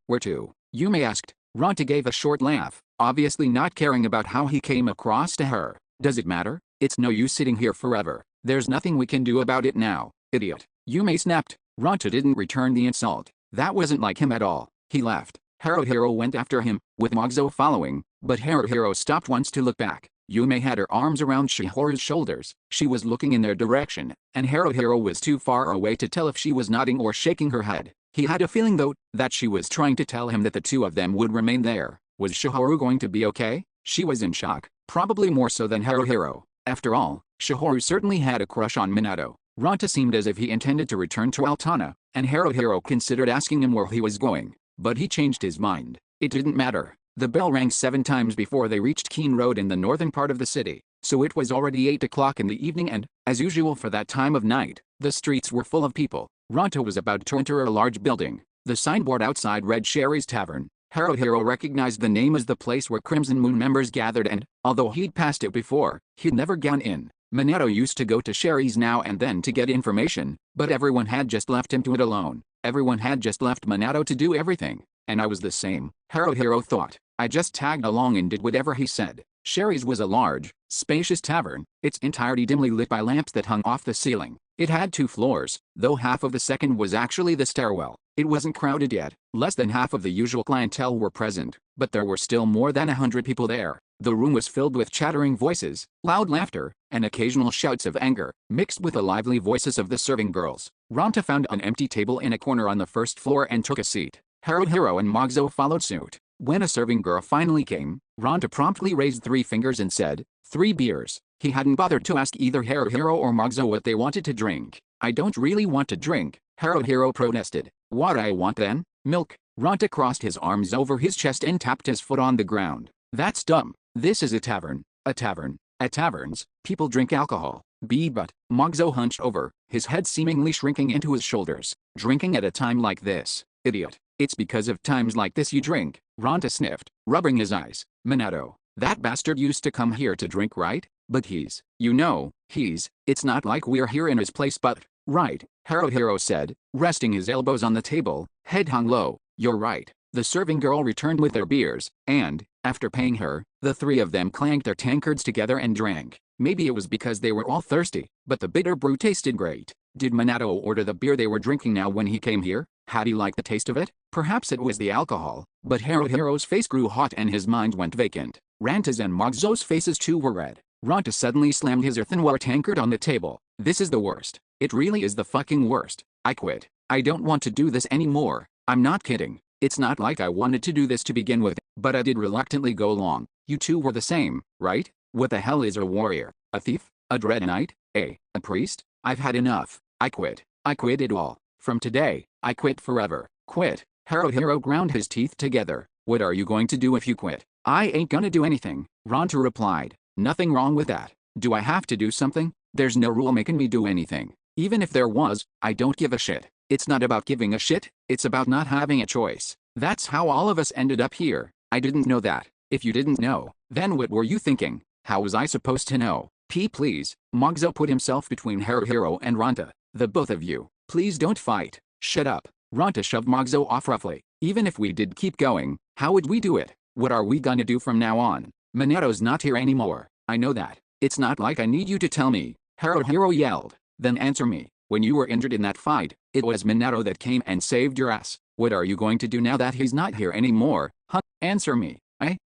S1: where to? Yume asked. Ranta gave a short laugh, obviously not caring about how he came across to her. Does it matter? It's no use sitting here forever. There's nothing we can do about it now, idiot. Yume snapped. Ranta didn't return the insult. That wasn't like him at all. He left. Haruhiro went after him, with Moxo following, but Haruhiro stopped once to look back. Yume had her arms around Shihoru's shoulders. She was looking in their direction, and Haruhiro was too far away to tell if she was nodding or shaking her head. He had a feeling though, that she was trying to tell him that the two of them would remain there. Was Shihoru going to be okay? She was in shock, probably more so than Haruhiro. After all, Shihoru certainly had a crush on Minato. Ranta seemed as if he intended to return to Altana, and Haruhiro considered asking him where he was going. But he changed his mind. It didn't matter. The bell rang 7 times before they reached Keene Road in the northern part of the city, so it was already 8 o'clock in the evening and, as usual for that time of night, the streets were full of people. Ranta was about to enter a large building. The signboard outside read Sherry's Tavern. Haruhiro recognized the name as the place where Crimson Moon members gathered and, although he'd passed it before, he'd never gone in. Minato used to go to Sherry's now and then to get information, but everyone had just left him to it alone. Everyone had just left Minato to do everything. And I was the same, Haruhiro thought. I just tagged along and did whatever he said. Sherry's was a large, spacious tavern, its entirety dimly lit by lamps that hung off the ceiling. It had 2 floors, though half of the second was actually the stairwell. It wasn't crowded yet. Less than half of the usual clientele were present, but there were still more than 100 people there. The room was filled with chattering voices, loud laughter, and occasional shouts of anger, mixed with the lively voices of the serving girls. Ranta found an empty table in a corner on the first floor and took a seat. Haruhiro and Moxo followed suit. When a serving girl finally came, Ranta promptly raised 3 fingers and said, 3 beers. He hadn't bothered to ask either Haruhiro or Moxo what they wanted to drink. I don't really want to drink, Haruhiro protested. What I want then? Milk. Ranta crossed his arms over his chest and tapped his foot on the ground. That's dumb. This is a tavern. A tavern. At taverns, people drink alcohol. But, Moxo hunched over, his head seemingly shrinking into his shoulders. Drinking at a time like this, idiot. It's because of times like this you drink, Ranta sniffed, rubbing his eyes. Minato, that bastard used to come here to drink, right? But it's not like we're here in his place but, right, Haruhiro said, resting his elbows on the table, head hung low. You're right. The serving girl returned with their beers, and, after paying her, the 3 of them clanked their tankards together and drank. Maybe it was because they were all thirsty, but the bitter brew tasted great. Did Minato order the beer they were drinking now when he came here? Had he liked the taste of it? Perhaps it was the alcohol, but Haruhiro's face grew hot and his mind went vacant. Ranta's and Moxo's faces too were red. Ranta suddenly slammed his earthenware tankard on the table. This is the worst. It really is the fucking worst. I quit. I don't want to do this anymore. I'm not kidding. It's not like I wanted to do this to begin with, but I did reluctantly go along. You two were the same, right? What the hell is a warrior? A thief? A dread knight? A priest? I've had enough. I quit. I quit it all. From today, I quit forever. Quit. Haruhiro ground his teeth together. What are you going to do if you quit? I ain't gonna do anything, Ranta replied. Nothing wrong with that. Do I have to do something? There's no rule making me do anything. Even if there was, I don't give a shit. It's not about giving a shit, it's about not having a choice. That's how all of us ended up here. I didn't know that. If you didn't know, then what were you thinking? How was I supposed to know? Please. Mogzo put himself between Haruhiro and Ranta. The both of you, please don't fight. Shut up. Ranta shoved Mogzo off roughly. Even if we did keep going, how would we do it? What are we gonna do from now on? Minato's not here anymore. I know that. It's not like I need you to tell me. Haruhiro yelled. Then answer me. When you were injured in that fight, it was Minato that came and saved your ass. What are you going to do now that he's not here anymore? Huh? Answer me.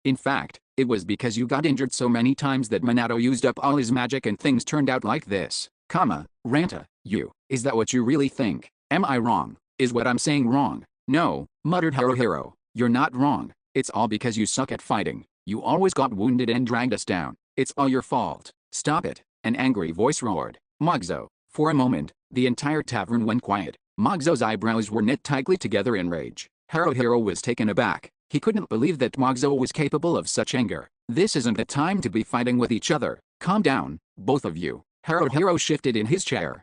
S1: In fact, it was because you got injured so many times that Minato used up all his magic and things turned out like this. Ranta, is that what you really think? Am I wrong? Is what I'm saying wrong? No, muttered Haruhiro. You're not wrong. It's all because you suck at fighting. You always got wounded and dragged us down. It's all your fault. Stop it. An angry voice roared. Mogzo. For a moment, the entire tavern went quiet. Mogzo's eyebrows were knit tightly together in rage. Haruhiro was taken aback. He couldn't believe that Mogzo was capable of such anger. This isn't the time to be fighting with each other. Calm down, both of you. Haruhiro shifted in his chair.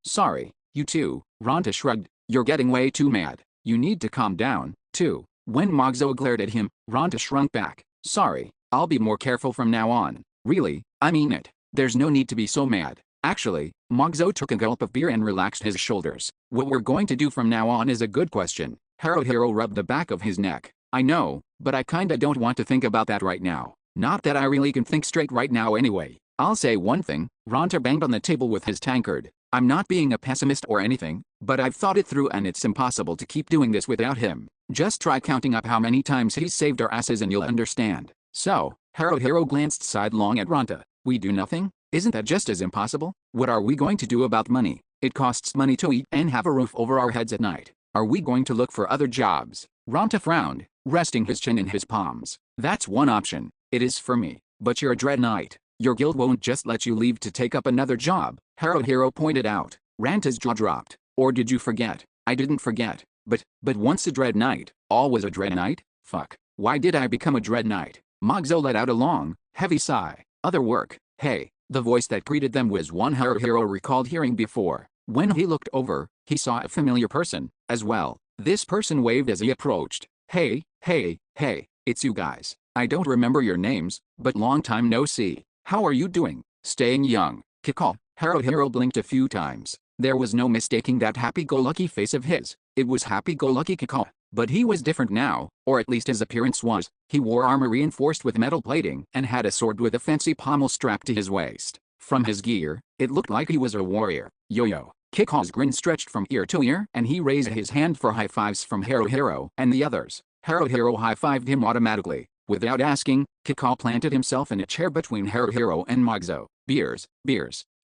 S1: Sorry, you two. Ranta shrugged. You're getting way too mad. You need to calm down, too. When Mogzo glared at him, Ranta shrunk back. Sorry, I'll be more careful from now on. Really, I mean it. There's no need to be so mad. Actually, Mogzo took a gulp of beer and relaxed his shoulders. What we're going to do from now on is a good question. Haruhiro rubbed the back of his neck. I know, but I kinda don't want to think about that right now. Not that I really can think straight right now anyway. I'll say one thing. Ranta banged on the table with his tankard. I'm not being a pessimist or anything, but I've thought it through and it's impossible to keep doing this without him. Just try counting up how many times he's saved our asses and you'll understand. So, Haruhiro glanced sidelong at Ranta. We do nothing? Isn't that just as impossible? What are we going to do about money? It costs money to eat and have a roof over our heads at night. Are we going to look for other jobs? Ranta frowned, resting his chin in his palms. That's one option. It is for me. But you're a Dread Knight. Your guild won't just let you leave to take up another job, Haruhiro pointed out. Ranta's jaw dropped. Or did you forget? I didn't forget. But once a Dread Knight, always a Dread Knight? Fuck. Why did I become a Dread Knight? Mogzo let out a long, heavy sigh. Other work. Hey. The voice that greeted them was one Haruhiro recalled hearing before. When he looked over, he saw a familiar person, as well. This person waved as he approached. Hey, it's you guys. I don't remember your names, but long time no see. How are you doing? Staying young. Kikal. Haruhiro blinked a few times. There was no mistaking that happy-go-lucky face of his. It was happy-go-lucky Kikal. But he was different now, or at least his appearance was. He wore armor reinforced with metal plating and had a sword with a fancy pommel strapped to his waist. From his gear, it looked like he was a warrior. Yo-yo. Kikal's grin stretched from ear to ear and he raised his hand for high fives from Haruhiro and the others. Haruhiro high-fived him automatically. Without asking, Kikal planted himself in a chair between Haruhiro and Mogzo. Beers.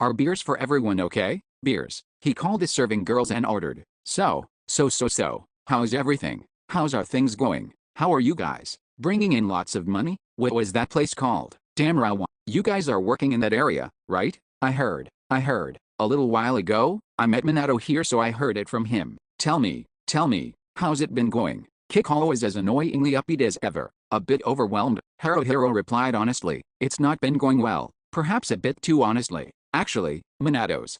S1: Are beers for everyone okay? Beers. He called the serving girls and ordered. So. How's everything? How's our things going? How are you guys? Bringing in lots of money? What was that place called? Damrawa. You guys are working in that area, right? I heard. A little while ago, I met Minato here so I heard it from him. Tell me, how's it been going? Kikal was as annoyingly upbeat as ever. A bit overwhelmed, Haruhiro replied honestly. It's not been going well. Perhaps a bit too honestly. Actually, Minato's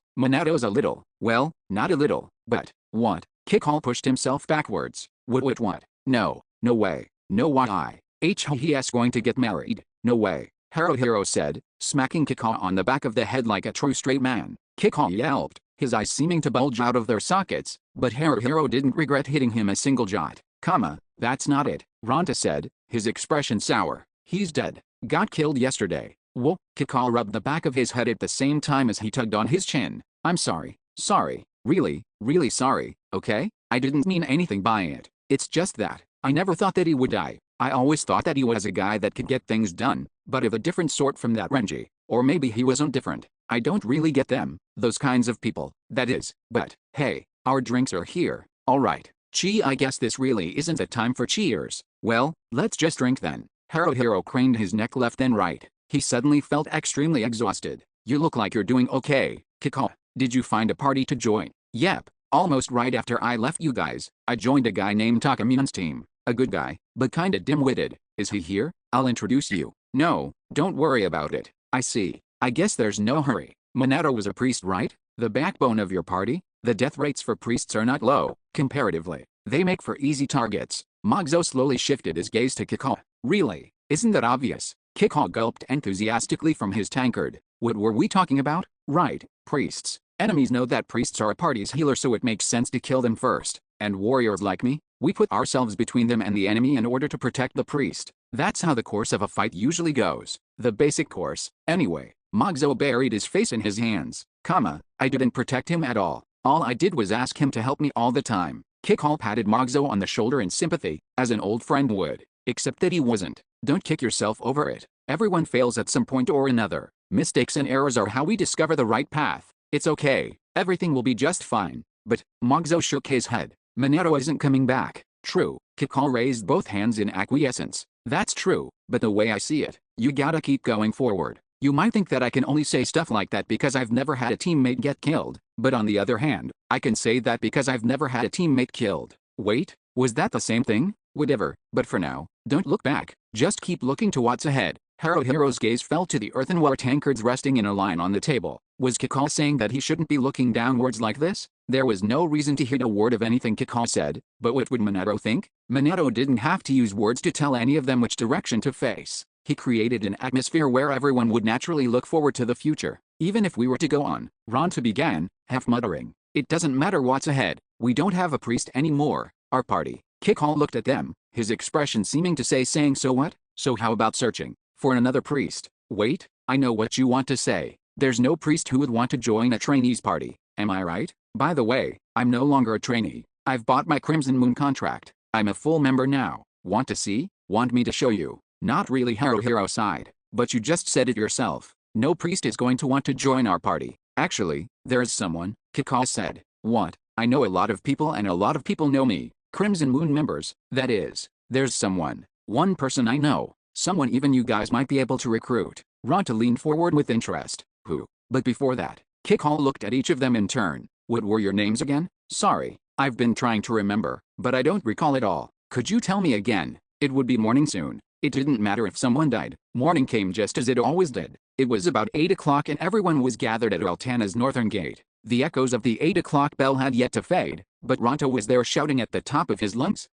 S1: a little, well, not a little, but, what? Kikal pushed himself backwards. What? No way. No why. He's going to get married. No way. Haruhiro said, smacking Kikal on the back of the head like a true straight man. Kikal yelped, his eyes seeming to bulge out of their sockets, but Haruhiro didn't regret hitting him a single jot. That's not it, Ranta said, his expression sour. He's dead. Got killed yesterday. Whoa. Kikal rubbed the back of his head at the same time as he tugged on his chin. I'm sorry. Really sorry, okay? I didn't mean anything by it. It's just that, I never thought that he would die. I always thought that he was a guy that could get things done, but of a different sort from that Renji. Or maybe he wasn't different. I don't really get them, those kinds of people, that is. But, hey, our drinks are here, alright. I guess this really isn't the time for cheers. Well, let's just drink then. Haruhiro craned his neck left and right. He suddenly felt extremely exhausted. You look like you're doing okay, Kikal. Did you find a party to join? Yep. Almost right after I left you guys, I joined a guy named Takamun's team. A good guy, but kinda dim-witted. Is he here? I'll introduce you. No, don't worry about it. I see. I guess there's no hurry. Minato was a priest, right? The backbone of your party? The death rates for priests are not low, comparatively. They make for easy targets. Mogzo slowly shifted his gaze to Kikal. Really? Isn't that obvious? Kikal gulped enthusiastically from his tankard. What were we talking about? Right, priests. Enemies know that priests are a party's healer, so it makes sense to kill them first. And warriors like me? We put ourselves between them and the enemy in order to protect the priest. That's how the course of a fight usually goes. The basic course. Anyway, Mogzo buried his face in his hands. I didn't protect him at all. All I did was ask him to help me all the time. Kikal patted Mogzo on the shoulder in sympathy, as an old friend would. Except that he wasn't. Don't kick yourself over it. Everyone fails at some point or another. Mistakes and errors are how we discover the right path. It's okay. Everything will be just fine. But, Mogzo shook his head. Monero isn't coming back. True. Kikal raised both hands in acquiescence. That's true, but the way I see it, you gotta keep going forward. You might think that I can only say stuff like that because I've never had a teammate get killed, but on the other hand, I can say that because I've never had a teammate killed. Wait, was that the same thing? Whatever, but for now, don't look back, just keep looking to what's ahead. Haruhiro's gaze fell to the earthenware tankards resting in a line on the table. Was Kikal saying that he shouldn't be looking downwards like this? There was no reason to hear a word of anything Kikal said, but what would Monero think? Monero didn't have to use words to tell any of them which direction to face. He created an atmosphere where everyone would naturally look forward to the future. Even if we were to go on, Ronta began, half muttering. It doesn't matter what's ahead, we don't have a priest anymore. Our party. Kikal looked at them, his expression seeming to say saying so what? So how about searching for another priest? Wait, I know what you want to say. There's no priest who would want to join a trainees party, am I right? By the way, I'm no longer a trainee. I've bought my Crimson Moon contract. I'm a full member now. Want to see? Want me to show you? Not really, Haruhiro sighed. But you just said it yourself. No priest is going to want to join our party. Actually, there's someone, Kikal said. What? I know a lot of people and a lot of people know me. Crimson Moon members, that is. There's someone. One person I know. Someone even you guys might be able to recruit. Ronta leaned forward with interest. Who? But before that, Kikal looked at each of them in turn. What were your names again? Sorry, I've been trying to remember, but I don't recall it all. Could you tell me again? It would be morning soon. It didn't matter if someone died. Morning came just as it always did. It was about 8 o'clock and everyone was gathered at Altana's northern gate. The echoes of the 8 o'clock bell had yet to fade, but Ronta was there shouting at the top of his lungs.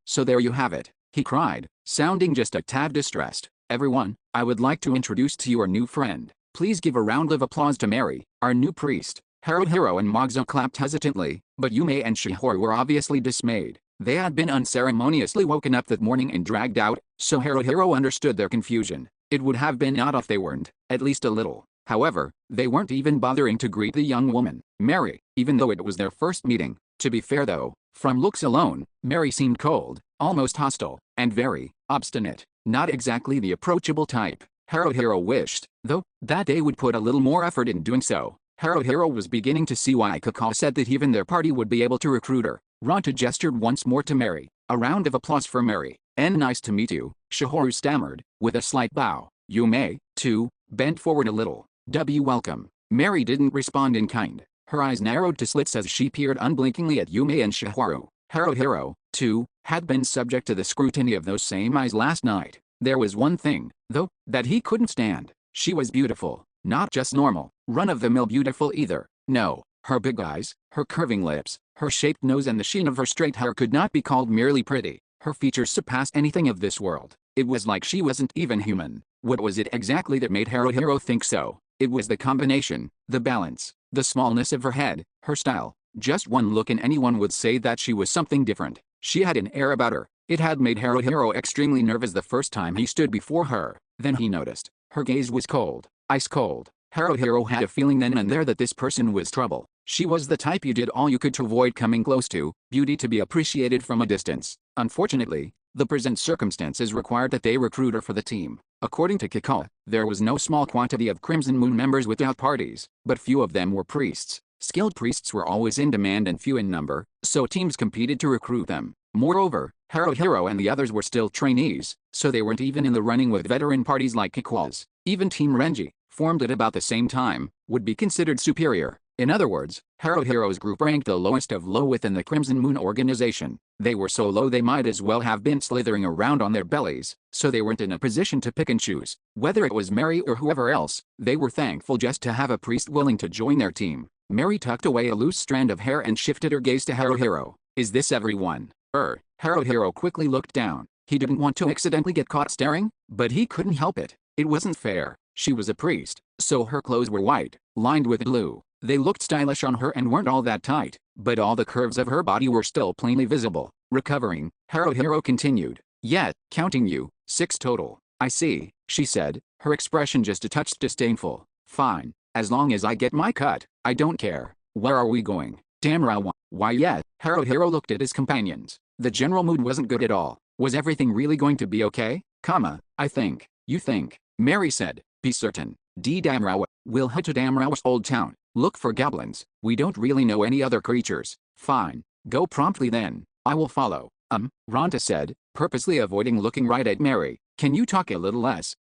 S1: So there you have it, he cried, sounding just a tad distressed. Everyone, I would like to introduce to you our new friend. Please give a round of applause to Mary, our new priest. Haruhiro and Mogzo clapped hesitantly, but Yume and Shihoru were obviously dismayed. They had been unceremoniously woken up that morning and dragged out, so Haruhiro understood their confusion. It would have been odd if they weren't, at least a little. However, they weren't even bothering to greet the young woman, Mary, even though it was their first meeting. To be fair though, from looks alone, Mary seemed cold, almost hostile, and very obstinate. Not exactly the approachable type. Haruhiro wished, though, that they would put a little more effort in doing so. Haruhiro was beginning to see why Kikal said that even their party would be able to recruit her. Ronta gestured once more to Mary. A round of applause for Mary. And nice to meet you, Shihoru stammered, with a slight bow. Yume, too, bent forward a little. Welcome. Mary didn't respond in kind. Her eyes narrowed to slits as she peered unblinkingly at Yume and Shihoru. Haruhiro, too, had been subject to the scrutiny of those same eyes last night. There was one thing, though, that he couldn't stand. She was beautiful. Not just normal, run-of-the-mill beautiful either. No, her big eyes, her curving lips, her shaped nose and the sheen of her straight hair could not be called merely pretty. Her features surpassed anything of this world. It was like she wasn't even human. What was it exactly that made Haruhiro think so? It was the combination, the balance, the smallness of her head, her style. Just one look and anyone would say that she was something different. She had an air about her. It had made Haruhiro extremely nervous the first time he stood before her. Then he noticed. Her gaze was cold, ice cold. Haruhiro had a feeling then and there that this person was trouble. She was the type you did all you could to avoid coming close to, beauty to be appreciated from a distance. Unfortunately, the present circumstances required that they recruit her for the team. According to Kikal, there was no small quantity of Crimson Moon members without parties, but few of them were priests. Skilled priests were always in demand and few in number, so teams competed to recruit them. Moreover, Haruhiro and the others were still trainees, so they weren't even in the running with veteran parties like Kikal's. Even Team Renji, formed at about the same time, would be considered superior. In other words, Haruhiro's group ranked the lowest of low within the Crimson Moon organization. They were so low they might as well have been slithering around on their bellies, so they weren't in a position to pick and choose. Whether it was Mary or whoever else, they were thankful just to have a priest willing to join their team. Mary tucked away a loose strand of hair and shifted her gaze to Haruhiro. Is this everyone? Haruhiro quickly looked down. He didn't want to accidentally get caught staring, but he couldn't help it. It wasn't fair. She was a priest, so her clothes were white, lined with blue. They looked stylish on her and weren't all that tight, but all the curves of her body were still plainly visible. Recovering, Haruhiro continued. Yet, counting you, 6 total. I see, she said, her expression just a touch disdainful. Fine, as long as I get my cut, I don't care. Where are we going? Damn, why yet? Haruhiro looked at his companions. The general mood wasn't good at all. Was everything really going to be okay? I think. You think? Mary said. Be certain. Damrawa. We'll head to Damrawa's old town. Look for goblins. We don't really know any other creatures. Fine. Go promptly then. I will follow. Ronta said, purposely avoiding looking right at Mary. Can you talk a little less?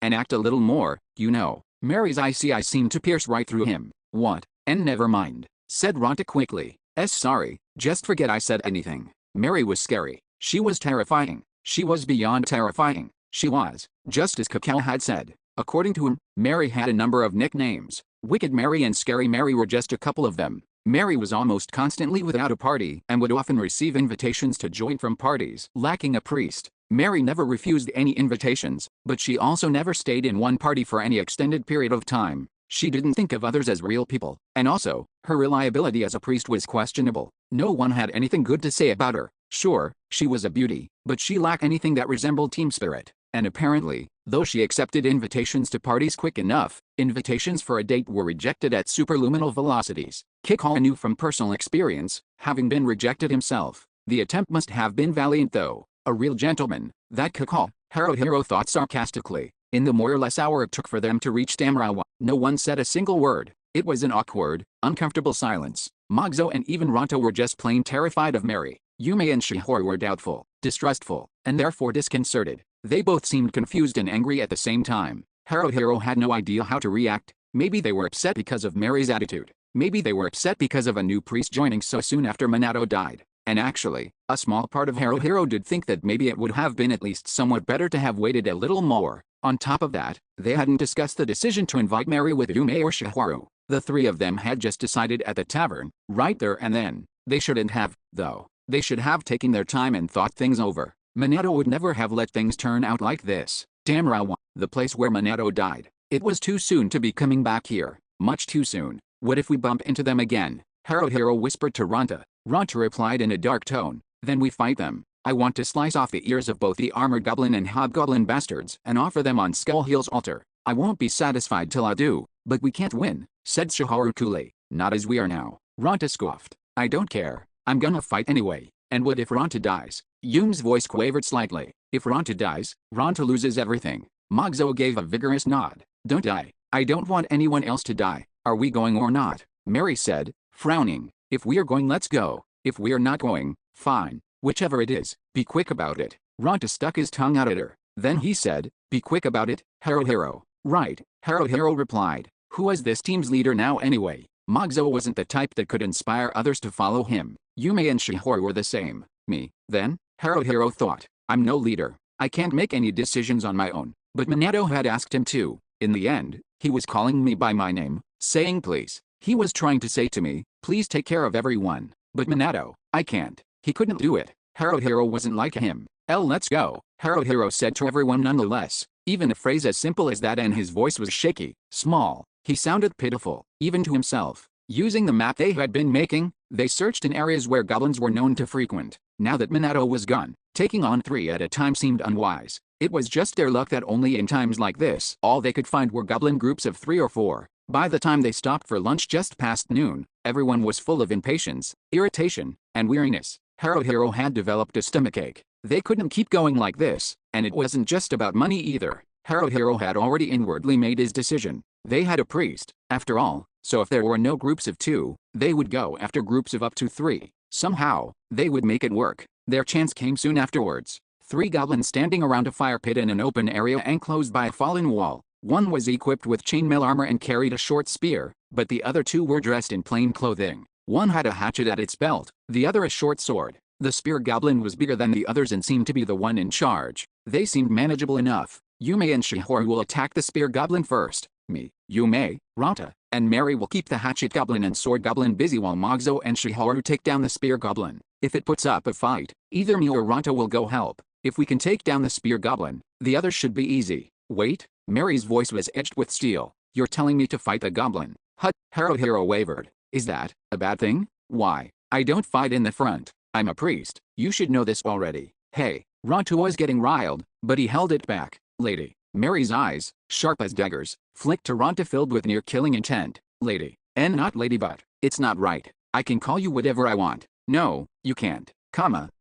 S1: And act a little more, you know. Mary's icy eye seemed to pierce right through him. What? And never mind, said Ronta quickly. Sorry, just forget I said anything. Mary was scary. She was terrifying. She was beyond terrifying. She was, just as Kakao had said. According to him, Mary had a number of nicknames. Wicked Mary and Scary Mary were just a couple of them. Mary was almost constantly without a party and would often receive invitations to join from parties. Lacking a priest, Mary never refused any invitations, but she also never stayed in one party for any extended period of time. She didn't think of others as real people, and also, her reliability as a priest was questionable. No one had anything good to say about her. Sure, she was a beauty, but she lacked anything that resembled team spirit. And apparently, though she accepted invitations to parties quick enough, invitations for a date were rejected at superluminal velocities. Kikal knew from personal experience, having been rejected himself. The attempt must have been valiant though. A real gentleman, that Kikal, Haruhiro thought sarcastically. In the more or less hour it took for them to reach Damrawa, no one said a single word. It was an awkward, uncomfortable silence. Mogzo and even Ronto were just plain terrified of Mary. Yume and Shihori were doubtful, distrustful, and therefore disconcerted. They both seemed confused and angry at the same time. Haruhiro had no idea how to react. Maybe they were upset because of Mary's attitude. Maybe they were upset because of a new priest joining so soon after Minato died. And actually, a small part of Haruhiro did think that maybe it would have been at least somewhat better to have waited a little more. On top of that, they hadn't discussed the decision to invite Mary with Yume or Shiharu. The three of them had just decided at the tavern, right there and then. They shouldn't have, though. They should have taken their time and thought things over. Minato would never have let things turn out like this. Damrawa, the place where Minato died. It was too soon to be coming back here. Much too soon. What if we bump into them again? Haruhiro whispered to Ronta. Ronta replied in a dark tone. Then we fight them. I want to slice off the ears of both the armored goblin and hobgoblin bastards and offer them on Skullheel's altar. I won't be satisfied till I do. But we can't win, said Shiharu coolly. Not as we are now. Ronta scoffed. I don't care. I'm gonna fight anyway. And what if Ronta dies? Yume's voice quavered slightly. If Ronta dies, Ronta loses everything. Mogzo gave a vigorous nod. Don't die. I don't want anyone else to die. Are we going or not? Mary said, frowning. If we are going, let's go. If we are not going, fine. Whichever it is, be quick about it. Ronta stuck his tongue out at her. Then he said, be quick about it, Haruhiro. Right, Haruhiro replied. Who was this team's leader now anyway? Mogzo wasn't the type that could inspire others to follow him. Yume and Shihori were the same. Me, then? Haruhiro thought. I'm no leader. I can't make any decisions on my own. But Minato had asked him to. In the end, he was calling me by my name, saying please. He was trying to say to me, please take care of everyone. But Minato, I can't. He couldn't do it. Haruhiro wasn't like him. Let's go, Haruhiro said to everyone nonetheless. Even a phrase as simple as that, and his voice was shaky, small. He sounded pitiful, even to himself. Using the map they had been making, they searched in areas where goblins were known to frequent. Now that Minato was gone, taking on 3 at a time seemed unwise. It was just their luck that only in times like this, all they could find were goblin groups of 3 or 4. By the time they stopped for lunch just past noon, everyone was full of impatience, irritation, and weariness. Haruhiro had developed a stomachache. They couldn't keep going like this, and it wasn't just about money either. Haruhiro had already inwardly made his decision. They had a priest, after all, so if there were no groups of 2, they would go after groups of up to 3. Somehow, they would make it work. Their chance came soon afterwards. 3 goblins standing around a fire pit in an open area enclosed by a fallen wall. One was equipped with chainmail armor and carried a short spear, but the other 2 were dressed in plain clothing. One had a hatchet at its belt, the other a short sword. The spear goblin was bigger than the others and seemed to be the one in charge. They seemed manageable enough. Yume and Shihori will attack the spear goblin first. Me, Yume, Ranta, and Mary will keep the hatchet goblin and sword goblin busy while Mogzo and Shiharu take down the spear goblin. If it puts up a fight, either me or Ranta will go help. If we can take down the spear goblin, the others should be easy. Wait, Mary's voice was edged with steel. You're telling me to fight the goblin? Hut, Haruhiro wavered. Is that a bad thing? Why? I don't fight in the front. I'm a priest. You should know this already. Hey, Ranta was getting riled, but he held it back. Lady. Mary's eyes, sharp as daggers, flicked to Ranta filled with near-killing intent. Lady. And not lady but. It's not right. I can call you whatever I want. No, you can't.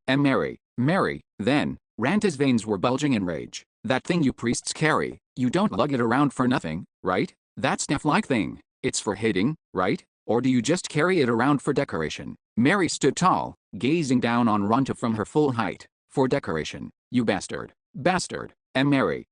S1: And Mary. Mary, then. Ranta's veins were bulging in rage. That thing you priests carry, you don't lug it around for nothing, right? That staff-like thing. It's for hitting, right? Or do you just carry it around for decoration? Mary stood tall, gazing down on Ranta from her full height. For decoration. You bastard. Bastard. And Mary,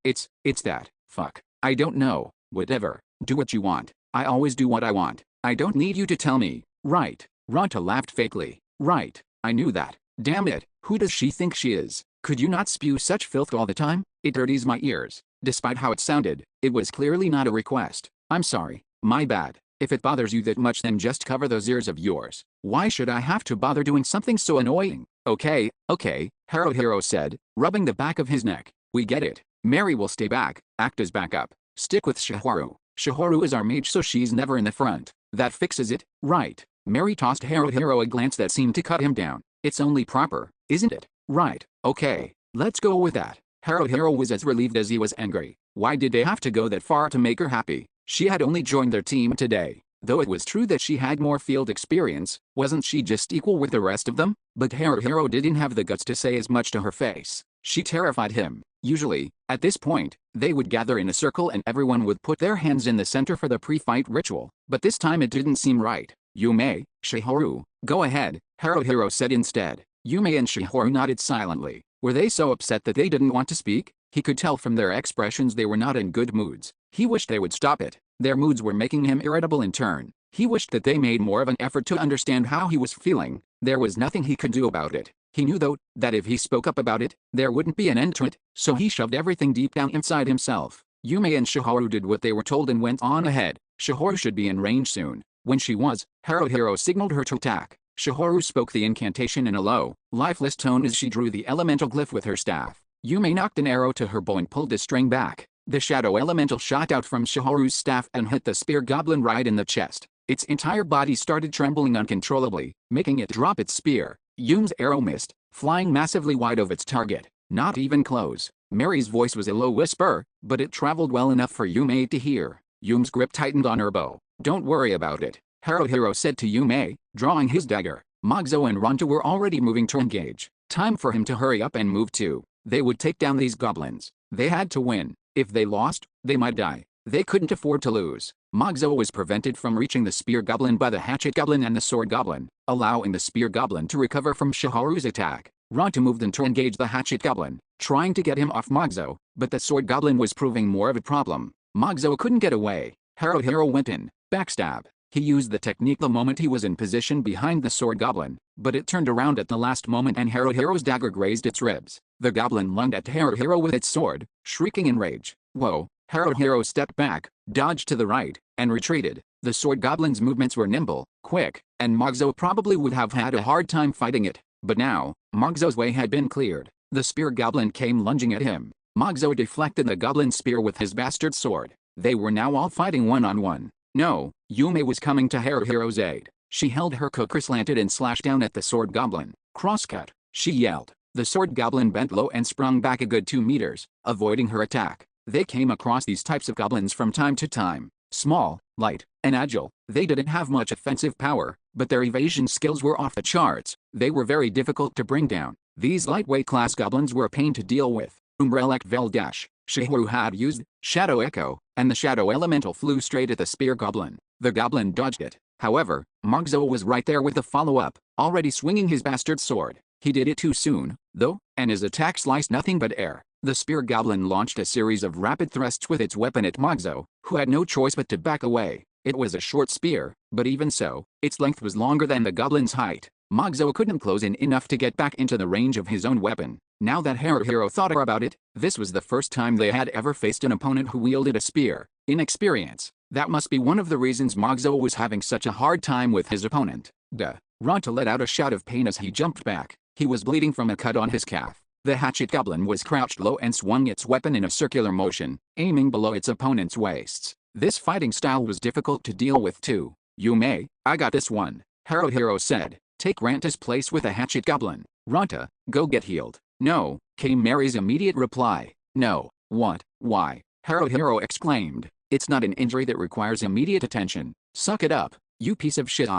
S1: it's that. Fuck. I don't know. Whatever. Do what you want. I always do what I want. I don't need you to tell me. Right. Ranta laughed fakely. Right. I knew that. Damn it. Who does she think she is? Could you not spew such filth all the time? It dirties my ears. Despite how it sounded, it was clearly not a request. I'm sorry. My bad. If it bothers you that much then just cover those ears of yours. Why should I have to bother doing something so annoying? Okay, Haruhiro said, rubbing the back of his neck. We get it. Mary will stay back, act as backup. Stick with Shiharu. Shiharu is our mage so she's never in the front. That fixes it, right? Mary tossed Haruhiro a glance that seemed to cut him down. It's only proper, isn't it? Right, okay, let's go with that. Haruhiro was as relieved as he was angry. Why did they have to go that far to make her happy? She had only joined their team today. Though it was true that she had more field experience, wasn't she just equal with the rest of them? But Haruhiro didn't have the guts to say as much to her face. She terrified him. Usually, at this point, they would gather in a circle and everyone would put their hands in the center for the pre-fight ritual. But this time it didn't seem right. Yume, Shiharu, go ahead, Haruhiro said instead. Yume and Shiharu nodded silently. Were they so upset that they didn't want to speak? He could tell from their expressions they were not in good moods. He wished they would stop it. Their moods were making him irritable in turn. He wished that they made more of an effort to understand how he was feeling. There was nothing he could do about it. He knew though, that if he spoke up about it, there wouldn't be an end to it, so he shoved everything deep down inside himself. Yume and Shiharu did what they were told and went on ahead. Shiharu should be in range soon. When she was, Haruhiro signaled her to attack. Shiharu spoke the incantation in a low, lifeless tone as she drew the elemental glyph with her staff. Yume knocked an arrow to her bow and pulled the string back. The shadow elemental shot out from Shiharu's staff and hit the spear goblin right in the chest. Its entire body started trembling uncontrollably, making it drop its spear. Yume's arrow missed, flying massively wide of its target. Not even close. Mary's voice was a low whisper, but it traveled well enough for Yume to hear. Yume's grip tightened on her bow. Don't worry about it, Haruhiro said to Yume, drawing his dagger. Mogzo and Ranta were already moving to engage. Time for him to hurry up and move too. They would take down these goblins. They had to win. If they lost, they might die. They couldn't afford to lose. Mogzo was prevented from reaching the spear goblin by the hatchet goblin and the sword goblin, allowing the spear goblin to recover from Shiharu's attack. Ranta moved in to engage the hatchet goblin, trying to get him off Mogzo, but the sword goblin was proving more of a problem. Mogzo couldn't get away. Haruhiro went in. Backstab. He used the technique the moment he was in position behind the sword goblin, but it turned around at the last moment and Haruhiro's dagger grazed its ribs. The goblin lunged at Haruhiro with its sword, shrieking in rage. Whoa! Haruhiro stepped back, dodged to the right, and retreated. The sword goblin's movements were nimble, quick, and Mogzo probably would have had a hard time fighting it. But now, Mogzo's way had been cleared. The spear goblin came lunging at him. Mogzo deflected the goblin's spear with his bastard sword. They were now all fighting one-on-one. No, Yume was coming to Haruhiro's aid. She held her cooker slanted and slashed down at the sword goblin. Crosscut, she yelled. The sword goblin bent low and sprung back a good 2 meters, avoiding her attack. They came across these types of goblins from time to time. Small, light, and agile. They didn't have much offensive power, but their evasion skills were off the charts. They were very difficult to bring down. These lightweight class goblins were a pain to deal with. Umbrelek Veldash, Shiharu had used Shadow Echo, and the Shadow Elemental flew straight at the spear goblin. The goblin dodged it. However, Mogzo was right there with the follow-up, already swinging his bastard sword. He did it too soon, though, and his attack sliced nothing but air. The spear goblin launched a series of rapid thrusts with its weapon at Mogzo, who had no choice but to back away. It was a short spear, but even so, its length was longer than the goblin's height. Mogzo couldn't close in enough to get back into the range of his own weapon. Now that Haruhiro thought about it, this was the first time they had ever faced an opponent who wielded a spear. Inexperience. That must be one of the reasons Mogzo was having such a hard time with his opponent. Duh. Ronta let out a shout of pain as he jumped back. He was bleeding from a cut on his calf. The hatchet goblin was crouched low and swung its weapon in a circular motion, aiming below its opponent's waists. This fighting style was difficult to deal with too. "Yume, I got this one," Haruhiro said. "Take Ranta's place with the hatchet goblin. Ronta, go get healed." "No," came Mary's immediate reply. "No, what, why?" Haruhiro exclaimed. "It's not an injury that requires immediate attention. Suck it up, you piece of shit."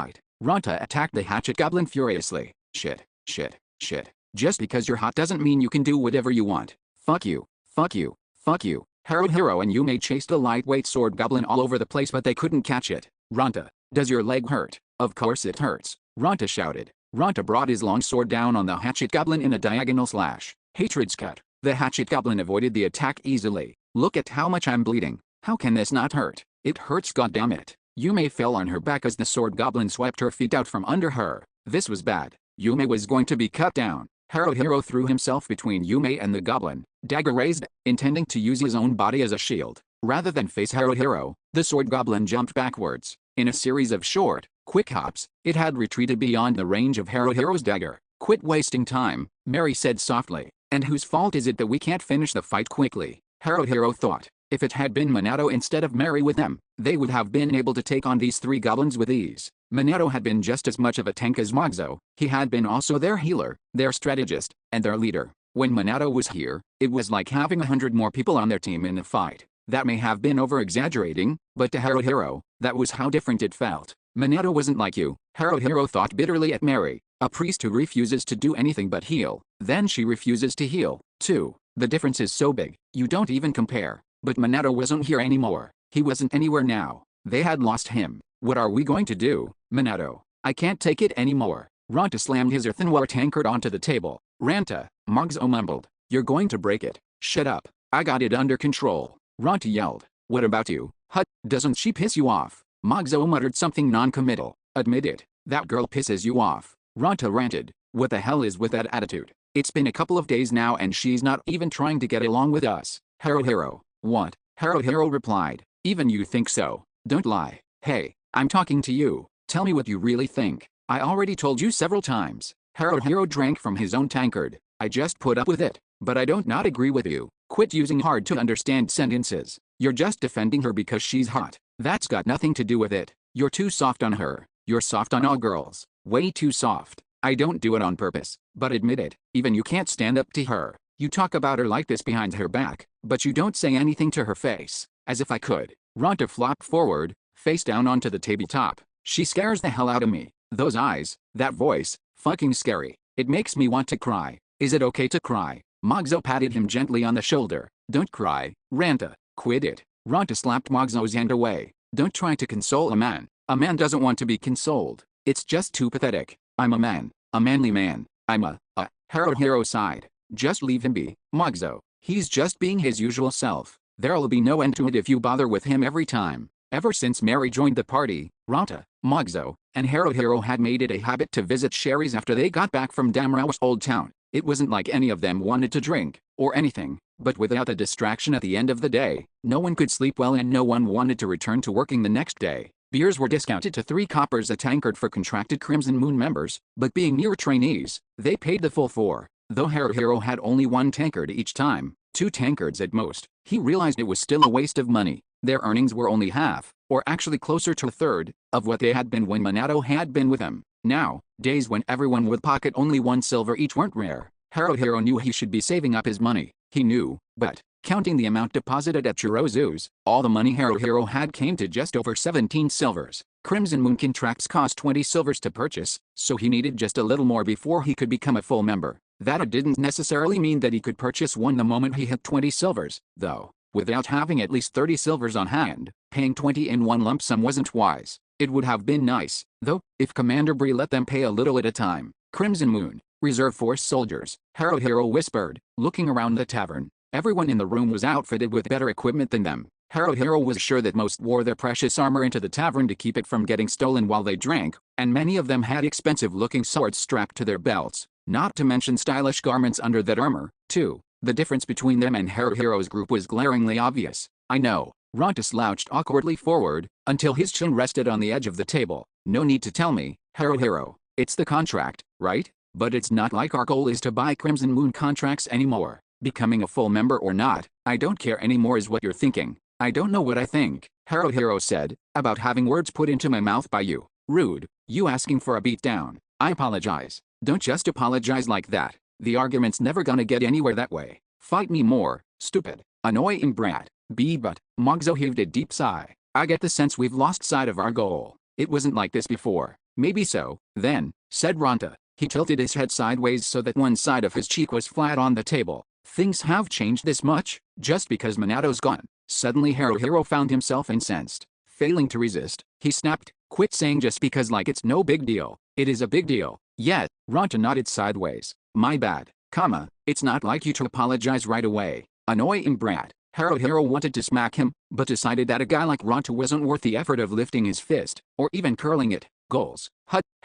S1: Ronta attacked the hatchet goblin furiously. Shit. Just because you're hot doesn't mean you can do whatever you want. Fuck you. Haruhiro and Yume chased a lightweight sword goblin all over the place, but they couldn't catch it. "Ronta, does your leg hurt?" "Of course it hurts," Ronta shouted. Ronta brought his long sword down on the hatchet goblin in a diagonal slash. Hatred's cut. The hatchet goblin avoided the attack easily. "Look at how much I'm bleeding. How can this not hurt?" "It hurts, goddammit." Yume fell on her back as the sword goblin swept her feet out from under her. This was bad. Yume was going to be cut down. Haruhiro threw himself between Yume and the goblin, dagger raised, intending to use his own body as a shield. Rather than face Haruhiro, the sword goblin jumped backwards. In a series of short, quick hops, it had retreated beyond the range of Haruhiro's dagger. "Quit wasting time," Mary said softly. "And whose fault is it that we can't finish the fight quickly?" Haruhiro thought. If it had been Minato instead of Mary with them, they would have been able to take on these three goblins with ease. Minato had been just as much of a tank as Mogzo. He had been also their healer, their strategist, and their leader. When Minato was here, it was like having 100 more people on their team in a fight. That may have been over-exaggerating, but to Haruhiro, that was how different it felt. "Minato wasn't like you," Haruhiro thought bitterly at Mary, a priest who refuses to do anything but heal. Then she refuses to heal, too. The difference is so big, you don't even compare. But Minato wasn't here anymore. He wasn't anywhere now. They had lost him. "What are we going to do, Minato? I can't take it anymore." Ronta slammed his earthenware tankard onto the table. "Ranta," Mogzo mumbled. "You're going to break it." "Shut up. I got it under control," Ronta yelled. "What about you? Hut, doesn't she piss you off?" Mogzo muttered something non-committal. "Admit it. That girl pisses you off," Ronta ranted. "What the hell is with that attitude? It's been a couple of days now and she's not even trying to get along with us." Haruhiro. "What?" Haruhiro replied. "Even you think so? Don't lie." "Hey, I'm talking to you. Tell me what you really think." "I already told you several times." Haruhiro drank from his own tankard. "I just put up with it. But I don't not agree with you. Quit using hard to understand sentences. You're just defending her because she's hot. That's got nothing to do with it. You're too soft on her. You're soft on all girls. Way too soft. I don't do it on purpose. But admit it, even you can't stand up to her. You talk about her like this behind her back, but you don't say anything to her face. As if I could." Ronta flopped forward, face down onto the tabletop. "She scares the hell out of me. Those eyes, that voice, fucking scary. It makes me want to cry." "Is it okay to cry?" Mogzo patted him gently on the shoulder. "Don't cry, Ranta. Quit it." Ronta slapped Mogzo's hand away. "Don't try to console a man. A man doesn't want to be consoled. It's just too pathetic. I'm a man, a manly man. I'm a Haruhiro sighed. "Just leave him be, Mogzo. He's just being his usual self. There'll be no end to it if you bother with him every time." Ever since Mary joined the party, Ronta, Mogzo, and Haruhiro had made it a habit to visit Sherry's after they got back from Damrao's old town. It wasn't like any of them wanted to drink, or anything, but without the distraction at the end of the day, no one could sleep well and no one wanted to return to working the next day. Beers were discounted to 3 coppers a tankard for contracted Crimson Moon members, but being newer trainees, they paid the full 4. Though Haruhiro had only 1 tankard each time, 2 tankards at most, he realized it was still a waste of money. Their earnings were only half, or actually closer to a third, of what they had been when Minato had been with them. Now, days when everyone would pocket only 1 silver each weren't rare. Haruhiro knew he should be saving up his money. He knew, but, counting the amount deposited at Chirozu's, all the money Haruhiro had came to just over 17 silvers. Crimson Moon contracts cost 20 silvers to purchase, so he needed just a little more before he could become a full member. That didn't necessarily mean that he could purchase one the moment he hit 20 silvers, though. Without having at least 30 silvers on hand, paying 20 in one lump sum wasn't wise. It would have been nice, though, if Commander Bree let them pay a little at a time. Crimson Moon, Reserve Force soldiers, Haruhiro whispered, looking around the tavern. Everyone in the room was outfitted with better equipment than them. Haruhiro was sure that most wore their precious armor into the tavern to keep it from getting stolen while they drank, and many of them had expensive-looking swords strapped to their belts, not to mention stylish garments under that armor, too. The difference between them and Haruhiro's group was glaringly obvious. I know. Ronta slouched awkwardly forward, until his chin rested on the edge of the table. No need to tell me, Haruhiro. It's the contract, right? But it's not like our goal is to buy Crimson Moon contracts anymore. Becoming a full member or not, I don't care anymore is what you're thinking. I don't know what I think, Haruhiro said, about having words put into my mouth by you. Rude. You asking for a beatdown. I apologize. Don't just apologize like that. The argument's never gonna get anywhere that way. Fight me more, stupid, annoying brat. But, Mogzo heaved a deep sigh. I get the sense we've lost sight of our goal. It wasn't like this before. Maybe so, then, said Ronta. He tilted his head sideways so that one side of his cheek was flat on the table. Things have changed this much, just because Minato's gone. Suddenly Haruhiro found himself incensed. Failing to resist, he snapped, quit saying just because like it's no big deal. It is a big deal. Yet, Ronta nodded sideways. My bad, it's not like you to apologize right away. Annoying brat. Haruhiro wanted to smack him, but decided that a guy like Ronta wasn't worth the effort of lifting his fist, or even curling it. Goals.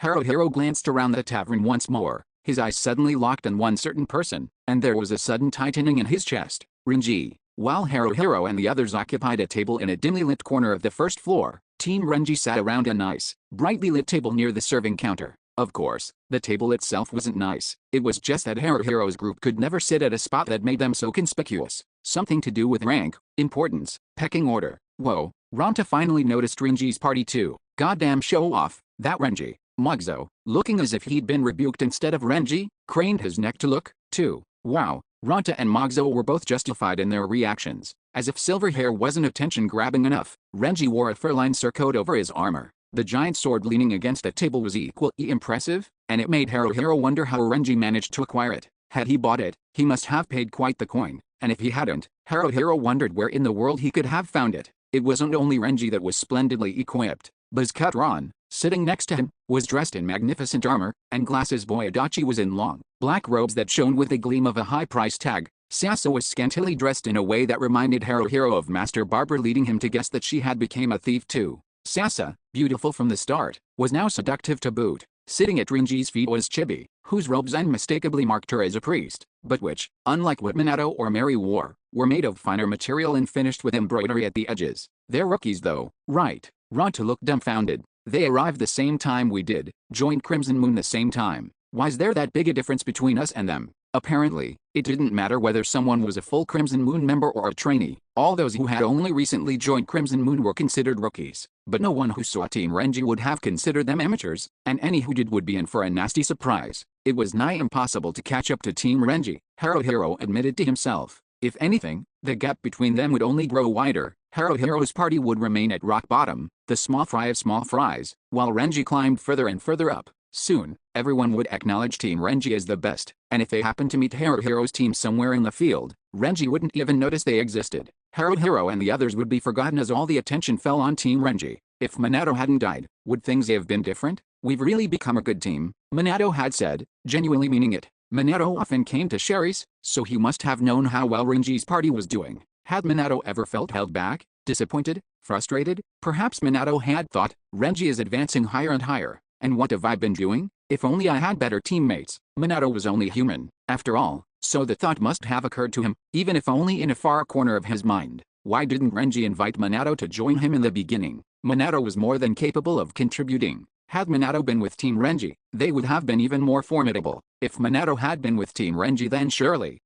S1: Haruhiro glanced around the tavern once more. His eyes suddenly locked on one certain person, and there was a sudden tightening in his chest. Renji. While Haruhiro and the others occupied a table in a dimly lit corner of the first floor, Team Renji sat around a nice, brightly lit table near the serving counter. Of course, the table itself wasn't nice. It was just that Haruhiro's group could never sit at a spot that made them so conspicuous. Something to do with rank, importance, pecking order. Whoa, Ronta finally noticed Renji's party too. Goddamn show off, that Renji. Mogzo, looking as if he'd been rebuked instead of Renji, craned his neck to look, too. Wow, Ronta and Mogzo were both justified in their reactions. As if silver hair wasn't attention-grabbing enough, Renji wore a fur-lined surcoat over his armor. The giant sword leaning against the table was equally impressive, and it made Haruhiro wonder how Renji managed to acquire it. Had he bought it, he must have paid quite the coin, and if he hadn't, Haruhiro wondered where in the world he could have found it. It wasn't only Renji that was splendidly equipped. Buzz-Cut-Ron, sitting next to him, was dressed in magnificent armor, and Glasses Boy Adachi was in long, black robes that shone with the gleam of a high price tag. Sasa was scantily dressed in a way that reminded Haruhiro of Master Barber, leading him to guess that she had become a thief too. Sasa, beautiful from the start, was now seductive to boot. Sitting at Renji's feet was Chibi, whose robes unmistakably marked her as a priest, but which, unlike what Minato or Mary wore, were made of finer material and finished with embroidery at the edges. They're rookies though, right? Ronta looked dumbfounded. They arrived the same time we did, joined Crimson Moon the same time. Why's there that big a difference between us and them? Apparently, it didn't matter whether someone was a full Crimson Moon member or a trainee. All those who had only recently joined Crimson Moon were considered rookies, but no one who saw Team Renji would have considered them amateurs, and any who did would be in for a nasty surprise. It was nigh impossible to catch up to Team Renji, Haruhiro admitted to himself. If anything, the gap between them would only grow wider. Haruhiro's party would remain at rock bottom, the small fry of small fries, while Renji climbed further and further up. Soon, everyone would acknowledge Team Renji as the best, and if they happened to meet Haruhiro's team somewhere in the field, Renji wouldn't even notice they existed. Haruhiro and the others would be forgotten as all the attention fell on Team Renji. If Minato hadn't died, would things have been different? We've really become a good team, Minato had said, genuinely meaning it. Minato often came to Sherry's, so he must have known how well Renji's party was doing. Had Minato ever felt held back, disappointed, frustrated? Perhaps Minato had thought, Renji is advancing higher and higher, and what have I been doing? If only I had better teammates. Minato was only human, after all, so the thought must have occurred to him, even if only in a far corner of his mind. Why didn't Renji invite Minato to join him in the beginning? Minato was more than capable of contributing. Had Minato been with Team Renji, they would have been even more formidable. If Minato had been with Team Renji, then surely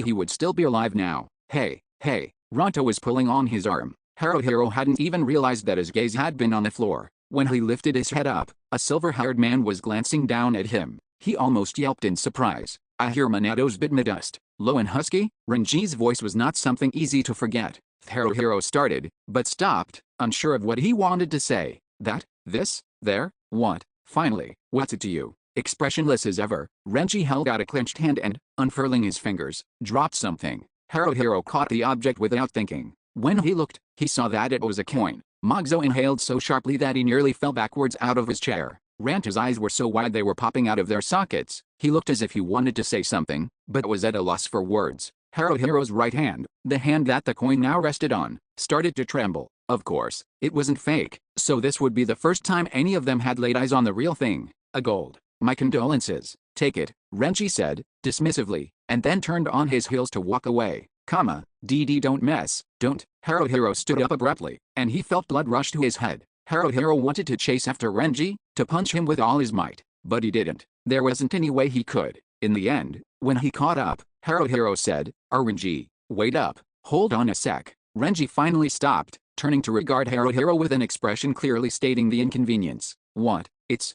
S1: he would still be alive now. Hey, Ronta was pulling on his arm. Haruhiro hadn't even realized that his gaze had been on the floor. When he lifted his head up, a silver-haired man was glancing down at him. He almost yelped in surprise. I hear Minato's bit modest, low and husky. Renji's voice was not something easy to forget. Haruhiro started, but stopped, unsure of what he wanted to say. That, this, there, what? Finally, what's it to you? Expressionless as ever, Renji held out a clenched hand and, unfurling his fingers, dropped something. Haruhiro caught the object without thinking. When he looked, he saw that it was a coin. Mogzo inhaled so sharply that he nearly fell backwards out of his chair. Ranta's eyes were so wide they were popping out of their sockets. He looked as if he wanted to say something, but was at a loss for words. Haruhiro's right hand, the hand that the coin now rested on, started to tremble. Of course, it wasn't fake, so this would be the first time any of them had laid eyes on the real thing. A gold. My condolences. Take it, Renji said, dismissively, and then turned on his heels to walk away. DD don't mess, don't. Haruhiro stood up abruptly, and he felt blood rush to his head. Haruhiro wanted to chase after Renji, to punch him with all his might, but he didn't. There wasn't any way he could. In the end, when he caught up, Haruhiro said, Renji, wait up, hold on a sec. Renji finally stopped, turning to regard Haruhiro with an expression clearly stating the inconvenience. What? It's,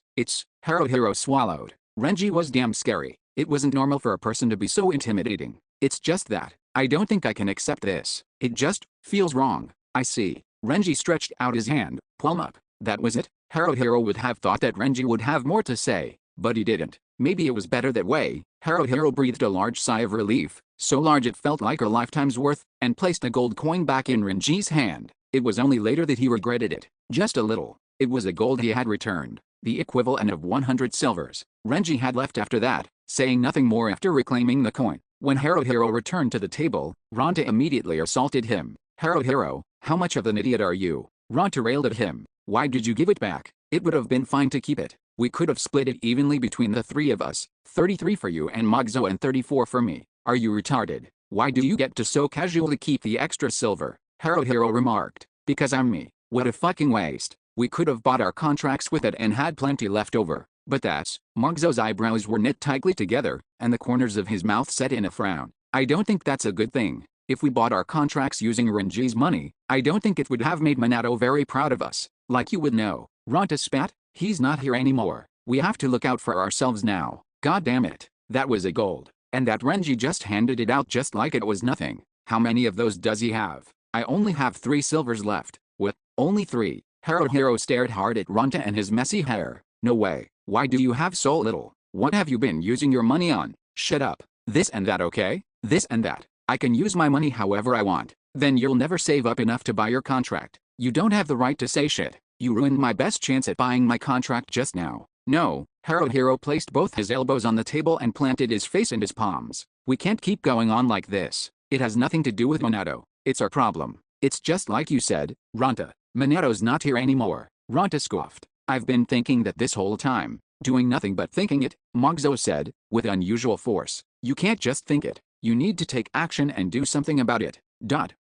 S1: Haruhiro swallowed. Renji was damn scary. It wasn't normal for a person to be so intimidating. It's just that, I don't think I can accept this. It just feels wrong. I see. Renji stretched out his hand, palm up. That was it? Haruhiro would have thought that Renji would have more to say, but he didn't. Maybe it was better that way. Haruhiro breathed a large sigh of relief, so large it felt like a lifetime's worth, and placed a gold coin back in Renji's hand. It was only later that he regretted it. Just a little. It was a gold he had returned, the equivalent of 100 silvers. Renji had left after that, saying nothing more after reclaiming the coin. When Haruhiro returned to the table, Ronta immediately assaulted him. Haruhiro, how much of an idiot are you? Ronta railed at him. Why did you give it back? It would have been fine to keep it. We could have split it evenly between the three of us. 33 for you and Mogzo and 34 for me. Are you retarded? Why do you get to so casually keep the extra silver? Haruhiro remarked. Because I'm me. What a fucking waste. We could have bought our contracts with it and had plenty left over. But that's, Mogzo's eyebrows were knit tightly together, and the corners of his mouth set in a frown. I don't think that's a good thing. If we bought our contracts using Renji's money, I don't think it would have made Minato very proud of us. Like you would know. Ronta spat. He's not here anymore. We have to look out for ourselves now. God damn it. That was a gold. And that Renji just handed it out just like it was nothing. How many of those does he have? I only have 3 silvers left. What? Only 3? Haruhiro stared hard at Ronta and his messy hair. No way. Why do you have so little? What have you been using your money on? Shut up. This and that, okay? This and that. I can use my money however I want. Then you'll never save up enough to buy your contract. You don't have the right to say shit. You ruined my best chance at buying my contract just now. No. Haruhiro placed both his elbows on the table and planted his face in his palms. We can't keep going on like this. It has nothing to do with Minato. It's our problem. It's just like you said, Ronta. Minato's not here anymore. Ronta scoffed. I've been thinking that this whole time. Doing nothing but thinking it, Mogzo said, with unusual force. You can't just think it. You need to take action and do something about it.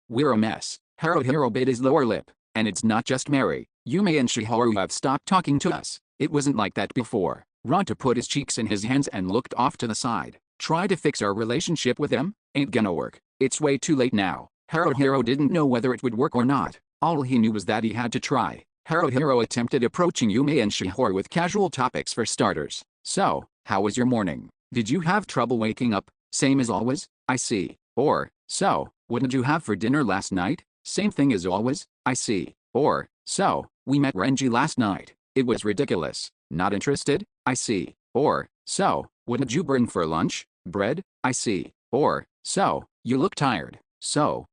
S1: We're a mess. Haruhiro bit his lower lip. And it's not just Mary. Yume and Shiharu have stopped talking to us. It wasn't like that before. Ronta put his cheeks in his hands and looked off to the side. Try to fix our relationship with them? Ain't gonna work. It's way too late now. Haruhiro didn't know whether it would work or not. All he knew was that he had to try. Haruhiro attempted approaching Yume and Shiharu with casual topics for starters. So, how was your morning? Did you have trouble waking up? Same as always? I see. Or, so, what did you have for dinner last night? Same thing as always? I see. Or, so, we met Renji last night. It was ridiculous. Not interested? I see. Or, so, what did you bring for lunch? Bread? I see. Or, so, you look tired. So.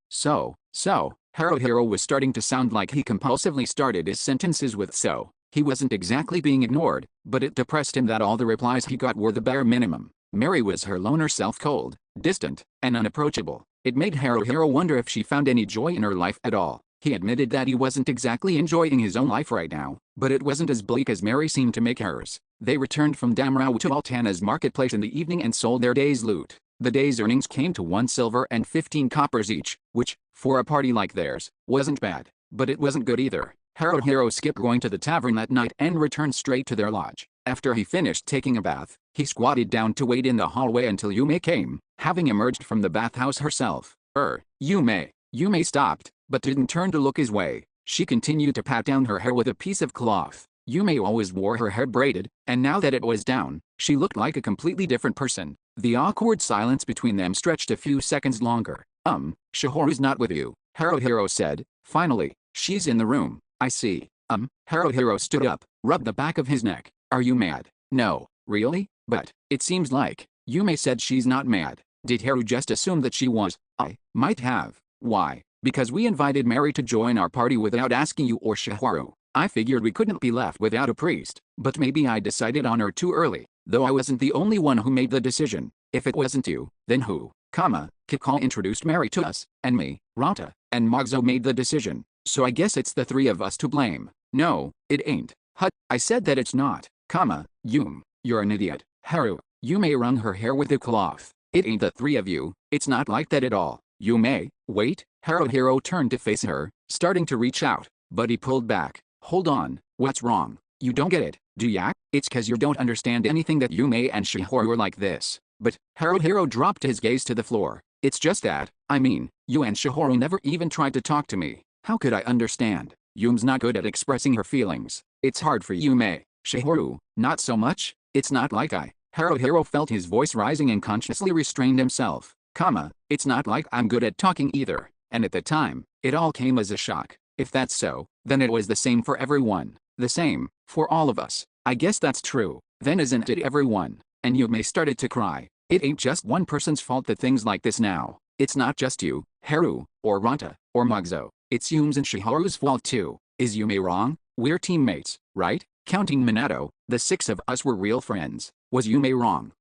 S1: Haruhiro was starting to sound like he compulsively started his sentences with so. He wasn't exactly being ignored, but it depressed him that all the replies he got were the bare minimum. Mary was her loner self, cold, distant, and unapproachable. It made Haruhiro wonder if she found any joy in her life at all. He admitted that he wasn't exactly enjoying his own life right now, but it wasn't as bleak as Mary seemed to make hers. They returned from Damrau to Altana's marketplace in the evening and sold their day's loot. The day's earnings came to 1 silver and 15 coppers each, which, for a party like theirs, wasn't bad. But it wasn't good either. Haruhiro skipped going to the tavern that night and returned straight to their lodge. After he finished taking a bath, he squatted down to wait in the hallway until Yume came, having emerged from the bathhouse herself. Yume. Yume stopped, but didn't turn to look his way. She continued to pat down her hair with a piece of cloth. Yume always wore her hair braided, and now that it was down, she looked like a completely different person. The awkward silence between them stretched a few seconds longer. Shiharu's not with you, Haruhiro said. Finally, she's in the room. I see. Haruhiro stood up, rubbed the back of his neck. Are you mad? No, really? But, it seems like, Yume said she's not mad. Did Haru just assume that she was? I might have. Why? Because we invited Mary to join our party without asking you or Shiharu. I figured we couldn't be left without a priest, but maybe I decided on her too early, though I wasn't the only one who made the decision. If it wasn't you, then who? Kikal introduced Mary to us, and me, Ranta, and Mogzo made the decision, so I guess it's the three of us to blame. No, it ain't. I said that it's not, you're an idiot. Haru, Yume wrung her hair with a cloth. It ain't the three of you, it's not like that at all. Yume, wait, Haruhiro turned to face her, starting to reach out, but he pulled back. Hold on, what's wrong? You don't get it, do ya? It's cause you don't understand anything that Yume and Shihoru are like this. But, Haruhiro dropped his gaze to the floor. It's just that, I mean, you and Shihoru never even tried to talk to me. How could I understand? Yume's not good at expressing her feelings. It's hard for Yume. Shihoru, not so much. It's not like Haruhiro felt his voice rising and consciously restrained himself. It's not like I'm good at talking either. And at the time, it all came as a shock. If that's so, then it was the same for everyone. The same, for all of us. I guess that's true. Then isn't it everyone? And Yume started to cry. It ain't just one person's fault that things like this now. It's not just you, Haru, or Ranta, or Mogzo. It's Yume's and Shiharu's fault too. Is Yume wrong? We're teammates, right? Counting Minato, the six of us were real friends. Was Yume wrong?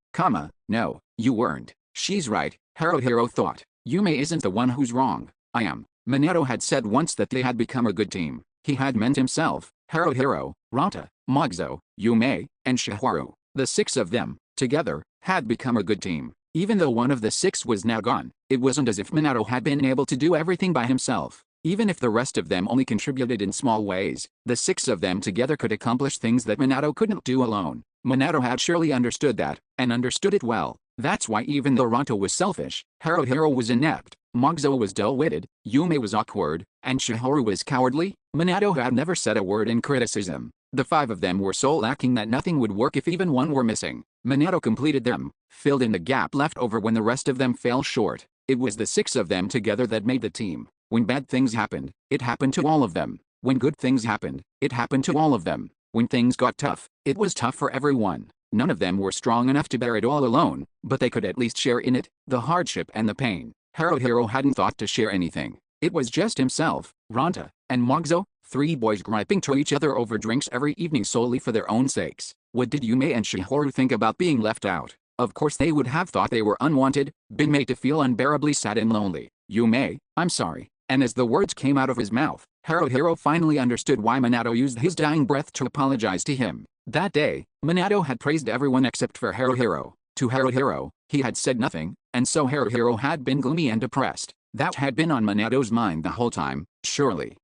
S1: No, you weren't. She's right, Haruhiro thought. Yume isn't the one who's wrong. I am. Minato had said once that they had become a good team. He had meant himself, Haruhiro, Ranta, Mogzo, Yume, and Shiharu. The six of them, together, had become a good team. Even though one of the six was now gone, it wasn't as if Minato had been able to do everything by himself. Even if the rest of them only contributed in small ways, the six of them together could accomplish things that Minato couldn't do alone. Minato had surely understood that, and understood it well. That's why even though Ranta was selfish, Haruhiro was inept, Mogzo was dull-witted, Yume was awkward, and Shihoru was cowardly, Minato had never said a word in criticism. The five of them were so lacking that nothing would work if even one were missing. Minato completed them, filled in the gap left over when the rest of them fell short. It was the six of them together that made the team. When bad things happened, it happened to all of them. When good things happened, it happened to all of them. When things got tough, it was tough for everyone. None of them were strong enough to bear it all alone, but they could at least share in it, the hardship and the pain. Haruhiro hadn't thought to share anything. It was just himself, Ranta, and Mogzo, three boys griping to each other over drinks every evening solely for their own sakes. What did Yume and Shihoru think about being left out? Of course they would have thought they were unwanted, been made to feel unbearably sad and lonely. Yume, I'm sorry. And as the words came out of his mouth, Haruhiro finally understood why Minato used his dying breath to apologize to him. That day, Minato had praised everyone except for Haruhiro. To Haruhiro, he had said nothing, and so Haruhiro had been gloomy and depressed. That had been on Minato's mind the whole time, surely.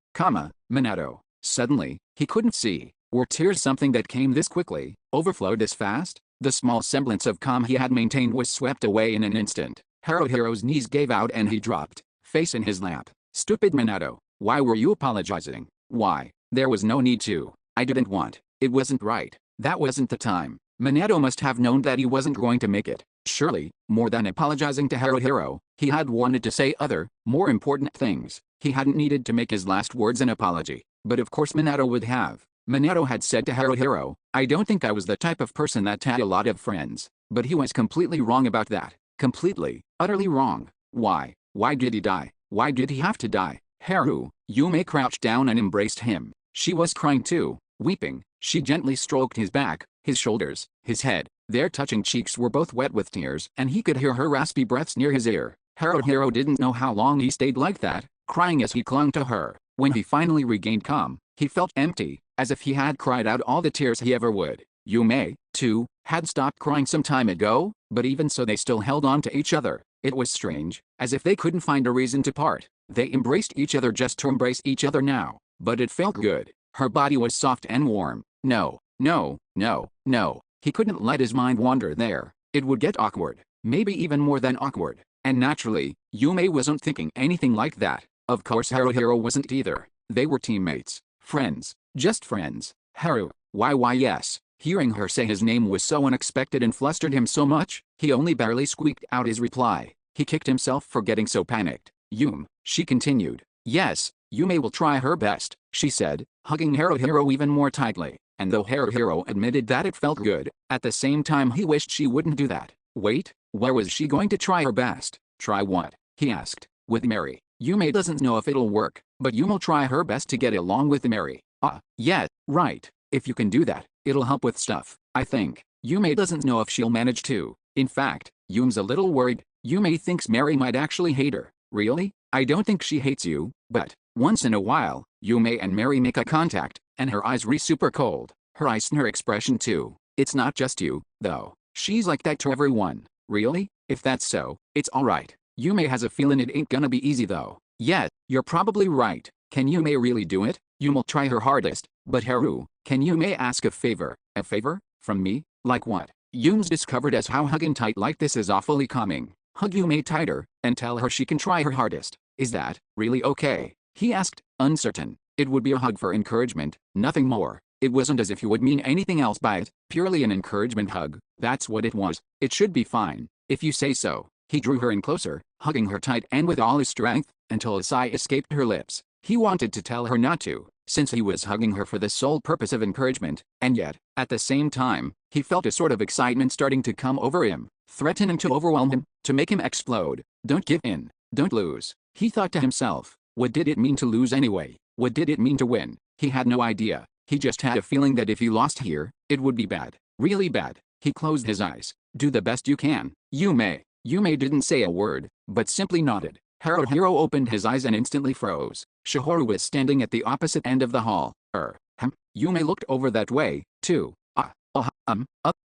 S1: Minato. Suddenly, he couldn't see. Were tears something that came this quickly, overflowed this fast? The small semblance of calm he had maintained was swept away in an instant. Haruhiro's knees gave out and he dropped, face in his lap. Stupid Minato, why were you apologizing? Why? There was no need to. I didn't want. It wasn't right. That wasn't the time. Minato must have known that he wasn't going to make it. Surely, more than apologizing to Haruhiro, he had wanted to say other, more important things. He hadn't needed to make his last words an apology. But of course Minato would have. Minato had said to Haruhiro, I don't think I was the type of person that had a lot of friends. But he was completely wrong about that. Completely, utterly wrong. Why? Why did he die? Why did he have to die? Haru, Yume crouched down and embraced him. She was crying too, weeping. She gently stroked his back, his shoulders, his head. Their touching cheeks were both wet with tears and he could hear her raspy breaths near his ear. Haruhiro didn't know how long he stayed like that, crying as he clung to her. When he finally regained calm, he felt empty, as if he had cried out all the tears he ever would. Yume, too, had stopped crying some time ago, but even so they still held on to each other. It was strange, as if they couldn't find a reason to part. They embraced each other just to embrace each other now. But it felt good. Her body was soft and warm. No. He couldn't let his mind wander there. It would get awkward. Maybe even more than awkward. And naturally, Yume wasn't thinking anything like that. Of course Haruhiro wasn't either. They were teammates. Friends. Just friends. Haru. Why yes. Hearing her say his name was so unexpected and flustered him so much, he only barely squeaked out his reply. He kicked himself for getting so panicked. She continued. Yes, Yume will try her best, she said, hugging Haruhiro even more tightly. And though Haruhiro admitted that it felt good, at the same time he wished she wouldn't do that. Wait, where was she going to try her best? Try what? He asked. With Mary. Yume doesn't know if it'll work, but Yume'll try her best to get along with Mary. Yeah, right. If you can do that, it'll help with stuff, I think. Yume doesn't know if she'll manage to. In fact, Yume's a little worried. Yume thinks Mary might actually hate her. Really? I don't think she hates you, but once in a while, Yume and Mary make eye contact, and her eyes super cold. Her eyes and her expression too. It's not just you, though. She's like that to everyone. Really? If that's so, it's alright. Yume has a feeling it ain't gonna be easy though. Yeah, you're probably right. Can Yume really do it? Yume'll try her hardest, but Haru, can Yume ask a favor? A favor? From me? Like what? Yume's discovered as how hugging tight like this is awfully calming. Hug Yume tighter, and tell her she can try her hardest. Is that really okay? He asked, uncertain. It would be a hug for encouragement, nothing more. It wasn't as if you would mean anything else by it, purely an encouragement hug. That's what it was. It should be fine, if you say so. He drew her in closer, hugging her tight and with all his strength, until a sigh escaped her lips. He wanted to tell her not to, since he was hugging her for the sole purpose of encouragement, and yet, at the same time, he felt a sort of excitement starting to come over him, threatening to overwhelm him, to make him explode. Don't give in. Don't lose. He thought to himself, what did it mean to lose anyway? What did it mean to win? He had no idea. He just had a feeling that if he lost here, it would be bad. Really bad. He closed his eyes. Do the best you can. Yume. Yume didn't say a word, but simply nodded. Haruhiro opened his eyes and instantly froze. Shihoru was standing at the opposite end of the hall. Yume looked over that way, too.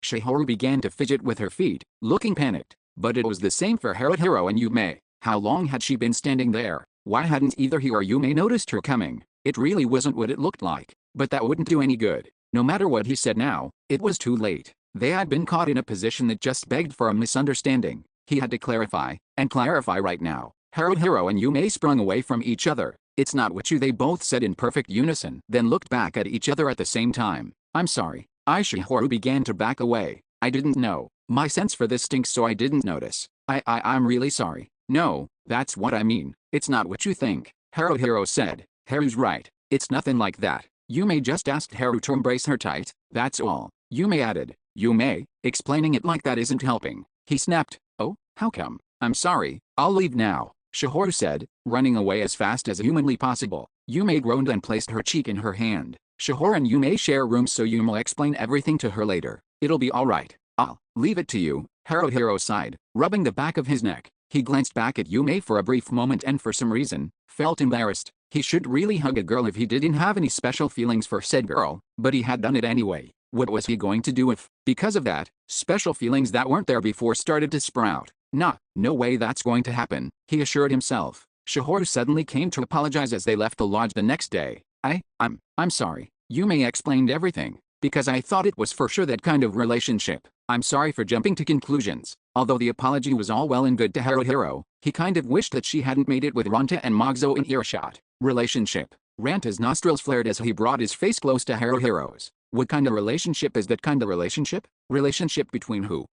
S1: Shihoru began to fidget with her feet, looking panicked. But it was the same for Haruhiro and Yume. How long had she been standing there? Why hadn't either he or Yume noticed her coming? It really wasn't what it looked like. But that wouldn't do any good. No matter what he said now, it was too late. They had been caught in a position that just begged for a misunderstanding. He had to clarify, and clarify right now. Haruhiro and Yume sprung away from each other. It's not what you, they both said in perfect unison, then looked back at each other at the same time. I'm sorry. Shihoru began to back away. I didn't know. My sense for this stinks, so I didn't notice. I'm really sorry. No, that's what I mean. It's not what you think. Haruhiro said. Haru's right. It's nothing like that. Yume just asked Haru to embrace her tight. That's all. Yume added. Yume, explaining it like that isn't helping. He snapped. Oh, how come? I'm sorry. I'll leave now. Shihoru said, running away as fast as humanly possible. Yume groaned and placed her cheek in her hand. Shihoru and Yume share rooms, so Yume'll explain everything to her later. It'll be alright. I'll leave it to you. Haruhiro sighed, rubbing the back of his neck. He glanced back at Yume for a brief moment and for some reason, felt embarrassed. He should really hug a girl if he didn't have any special feelings for said girl, but he had done it anyway. What was he going to do if, because of that, special feelings that weren't there before started to sprout? Nah, no way that's going to happen, he assured himself. Shihoru suddenly came to apologize as they left the lodge the next day. I'm sorry. Yume explained everything, because I thought it was for sure that kind of relationship. I'm sorry for jumping to conclusions. Although the apology was all well and good to Haruhiro, he kind of wished that she hadn't made it with Ranta and Moguzo in earshot. Relationship. Ranta's nostrils flared as he brought his face close to Haruhiro's. What kind of relationship is that kind of relationship? Relationship between who?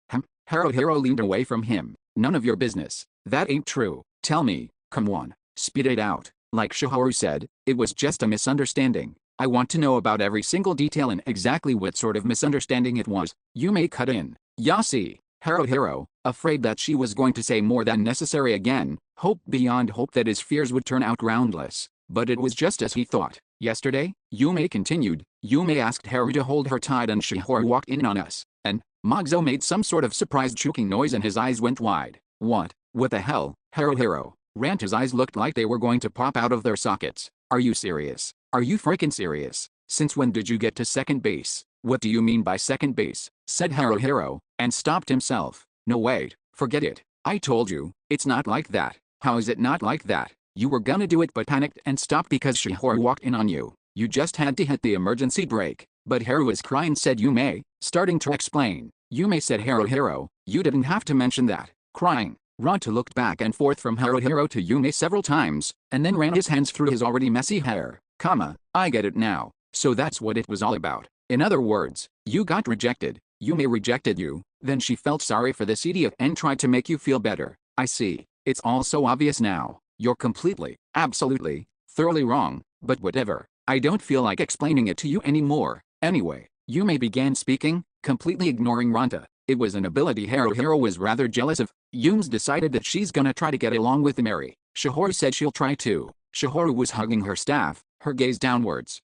S1: Haruhiro leaned away from him. None of your business. That ain't true. Tell me. Come on. Spit it out. Like Shihoru said, it was just a misunderstanding. I want to know about every single detail and exactly what sort of misunderstanding it was. Yume cut in. Yasi. Haruhiro, afraid that she was going to say more than necessary again, hoped beyond hope that his fears would turn out groundless. But it was just as he thought. Yesterday, Yume continued, Yume asked Haru to hold her tight and Shihoru walked in on us, and Moguzo made some sort of surprised choking noise and his eyes went wide. What the hell? Haruhiro. Ranta's eyes looked like they were going to pop out of their sockets. Are you serious? Are you freaking serious? Since when did you get to second base? What do you mean by second base? Said Haruhiro, and stopped himself. No wait, forget it. I told you, it's not like that. How is it not like that? You were gonna do it but panicked and stopped because Shihoru walked in on you. You just had to hit the emergency brake. But Haru is crying, said Yume, starting to explain. Yume said Haruhiro, you didn't have to mention that. Crying. Ranta looked back and forth from Haruhiro to Yume several times, and then ran his hands through his already messy hair. I get it now. So that's what it was all about. In other words, you got rejected. Yume rejected you, then she felt sorry for this idiot and tried to make you feel better. I see. It's all so obvious now. You're completely, absolutely, thoroughly wrong, but whatever. I don't feel like explaining it to you anymore. Anyway, Yume began speaking, completely ignoring Ranta. It was an ability Haruhiro was rather jealous of. Yume's decided that she's gonna try to get along with Mary. Shihoru said she'll try too. Shihoru was hugging her staff, her gaze downwards.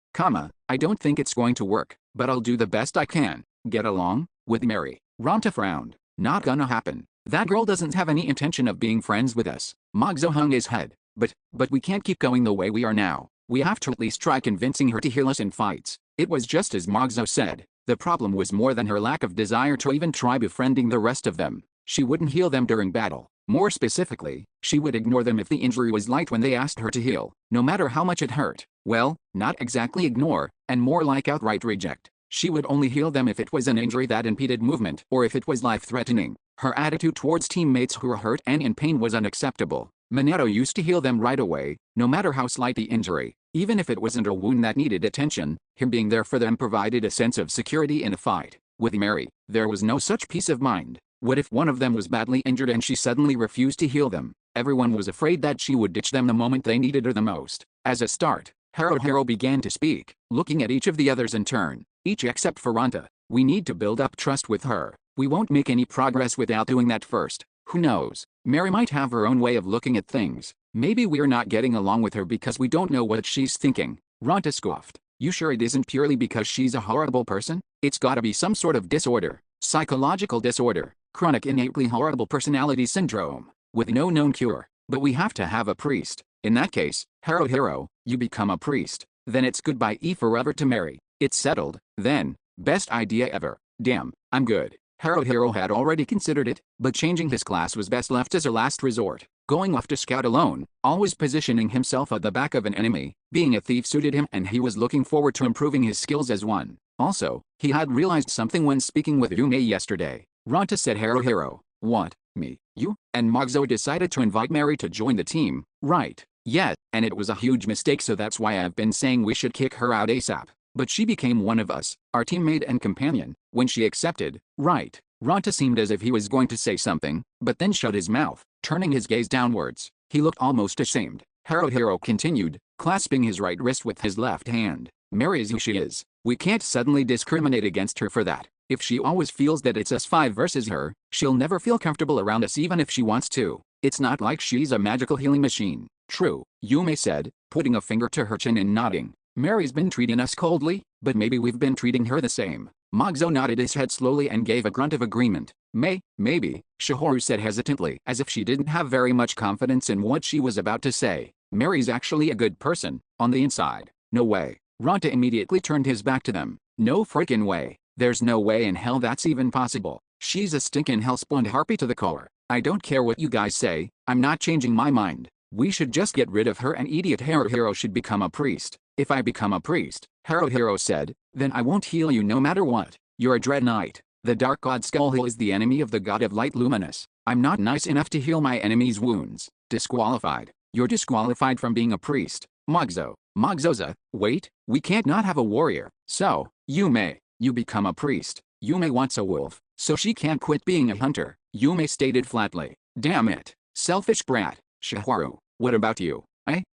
S1: I don't think it's going to work, but I'll do the best I can. Get along? With Mary, Ranta frowned. Not gonna happen. That girl doesn't have any intention of being friends with us. Magzo hung his head. But we can't keep going the way we are now. We have to at least try convincing her to heal us in fights. It was just as Magzo said. The problem was more than her lack of desire to even try befriending the rest of them. She wouldn't heal them during battle. More specifically, she would ignore them if the injury was light when they asked her to heal, no matter how much it hurt. Well, not exactly ignore, and more like outright reject. She would only heal them if it was an injury that impeded movement or if it was life-threatening. Her attitude towards teammates who were hurt and in pain was unacceptable. Monero used to heal them right away, no matter how slight the injury. Even if it wasn't a wound that needed attention, him being there for them provided a sense of security in a fight. With Mary, there was no such peace of mind. What if one of them was badly injured and she suddenly refused to heal them? Everyone was afraid that she would ditch them the moment they needed her the most. As a start, Hero began to speak, looking at each of the others in turn, each except for Ranta. We need to build up trust with her. We won't make any progress without doing that first. Who knows? Mary might have her own way of looking at things. Maybe we're not getting along with her because we don't know what she's thinking. Ranta scoffed. You sure it isn't purely because she's a horrible person? It's gotta be some sort of disorder. Psychological disorder. Chronic innately horrible personality syndrome. With no known cure. But we have to have a priest. In that case, Hero, you become a priest. Then it's goodbye forever to Mary. It's settled. Then, best idea ever. Damn, I'm good. Hero had already considered it, but changing his class was best left as a last resort. Going off to scout alone, always positioning himself at the back of an enemy, being a thief suited him and he was looking forward to improving his skills as one. Also, he had realized something when speaking with Yume yesterday. Ranta said Hero. What? Me? You? And Magzo decided to invite Mary to join the team, right? Yeah, and it was a huge mistake, so that's why I've been saying we should kick her out ASAP. But she became one of us, our teammate and companion, when she accepted, right? Ranta seemed as if he was going to say something, but then shut his mouth, turning his gaze downwards. He looked almost ashamed. Hero continued, clasping his right wrist with his left hand. Mary is who she is. We can't suddenly discriminate against her for that. If she always feels that it's us 5 versus her, she'll never feel comfortable around us even if she wants to. It's not like she's a magical healing machine. True, Yume said, putting a finger to her chin and nodding. Mary's been treating us coldly, but maybe we've been treating her the same. Magzo nodded his head slowly and gave a grunt of agreement. Maybe, Shihoru said hesitantly, as if she didn't have very much confidence in what she was about to say. Mary's actually a good person, on the inside. No way. Ranta immediately turned his back to them. No frickin' way. There's no way in hell that's even possible. She's a stinkin' hellspawned harpy to the core. I don't care what you guys say, I'm not changing my mind. We should just get rid of her and idiot Hero should become a priest. If I become a priest, Hero said, then I won't heal you no matter what. You're a dread knight. The dark god Skullhill is the enemy of the god of light Luminous. I'm not nice enough to heal my enemy's wounds. Disqualified. You're disqualified from being a priest. Magzoza, wait, we can't not have a warrior. So, Yume, you become a priest. Yume wants a wolf, so she can't quit being a hunter. Yume stated flatly. Damn it. Selfish brat. Shihoru, what about you?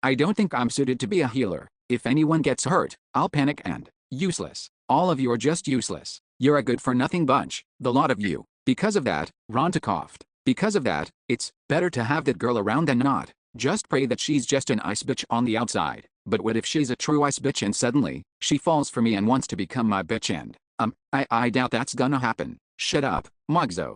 S1: I don't think I'm suited to be a healer. If anyone gets hurt, I'll panic and useless. All of you are just useless. You're a good-for-nothing bunch, the lot of you. Because of that, Ranta coughed. Because of that, it's better to have that girl around than not. Just pray that she's just an ice bitch on the outside. But what if she's a true ice bitch and suddenly, she falls for me and wants to become my bitch and, I doubt that's gonna happen. Shut up, Magzo.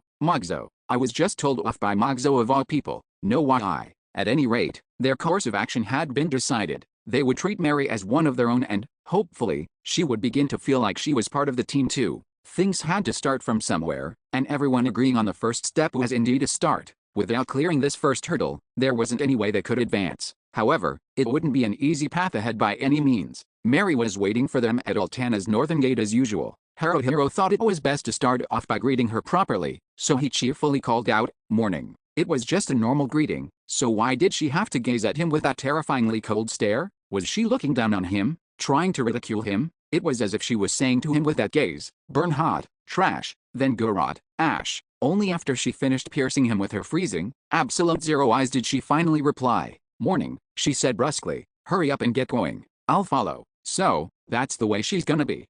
S1: I was just told off by Magzo of all people. No why. At any rate, their course of action had been decided. They would treat Mary as one of their own and, hopefully, she would begin to feel like she was part of the team too. Things had to start from somewhere, and everyone agreeing on the first step was indeed a start. Without clearing this first hurdle, there wasn't any way they could advance. However, it wouldn't be an easy path ahead by any means. Mary was waiting for them at Altana's northern gate as usual. Hero thought it was best to start off by greeting her properly, so he cheerfully called out, "Morning." It was just a normal greeting, so why did she have to gaze at him with that terrifyingly cold stare? Was she looking down on him, trying to ridicule him? It was as if she was saying to him with that gaze, "Burn hot, trash, then go rot, ash." Only after she finished piercing him with her freezing, absolute zero eyes did she finally reply. "Morning," she said brusquely. "Hurry up and get going. I'll follow." So, that's the way she's gonna be.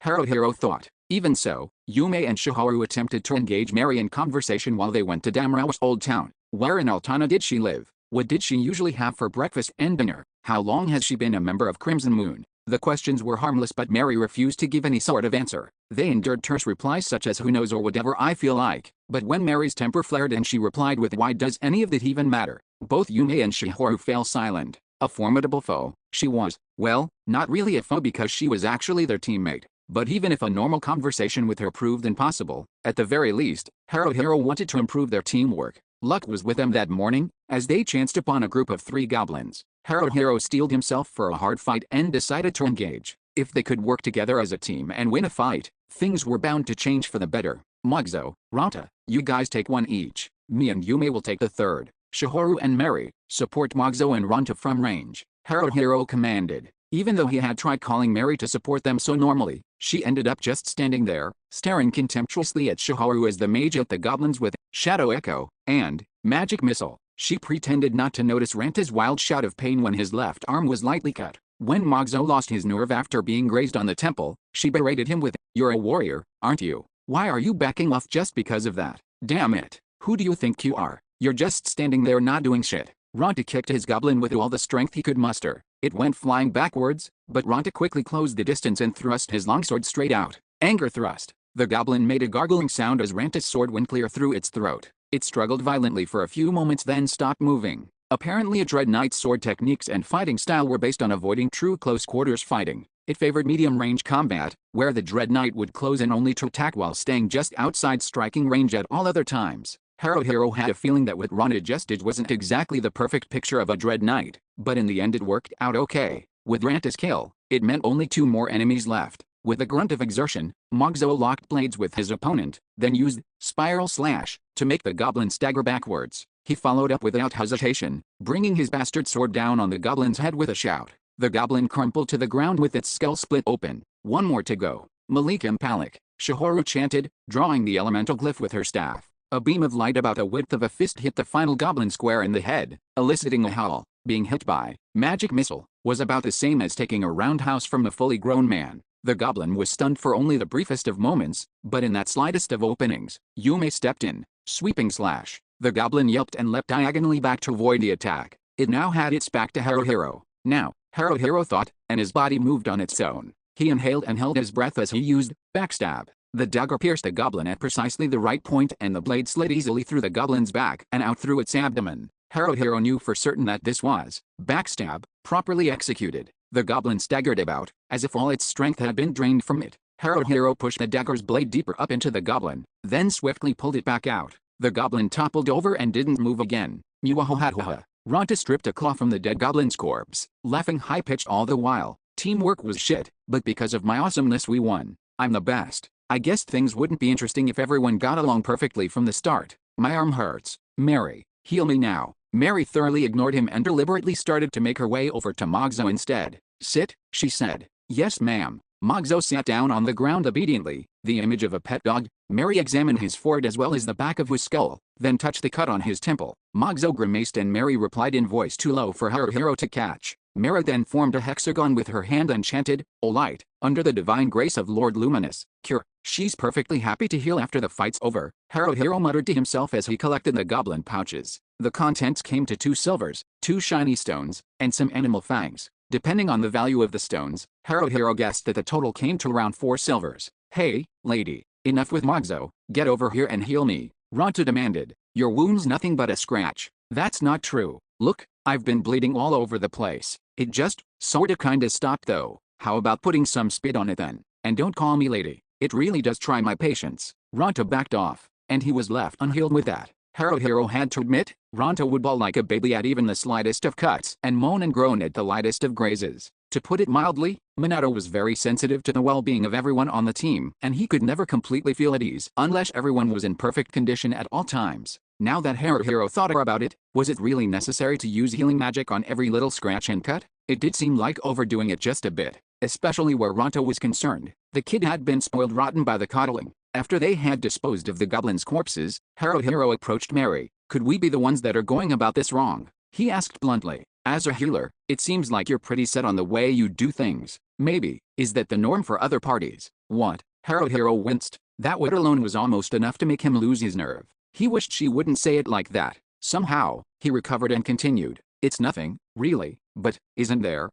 S1: Hero thought. Even so, Yume and Shihoru attempted to engage Mary in conversation while they went to Damrao's old town. Where in Altana did she live? What did she usually have for breakfast and dinner? How long has she been a member of Crimson Moon? The questions were harmless, but Mary refused to give any sort of answer. They endured terse replies such as "who knows" or "whatever I feel like." But when Mary's temper flared and she replied with "why does any of that even matter?" both Yume and Shihoru fell silent. A formidable foe, she was. Well, not really a foe because she was actually their teammate. But even if a normal conversation with her proved impossible, at the very least, Haruhiro wanted to improve their teamwork. Luck was with them that morning, as they chanced upon a group of 3 goblins. Haruhiro steeled himself for a hard fight and decided to engage. If they could work together as a team and win a fight, things were bound to change for the better. Mugzo, Ranta, you guys take one each. Me and Yume will take the third. Shihoru and Mary, support Mugzo and Ranta from range. Haruhiro commanded. Even though he had tried calling Mary to support them so normally, she ended up just standing there, staring contemptuously at Shihoru as the mage hit the goblins with Shadow Echo and Magic Missile. She pretended not to notice Ranta's wild shout of pain when his left arm was lightly cut. When Mugzo lost his nerve after being grazed on the temple, she berated him with, "You're a warrior, aren't you? Why are you backing off just because of that? Damn it. Who do you think you are? You're just standing there not doing shit." Ranta kicked his goblin with all the strength he could muster. It went flying backwards, but Ranta quickly closed the distance and thrust his longsword straight out. Anger thrust. The goblin made a gargling sound as Ranta's sword went clear through its throat. It struggled violently for a few moments then stopped moving. Apparently a Dread Knight's sword techniques and fighting style were based on avoiding true close quarters fighting. It favored medium-range combat, where the Dread Knight would close in only to attack while staying just outside striking range at all other times. Haruhiro had a feeling that what Ranta just did wasn't exactly the perfect picture of a Dread Knight, but in the end it worked out okay. With Ranta's kill, it meant only 2 more enemies left. With a grunt of exertion, Mugzo locked blades with his opponent, then used Spiral Slash to make the goblin stagger backwards. He followed up without hesitation, bringing his bastard sword down on the goblin's head with a shout. The goblin crumpled to the ground with its skull split open. One more to go. Malikim Palik, Shihoru chanted, drawing the elemental glyph with her staff. A beam of light about the width of a fist hit the final goblin square in the head, eliciting a howl. Being hit by Magic Missile was about the same as taking a roundhouse from a fully grown man. The goblin was stunned for only the briefest of moments, but in that slightest of openings, Yume stepped in, sweeping slash. The goblin yelped and leapt diagonally back to avoid the attack. It now had its back to Haruhiro. Now, Haruhiro thought, and his body moved on its own. He inhaled and held his breath as he used backstab. The dagger pierced the goblin at precisely the right point and the blade slid easily through the goblin's back and out through its abdomen. Haruhiro knew for certain that this was backstab, properly executed. The goblin staggered about, as if all its strength had been drained from it. Haruhiro pushed the dagger's blade deeper up into the goblin, then swiftly pulled it back out. The goblin toppled over and didn't move again. Muahohahoha. Ranta stripped a claw from the dead goblin's corpse, laughing high-pitched all the while. Teamwork was shit, but because of my awesomeness we won. I'm the best. I guess things wouldn't be interesting if everyone got along perfectly from the start. My arm hurts. Mary, heal me now. Mary thoroughly ignored him and deliberately started to make her way over to Mugzo instead. Sit, she said. Yes ma'am. Mugzo sat down on the ground obediently, the image of a pet dog. Mary examined his forehead as well as the back of his skull, then touched the cut on his temple. Mugzo grimaced and Mary replied in voice too low for Haruhiro to catch. Mary then formed a hexagon with her hand and chanted, "O light, under the divine grace of Lord Luminous, cure." She's perfectly happy to heal after the fight's over, Haruhiro muttered to himself as he collected the goblin pouches. The contents came to 2 silvers, 2 shiny stones, and some animal fangs. Depending on the value of the stones, Haruhiro guessed that the total came to around 4 silvers. "Hey, lady, enough with Mugzo, get over here and heal me," Ranta demanded. "Your wound's nothing but a scratch." "That's not true. Look, I've been bleeding all over the place. It just, sorta kinda stopped though. How about putting some spit on it then? And don't call me lady. It really does try my patience." Ranta backed off, and he was left unhealed with that. Haruhiro had to admit, Ranta would bawl like a baby at even the slightest of cuts and moan and groan at the lightest of grazes. To put it mildly, Minato was very sensitive to the well-being of everyone on the team, and he could never completely feel at ease unless everyone was in perfect condition at all times. Now that Haruhiro thought about it, was it really necessary to use healing magic on every little scratch and cut? It did seem like overdoing it just a bit, especially where Ranta was concerned. The kid had been spoiled rotten by the coddling. After they had disposed of the goblins' corpses, Haruhiro approached Mary. "Could we be the ones that are going about this wrong?" he asked bluntly. "As a healer, it seems like you're pretty set on the way you do things. Maybe, is that the norm for other parties?" "What?" Haruhiro winced. That word alone was almost enough to make him lose his nerve. He wished she wouldn't say it like that. Somehow, he recovered and continued. It's nothing, really, but, isn't there,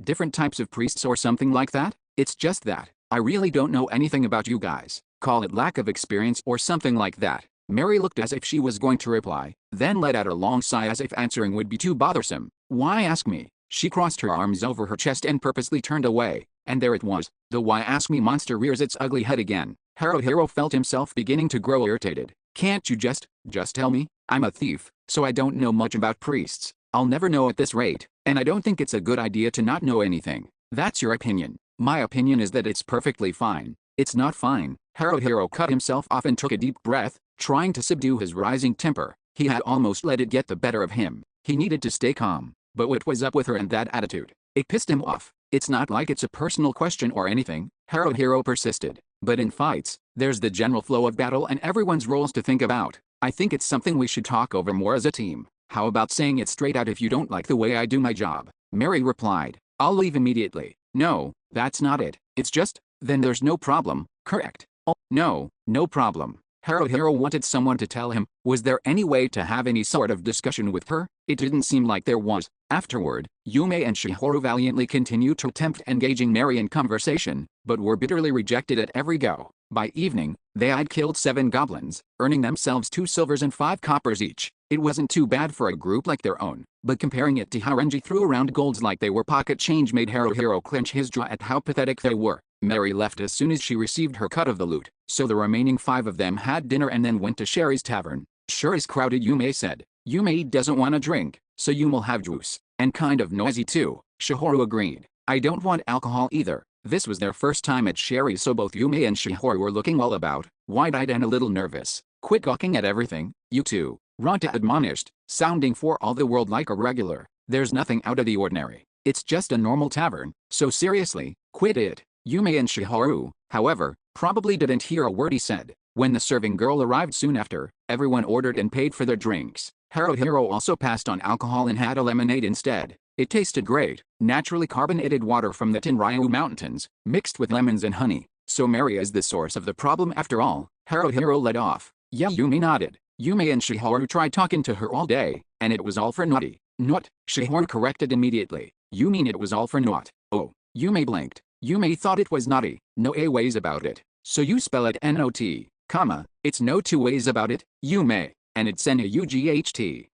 S1: different types of priests or something like that? It's just that, I really don't know anything about you guys. Call it lack of experience or something like that. Mary looked as if she was going to reply, then let out a long sigh as if answering would be too bothersome. Why ask me? She crossed her arms over her chest and purposely turned away, and there it was. The why ask me monster rears its ugly head again. Haruhiro felt himself beginning to grow irritated. Can't you just tell me? I'm a thief, so I don't know much about priests. I'll never know at this rate, and I don't think it's a good idea to not know anything. That's your opinion. My opinion is that it's perfectly fine. It's not fine. Haruhiro cut himself off and took a deep breath, trying to subdue his rising temper. He had almost let it get the better of him. He needed to stay calm. But what was up with her and that attitude? It pissed him off. It's not like it's a personal question or anything, Haruhiro persisted. But in fights, there's the general flow of battle and everyone's roles to think about. I think it's something we should talk over more as a team. How about saying it straight out if you don't like the way I do my job? Mary replied. I'll leave immediately. No, that's not it. It's just, then there's no problem, correct? Oh, no problem. Haruhiro wanted someone to tell him. Was there any way to have any sort of discussion with her? It didn't seem like there was. Afterward, Yume and Shihoru valiantly continued to attempt engaging Mary in conversation, but were bitterly rejected at every go. By evening, they had killed 7 goblins, earning themselves 2 silvers and 5 coppers each. It wasn't too bad for a group like their own, but comparing it to how Renji threw around golds like they were pocket change made Haruhiro clench his jaw at how pathetic they were. Mary left as soon as she received her cut of the loot, so the remaining 5 of them had dinner and then went to Sherry's tavern. Sure is crowded, Yume said. Yume doesn't want a drink, so Yume'll have juice. And kind of noisy too, Shihoru agreed. I don't want alcohol either. This was their first time at Sherry's, so both Yume and Shihoru were looking all about, wide-eyed and a little nervous. Quit gawking at everything, you two, Ranta admonished, sounding for all the world like a regular. There's nothing out of the ordinary. It's just a normal tavern, so seriously, quit it. Yume and Shihoru, however, probably didn't hear a word he said. When the serving girl arrived soon after, everyone ordered and paid for their drinks. Haruhiro also passed on alcohol and had a lemonade instead. It tasted great, naturally carbonated water from the Tenryu Mountains, mixed with lemons and honey. So Mary is the source of the problem after all, Haruhiro led off. Yeah, Yume nodded. Yume and Shihoru tried talking to her all day, and it was all for naughty. Not, Shihoru corrected immediately. You mean it was all for naught? Oh, Yume blinked. Yume thought it was naughty. No a ways about it. So you spell it N-O-T, comma, it's no 2 ways about it, Yume, and it's N-A-U-G-H-T.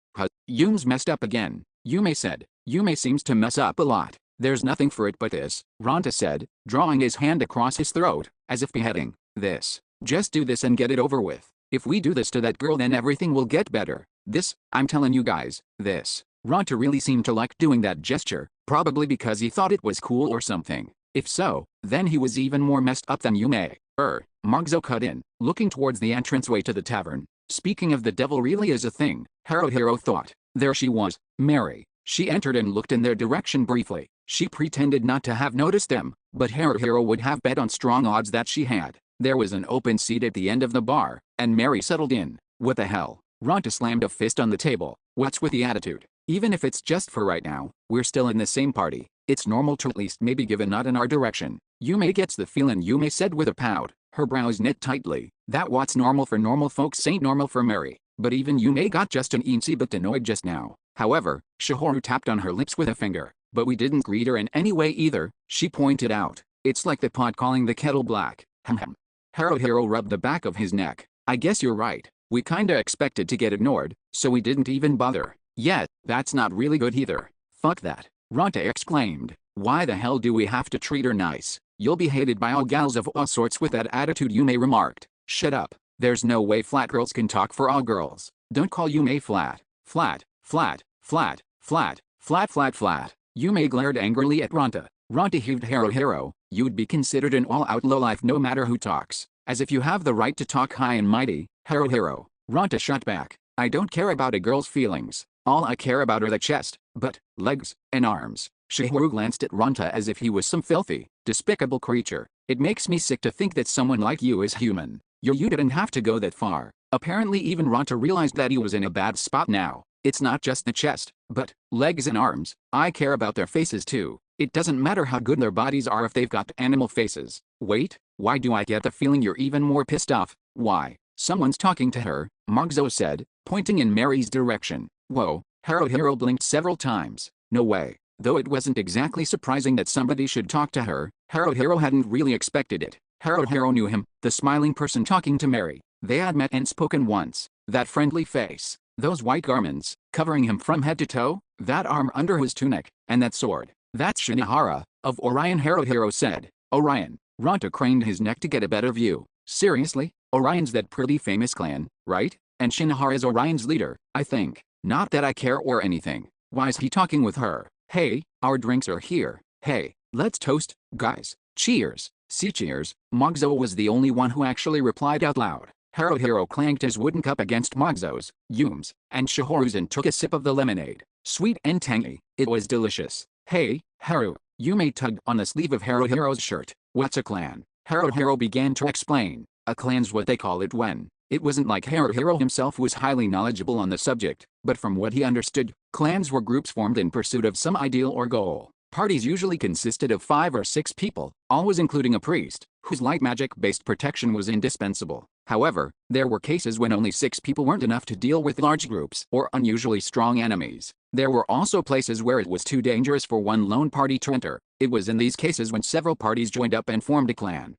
S1: Yume's messed up again, Yume said. Yume seems to mess up a lot. There's nothing for it but this, Ranta said, drawing his hand across his throat, as if beheading. This. Just do this and get it over with. If we do this to that girl, then everything will get better. This, I'm telling you guys, this. Ranta really seemed to like doing that gesture, probably because he thought it was cool or something. If so, then he was even more messed up than Yume. Margzo cut in, looking towards the entranceway to the tavern. Speaking of, the devil really is a thing, Haruhiro thought. There she was, Mary. She entered and looked in their direction briefly. She pretended not to have noticed them, but Haruhiro would have bet on strong odds that she had. There was an open seat at the end of the bar, and Mary settled in. What the hell? Ranta slammed a fist on the table. What's with the attitude? Even if it's just for right now, we're still in the same party. It's normal to at least maybe give a nod in our direction. Yume gets the feeling, Yume said with a pout. Her brows knit tightly. That what's normal for normal folks ain't normal for Mary. But even Yume got just an eensy bit annoyed just now. However, Shihoru tapped on her lips with a finger. But we didn't greet her in any way either, she pointed out. It's like the pot calling the kettle black. Haruhiro rubbed the back of his neck. I guess you're right. We kinda expected to get ignored, so we didn't even bother. Yet, that's not really good either. Fuck that, Ranta exclaimed. Why the hell do we have to treat her nice? You'll be hated by all gals of all sorts with that attitude, Yume remarked. Shut up. There's no way flat girls can talk for all girls. Don't call Yume flat. Flat, flat, flat, flat, flat, flat, flat. Yume glared angrily at Ranta. Ranta heaved. Haruhiro, you'd be considered an all-out lowlife no matter who talks. As if you have the right to talk high and mighty, Haruhiro. Ranta shot back. I don't care about a girl's feelings. All I care about are the chest, butt, legs, and arms. Shihoru glanced at Ranta as if he was some filthy, despicable creature. It makes me sick to think that someone like you is human. You didn't have to go that far. Apparently even Ranta realized that he was in a bad spot now. It's not just the chest, butt, legs and arms. I care about their faces too. It doesn't matter how good their bodies are if they've got animal faces. Wait, why do I get the feeling you're even more pissed off? Why? Someone's talking to her, Margzo said, pointing in Mary's direction. Whoa, Haruhiro blinked several times. No way. Though it wasn't exactly surprising that somebody should talk to her, Haruhiro hadn't really expected it. Haruhiro knew him, the smiling person talking to Mary. They had met and spoken once. That friendly face, those white garments, covering him from head to toe, that arm under his tunic, and that sword. That's Shinohara, of Orion, Haruhiro said. Orion. Ronta craned his neck to get a better view. Seriously? Orion's that pretty famous clan, right? And Shinohara's Orion's leader, I think. Not that I care or anything. Why's he talking with her? Hey, our drinks are here. Hey, let's toast, guys. Cheers. See, cheers. Mogzo was the only one who actually replied out loud. Haruhiro clanked his wooden cup against Mogzo's, Yume's, and Shihoru's and took a sip of the lemonade. Sweet and tangy, it was delicious. Hey, Haru. Yume tugged on the sleeve of Haruhiro's shirt. What's a clan? Haruhiro began to explain. A clan's what they call it when. It wasn't like Haruhiro himself was highly knowledgeable on the subject, but from what he understood, clans were groups formed in pursuit of some ideal or goal. Parties usually consisted of 5 or 6 people, always including a priest, whose light magic-based protection was indispensable. However, there were cases when only 6 people weren't enough to deal with large groups or unusually strong enemies. There were also places where it was too dangerous for one lone party to enter. It was in these cases when several parties joined up and formed a clan.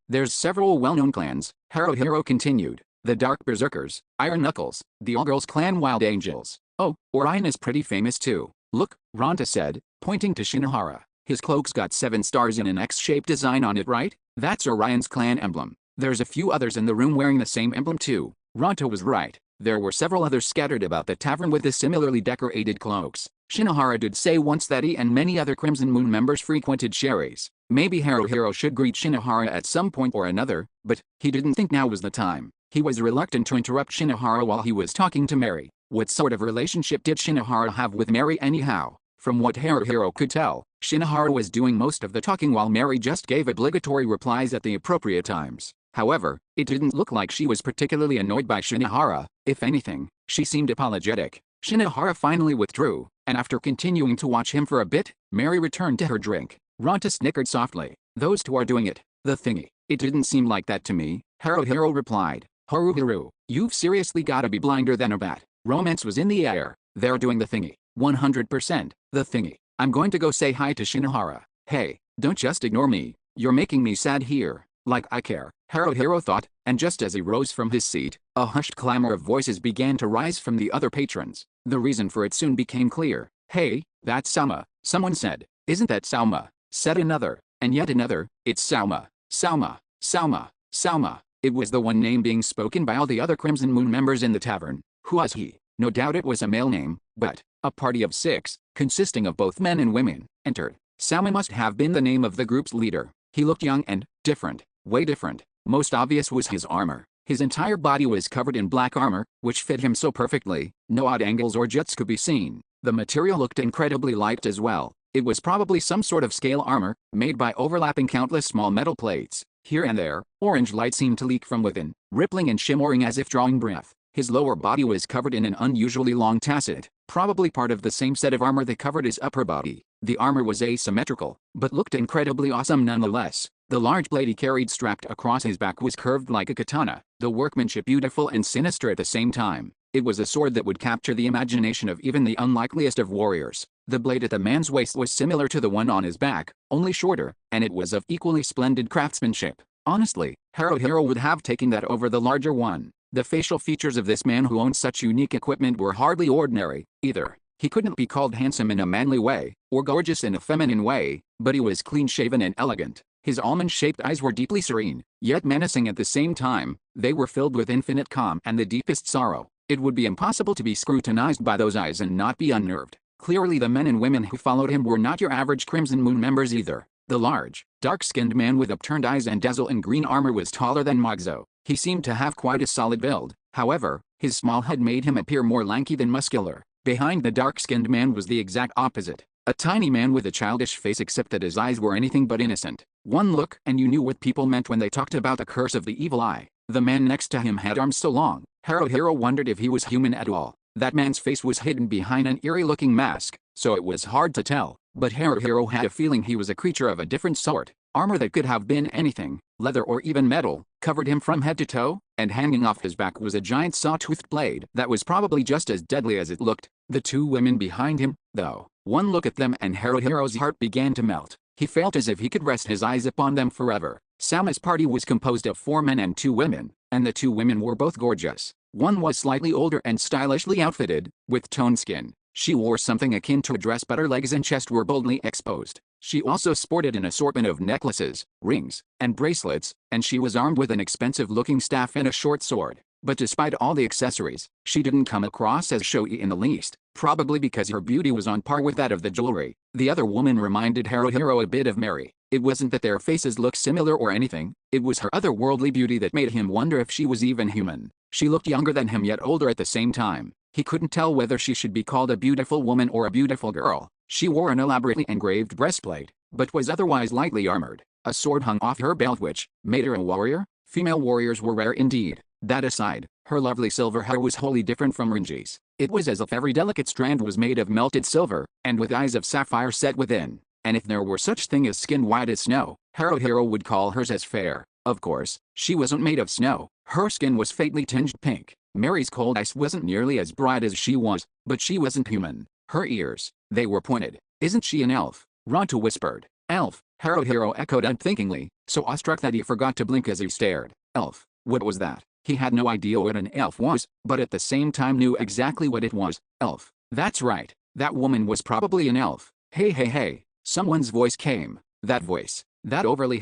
S1: There's several well-known clans, Haruhiro continued. The Dark Berserkers, Iron Knuckles, the All-Girls Clan Wild Angels. Oh, Orion is pretty famous too. Look, Ronta said, pointing to Shinohara. His cloak's got 7 stars in an X-shaped design on it, right? That's Orion's clan emblem. There's a few others in the room wearing the same emblem too. Ronta was right. There were several others scattered about the tavern with the similarly decorated cloaks. Shinohara did say once that he and many other Crimson Moon members frequented Sherry's. Maybe Haruhiro should greet Shinohara at some point or another, but he didn't think now was the time. He was reluctant to interrupt Shinohara while he was talking to Mary. What sort of relationship did Shinohara have with Mary anyhow? From what Haruhiro could tell, Shinohara was doing most of the talking while Mary just gave obligatory replies at the appropriate times. However, it didn't look like she was particularly annoyed by Shinohara. If anything, she seemed apologetic. Shinohara finally withdrew, and after continuing to watch him for a bit, Mary returned to her drink. Ronta snickered softly. Those two are doing it, the thingy. It didn't seem like that to me, Haruhiro replied. Haruhiro, you've seriously gotta be blinder than a bat. Romance was in the air. They're doing the thingy. 100%, the thingy. I'm going to go say hi to Shinohara. Hey, don't just ignore me. You're making me sad here. Like I care, Haruhiro thought, and just as he rose from his seat, a hushed clamor of voices began to rise from the other patrons. The reason for it soon became clear. Hey, that's Sauma, someone said. Isn't that Sauma? Said another, and yet another. It's Sauma, Sauma, Sauma, Sauma. It was the one name being spoken by all the other Crimson Moon members in the tavern. Who was he? No doubt it was a male name, but a party of 6, consisting of both men and women, entered. Sauma must have been the name of the group's leader. He looked young and different. Way different. Most obvious was his armor. His entire body was covered in black armor, which fit him so perfectly, no odd angles or juts could be seen. The material looked incredibly light as well. It was probably some sort of scale armor, made by overlapping countless small metal plates. Here and there, orange light seemed to leak from within, rippling and shimmering as if drawing breath. His lower body was covered in an unusually long tasset, probably part of the same set of armor that covered his upper body. The armor was asymmetrical, but looked incredibly awesome nonetheless. The large blade he carried strapped across his back was curved like a katana, the workmanship beautiful and sinister at the same time. It was a sword that would capture the imagination of even the unlikeliest of warriors. The blade at the man's waist was similar to the one on his back, only shorter, and it was of equally splendid craftsmanship. Honestly, Haruhiro would have taken that over the larger one. The facial features of this man who owned such unique equipment were hardly ordinary, either. He couldn't be called handsome in a manly way, or gorgeous in a feminine way, but he was clean-shaven and elegant. His almond-shaped eyes were deeply serene, yet menacing at the same time. They were filled with infinite calm and the deepest sorrow. It would be impossible to be scrutinized by those eyes and not be unnerved. Clearly the men and women who followed him were not your average Crimson Moon members either. The large, dark-skinned man with upturned eyes and dazzle in green armor was taller than Mogzo. He seemed to have quite a solid build. However, his small head made him appear more lanky than muscular. Behind the dark-skinned man was the exact opposite. A tiny man with a childish face, except that his eyes were anything but innocent. One look and you knew what people meant when they talked about the curse of the evil eye. The man next to him had arms so long, Haruhiro wondered if he was human at all. That man's face was hidden behind an eerie-looking mask, so it was hard to tell, but Haruhiro had a feeling he was a creature of a different sort. Armor that could have been anything, leather or even metal, covered him from head to toe, and hanging off his back was a giant saw-toothed blade that was probably just as deadly as it looked. The two women behind him, though, one look at them and Haruhiro's heart began to melt. He felt as if he could rest his eyes upon them forever. Sauma's party was composed of 4 men and 2 women, and the 2 women were both gorgeous. One was slightly older and stylishly outfitted, with toned skin. She wore something akin to a dress, but her legs and chest were boldly exposed. She also sported an assortment of necklaces, rings, and bracelets, and she was armed with an expensive-looking staff and a short sword. But despite all the accessories, she didn't come across as showy in the least, probably because her beauty was on par with that of the jewelry. The other woman reminded Haruhiro a bit of Mary. It wasn't that their faces looked similar or anything, it was her otherworldly beauty that made him wonder if she was even human. She looked younger than him yet older at the same time. He couldn't tell whether she should be called a beautiful woman or a beautiful girl. She wore an elaborately engraved breastplate, but was otherwise lightly armored. A sword hung off her belt which made her a warrior. Female warriors were rare indeed. That aside, her lovely silver hair was wholly different from Rinji's. It was as if every delicate strand was made of melted silver, and with eyes of sapphire set within. And if there were such thing as skin white as snow, Haruhiro would call hers as fair. Of course, she wasn't made of snow. Her skin was faintly tinged pink. Mary's cold ice wasn't nearly as bright as she was, but she wasn't human. Her ears, they were pointed. Isn't she an elf? Ronto whispered. Elf, Haruhiro echoed unthinkingly, so awestruck that he forgot to blink as he stared. Elf, what was that? He had no idea what an elf was, but at the same time knew exactly what it was. Elf. That's right. That woman was probably an elf. Hey hey hey. Someone's voice came. That voice. That overly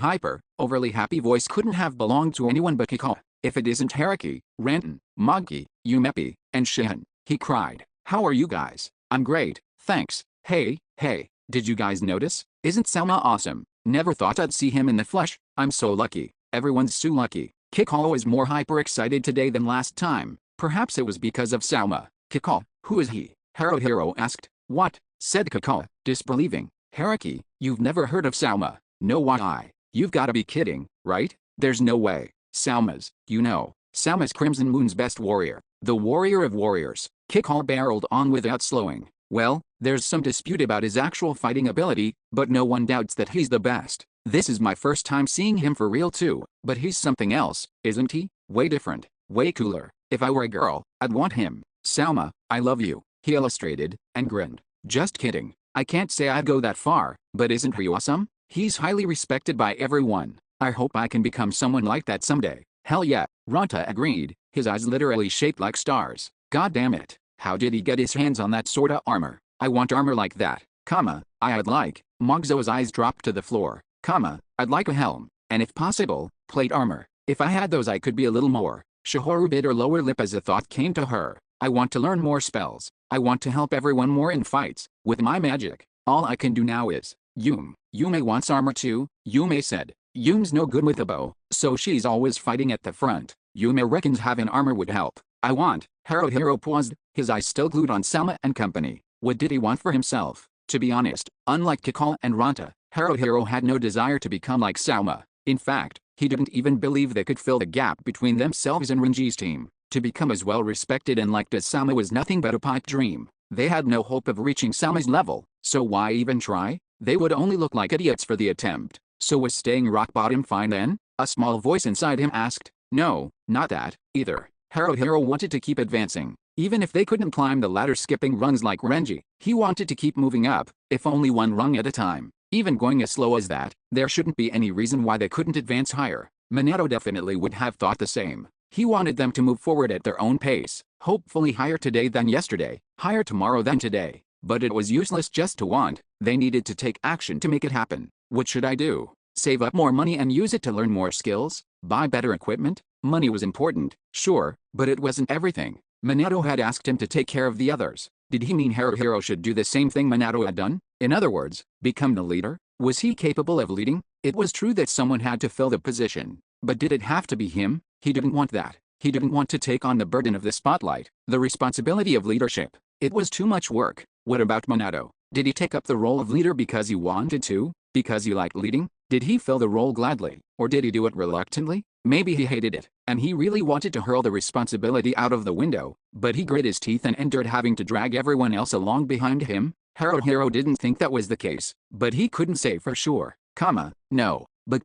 S1: happy voice couldn't have belonged to anyone but Kiko. If it isn't Haruki, Renton, Monkey, Yumepi, and Shihan. He cried. How are you guys? I'm great, thanks. Hey, did you guys notice? Isn't Sauma awesome? Never thought I'd see him in the flesh. I'm so lucky. Everyone's so lucky. Kiko is more hyper-excited today than last time. Perhaps it was because of Sauma. Kiko, who is he? Haruhiro asked. What? Said Kiko, disbelieving. Haruki, you've never heard of Sauma? No why? You've gotta be kidding, right? There's no way. Sauma's, Sauma's Crimson Moon's best warrior. The warrior of warriors. Kiko barreled on without slowing. Well, there's some dispute about his actual fighting ability, but no one doubts that he's the best. This is my first time seeing him for real too, but he's something else, isn't he? Way different, way cooler. If I were a girl, I'd want him. Sauma, I love you, he illustrated, and grinned. Just kidding. I can't say I'd go that far, but isn't he awesome? He's highly respected by everyone. I hope I can become someone like that someday. Hell yeah, Ronta agreed, his eyes literally shaped like stars. God damn it. How did he get his hands on that sorta armor? I want armor like that, I'd like. Mogzo's eyes dropped to the floor, I'd like a helm, and if possible, plate armor. If I had those I could be a little more. Shihoru bit her lower lip as a thought came to her. I want to learn more spells. I want to help everyone more in fights. With my magic, all I can do now is. Yume wants armor too, Yume said. Yume's no good with a bow, so she's always fighting at the front. Yume reckons having armor would help. I want. Haruhiro paused, his eyes still glued on Sauma and company. What did he want for himself? To be honest, unlike Kiko and Ronta, Haruhiro had no desire to become like Sauma. In fact, he didn't even believe they could fill the gap between themselves and Rinji's team. To become as well respected and liked as Sauma was nothing but a pipe dream. They had no hope of reaching Sauma's level, so why even try? They would only look like idiots for the attempt. So was staying rock bottom fine then? A small voice inside him asked. No, not that, either. Haruhiro wanted to keep advancing. Even if they couldn't climb the ladder skipping rungs like Renji, he wanted to keep moving up, if only one rung at a time. Even going as slow as that, there shouldn't be any reason why they couldn't advance higher. Minato definitely would have thought the same. He wanted them to move forward at their own pace, hopefully higher today than yesterday, higher tomorrow than today. But it was useless just to want, they needed to take action to make it happen. What should I do? Save up more money and use it to learn more skills? Buy better equipment? Money was important, sure, but it wasn't everything. Minato had asked him to take care of the others. Did he mean Haruhiro should do the same thing Minato had done? In other words, become the leader? Was he capable of leading? It was true that someone had to fill the position. But did it have to be him? He didn't want that. He didn't want to take on the burden of the spotlight, the responsibility of leadership. It was too much work. What about Minato? Did he take up the role of leader because he wanted to? Because he liked leading? Did he fill the role gladly? Or did he do it reluctantly? Maybe he hated it, and he really wanted to hurl the responsibility out of the window, but he grit his teeth and endured having to drag everyone else along behind him. Haruhiro didn't think that was the case, but he couldn't say for sure. No. But,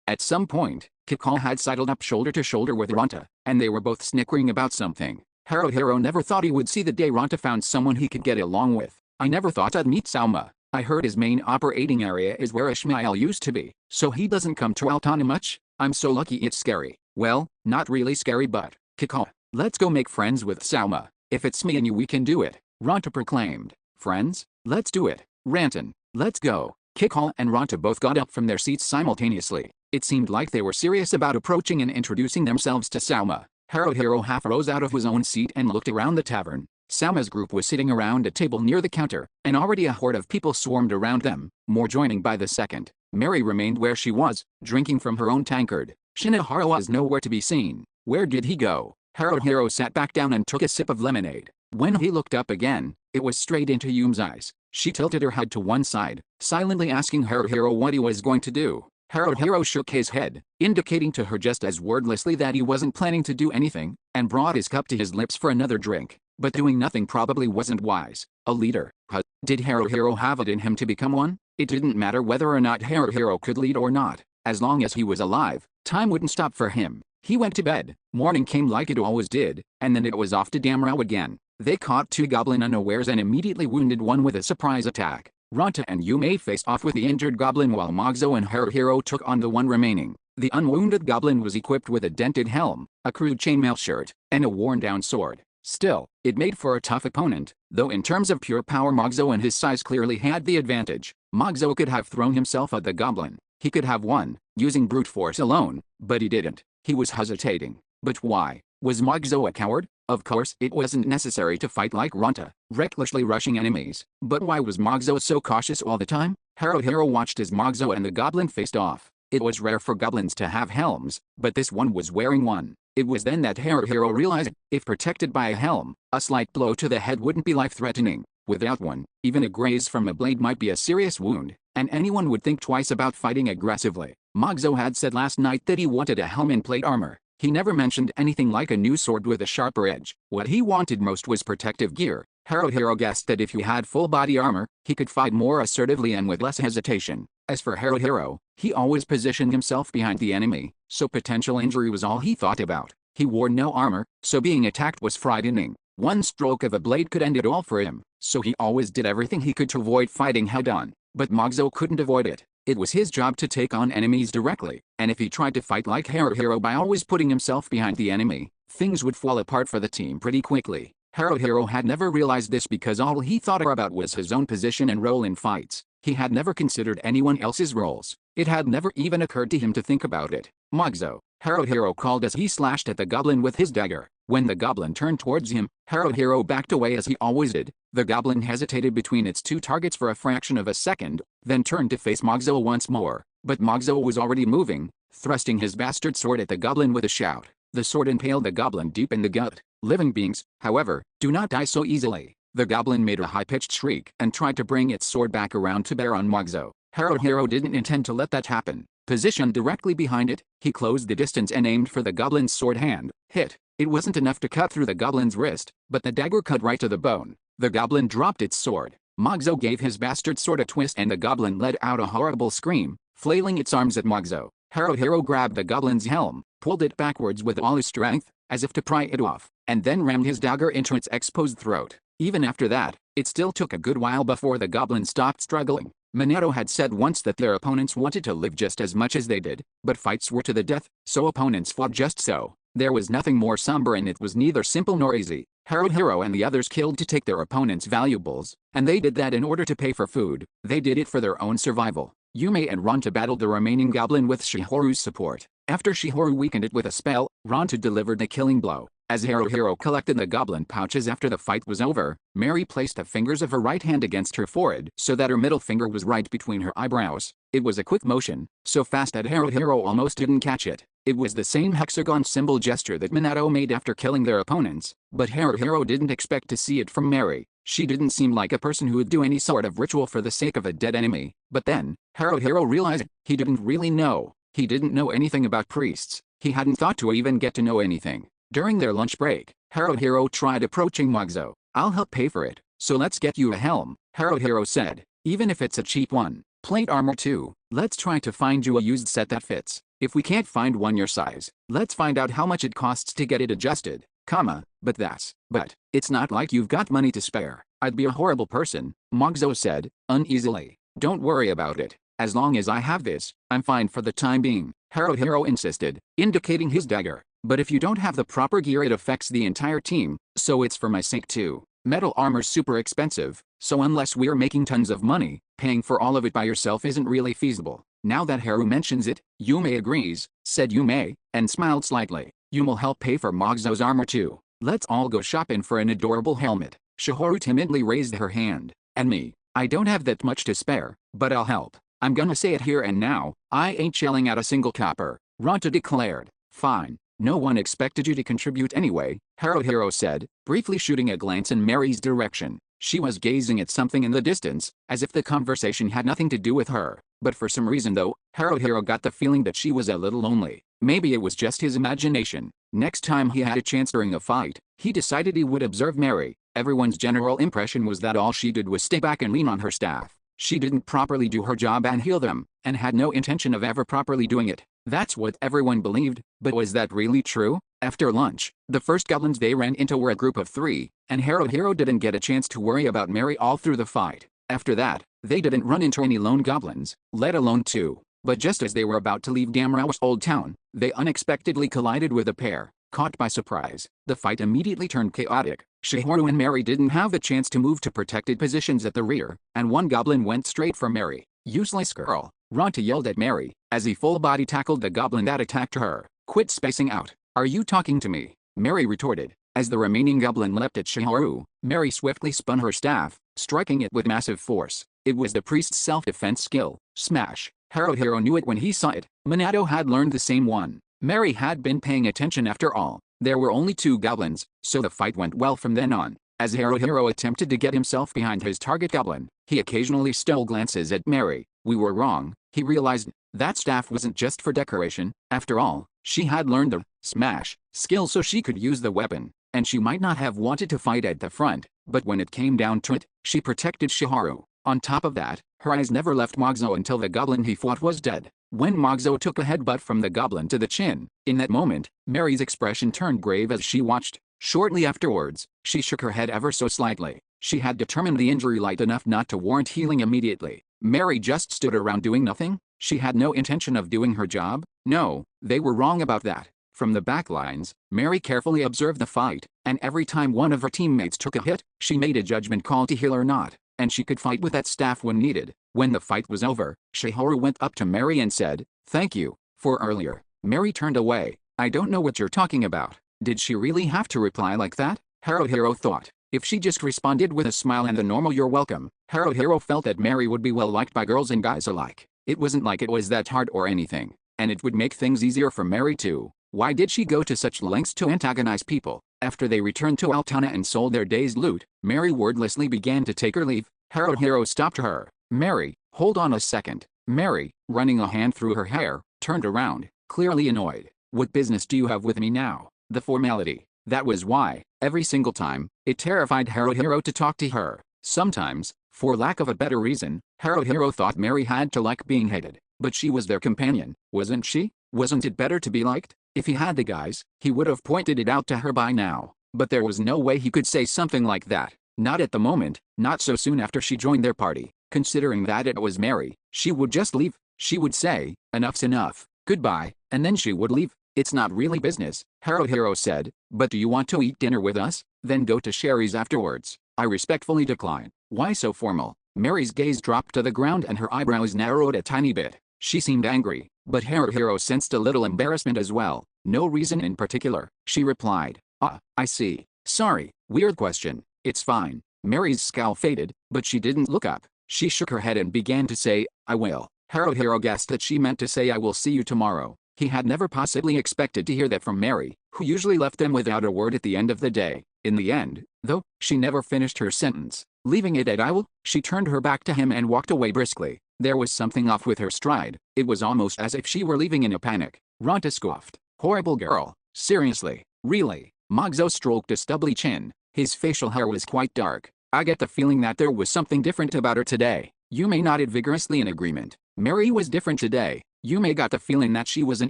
S1: at some point, Kikal had sidled up shoulder to shoulder with Ronta, and they were both snickering about something. Haruhiro never thought he would see the day Ronta found someone he could get along with. I never thought I'd meet Salma. I heard his main operating area is where Ishmael used to be, so he doesn't come to Altana much? I'm so lucky it's scary. Well, not really scary but, Kikal, let's go make friends with Salma. If it's me and you we can do it, Ronta proclaimed. Friends? Let's do it. Rantan, let's go. Kikal and Ronta both got up from their seats simultaneously. It seemed like they were serious about approaching and introducing themselves to Salma. Haruhiro half rose out of his own seat and looked around the tavern. Salma's group was sitting around a table near the counter, and already a horde of people swarmed around them, more joining by the second. Mary remained where she was, drinking from her own tankard. Shinohara was nowhere to be seen. Where did he go? Haruhiro sat back down and took a sip of lemonade. When he looked up again, it was straight into Yume's eyes. She tilted her head to one side, silently asking Haruhiro what he was going to do. Haruhiro shook his head, indicating to her just as wordlessly that he wasn't planning to do anything, and brought his cup to his lips for another drink. But doing nothing probably wasn't wise. A leader, huh? Did Haruhiro have it in him to become one? It didn't matter whether or not Haruhiro could lead or not. As long as he was alive, time wouldn't stop for him. He went to bed. Morning came like it always did, and then it was off to Damrao again. They caught two goblin unawares and immediately wounded one with a surprise attack. Ronta and Yume faced off with the injured goblin while Mogzo and Haruhiro took on the one remaining. The unwounded goblin was equipped with a dented helm, a crude chainmail shirt, and a worn-down sword. Still, it made for a tough opponent, though in terms of pure power Mogzo and his size clearly had the advantage. Mogzo could have thrown himself at the goblin. He could have won, using brute force alone, but he didn't. He was hesitating. But why? Was Mogzo a coward? Of course it wasn't necessary to fight like Ronta, recklessly rushing enemies. But why was Mogzo so cautious all the time? Haruhiro watched as Mogzo and the goblin faced off. It was rare for goblins to have helms, but this one was wearing one. It was then that Haruhiro realized, if protected by a helm, a slight blow to the head wouldn't be life-threatening. Without one, even a graze from a blade might be a serious wound, and anyone would think twice about fighting aggressively. Mogzo had said last night that he wanted a helm and plate armor. He never mentioned anything like a new sword with a sharper edge. What he wanted most was protective gear. Haruhiro guessed that if he had full body armor, he could fight more assertively and with less hesitation. As for Haruhiro, he always positioned himself behind the enemy, so potential injury was all he thought about. He wore no armor, so being attacked was frightening. One stroke of a blade could end it all for him, so he always did everything he could to avoid fighting head-on. But Mogzo couldn't avoid it. It was his job to take on enemies directly, and if he tried to fight like Haruhiro by always putting himself behind the enemy, things would fall apart for the team pretty quickly. Haruhiro had never realized this because all he thought about was his own position and role in fights. He had never considered anyone else's roles. It had never even occurred to him to think about it. Mogzo, Haruhiro called as he slashed at the goblin with his dagger. When the goblin turned towards him, Haruhiro backed away as he always did. The goblin hesitated between its two targets for a fraction of a second, then turned to face Mogzo once more. But Mogzo was already moving, thrusting his bastard sword at the goblin with a shout. The sword impaled the goblin deep in the gut. Living beings, however, do not die so easily. The goblin made a high-pitched shriek and tried to bring its sword back around to bear on Mogzo. Haruhiro didn't intend to let that happen. Positioned directly behind it, he closed the distance and aimed for the goblin's sword hand. Hit. It wasn't enough to cut through the goblin's wrist, but the dagger cut right to the bone. The goblin dropped its sword. Mogzo gave his bastard sword a twist and the goblin let out a horrible scream, flailing its arms at Mogzo. Haruhiro grabbed the goblin's helm, pulled it backwards with all his strength, as if to pry it off, and then rammed his dagger into its exposed throat. Even after that, it still took a good while before the goblin stopped struggling. Minato had said once that their opponents wanted to live just as much as they did, but fights were to the death, so opponents fought just so. There was nothing more somber and it was neither simple nor easy. Haruhiro and the others killed to take their opponents' valuables, and they did that in order to pay for food. They did it for their own survival. Yume and Ronta battled the remaining goblin with Shihoru's support. After Shihoru weakened it with a spell, Ronta delivered the killing blow. As Haruhiro collected the goblin pouches after the fight was over, Mary placed the fingers of her right hand against her forehead so that her middle finger was right between her eyebrows. It was a quick motion, so fast that Haruhiro almost didn't catch it. It was the same hexagon symbol gesture that Minato made after killing their opponents, but Haruhiro didn't expect to see it from Mary. She didn't seem like a person who would do any sort of ritual for the sake of a dead enemy. But then, Haruhiro realized he didn't really know. He didn't know anything about priests. He hadn't thought to even get to know anything. During their lunch break, Haruhiro tried approaching Mogzo. "I'll help pay for it, so let's get you a helm," Haruhiro said. "Even if it's a cheap one. Plate armor too. Let's try to find you a used set that fits. If we can't find one your size, let's find out how much it costs to get it adjusted, but it's not like you've got money to spare. I'd be a horrible person, Mogzo said, uneasily. Don't worry about it. As long as I have this, I'm fine for the time being, Haruhiro insisted, indicating his dagger. But if you don't have the proper gear, it affects the entire team, so it's for my sake too. Metal armor's super expensive, so unless we're making tons of money, paying for all of it by yourself isn't really feasible. Now that Haru mentions it, Yume agrees, said Yume, and smiled slightly. You'll help pay for Mogzo's armor too. Let's all go shopping for an adorable helmet. Shihoru timidly raised her hand. And me, I don't have that much to spare, but I'll help. I'm gonna say it here and now, I ain't shelling out a single copper, Ronta declared. Fine. No one expected you to contribute anyway, Haruhiro said, briefly shooting a glance in Mary's direction. She was gazing at something in the distance, as if the conversation had nothing to do with her. But for some reason though, Haruhiro got the feeling that she was a little lonely. Maybe it was just his imagination. Next time he had a chance during a fight, he decided he would observe Mary. Everyone's general impression was that all she did was stay back and lean on her staff. She didn't properly do her job and heal them, and had no intention of ever properly doing it. That's what everyone believed, but was that really true? After lunch, the first goblins they ran into were a group of 3, and Haruhiro didn't get a chance to worry about Mary all through the fight. After that, they didn't run into any lone goblins, let alone 2. But just as they were about to leave Damrao's old town, they unexpectedly collided with a pair. Caught by surprise, the fight immediately turned chaotic. Shihoru and Mary didn't have the chance to move to protected positions at the rear, and one goblin went straight for Mary. Useless girl, Ronta yelled at Mary, as he full-body tackled the goblin that attacked her. Quit spacing out. Are you talking to me? Mary retorted. As the remaining goblin leapt at Shihoru, Mary swiftly spun her staff, striking it with massive force. It was the priest's self-defense skill, Smash. Haruhiro knew it when he saw it. Minato had learned the same one. Mary had been paying attention after all. There were only 2 goblins, so the fight went well from then on. As Haruhiro attempted to get himself behind his target goblin, he occasionally stole glances at Mary. We were wrong, he realized. That staff wasn't just for decoration. After all, she had learned the Smash skill so she could use the weapon, and she might not have wanted to fight at the front, but when it came down to it, she protected Shihoru. On top of that, her eyes never left Mogzo until the goblin he fought was dead. When Mogzo took a headbutt from the goblin to the chin, in that moment, Mary's expression turned grave as she watched. Shortly afterwards, she shook her head ever so slightly. She had determined the injury light enough not to warrant healing immediately. Mary just stood around doing nothing? She had no intention of doing her job? No, they were wrong about that. From the back lines, Mary carefully observed the fight, and every time one of her teammates took a hit, she made a judgment call to heal or not, and she could fight with that staff when needed. When the fight was over, Shihoru went up to Mary and said, "Thank you for earlier." Mary turned away. "I don't know what you're talking about." Did she really have to reply like that? Haruhiro thought. If she just responded with a smile and the normal "you're welcome," Haruhiro felt that Mary would be well liked by girls and guys alike. It wasn't like it was that hard or anything, and it would make things easier for Mary too. Why did she go to such lengths to antagonize people? After they returned to Altana and sold their day's loot, Mary wordlessly began to take her leave. Haruhiro stopped her. "Mary, hold on a second." Mary, running a hand through her hair, turned around, clearly annoyed. "What business do you have with me now?" The formality. That was why, every single time, it terrified Haruhiro to talk to her. Sometimes, for lack of a better reason, Haruhiro thought Mary had to like being hated. But she was their companion, wasn't she? Wasn't it better to be liked? If he had the guys, he would have pointed it out to her by now. But there was no way he could say something like that. Not at the moment, not so soon after she joined their party. Considering that it was Mary, she would just leave. She would say, "Enough's enough, goodbye," and then she would leave. "It's not really business," Haruhiro said, "but do you want to eat dinner with us? Then go to Sherry's afterwards." I respectfully decline. Why so formal? Mary's gaze dropped to the ground and her eyebrows narrowed a tiny bit. She seemed angry, but Haruhiro sensed a little embarrassment as well. "No reason in particular," she replied. "Ah, I see. Sorry, weird question." "It's fine." Mary's scowl faded, but she didn't look up. She shook her head and began to say, "I will." Haruhiro guessed that she meant to say, "I will see you tomorrow." He had never possibly expected to hear that from Mary, who usually left them without a word at the end of the day. In the end, though, she never finished her sentence. Leaving it at "I will," she turned her back to him and walked away briskly. There was something off with her stride. It was almost as if she were leaving in a panic. Ronta scoffed. "Horrible girl. Seriously, really?" Mogzo stroked a stubbly chin. His facial hair was quite dark. "I get the feeling that there was something different about her today." Yume nodded vigorously in agreement. Mary was different today. Yume got the feeling that she was an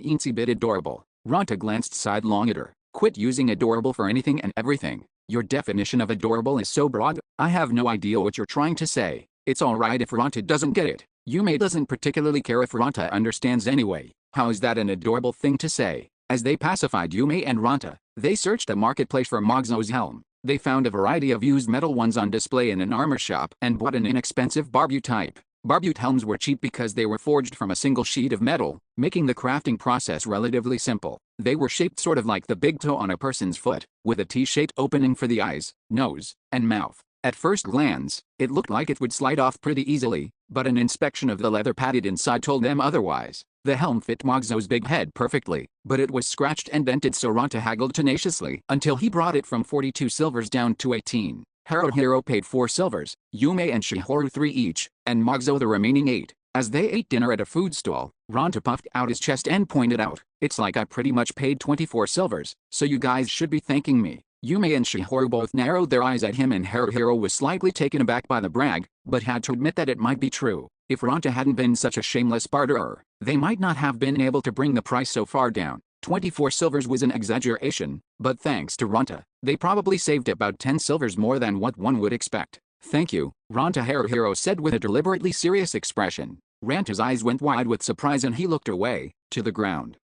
S1: eensy bit adorable. Ranta glanced sidelong at her. Quit using adorable for anything and everything. Your definition of adorable is so broad, I have no idea what you're trying to say. It's alright if Ranta doesn't get it. Yume doesn't particularly care if Ranta understands anyway. How is that an adorable thing to say? As they pacified Yume and Ranta, they searched the marketplace for Mogzo's helm. They found a variety of used metal ones on display in an armor shop and bought an inexpensive barbute type. Barbute helms were cheap because they were forged from a single sheet of metal, making the crafting process relatively simple. They were shaped sort of like the big toe on a person's foot, with a T-shaped opening for the eyes, nose, and mouth. At first glance, it looked like it would slide off pretty easily, but an inspection of the leather padded inside told them otherwise. The helm fit Mogzo's big head perfectly, but it was scratched and dented, so Ranta haggled tenaciously until he brought it from 42 silvers down to 18. Haruhiro paid 4 silvers, Yume and Shihoru 3 each, and Mogzo the remaining 8. As they ate dinner at a food stall, Ranta puffed out his chest and pointed out, "It's like I pretty much paid 24 silvers, so you guys should be thanking me." Yume and Shihoru both narrowed their eyes at him, and Haruhiro was slightly taken aback by the brag, but had to admit that it might be true. If Ranta hadn't been such a shameless barterer, they might not have been able to bring the price so far down. 24 silvers was an exaggeration, but thanks to Ranta, they probably saved about 10 silvers more than what one would expect. "Thank you," Ranta Haruhiro said with a deliberately serious expression. Ranta's eyes went wide with surprise and he looked away, to the ground.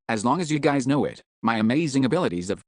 S1: As long as you guys know it, my amazing abilities of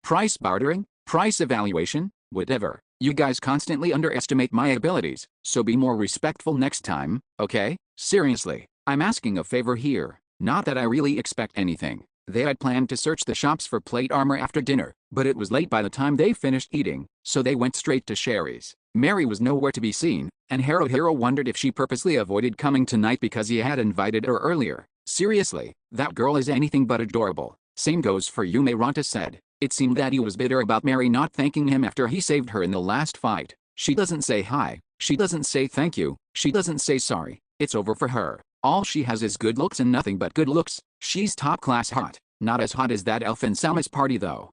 S1: price bartering, price evaluation, whatever. You guys constantly underestimate my abilities, so be more respectful next time, okay? Seriously, I'm asking a favor here. Not that I really expect anything. They had planned to search the shops for plate armor after dinner, but it was late by the time they finished eating, so they went straight to Sherry's. Mary was nowhere to be seen, and Haruhiro wondered if she purposely avoided coming tonight because he had invited her earlier. Seriously, that girl is anything but adorable. Same goes for Yume, Ranta said. It seemed that he was bitter about Mary not thanking him after he saved her in the last fight. She doesn't say hi, she doesn't say thank you, she doesn't say sorry. It's over for her. All she has is good looks and nothing but good looks. She's top class hot. Not as hot as that elf in Salma's party though.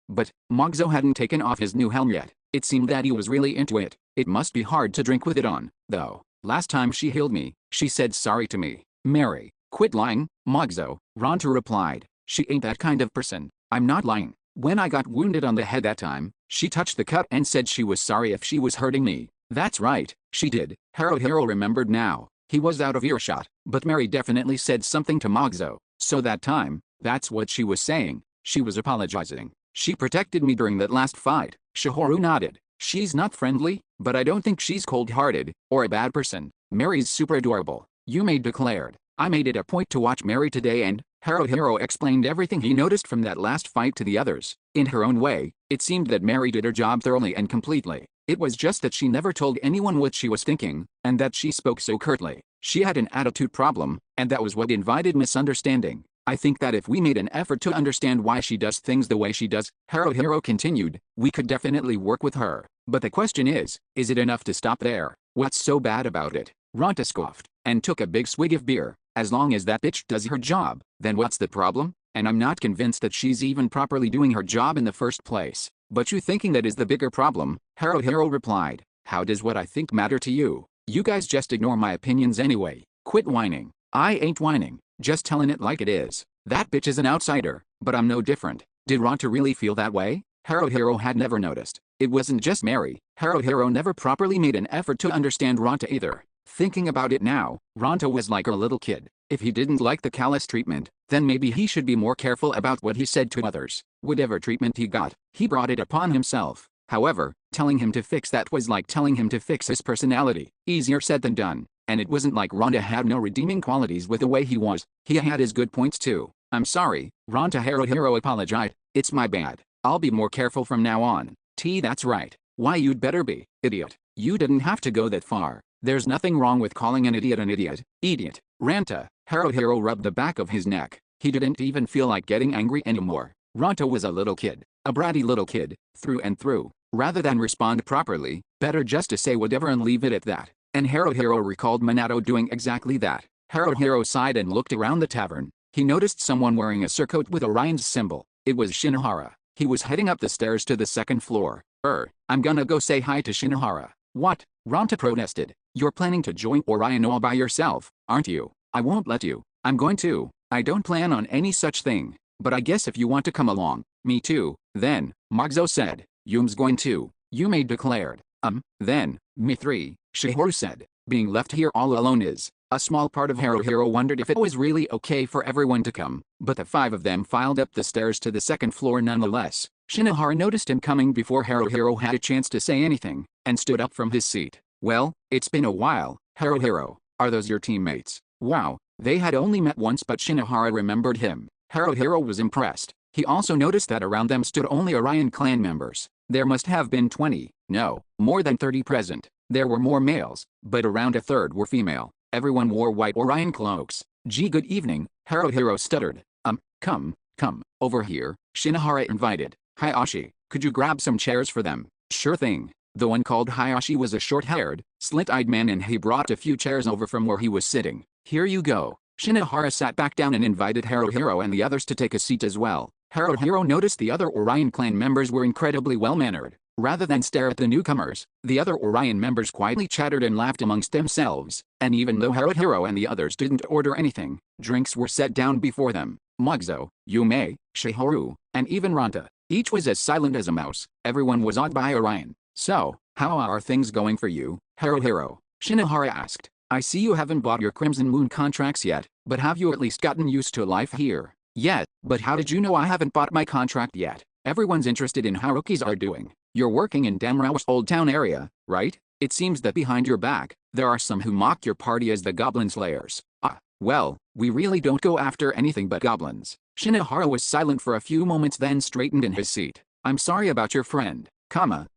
S1: But Mogzo hadn't taken off his new helm yet. It seemed that he was really into it. It must be hard to drink with it on, though. Last time she healed me, she said sorry to me. Mary, quit lying, Mogzo, Ranta replied. She ain't that kind of person. I'm not lying. When I got wounded on the head that time, she touched the cut and said she was sorry if she was hurting me. That's right, she did. Haruhiro remembered now. He was out of earshot, but Mary definitely said something to Mogzo. So that time, that's what she was saying. She was apologizing. She protected me during that last fight. Shihoru nodded. She's not friendly, but I don't think she's cold-hearted, or a bad person. Mary's super adorable, Yume declared. I made it a point to watch Mary today, and Haruhiro explained everything he noticed from that last fight to the others. In her own way, it seemed that Mary did her job thoroughly and completely. It was just that she never told anyone what she was thinking, and that she spoke so curtly. She had an attitude problem, and that was what invited misunderstanding. I think that if we made an effort to understand why she does things the way she does, Haruhiro continued, we could definitely work with her. But the question is it enough to stop there? What's so bad about it? Ranta scoffed, and took a big swig of beer. As long as that bitch does her job, then what's the problem? And I'm not convinced that she's even properly doing her job in the first place. But you thinking that is the bigger problem, Haruhiro replied. How does what I think matter to you? You guys just ignore my opinions anyway. Quit whining. I ain't whining, just telling it like it is. That bitch is an outsider, but I'm no different. Did Ranta really feel that way? Haruhiro had never noticed. It wasn't just Mary. Haruhiro never properly made an effort to understand Ranta either. Thinking about it now, Ranta was like a little kid. If he didn't like the callous treatment, then maybe he should be more careful about what he said to others. Whatever treatment he got, he brought it upon himself. However, telling him to fix that was like telling him to fix his personality. Easier said than done. And it wasn't like Ranta had no redeeming qualities with the way he was. He had his good points too. I'm sorry, Ranta. Haruhiro apologized. It's my bad. I'll be more careful from now on. That's right. Why, you'd better be, idiot. You didn't have to go that far. There's nothing wrong with calling an idiot an idiot. Idiot. Ranta. Haruhiro rubbed the back of his neck. He didn't even feel like getting angry anymore. Ranta was a little kid. A bratty little kid, through and through. Rather than respond properly, better just to say whatever and leave it at that. And Haruhiro recalled Minato doing exactly that. Haruhiro sighed and looked around the tavern. He noticed someone wearing a surcoat with Orion's symbol. It was Shinohara. He was heading up the stairs to the second floor. I'm gonna go say hi to Shinohara. What? Ranta protested. You're planning to join Orion all by yourself, aren't you? I won't let you. I'm going to. I don't plan on any such thing. But I guess if you want to come along, me too, then, Magzo said. Yum's going to, Yume declared. Then, me three, Shihoru said. Being left here all alone is. A small part of Haruhiro wondered if it was really okay for everyone to come, but the five of them filed up the stairs to the second floor nonetheless. Shinohara noticed him coming before Haruhiro had a chance to say anything, and stood up from his seat. Well, it's been a while, Haruhiro. Are those your teammates? Wow, they had only met once but Shinohara remembered him. Haruhiro was impressed. He also noticed that around them stood only Orion clan members. There must have been 20, no, more than 30 present. There were more males, but around a third were female. Everyone wore white Orion cloaks. Gee, good evening, Haruhiro stuttered. Come, over here, Shinohara invited. Hayashi, could you grab some chairs for them? Sure thing. The one called Hayashi was a short-haired, slit-eyed man and he brought a few chairs over from where he was sitting. Here you go. Shinohara sat back down and invited Haruhiro and the others to take a seat as well. Haruhiro noticed the other Orion clan members were incredibly well-mannered. Rather than stare at the newcomers, the other Orion members quietly chattered and laughed amongst themselves, and even though Haruhiro and the others didn't order anything, drinks were set down before them. Magzo, Yume, Shihoru, and even Ranta, each was as silent as a mouse. Everyone was awed by Orion. So, how are things going for you, Haruhiro? Shinohara asked. I see you haven't bought your Crimson Moon contracts yet, but have you at least gotten used to life here? Yet, but how did you know I haven't bought my contract yet? Everyone's interested in how rookies are doing. You're working in Damrao's Old Town area, right? It seems that behind your back, there are some who mock your party as the Goblin Slayers. Well, we really don't go after anything but goblins. Shinohara was silent for a few moments then straightened in his seat. I'm sorry about your friend,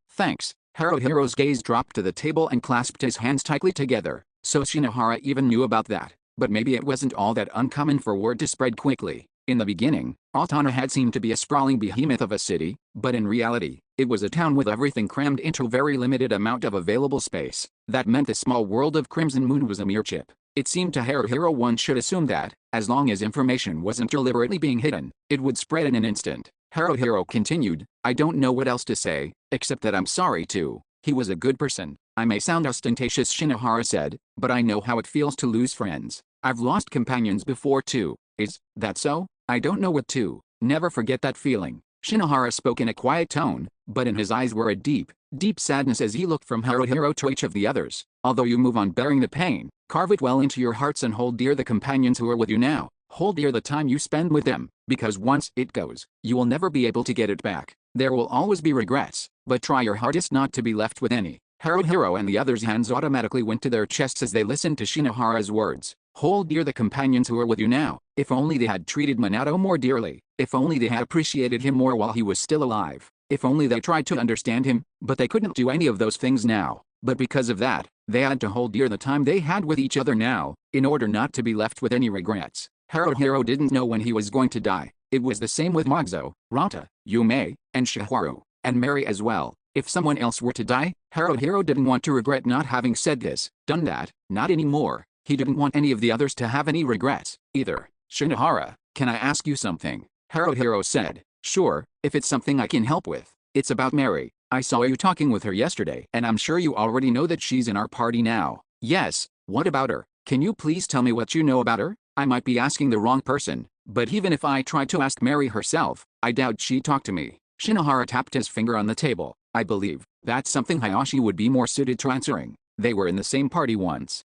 S1: thanks. Haruhiro's gaze dropped to the table and clasped his hands tightly together. So Shinohara even knew about that. But maybe it wasn't all that uncommon for word to spread quickly. In the beginning, Altana had seemed to be a sprawling behemoth of a city, but in reality, it was a town with everything crammed into a very limited amount of available space. That meant the small world of Crimson Moon was a mere chip. It seemed to Haruhiro one should assume that, as long as information wasn't deliberately being hidden, it would spread in an instant. Haruhiro continued, I don't know what else to say, except that I'm sorry too. He was a good person. I may sound ostentatious, Shinohara said, but I know how it feels to lose friends. I've lost companions before too. Is that so? I don't know what to. Never forget that feeling. Shinohara spoke in a quiet tone, but in his eyes were a deep sadness as he looked from Haruhiro to each of the others. Although you move on bearing the pain, carve it well into your hearts and hold dear the companions who are with you now. Hold dear the time you spend with them, because once it goes, you will never be able to get it back. There will always be regrets, but try your hardest not to be left with any. Haruhiro and the others' hands automatically went to their chests as they listened to Shinohara's words. Hold dear the companions who are with you now. If only they had treated Minato more dearly. If only they had appreciated him more while he was still alive. If only they tried to understand him, but they couldn't do any of those things now. But because of that, they had to hold dear the time they had with each other now, in order not to be left with any regrets. Haruhiro didn't know when he was going to die. It was the same with Magzo, Ranta, Yume, and Shihoru, and Mary as well. If someone else were to die, Haruhiro didn't want to regret not having said this, done that, not anymore. He didn't want any of the others to have any regrets, either. Shinohara, can I ask you something? Haruhiro said. Sure, if it's something I can help with. It's about Mary. I saw you talking with her yesterday and I'm sure you already know that she's in our party now. Yes, what about her? Can you please tell me what you know about her? I might be asking the wrong person, but even if I tried to ask Mary herself, I doubt she'd talk to me. Shinohara tapped his finger on the table. I believe that's something Hayashi would be more suited to answering. They were in the same party once.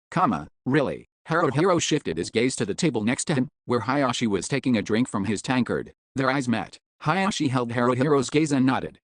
S1: Really? Haruhiro shifted his gaze to the table next to him, where Hayashi was taking a drink from his tankard. Their eyes met. Hayashi held Haruhiro's gaze and nodded.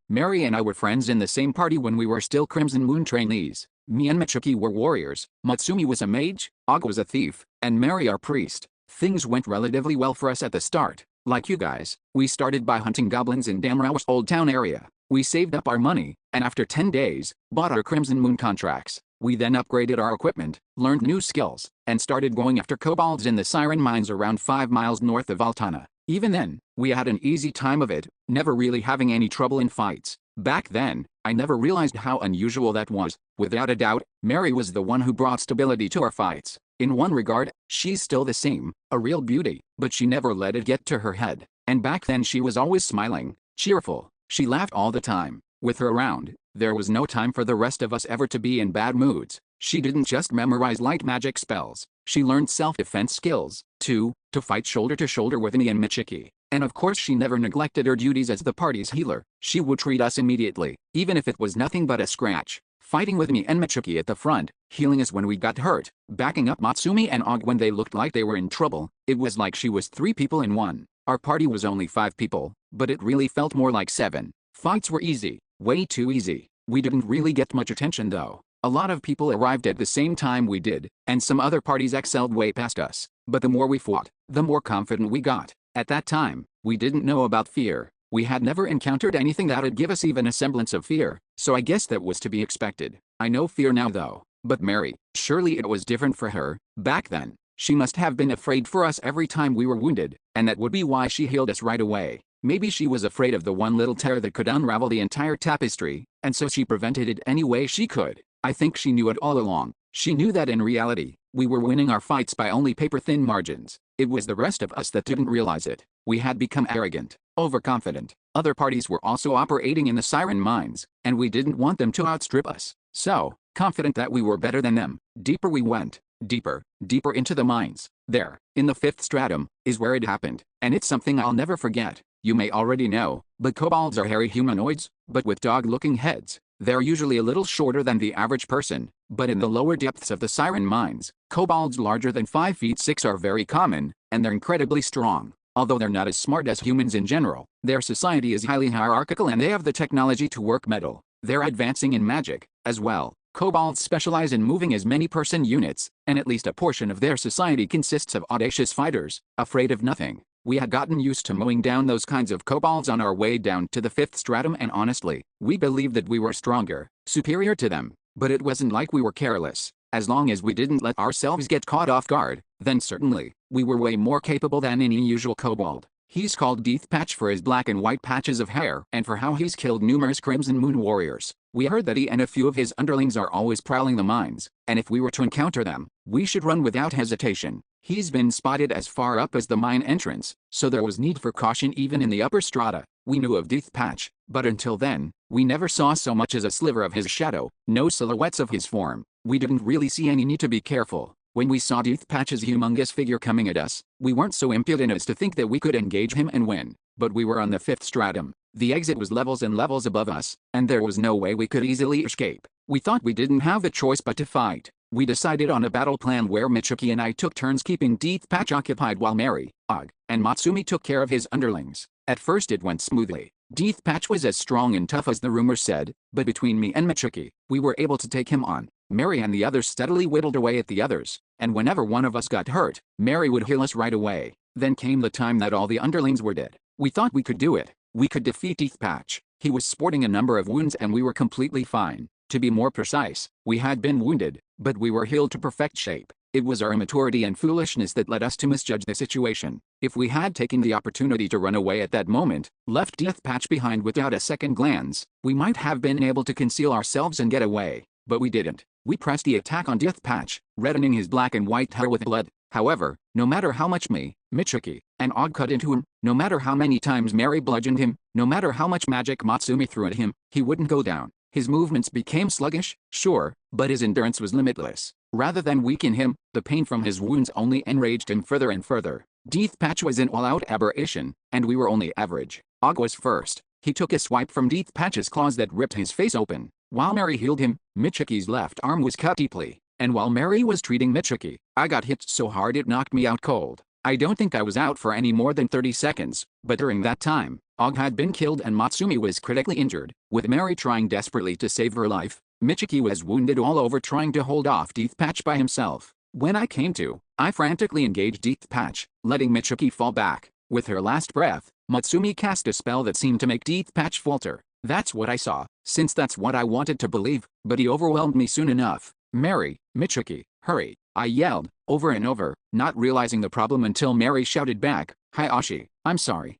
S1: Mary and I were friends in the same party when we were still Crimson Moon trainees. Me and Mitsuki were warriors, Matsumi was a mage, Aga was a thief, and Mary our priest. Things went relatively well for us at the start. Like you guys, we started by hunting goblins in Damrao's Old Town area. We saved up our money, and after 10 days, bought our Crimson Moon contracts. We then upgraded our equipment, learned new skills, and started going after kobolds in the Siren Mines around 5 miles north of Altana. Even then, we had an easy time of it, never really having any trouble in fights. Back then, I never realized how unusual that was. Without a doubt, Mary was the one who brought stability to our fights. In one regard, she's still the same, a real beauty, but she never let it get to her head. And back then she was always smiling, cheerful. She laughed all the time. With her around, there was no time for the rest of us ever to be in bad moods. She didn't just memorize light magic spells, she learned self-defense skills, too, to fight shoulder to shoulder with me and Michiki. And of course she never neglected her duties as the party's healer. She would treat us immediately, even if it was nothing but a scratch. Fighting with me and Michiki at the front, healing us when we got hurt, backing up Matsumi and Og when they looked like they were in trouble. It was like she was 3 people in one. Our party was only 5 people, but it really felt more like 7. Fights were easy, way too easy. We didn't really get much attention though. A lot of people arrived at the same time we did, and some other parties excelled way past us. But the more we fought, the more confident we got. At that time, we didn't know about fear. We had never encountered anything that'd give us even a semblance of fear, so I guess that was to be expected. I know fear now though, but Mary, surely it was different for her. Back then, she must have been afraid for us every time we were wounded, and that would be why she healed us right away. Maybe she was afraid of the one little tear that could unravel the entire tapestry, and so she prevented it any way she could. I think she knew it all along. She knew that in reality, we were winning our fights by only paper-thin margins. It was the rest of us that didn't realize it. We had become arrogant, overconfident. Other parties were also operating in the siren mines, and we didn't want them to outstrip us. So, confident that we were better than them, deeper we went. Deeper, deeper into the mines. There, in the 5th stratum, is where it happened, and it's something I'll never forget. You may already know, but kobolds are hairy humanoids, but with dog-looking heads. They're usually a little shorter than the average person, but in the lower depths of the siren mines, kobolds larger than 5 feet 6 are very common, and they're incredibly strong. Although they're not as smart as humans in general, their society is highly hierarchical and they have the technology to work metal. They're advancing in magic, as well. Kobolds specialize in moving as many-person units, and at least a portion of their society consists of audacious fighters, afraid of nothing. We had gotten used to mowing down those kinds of kobolds on our way down to the 5th stratum, and honestly, we believed that we were stronger, superior to them. But it wasn't like we were careless. As long as we didn't let ourselves get caught off guard, then certainly, we were way more capable than any usual kobold. He's called Deathpatch for his black and white patches of hair and for how he's killed numerous Crimson Moon warriors. We heard that he and a few of his underlings are always prowling the mines, and if we were to encounter them, we should run without hesitation. He's been spotted as far up as the mine entrance, so there was need for caution even in the upper strata. We knew of Deathpatch, but until then, we never saw so much as a sliver of his shadow, no silhouettes of his form. We didn't really see any need to be careful. When we saw Deathpatch's humongous figure coming at us, we weren't so impudent as to think that we could engage him and win. But we were on the 5th stratum. The exit was levels and levels above us, and there was no way we could easily escape. We thought we didn't have a choice but to fight. We decided on a battle plan where Michiki and I took turns keeping Deathpatch occupied while Mary, Og, and Matsumi took care of his underlings. At first it went smoothly. Deathpatch was as strong and tough as the rumors said, but between me and Michiki, we were able to take him on. Mary and the others steadily whittled away at the others, and whenever one of us got hurt, Mary would heal us right away. Then came the time that all the underlings were dead. We thought we could do it. We could defeat Deathpatch. He was sporting a number of wounds and we were completely fine. To be more precise, we had been wounded, but we were healed to perfect shape. It was our immaturity and foolishness that led us to misjudge the situation. If we had taken the opportunity to run away at that moment, left Deathpatch behind without a second glance, we might have been able to conceal ourselves and get away. But we didn't. We pressed the attack on Deathpatch, reddening his black and white hair with blood. However, no matter how much me, Michiki, and Og cut into him, no matter how many times Mary bludgeoned him, no matter how much magic Matsumi threw at him, he wouldn't go down. His movements became sluggish, sure, but his endurance was limitless. Rather than weaken him, the pain from his wounds only enraged him further and further. Deathpatch was an all-out aberration, and we were only average. Og was first. He took a swipe from Deathpatch's claws that ripped his face open. While Mary healed him, Michiki's left arm was cut deeply. And while Mary was treating Michiki, I got hit so hard it knocked me out cold. I don't think I was out for any more than 30 seconds, but during that time, Og had been killed and Matsumi was critically injured. With Mary trying desperately to save her life, Michiki was wounded all over trying to hold off Deathpatch by himself. When I came to, I frantically engaged Deathpatch, letting Michiki fall back. With her last breath, Matsumi cast a spell that seemed to make Deathpatch falter. That's what I saw, since that's what I wanted to believe, but he overwhelmed me soon enough. Mary, Michiki, hurry, I yelled, over and over, not realizing the problem until Mary shouted back, Hayashi, I'm sorry,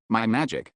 S1: my magic,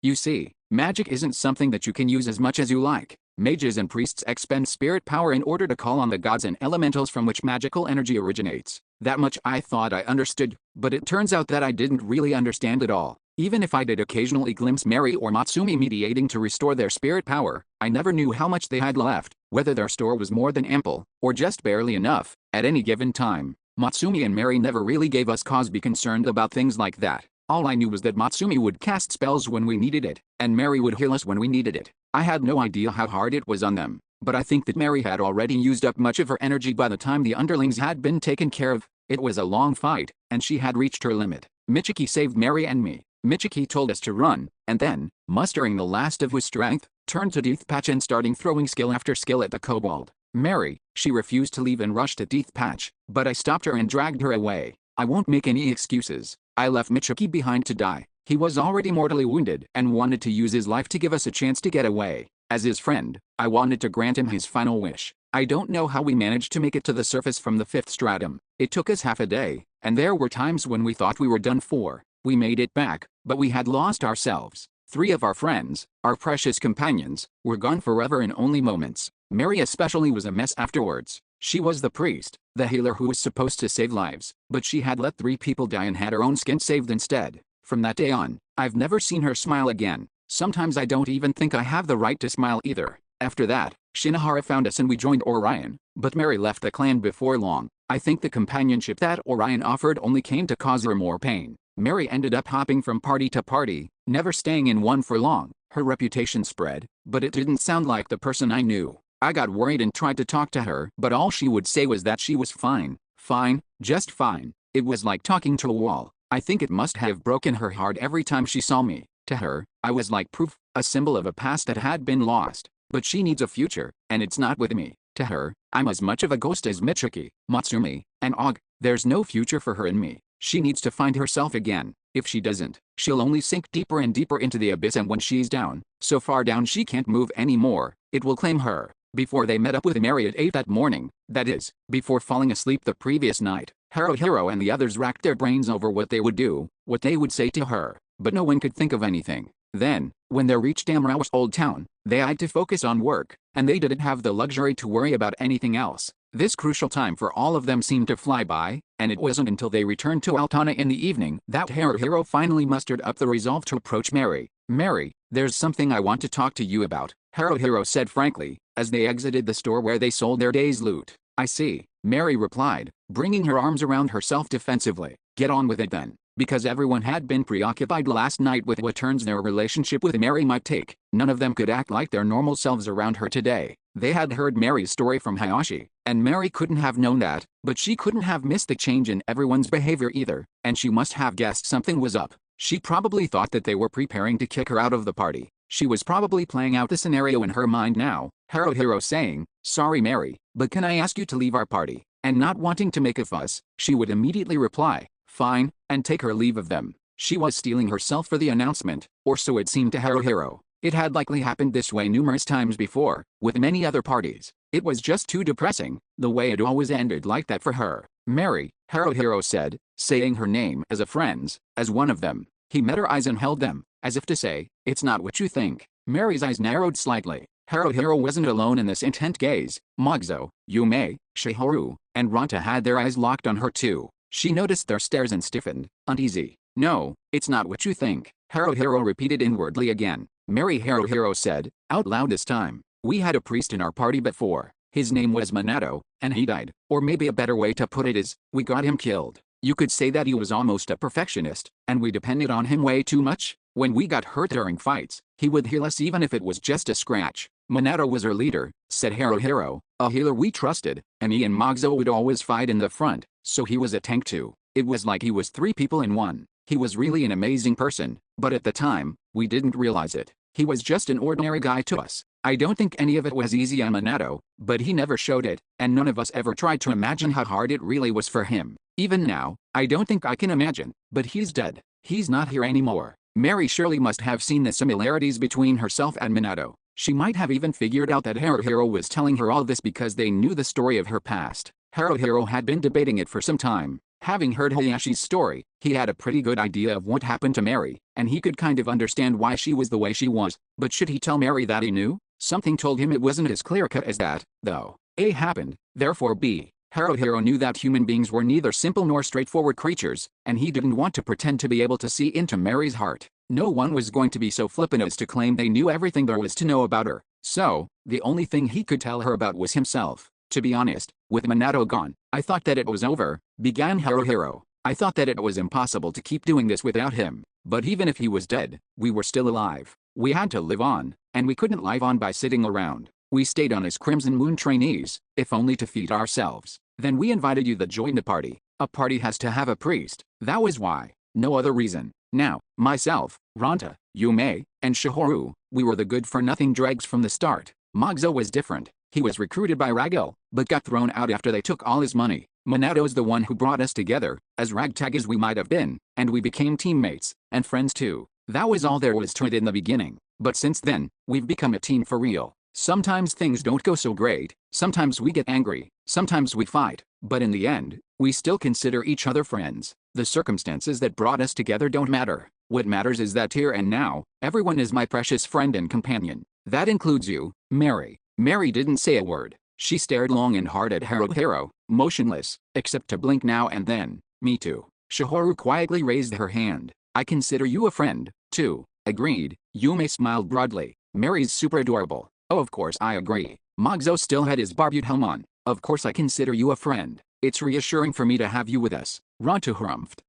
S1: you see, magic isn't something that you can use as much as you like. Mages and priests expend spirit power in order to call on the gods and elementals from which magical energy originates. That much I thought I understood, but it turns out that I didn't really understand at all. Even if I did occasionally glimpse Mary or Matsumi mediating to restore their spirit power, I never knew how much they had left. whether their store was more than ample, or just barely enough, at any given time. Matsumi and Mary never really gave us cause to be concerned about things like that. All I knew was that Matsumi would cast spells when we needed it, and Mary would heal us when we needed it. I had no idea how hard it was on them, but I think that Mary had already used up much of her energy by the time the underlings had been taken care of. It was a long fight, and she had reached her limit. Michiki saved Mary and me. Michiki told us to run, and then, mustering the last of his strength, turned to Deathpatch and starting throwing skill after skill at the kobold. Mary, she refused to leave and rushed at Deathpatch, but I stopped her and dragged her away. I won't make any excuses. I left Michiki behind to die. He was already mortally wounded and wanted to use his life to give us a chance to get away. As his friend, I wanted to grant him his final wish. I don't know how we managed to make it to the surface from the 5th stratum. It took us half a day, and there were times when we thought we were done for. We made it back, but we had lost ourselves. 3 of our friends, our precious companions, were gone forever in only moments. Mary especially was a mess afterwards. She was the priest, the healer who was supposed to save lives, but she had let 3 people die and had her own skin saved instead. From that day on, I've never seen her smile again. Sometimes I don't even think I have the right to smile either. After that, Shinohara found us and we joined Orion, but Mary left the clan before long. I think the companionship that Orion offered only came to cause her more pain. Mary ended up hopping from party to party, never staying in one for long. Her reputation spread, but it didn't sound like the person I knew. I got worried and tried to talk to her, but all she would say was that she was fine. Fine, just fine. It was like talking to a wall. I think it must have broken her heart every time she saw me. To her, I was like proof, a symbol of a past that had been lost. But she needs a future, and it's not with me. To her, I'm as much of a ghost as Michiki, Matsumi, and Og. There's no future for her in me. She needs to find herself again. If she doesn't, she'll only sink deeper and deeper into the abyss, and when she's down, so far down she can't move anymore, it will claim her. Before they met up with Mary at 8 that morning, that is, before falling asleep the previous night, Haruhiro and the others racked their brains over what they would do, what they would say to her, but no one could think of anything. Then, when they reached Amurawa's old town, they had to focus on work, and they didn't have the luxury to worry about anything else. This crucial time for all of them seemed to fly by, and it wasn't until they returned to Altana in the evening that Haruhiro finally mustered up the resolve to approach Mary. Mary, there's something I want to talk to you about, Haruhiro said frankly, as they exited the store where they sold their day's loot. I see, Mary replied, bringing her arms around herself defensively. Get on with it then. Because everyone had been preoccupied last night with what turns their relationship with Mary might take, none of them could act like their normal selves around her today. They had heard Mary's story from Hayashi, and Mary couldn't have known that, but she couldn't have missed the change in everyone's behavior either, and she must have guessed something was up. She probably thought that they were preparing to kick her out of the party. She was probably playing out the scenario in her mind now, Haruhiro saying, sorry Mary, but can I ask you to leave our party? And not wanting to make a fuss, she would immediately reply, fine, and take her leave of them. She was steeling herself for the announcement, or so it seemed to Haruhiro. It had likely happened this way numerous times before, with many other parties. It was just too depressing, the way it always ended like that for her. Mary, Haruhiro said, saying her name as a friend's, as one of them. He met her eyes and held them, as if to say, it's not what you think. Mary's eyes narrowed slightly. Haruhiro wasn't alone in this intent gaze. Magzo, Yume, Shihoru, and Ranta had their eyes locked on her too. She noticed their stares and stiffened, uneasy. No, it's not what you think, Haruhiro repeated inwardly again. Mary, Haruhiro said, out loud this time. We had a priest in our party before. His name was Minato, and he died. Or maybe a better way to put it is, we got him killed. You could say that he was almost a perfectionist, and we depended on him way too much. When we got hurt during fights, he would heal us even if it was just a scratch. Minato was our leader, said Haruhiro, a healer we trusted, and he and Magzo would always fight in the front, so he was a tank too. It was like he was 3 people in one. He was really an amazing person, but at the time, we didn't realize it. He was just an ordinary guy to us. I don't think any of it was easy on Minato, but he never showed it, and none of us ever tried to imagine how hard it really was for him. Even now, I don't think I can imagine, but he's dead. He's not here anymore. Mary surely must have seen the similarities between herself and Minato. She might have even figured out that Haruhiro was telling her all this because they knew the story of her past. Haruhiro had been debating it for some time. Having heard Hayashi's story, he had a pretty good idea of what happened to Mary, and he could kind of understand why she was the way she was. But should he tell Mary that he knew? Something told him it wasn't as clear-cut as that, though. A happened, therefore B. Haruhiro knew that human beings were neither simple nor straightforward creatures, and he didn't want to pretend to be able to see into Mary's heart. No one was going to be so flippant as to claim they knew everything there was to know about her. So, the only thing he could tell her about was himself. To be honest, with Minato gone, I thought that it was over, began Haruhiro. I thought that it was impossible to keep doing this without him. But even if he was dead, we were still alive. We had to live on, and we couldn't live on by sitting around. We stayed on as Crimson Moon trainees, if only to feed ourselves. Then we invited you to join the party. A party has to have a priest. That was why. No other reason. Now, myself, Ranta, Yume, and Shihoru, we were the good-for-nothing dregs from the start. Magzo was different. He was recruited by Rago, but got thrown out after they took all his money. Minato's the one who brought us together, as ragtag as we might have been, and we became teammates, and friends too. That was all there was to it in the beginning, but since then, we've become a team for real. Sometimes things don't go so great, sometimes we get angry, sometimes we fight, but in the end, we still consider each other friends. The circumstances that brought us together don't matter. What matters is that here and now, everyone is my precious friend and companion. That includes you, Mary. Mary didn't say a word. She stared long and hard at Haruhiro, motionless, except to blink now and then. Me too. Shihoru quietly raised her hand. I consider you a friend, too. Agreed. Yume smiled broadly. Mary's super adorable. Oh, of course I agree. Magzo still had his barbed helm on. Of course I consider you a friend. It's reassuring for me to have you with us. Ronto harumphed.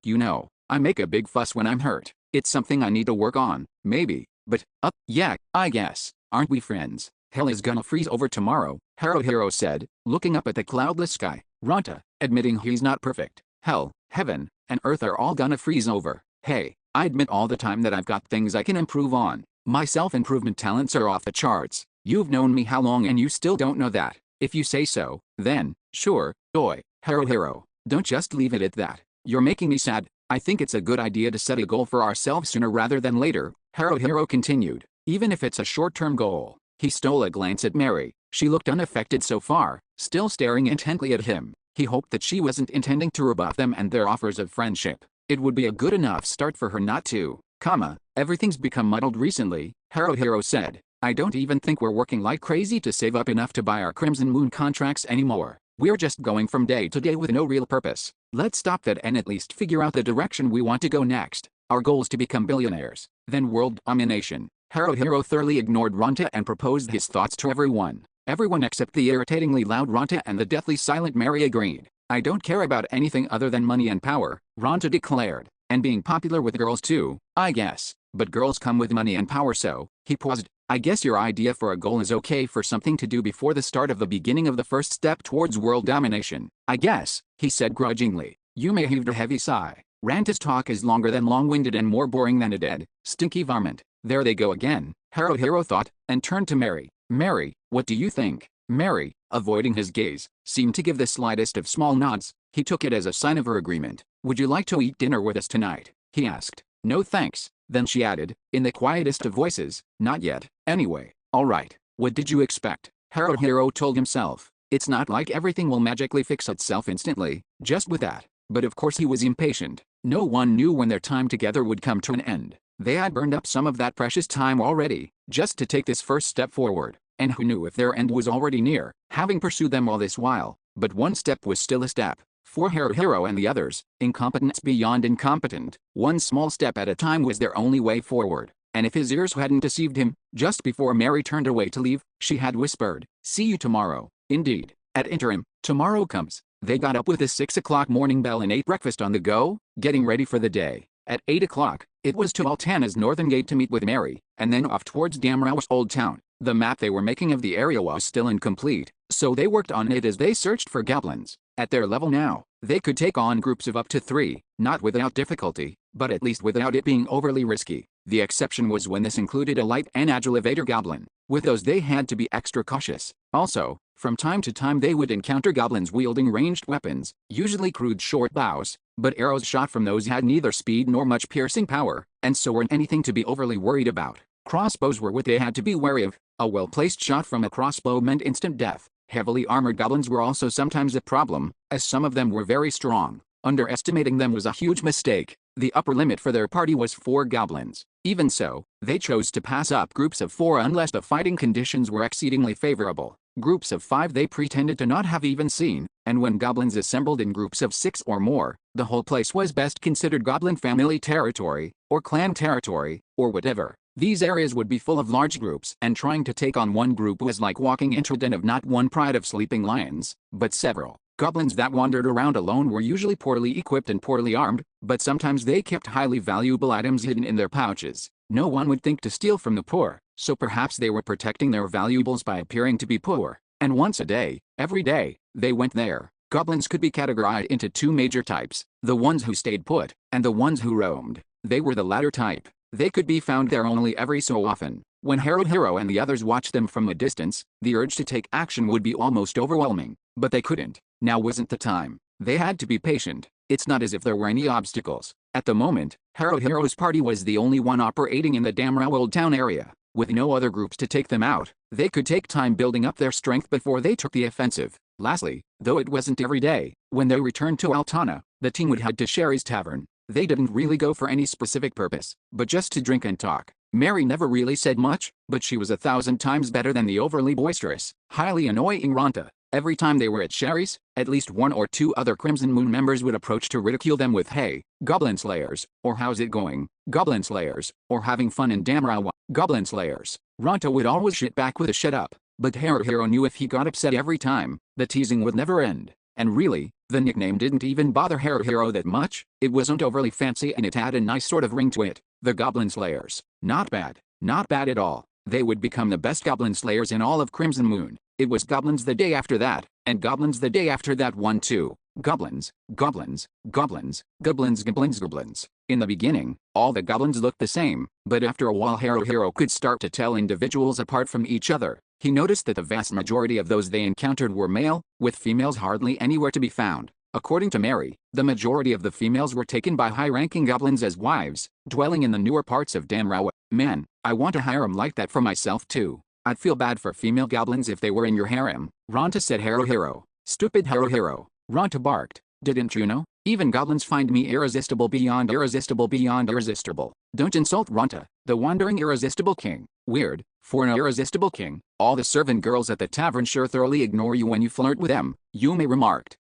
S1: You know, I make a big fuss when I'm hurt. It's something I need to work on, maybe. But, yeah, I guess. Aren't we friends? Hell is gonna freeze over tomorrow, Haruhiro said, looking up at the cloudless sky. Ranta, admitting he's not perfect. Hell, heaven, and earth are all gonna freeze over. Hey, I admit all the time that I've got things I can improve on. My self-improvement talents are off the charts. You've known me how long and you still don't know that? If you say so, then, sure, oi, Haruhiro, don't just leave it at that. You're making me sad. I think it's a good idea to set a goal for ourselves sooner rather than later, Haruhiro continued, even if it's a short-term goal. He stole a glance at Mary. She looked unaffected so far, still staring intently at him. He hoped that she wasn't intending to rebuff them and their offers of friendship. It would be a good enough start for her not to. Everything's become muddled recently, Haruhiro said. I don't even think we're working like crazy to save up enough to buy our Crimson Moon contracts anymore. We're just going from day to day with no real purpose. Let's stop that and at least figure out the direction we want to go next. Our goal is to become billionaires, then world domination. Haruhiro thoroughly ignored Ranta and proposed his thoughts to everyone. Everyone except the irritatingly loud Ranta and the deathly silent Mary agreed. I don't care about anything other than money and power, Ranta declared. And being popular with girls too, I guess. But girls come with money and power, so, he paused. I guess your idea for a goal is okay for something to do before the start of the beginning of the first step towards world domination. I guess, he said grudgingly. Yume heaved a heavy sigh. Ranta's talk is longer than long-winded and more boring than a dead, stinky varmint. There they go again, Haruhiro thought, and turned to Mary. Mary, what do you think? Mary, avoiding his gaze, seemed to give the slightest of small nods. He took it as a sign of her agreement. Would you like to eat dinner with us tonight? He asked. No thanks. Then she added, in the quietest of voices, not yet. Anyway, all right. What did you expect? Haruhiro told himself. It's not like everything will magically fix itself instantly, just with that. But of course he was impatient. No one knew when their time together would come to an end. They had burned up some of that precious time already, just to take this first step forward. And who knew if their end was already near, having pursued them all this while. But one step was still a step. For Haruhiro and the others, incompetence beyond incompetent, one small step at a time was their only way forward. And if his ears hadn't deceived him, just before Mary turned away to leave, she had whispered, see you tomorrow. Indeed, at interim, tomorrow comes. They got up with the 6 o'clock morning bell and ate breakfast on the go, getting ready for the day. At 8 o'clock, it was to Altana's northern gate to meet with Mary, and then off towards Damrao's old town. The map they were making of the area was still incomplete, so they worked on it as they searched for goblins. At their level now, they could take on groups of up to 3, not without difficulty, but at least without it being overly risky. The exception was when this included a light and agile evader goblin. With those they had to be extra cautious. Also, from time to time they would encounter goblins wielding ranged weapons, usually crude short bows, but arrows shot from those had neither speed nor much piercing power, and so weren't anything to be overly worried about. Crossbows were what they had to be wary of. A well-placed shot from a crossbow meant instant death. Heavily armored goblins were also sometimes a problem, as some of them were very strong. Underestimating them was a huge mistake. The upper limit for their party was 4 goblins. Even so, they chose to pass up groups of 4 unless the fighting conditions were exceedingly favorable. Groups of 5 they pretended to not have even seen, and when goblins assembled in groups of 6 or more, the whole place was best considered goblin family territory, or clan territory, or whatever. These areas would be full of large groups, and trying to take on one group was like walking into a den of not one pride of sleeping lions, but several. Goblins that wandered around alone were usually poorly equipped and poorly armed, but sometimes they kept highly valuable items hidden in their pouches. No one would think to steal from the poor, so perhaps they were protecting their valuables by appearing to be poor. And once a day, every day, they went there. Goblins could be categorized into two major types, the ones who stayed put, and the ones who roamed. They were the latter type. They could be found there only every so often. When Hero and the others watched them from a distance, the urge to take action would be almost overwhelming, but they couldn't. Now wasn't the time. They had to be patient. It's not as if there were any obstacles. At the moment, Hero's party was the only one operating in the Damrau Old Town area. With no other groups to take them out, they could take time building up their strength before they took the offensive. Lastly, though it wasn't every day, when they returned to Altana, the team would head to Sherry's tavern. They didn't really go for any specific purpose, but just to drink and talk. Mary never really said much, but she was 1,000 times better than the overly boisterous, highly annoying Ronta. Every time they were at Sherry's, at least one or two other Crimson Moon members would approach to ridicule them with "Hey, Goblin Slayers," or "How's it going, Goblin Slayers," or "Having fun in Damrau, Goblin Slayers." Ronta would always shit back with a "shut up," but Hero knew if he got upset every time, the teasing would never end. And really, the nickname didn't even bother Hero that much. It wasn't overly fancy and it had a nice sort of ring to it. The Goblin Slayers. Not bad. Not bad at all. They would become the best Goblin Slayers in all of Crimson Moon. It was goblins the day after that, and goblins the day after that one too. Goblins, goblins, goblins, goblins, goblins, goblins. In the beginning, all the goblins looked the same, but after a while Hero could start to tell individuals apart from each other. He noticed that the vast majority of those they encountered were male, with females hardly anywhere to be found. According to Mary, the majority of the females were taken by high-ranking goblins as wives, dwelling in the newer parts of Damrau. Man, I want a harem like that for myself too. I'd feel bad for female goblins if they were in your harem, Ronta said. Hero. Stupid Hero. Ronta barked. Didn't you know? Even goblins find me irresistible beyond irresistible beyond irresistible. Don't insult Ronta, the wandering irresistible king. Weird, for an irresistible king. All the servant girls at the tavern sure thoroughly ignore you when you flirt with them, Yume remarked.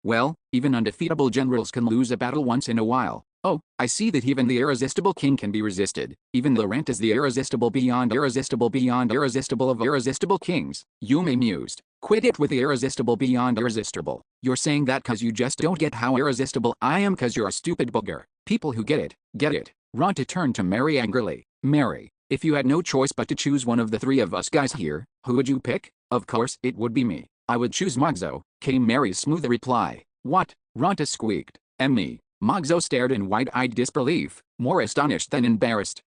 S1: Well, even undefeatable generals can lose a battle once in a while. Oh, I see that even the irresistible king can be resisted. Even Laurent is the irresistible beyond irresistible of irresistible kings, Yume mused. Quit it with the irresistible beyond irresistible. You're saying that cause you just don't get how irresistible I am cause you're a stupid booger. People who get it. Ronta turned to Mary angrily. Mary, if you had no choice but to choose one of the three of us guys here, who would you pick? Of course it would be me. I would choose Mogzo, came Mary's smooth reply. What? Ronta squeaked. And me? Mogzo stared in wide-eyed disbelief, more astonished than embarrassed.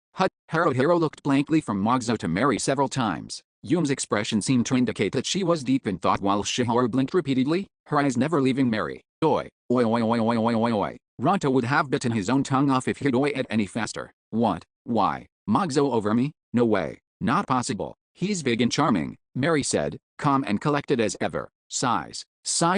S1: Hero looked blankly from Mogzo to Mary several times. Yume's expression seemed to indicate that she was deep in thought while Shihara blinked repeatedly, her eyes never leaving Mary. Oi. Ronta would have bitten his own tongue off if he'd oi-ed any faster. What? Why? Mogzo over me? No way. Not possible. He's big and charming, Mary said, calm and collected as ever. Size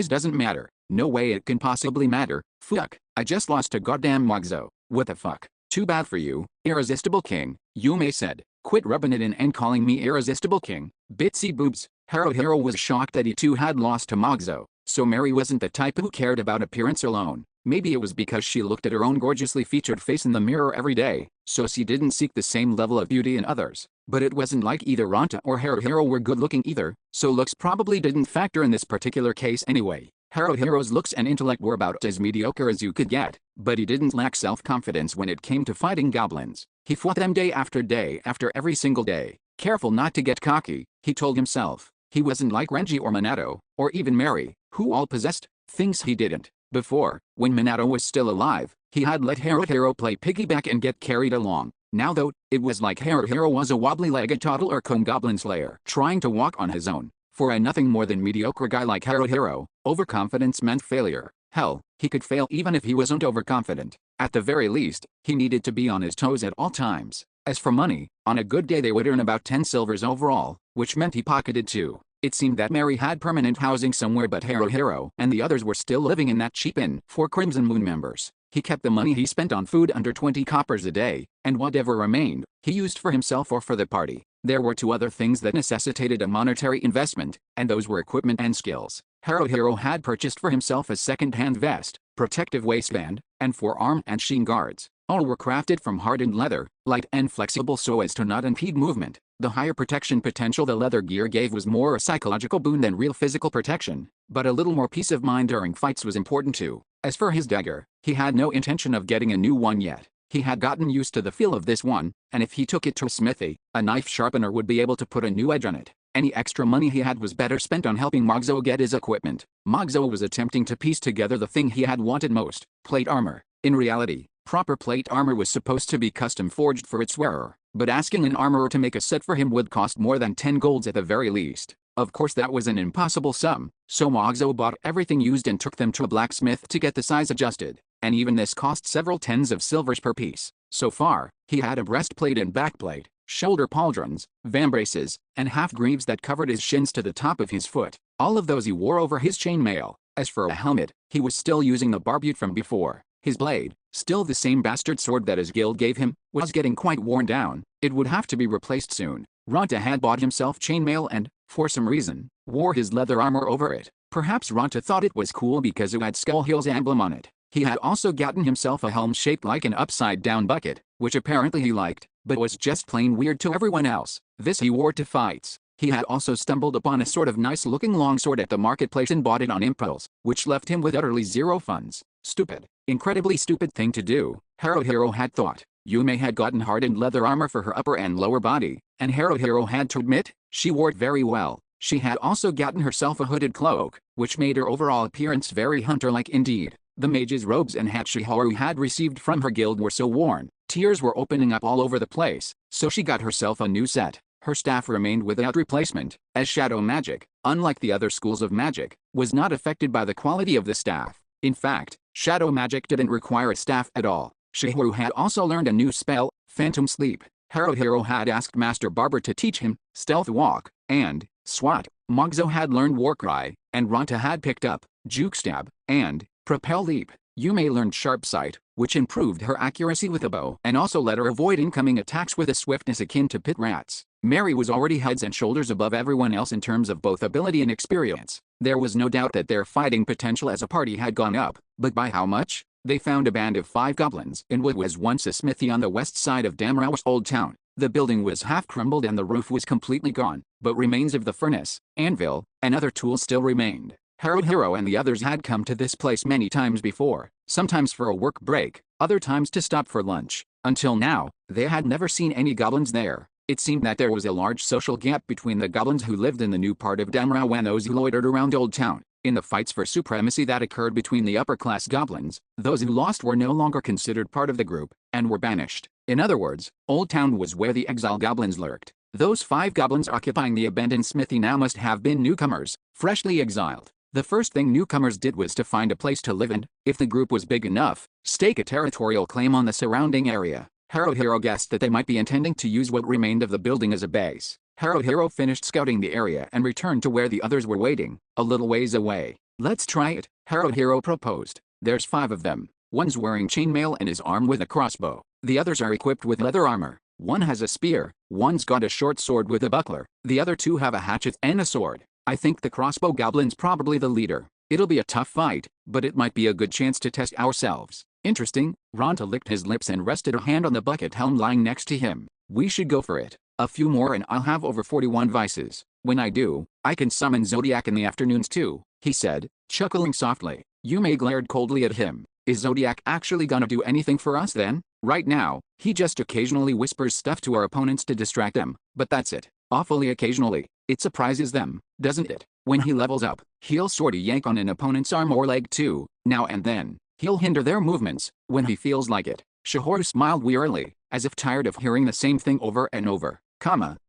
S1: doesn't matter. No way it can possibly matter. Fuck, I just lost to goddamn Mogzo. What the fuck? Too bad for you, irresistible king, Yume said. Quit rubbing it in and calling me irresistible king. Bitsy boobs. Hero was shocked that he too had lost to Mogzo. So Mary wasn't the type who cared about appearance alone. Maybe it was because she looked at her own gorgeously featured face in the mirror every day, so she didn't seek the same level of beauty in others. But it wasn't like either Ronta or Hero were good looking either, so looks probably didn't factor in this particular case anyway. Hero's looks and intellect were about as mediocre as you could get, but he didn't lack self-confidence when it came to fighting goblins. He fought them day after every single day. Careful not to get cocky, he told himself. He wasn't like Renji or Minato, or even Mary, who all possessed things he didn't. Before, when Minato was still alive, he had let Hero play piggyback and get carried along. Now though, it was like Hero was a wobbly-legged toddler come goblin slayer trying to walk on his own. For a nothing more than mediocre guy like Hero, overconfidence meant failure. Hell, he could fail even if he wasn't overconfident. At the very least, he needed to be on his toes at all times. As for money, on a good day they would earn about 10 silvers overall, which meant he pocketed 2. It seemed that Mary had permanent housing somewhere but Hero and the others were still living in that cheap inn for Crimson Moon members. He kept the money he spent on food under 20 coppers a day, and whatever remained, he used for himself or for the party. There were 2 other things that necessitated a monetary investment, and those were equipment and skills. Hero had purchased for himself a second-hand vest, protective waistband, and forearm and shin guards. All were crafted from hardened leather, light and flexible so as to not impede movement. The higher protection potential the leather gear gave was more a psychological boon than real physical protection, but a little more peace of mind during fights was important too. As for his dagger, he had no intention of getting a new one yet. He had gotten used to the feel of this one, and if he took it to a smithy, a knife sharpener would be able to put a new edge on it. Any extra money he had was better spent on helping Mogzo get his equipment. Mogzo was attempting to piece together the thing he had wanted most, plate armor. In reality, proper plate armor was supposed to be custom forged for its wearer, but asking an armorer to make a set for him would cost more than 10 golds at the very least. Of course that was an impossible sum, so Mogzo bought everything used and took them to a blacksmith to get the size adjusted, and even this cost several tens of silvers per piece. So far, he had a breastplate and backplate, shoulder pauldrons, vambraces, and half-greaves that covered his shins to the top of his foot. All of those he wore over his chainmail. As for a helmet, he was still using the barbute from before. His blade, still the same bastard sword that his guild gave him, was getting quite worn down. It would have to be replaced soon. Ronta had bought himself chainmail and, for some reason, wore his leather armor over it. Perhaps Ronta thought it was cool because it had Skull Hill's emblem on it. He had also gotten himself a helm shaped like an upside-down bucket, which apparently he liked, but was just plain weird to everyone else. This he wore to fights. He had also stumbled upon a sort of nice-looking longsword at the marketplace and bought it on impulse, which left him with utterly zero funds. Stupid. Incredibly stupid thing to do, Haruhiro had thought. Yume had gotten hardened leather armor for her upper and lower body, and Haruhiro had to admit, she wore it very well. She had also gotten herself a hooded cloak, which made her overall appearance very hunter-like indeed. The mage's robes and hat Shiharu had received from her guild were so worn, tears were opening up all over the place, so she got herself a new set. Her staff remained without replacement, as shadow magic, unlike the other schools of magic, was not affected by the quality of the staff. In fact, shadow magic didn't require a staff at all. Shiharu had also learned a new spell, Phantom Sleep. Haruhiro had asked Master Barber to teach him Stealth Walk and Swat. Mogzo had learned Warcry, and Ronta had picked up Juke Stab and Propel Leap. Yume learned Sharp Sight, which improved her accuracy with a bow and also let her avoid incoming attacks with a swiftness akin to pit rats. Mary was already heads and shoulders above everyone else in terms of both ability and experience. There was no doubt that their fighting potential as a party had gone up, but by how much? They found a band of 5 goblins in what was once a smithy on the west side of Damrao's old town. The building was half crumbled and the roof was completely gone, but remains of the furnace, anvil, and other tools still remained. Haruhiro and the others had come to this place many times before, sometimes for a work break, other times to stop for lunch. Until now, they had never seen any goblins there. It seemed that there was a large social gap between the goblins who lived in the new part of Damrao and those who loitered around Old Town. In the fights for supremacy that occurred between the upper-class goblins, those who lost were no longer considered part of the group, and were banished. In other words, Old Town was where the exile goblins lurked. Those 5 goblins occupying the abandoned smithy now must have been newcomers, freshly exiled. The first thing newcomers did was to find a place to live and, if the group was big enough, stake a territorial claim on the surrounding area. Haruhiro guessed that they might be intending to use what remained of the building as a base. Haruhiro finished scouting the area and returned to where the others were waiting, a little ways away. Let's try it, Haruhiro proposed. There's 5 of them. One's wearing chainmail and is armed with a crossbow. The others are equipped with leather armor. One has a spear, one's got a short sword with a buckler. The other 2 have a hatchet and a sword. I think the crossbow goblin's probably the leader. It'll be a tough fight, but it might be a good chance to test ourselves. Interesting. Ronta licked his lips and rested a hand on the bucket helm lying next to him. We should go for it. A few more and I'll have over 41 vices. When I do, I can summon Zodiac in the afternoons too, he said, chuckling softly. Yume glared coldly at him. Is Zodiac actually gonna do anything for us then? Right now, he just occasionally whispers stuff to our opponents to distract them, but that's it. Awfully occasionally. It surprises them, doesn't it? When he levels up, he'll sorta yank on an opponent's arm or leg too. Now and then, he'll hinder their movements, when he feels like it. Shiharu smiled wearily, as if tired of hearing the same thing over and over.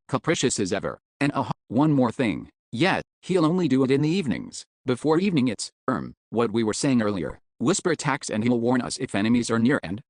S1: Capricious as ever. And one more thing. Yet, he'll only do it in the evenings. Before evening it's, what we were saying earlier. Whisper attacks and he'll warn us if enemies are near and,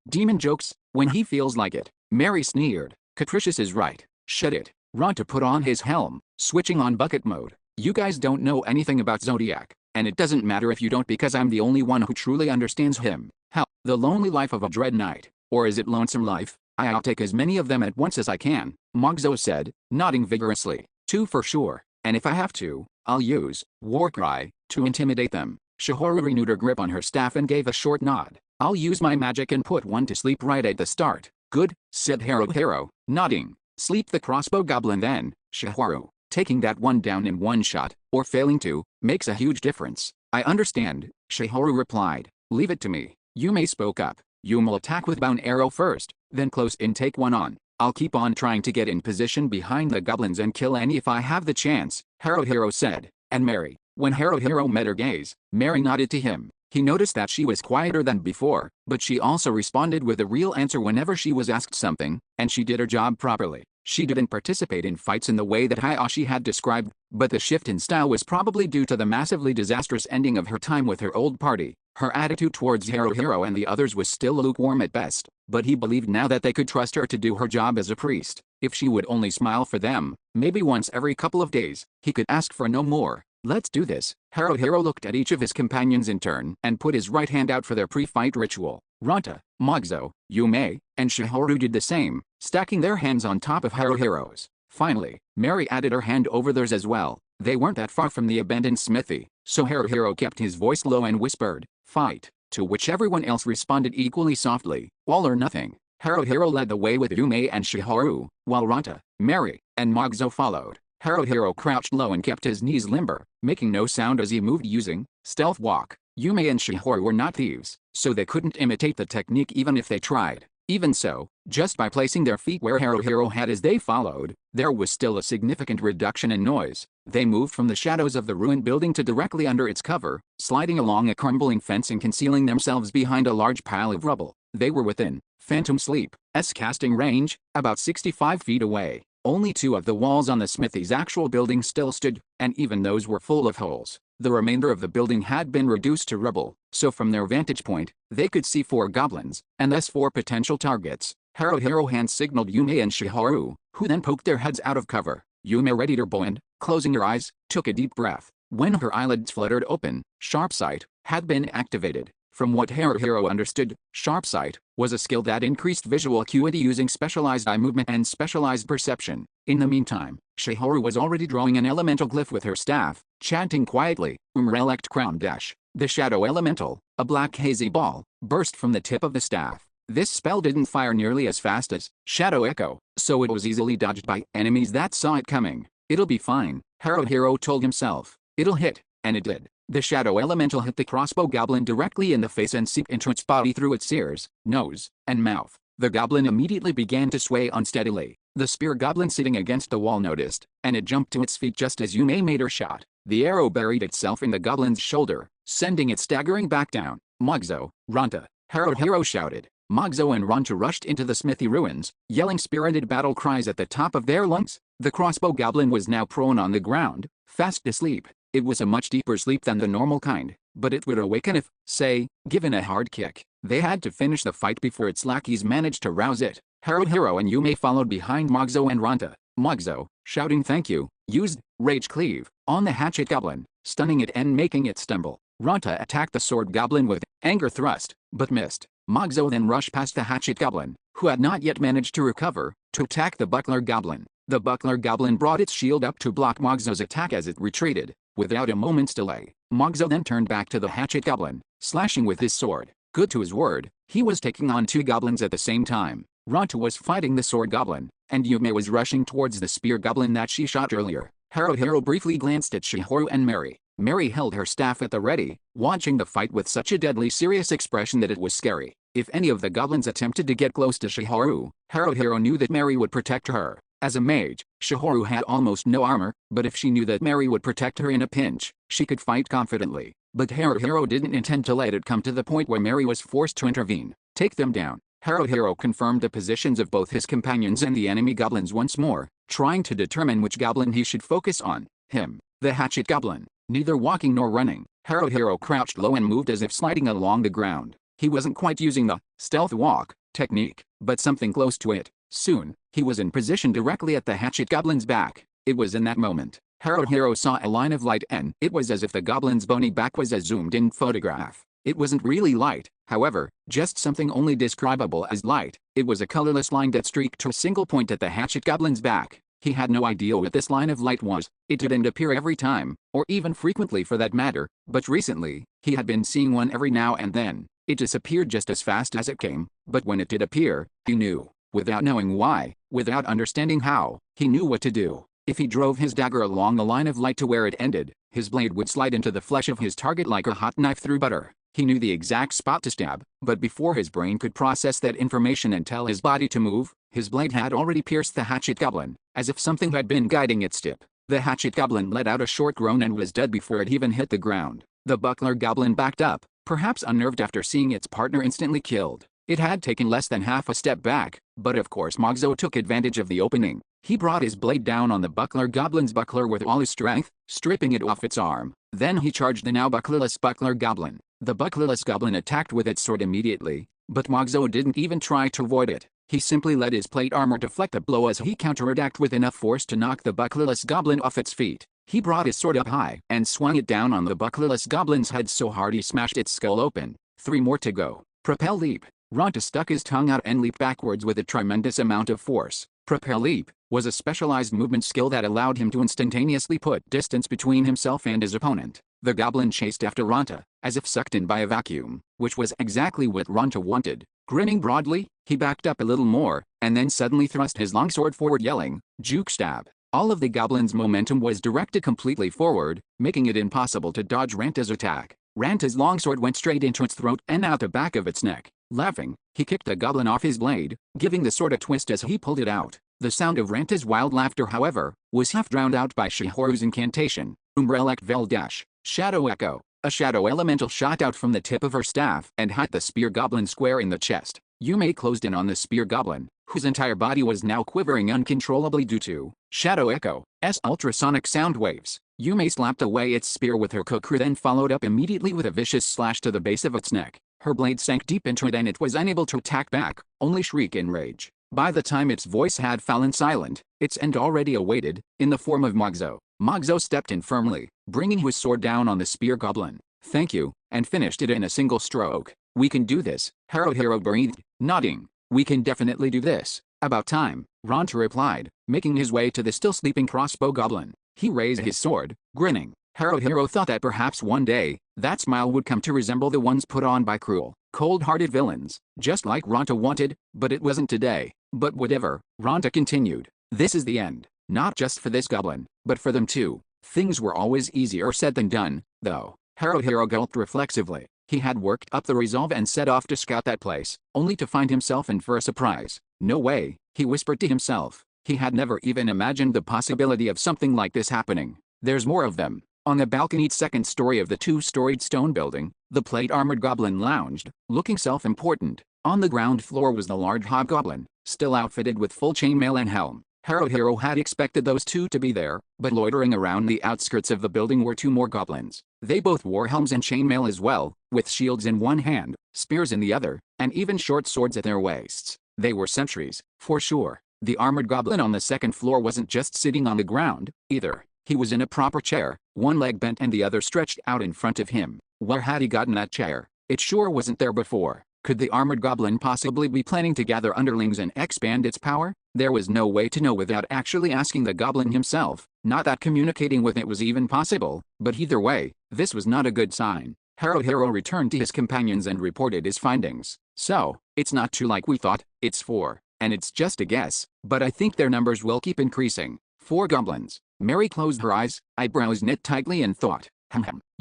S1: demon jokes, when he feels like it. Mary sneered. Capricious is right. Shut it. Ronta put on his helm, switching on bucket mode. You guys don't know anything about Zodiac, and it doesn't matter if you don't because I'm the only one who truly understands him. Hell, the lonely life of a dread knight. Or is it lonesome life? I'll take as many of them at once as I can, Mogzo said, nodding vigorously. 2 for sure, and if I have to, I'll use Warcry to intimidate them. Shihoru renewed her grip on her staff and gave a short nod. I'll use my magic and put one to sleep right at the start. Good, said Haruhiro, nodding. Sleep the crossbow goblin then, Shihoru. Taking that one down in one shot, or failing to, makes a huge difference. I understand, Shihoru replied. Leave it to me. Yume spoke up. Yume'll attack with bow and arrow first, then close in take one on. I'll keep on trying to get in position behind the goblins and kill any if I have the chance, Haruhiro said. And Mary. When Haruhiro met her gaze, Mary nodded to him. He noticed that she was quieter than before, but she also responded with a real answer whenever she was asked something, and she did her job properly. She didn't participate in fights in the way that Hayashi had described, but the shift in style was probably due to the massively disastrous ending of her time with her old party. Her attitude towards Haruhiro and the others was still lukewarm at best, but he believed now that they could trust her to do her job as a priest. If she would only smile for them, maybe once every couple of days, he could ask for no more. Let's do this. Haruhiro looked at each of his companions in turn and put his right hand out for their pre-fight ritual. Ranta, Magzo, Yume, and Shihoru did the same, stacking their hands on top of Haruhiro's. Finally, Mary added her hand over theirs as well. They weren't that far from the abandoned smithy, so Haruhiro kept his voice low and whispered, "Fight," to which everyone else responded equally softly, all or nothing. Haruhiro led the way with Yume and Shihoru, while Ranta, Mary, and Magzo followed. Haruhiro crouched low and kept his knees limber, making no sound as he moved using stealth walk. Yume and Shihoru were not thieves, so they couldn't imitate the technique even if they tried. Even so, just by placing their feet where Haruhiro had as they followed, there was still a significant reduction in noise. They moved from the shadows of the ruined building to directly under its cover, sliding along a crumbling fence and concealing themselves behind a large pile of rubble. They were within Phantom Sleep's casting range, about 65 feet away. Only two of the walls on the smithy's actual building still stood, and even those were full of holes. The remainder of the building had been reduced to rubble, so from their vantage point, they could see 4 goblins, and thus 4 potential targets. Haruhiro hand signaled Yume and Shihoru, who then poked their heads out of cover. Yume readied her bow and, closing her eyes, took a deep breath. When her eyelids fluttered open, Sharp Sight had been activated. From what Haruhiro understood, Sharp Sight was a skill that increased visual acuity using specialized eye movement and specialized perception. In the meantime, Shihoru was already drawing an elemental glyph with her staff, chanting quietly, Umrelect Crown Dash. The shadow elemental, a black hazy ball, burst from the tip of the staff. This spell didn't fire nearly as fast as Shadow Echo, so it was easily dodged by enemies that saw it coming. It'll be fine, Haruhiro told himself. It'll hit, and it did. The shadow elemental hit the crossbow goblin directly in the face and seeped into its body through its ears, nose, and mouth. The goblin immediately began to sway unsteadily. The spear goblin sitting against the wall noticed, and it jumped to its feet just as Yume made her shot. The arrow buried itself in the goblin's shoulder, sending it staggering back down. Magzo, Ranta, Haruhiro shouted. Magzo and Ranta rushed into the smithy ruins, yelling spirited battle cries at the top of their lungs. The crossbow goblin was now prone on the ground, fast asleep. It was a much deeper sleep than the normal kind, but it would awaken if, say, given a hard kick. They had to finish the fight before its lackeys managed to rouse it. Haruhiro and Yume followed behind Magzo and Ranta. Magzo, shouting thank you, used Rage Cleave on the hatchet goblin, stunning it and making it stumble. Ranta attacked the sword goblin with Anger Thrust, but missed. Magzo then rushed past the hatchet goblin, who had not yet managed to recover, to attack the buckler goblin. The buckler goblin brought its shield up to block Magzo's attack as it retreated. Without a moment's delay, Magzo then turned back to the hatchet goblin, slashing with his sword. Good to his word, he was taking on 2 goblins at the same time. Ranta was fighting the sword goblin, and Yume was rushing towards the spear goblin that she shot earlier. Haruhiro briefly glanced at Shihoru and Mary. Mary held her staff at the ready, watching the fight with such a deadly serious expression that it was scary. If any of the goblins attempted to get close to Shihoru, Haruhiro knew that Mary would protect her. As a mage, Shihoru had almost no armor, but if she knew that Mary would protect her in a pinch, she could fight confidently. But Haruhiro didn't intend to let it come to the point where Mary was forced to intervene. Take them down. Haruhiro confirmed the positions of both his companions and the enemy goblins once more, trying to determine which goblin he should focus on. Him, the hatchet goblin. Neither walking nor running, Haruhiro crouched low and moved as if sliding along the ground. He wasn't quite using the stealth walk technique, but something close to it. Soon, he was in position directly at the hatchet goblin's back. It was in that moment Haruhiro saw a line of light, and it was as if the goblin's bony back was a zoomed-in photograph. It wasn't really light, however, just something only describable as light. It was a colorless line that streaked to a single point at the hatchet goblin's back. He had no idea what this line of light was. It didn't appear every time, or even frequently for that matter, but recently, he had been seeing one every now and then. It disappeared just as fast as it came, but when it did appear, he knew. Without knowing why, without understanding how, he knew what to do. If he drove his dagger along the line of light to where it ended, his blade would slide into the flesh of his target like a hot knife through butter. He knew the exact spot to stab, but before his brain could process that information and tell his body to move, his blade had already pierced the hatchet goblin, as if something had been guiding its tip. The hatchet goblin let out a short groan and was dead before it even hit the ground. The buckler goblin backed up, perhaps unnerved after seeing its partner instantly killed. It had taken less than half a step back, but of course Mogzo took advantage of the opening. He brought his blade down on the buckler goblin's buckler with all his strength, stripping it off its arm. Then he charged the now bucklerless buckler goblin. The bucklerless goblin attacked with its sword immediately, but Mogzo didn't even try to avoid it. He simply let his plate armor deflect the blow as he counterattacked with enough force to knock the bucklerless goblin off its feet. He brought his sword up high and swung it down on the bucklerless goblin's head so hard he smashed its skull open. 3 more to go. Propel leap. Ronta stuck his tongue out and leaped backwards with a tremendous amount of force. Propel leap was a specialized movement skill that allowed him to instantaneously put distance between himself and his opponent. The goblin chased after Ronta, as if sucked in by a vacuum, which was exactly what Ronta wanted. Grinning broadly, he backed up a little more, and then suddenly thrust his longsword forward yelling, "Juke stab!" All of the goblin's momentum was directed completely forward, making it impossible to dodge Ranta's attack. Ranta's longsword went straight into its throat and out the back of its neck. Laughing, he kicked the goblin off his blade, giving the sword a twist as he pulled it out. The sound of Ranta's wild laughter, however, was half drowned out by Shihoru's incantation. Umbrelek Veldash, Shadow Echo. A shadow elemental shot out from the tip of her staff and hit the spear goblin square in the chest. Yume closed in on the spear goblin, whose entire body was now quivering uncontrollably due to Shadow Echo's ultrasonic sound waves. Yume slapped away its spear with her kukri, then followed up immediately with a vicious slash to the base of its neck. Her blade sank deep into it and it was unable to attack back, only shriek in rage. By the time its voice had fallen silent, its end already awaited, in the form of Mogzo. Mogzo stepped in firmly, bringing his sword down on the spear goblin. "Thank you," and finished it in a single stroke. "We can do this," Haruhiro breathed, nodding. "We can definitely do this." "About time," Ronta replied, making his way to the still sleeping crossbow goblin. He raised his sword, grinning. Haruhiro thought that perhaps one day, that smile would come to resemble the ones put on by cruel, cold-hearted villains, just like Ronta wanted, but it wasn't today. "But whatever," Ronta continued. "This is the end. Not just for this goblin, but for them too." Things were always easier said than done, though. Haruhiro gulped reflexively. He had worked up the resolve and set off to scout that place, only to find himself in for a surprise. "No way," he whispered to himself. He had never even imagined the possibility of something like this happening. "There's more of them." On the balconied second story of the 2-storied stone building, the plate-armored goblin lounged, looking self-important. On the ground floor was the large hobgoblin, still outfitted with full chainmail and helm. Haruhiro had expected those two to be there, but loitering around the outskirts of the building were 2 more goblins. They both wore helms and chainmail as well, with shields in one hand, spears in the other, and even short swords at their waists. They were sentries, for sure. The armored goblin on the second floor wasn't just sitting on the ground, either. He was in a proper chair, one leg bent and the other stretched out in front of him. Where had he gotten that chair? It sure wasn't there before. Could the armored goblin possibly be planning to gather underlings and expand its power? There was no way to know without actually asking the goblin himself, not that communicating with it was even possible, but either way, this was not a good sign. Haruhiro returned to his companions and reported his findings. "So, it's not 2 like we thought, it's 4. And it's just a guess, but I think their numbers will keep increasing. 4 goblins." Mary closed her eyes, eyebrows knit tightly in thought.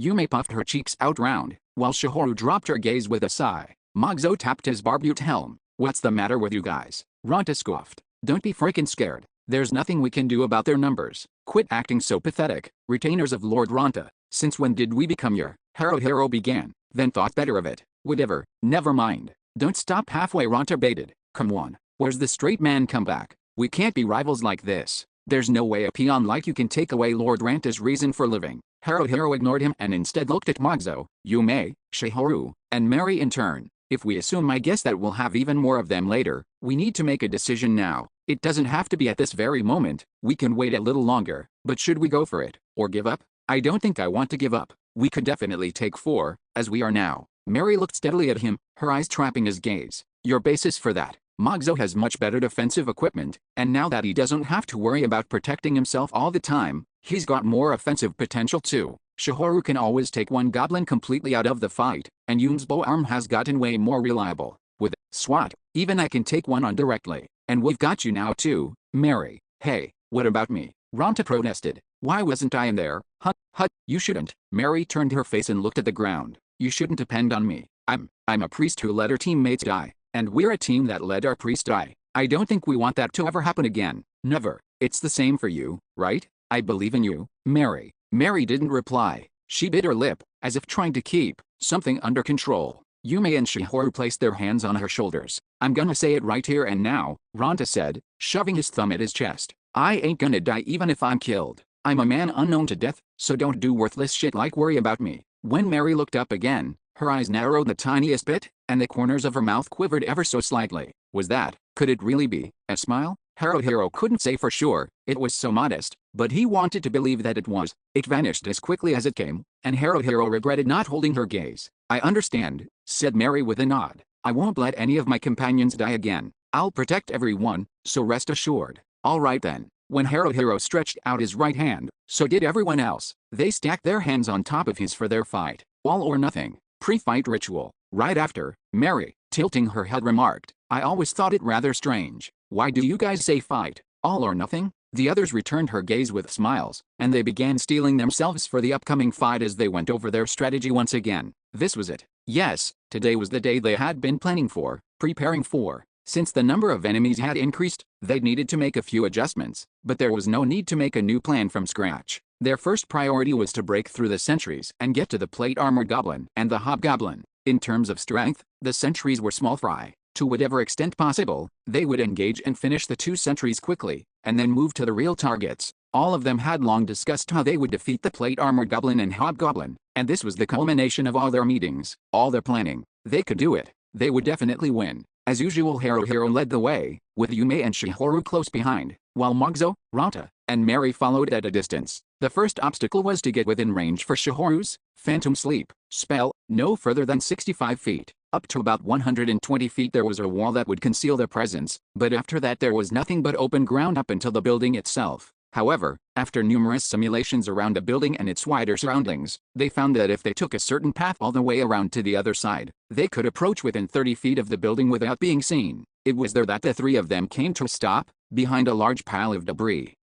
S1: Yume puffed her cheeks out round, while Shihoru dropped her gaze with a sigh. Mogzo tapped his barbute helm. "What's the matter with you guys?" Ronta scoffed. "Don't be freaking scared. There's nothing we can do about their numbers. Quit acting so pathetic, retainers of Lord Ronta. Since when did we become your—" Haruhiro began, then thought better of it. "Whatever, never mind. Don't stop halfway," Ronta baited. "Come on, where's the straight man come back? We can't be rivals like this. There's no way a peon like you can take away Lord Ranta's reason for living." Haruhiro ignored him and instead looked at Mogzo, Yume, Shihoru, and Mary in turn. "If we assume I guess that we'll have even more of them later, we need to make a decision now. It doesn't have to be at this very moment, we can wait a little longer, but should we go for it, or give up?" "I don't think I want to give up. We could definitely take 4, as we are now." Mary looked steadily at him, her eyes trapping his gaze. "Your basis for that?" Mogzo has much better defensive equipment, and now that he doesn't have to worry about protecting himself all the time, he's got more offensive potential too. Shihoru can always take one goblin completely out of the fight, and Yoon's bow arm has gotten way more reliable. With SWAT, even I can take one on directly. And we've got you now too, Mary. Hey, what about me? Ranta protested. Why wasn't I in there? Hut, you shouldn't. Mary turned her face and looked at the ground. You shouldn't depend on me. I'm a priest who let her teammates die, and we're a team that let our priest die. I don't think we want that to ever happen again. Never. It's the same for you, right? I believe in you, Mary. Mary didn't reply. She bit her lip, as if trying to keep something under control. Yume and Shihoru placed their hands on her shoulders. I'm gonna say it right here and now, Ranta said, shoving his thumb at his chest. I ain't gonna die even if I'm killed. I'm a man unknown to death, so don't do worthless shit like worry about me. When Mary looked up again, her eyes narrowed the tiniest bit, and the corners of her mouth quivered ever so slightly. Was that, could it really be, a smile? Haruhiro couldn't say for sure, it was so modest, but he wanted to believe that it was. It vanished as quickly as it came, and Haruhiro regretted not holding her gaze. I understand, said Mary with a nod. I won't let any of my companions die again. I'll protect everyone, so rest assured. All right then. When Haruhiro stretched out his right hand, so did everyone else. They stacked their hands on top of his for their fight. All or nothing. Pre-fight ritual. Right after, Mary, tilting her head, remarked, I always thought it rather strange. Why do you guys say fight? All or nothing? The others returned her gaze with smiles, and they began steeling themselves for the upcoming fight as they went over their strategy once again. This was it. Yes, today was the day they had been planning for, preparing for. Since the number of enemies had increased, they needed to make a few adjustments, but there was no need to make a new plan from scratch. Their first priority was to break through the sentries and get to the plate-armored goblin and the hobgoblin. In terms of strength, the sentries were small fry. To whatever extent possible, they would engage and finish the two sentries quickly, and then move to the real targets. All of them had long discussed how they would defeat the plate-armored goblin and hobgoblin, and this was the culmination of all their meetings, all their planning. They could do it. They would definitely win. As usual, Haruhiro led the way, with Yume and Shihoru close behind, while Mogzo, Ranta, and Mary followed at a distance. The first obstacle was to get within range for Shihoru's Phantom Sleep spell, no further than 65 feet. Up to about 120 feet there was a wall that would conceal their presence, but after that there was nothing but open ground up until the building itself. However, after numerous simulations around the building and its wider surroundings, they found that if they took a certain path all the way around to the other side, they could approach within 30 feet of the building without being seen. It was there that the three of them came to a stop, behind a large pile of debris.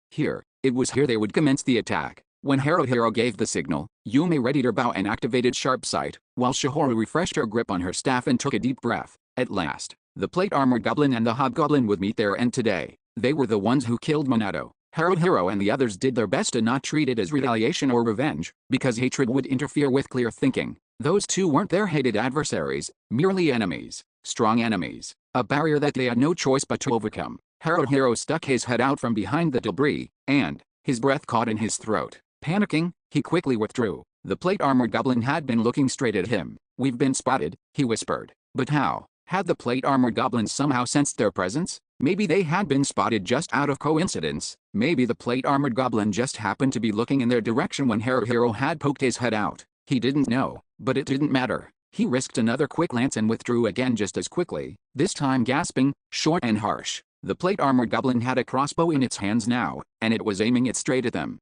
S1: It was here they would commence the attack. When Haruhiro gave the signal, Yume readied her bow and activated sharp sight, while Shihoru refreshed her grip on her staff and took a deep breath. At last, the plate-armored goblin and the hobgoblin would meet their end today. They were the ones who killed Minato. Haruhiro and the others did their best to not treat it as retaliation or revenge, because hatred would interfere with clear thinking. Those two weren't their hated adversaries, merely enemies, strong enemies, a barrier that they had no choice but to overcome. Haruhiro stuck his head out from behind the debris, and his breath caught in his throat. Panicking, he quickly withdrew. The plate-armored goblin had been looking straight at him. We've been spotted, he whispered. But how? Had the plate-armored goblin somehow sensed their presence? Maybe they had been spotted just out of coincidence. Maybe the plate-armored goblin just happened to be looking in their direction when Haruhiro had poked his head out. He didn't know, but it didn't matter. He risked another quick glance and withdrew again just as quickly, this time gasping, short and harsh. The plate-armored goblin had a crossbow in its hands now, and it was aiming it straight at them.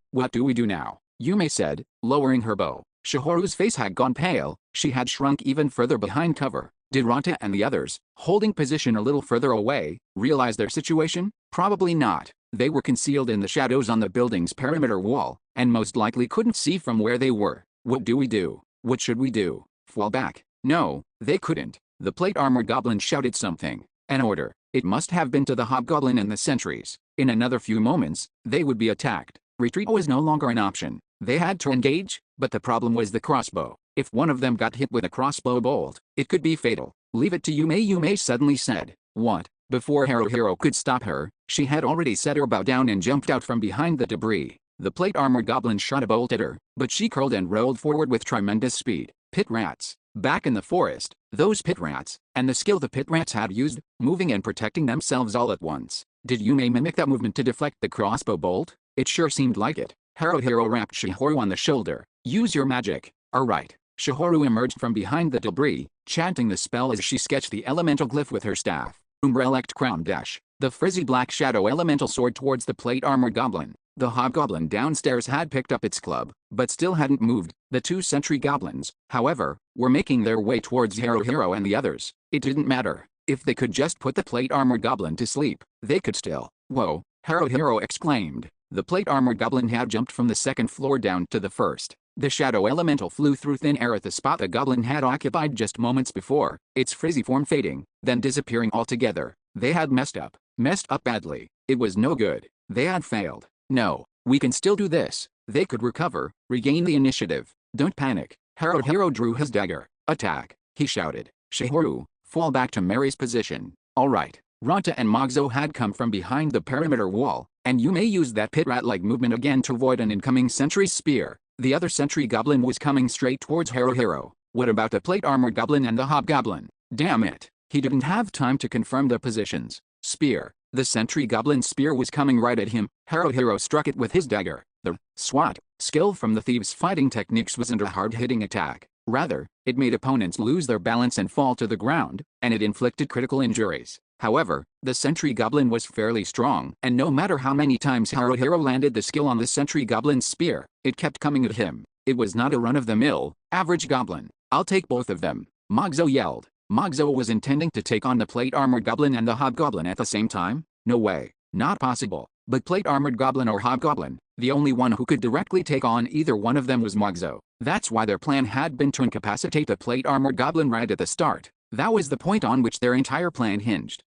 S1: What do we do now? Yume said, lowering her bow. Shihoru's face had gone pale, she had shrunk even further behind cover. Did Ranta and the others, holding position a little further away, realize their situation? Probably not. They were concealed in the shadows on the building's perimeter wall, and most likely couldn't see from where they were. What do we do? What should we do? Fall back? No, they couldn't. The plate-armored goblin shouted something. An order. It must have been to the hobgoblin and the sentries. In another few moments, they would be attacked. Retreat was no longer an option. They had to engage, but the problem was the crossbow. If one of them got hit with a crossbow bolt, it could be fatal. Leave it to Yume, Yume suddenly said. What? Before Haruhiro could stop her, she had already set her bow down and jumped out from behind the debris. The plate-armored goblin shot a bolt at her, but she curled and rolled forward with tremendous speed. Pit rats. Back in the forest, those pit rats, and the skill the pit rats had used, moving and protecting themselves all at once. Did Yume mimic that movement to deflect the crossbow bolt? It sure seemed like it. Haruhiro rapped Shihoru on the shoulder. Use your magic. Alright. Shihoru emerged from behind the debris, chanting the spell as she sketched the elemental glyph with her staff. Umbrelect Crown Dash. The frizzy black shadow elemental soared towards the plate armored goblin. The hobgoblin downstairs had picked up its club, but still hadn't moved. The two sentry goblins, however, were making their way towards Hero and the others. It didn't matter. If they could just put the plate armored goblin to sleep, they could still. Whoa, Hero exclaimed. The plate armored goblin had jumped from the second floor down to the first. The shadow elemental flew through thin air at the spot the goblin had occupied just moments before, its frizzy form fading, then disappearing altogether. They had messed up badly. It was no good. They had failed. No, we can still do this. They could recover, regain the initiative. Don't panic. Hero drew his dagger. Attack, he shouted. Shihoru, fall back to Mary's position. Alright. Ronta and Mogzo had come from behind the perimeter wall, and you may use that pit rat-like movement again to avoid an incoming sentry's spear. The other sentry goblin was coming straight towards Hero. What about the plate armored goblin and the hobgoblin? Damn it. He didn't have time to confirm their positions. Spear. The sentry goblin's spear was coming right at him. Hero struck it with his dagger. The swat skill from the thieves' fighting techniques wasn't a hard-hitting attack. Rather, it made opponents lose their balance and fall to the ground, and it inflicted critical injuries. However, the sentry goblin was fairly strong, and no matter how many times Hero landed the skill on the sentry goblin's spear, it kept coming at him. It was not a run-of-the-mill, average goblin. I'll take both of them, Mogzo yelled. Mogzo was intending to take on the plate-armored goblin and the hobgoblin at the same time? No way. Not possible. But plate-armored goblin or hobgoblin, the only one who could directly take on either one of them was Mogzo. That's why their plan had been to incapacitate the plate-armored goblin right at the start. That was the point on which their entire plan hinged.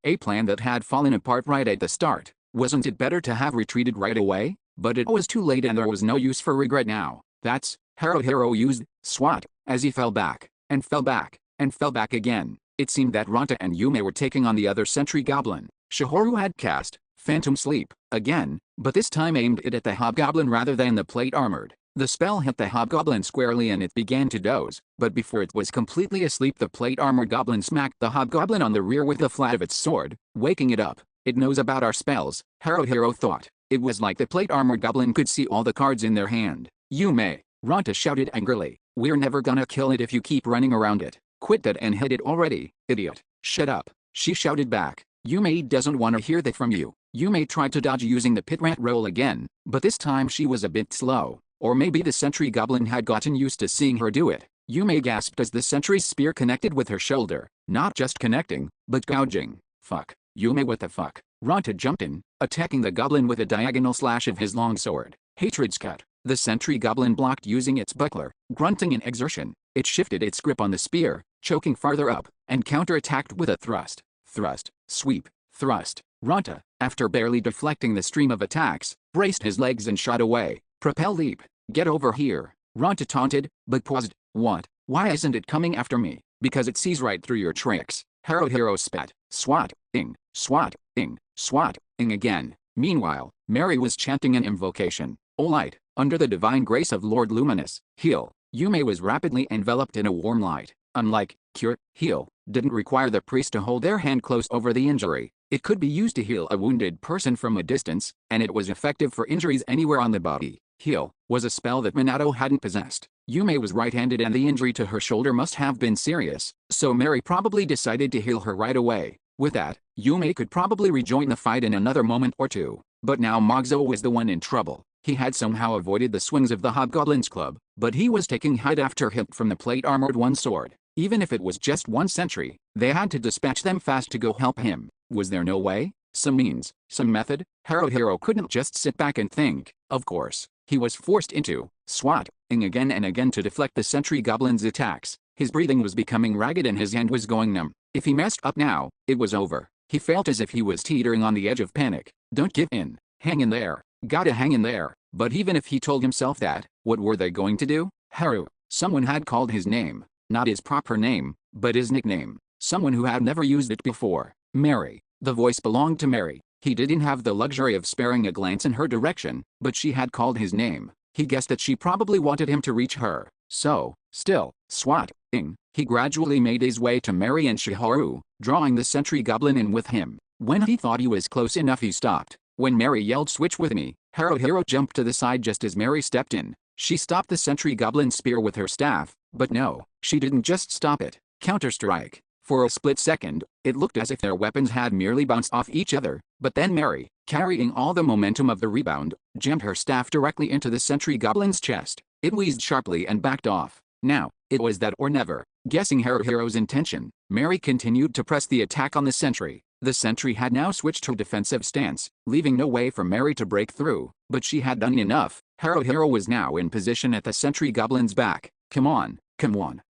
S1: A plan that had fallen apart right at the start. Wasn't it better to have retreated right away? But it was too late and there was no use for regret now. That's, Hero used, swat, as he fell back, and fell back, and fell back again. It seemed that Ronta and Yume were taking on the other sentry goblin. Shihoru had cast Phantom Sleep again, but this time aimed it at the hobgoblin rather than the plate armored. The spell hit the hobgoblin squarely and it began to doze, but before it was completely asleep the plate armored goblin smacked the hobgoblin on the rear with the flat of its sword, waking it up. It knows about our spells, Hero thought. It was like the plate armored goblin could see all the cards in their hand. Yume, Ronta shouted angrily. We're never gonna kill it if you keep running around it. Quit that and hit it already, idiot. Shut up, she shouted back. Yume doesn't want to hear that from you. Yume tried to dodge using the pit rat roll again, but this time she was a bit slow. Or maybe the sentry goblin had gotten used to seeing her do it. Yume gasped as the sentry's spear connected with her shoulder. Not just connecting, but gouging. Fuck. Yume, what the fuck? Ronta jumped in, attacking the goblin with a diagonal slash of his longsword. Hatred's cut. The sentry goblin blocked using its buckler, grunting in exertion. It shifted its grip on the spear, choking farther up, and counterattacked with a thrust. Thrust, sweep, thrust. Ronta, after barely deflecting the stream of attacks, braced his legs and shot away. Propel leap. Get over here. Ronta taunted, but paused. What? Why isn't it coming after me? Because it sees right through your tricks. Hero spat. Swat, ing, swat, ing, swat, ing again. Meanwhile, Mary was chanting an invocation. O light, under the divine grace of Lord Luminous, heal. Yume was rapidly enveloped in a warm light. Unlike cure, heal didn't require the priest to hold their hand close over the injury. It could be used to heal a wounded person from a distance, and it was effective for injuries anywhere on the body. Heal was a spell that Minato hadn't possessed. Yume was right-handed and the injury to her shoulder must have been serious, so Mary probably decided to heal her right away. With that, Yume could probably rejoin the fight in another moment or two. But now Mogzo was the one in trouble. He had somehow avoided the swings of the hobgoblin's club, but he was taking hit after hit from the plate-armored one sword. Even if it was just one sentry, they had to dispatch them fast to go help him. Was there no way? Some means, some method? Hero couldn't just sit back and think. Of course, he was forced into swatting again and again to deflect the sentry goblin's attacks. His breathing was becoming ragged and his hand was going numb. If he messed up now, it was over. He felt as if he was teetering on the edge of panic. Don't give in. Hang in there. Gotta hang in there. But even if he told himself that, what were they going to do? Haru. Someone had called his name. Not his proper name, but his nickname. Someone who had never used it before. Mary. The voice belonged to Mary. He didn't have the luxury of sparing a glance in her direction, but she had called his name. He guessed that she probably wanted him to reach her. So, still, swatting, he gradually made his way to Mary and Shiharu, drawing the sentry goblin in with him. When he thought he was close enough he stopped. When Mary yelled switch with me, Hero jumped to the side just as Mary stepped in. She stopped the sentry goblin's spear with her staff, but no, she didn't just stop it. Counter-strike. For a split second, it looked as if their weapons had merely bounced off each other, but then Mary, carrying all the momentum of the rebound, jammed her staff directly into the sentry goblin's chest. It wheezed sharply and backed off. Now, it was that or never. Guessing Haruhiro's intention, Mary continued to press the attack on the sentry. The sentry had now switched her defensive stance, leaving no way for Mary to break through, but she had done enough. Haruhiro was now in position at the sentry goblin's back. Come on,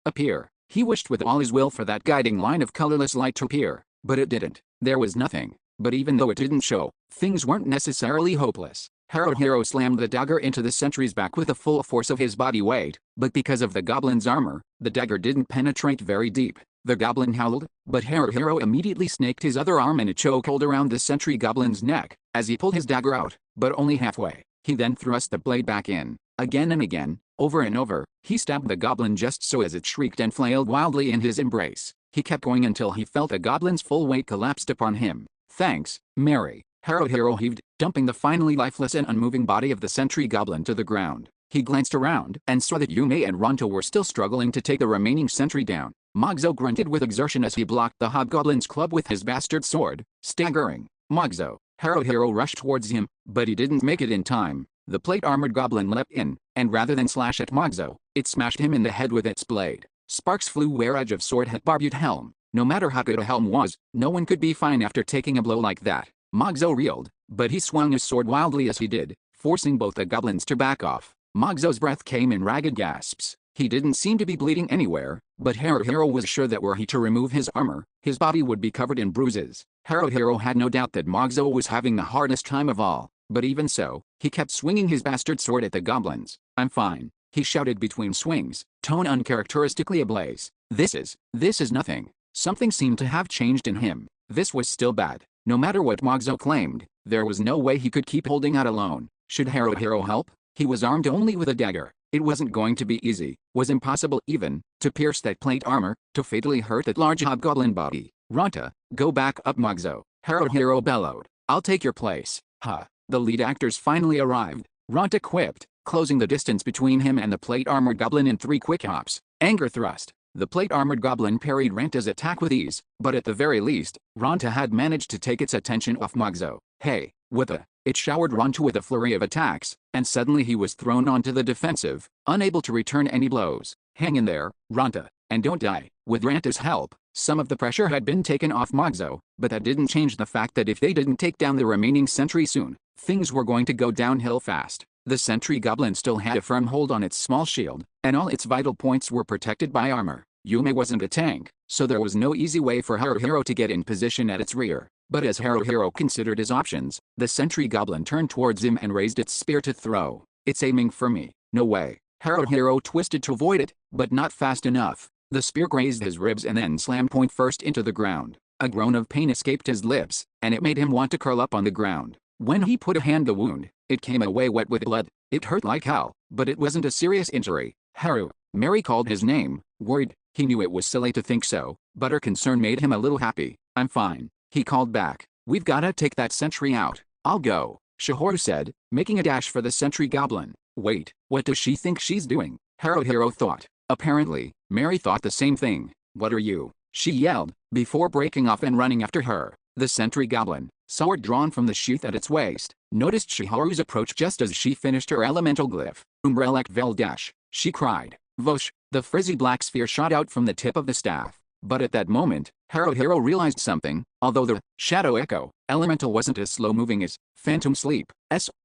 S1: appear. He wished with all his will for that guiding line of colorless light to appear, but it didn't. There was nothing. But even though it didn't show, things weren't necessarily hopeless. Haruhiro slammed the dagger into the sentry's back with the full force of his body weight, but because of the goblin's armor, the dagger didn't penetrate very deep. The goblin howled, but Haruhiro immediately snaked his other arm in a chokehold around the sentry goblin's neck, as he pulled his dagger out, but only halfway. He then thrust the blade back in. Again and again, over and over, he stabbed the goblin just so as it shrieked and flailed wildly in his embrace. He kept going until he felt the goblin's full weight collapsed upon him. Thanks, Mary. Haruhiro heaved, dumping the finally lifeless and unmoving body of the sentry goblin to the ground. He glanced around and saw that Yume and Ronto were still struggling to take the remaining sentry down. Mogzo grunted with exertion as he blocked the hobgoblin's club with his bastard sword. Staggering, Mogzo. Haruhiro rushed towards him, but he didn't make it in time. The plate-armored goblin leapt in, and rather than slash at Mogzo, it smashed him in the head with its blade. Sparks flew where edge of sword hit barbed helm. No matter how good a helm was, no one could be fine after taking a blow like that. Mogzo reeled, but he swung his sword wildly as he did, forcing both the goblins to back off. Mogzo's breath came in ragged gasps. He didn't seem to be bleeding anywhere, but Haruhiro was sure that were he to remove his armor, his body would be covered in bruises. Haruhiro had no doubt that Mogzo was having the hardest time of all, but even so, he kept swinging his bastard sword at the goblins. I'm fine, he shouted between swings, tone uncharacteristically ablaze. This is nothing. Something seemed to have changed in him. This was still bad. No matter what Mogzo claimed, there was no way he could keep holding out alone. Should Haruhiro help? He was armed only with a dagger. It wasn't going to be easy, was impossible even, to pierce that plate armor, to fatally hurt that large hobgoblin body. Ronta, go back up Mogzo, Haruhiro bellowed. I'll take your place. Huh. The lead actors finally arrived. Ronta quipped, closing the distance between him and the plate-armored goblin in 3 quick hops. Anger thrust. The plate-armored goblin parried Ronta's attack with ease, but at the very least, Ronta had managed to take its attention off Mogzo. Hey, what the? It showered Ronta with a flurry of attacks, and suddenly he was thrown onto the defensive, unable to return any blows. Hang in there, Ronta, and don't die. With Ronta's help, some of the pressure had been taken off Mogzo, but that didn't change the fact that if they didn't take down the remaining sentry soon, things were going to go downhill fast. The sentry goblin still had a firm hold on its small shield, and all its vital points were protected by armor. Yume wasn't a tank, so there was no easy way for Haruhiro to get in position at its rear. But as Haruhiro considered his options, the sentry goblin turned towards him and raised its spear to throw. It's aiming for me. No way. Haruhiro twisted to avoid it, but not fast enough. The spear grazed his ribs and then slammed point first into the ground. A groan of pain escaped his lips, and it made him want to curl up on the ground. When he put a hand to the wound, it came away wet with blood. It hurt like hell, but it wasn't a serious injury. Haru. Mary called his name, worried. He knew it was silly to think so, but her concern made him a little happy. I'm fine. He called back. We've gotta take that sentry out. I'll go, Shihoru said, making a dash for the sentry goblin. Wait, what does she think she's doing? Haruhiro thought. Apparently, Mary thought the same thing. What are you? She yelled, before breaking off and running after her. The sentry goblin, sword drawn from the sheath at its waist, noticed Shihoru's approach just as she finished her elemental glyph. Umbrelak Veldash, she cried. Vosh, the frizzy black sphere shot out from the tip of the staff. But at that moment, Haruhiro realized something. Although the Shadow Echo elemental wasn't as slow-moving as Phantom Sleep,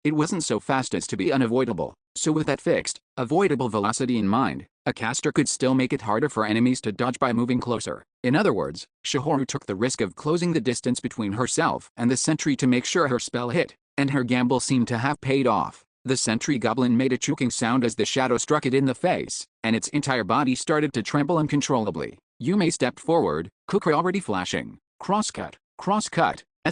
S1: it wasn't so fast as to be unavoidable. So with that fixed, avoidable velocity in mind, a caster could still make it harder for enemies to dodge by moving closer. In other words, Shihoru took the risk of closing the distance between herself and the sentry to make sure her spell hit, and her gamble seemed to have paid off. The sentry goblin made a choking sound as the shadow struck it in the face, and its entire body started to tremble uncontrollably. Yume stepped forward, Kukri already flashing. Crosscut,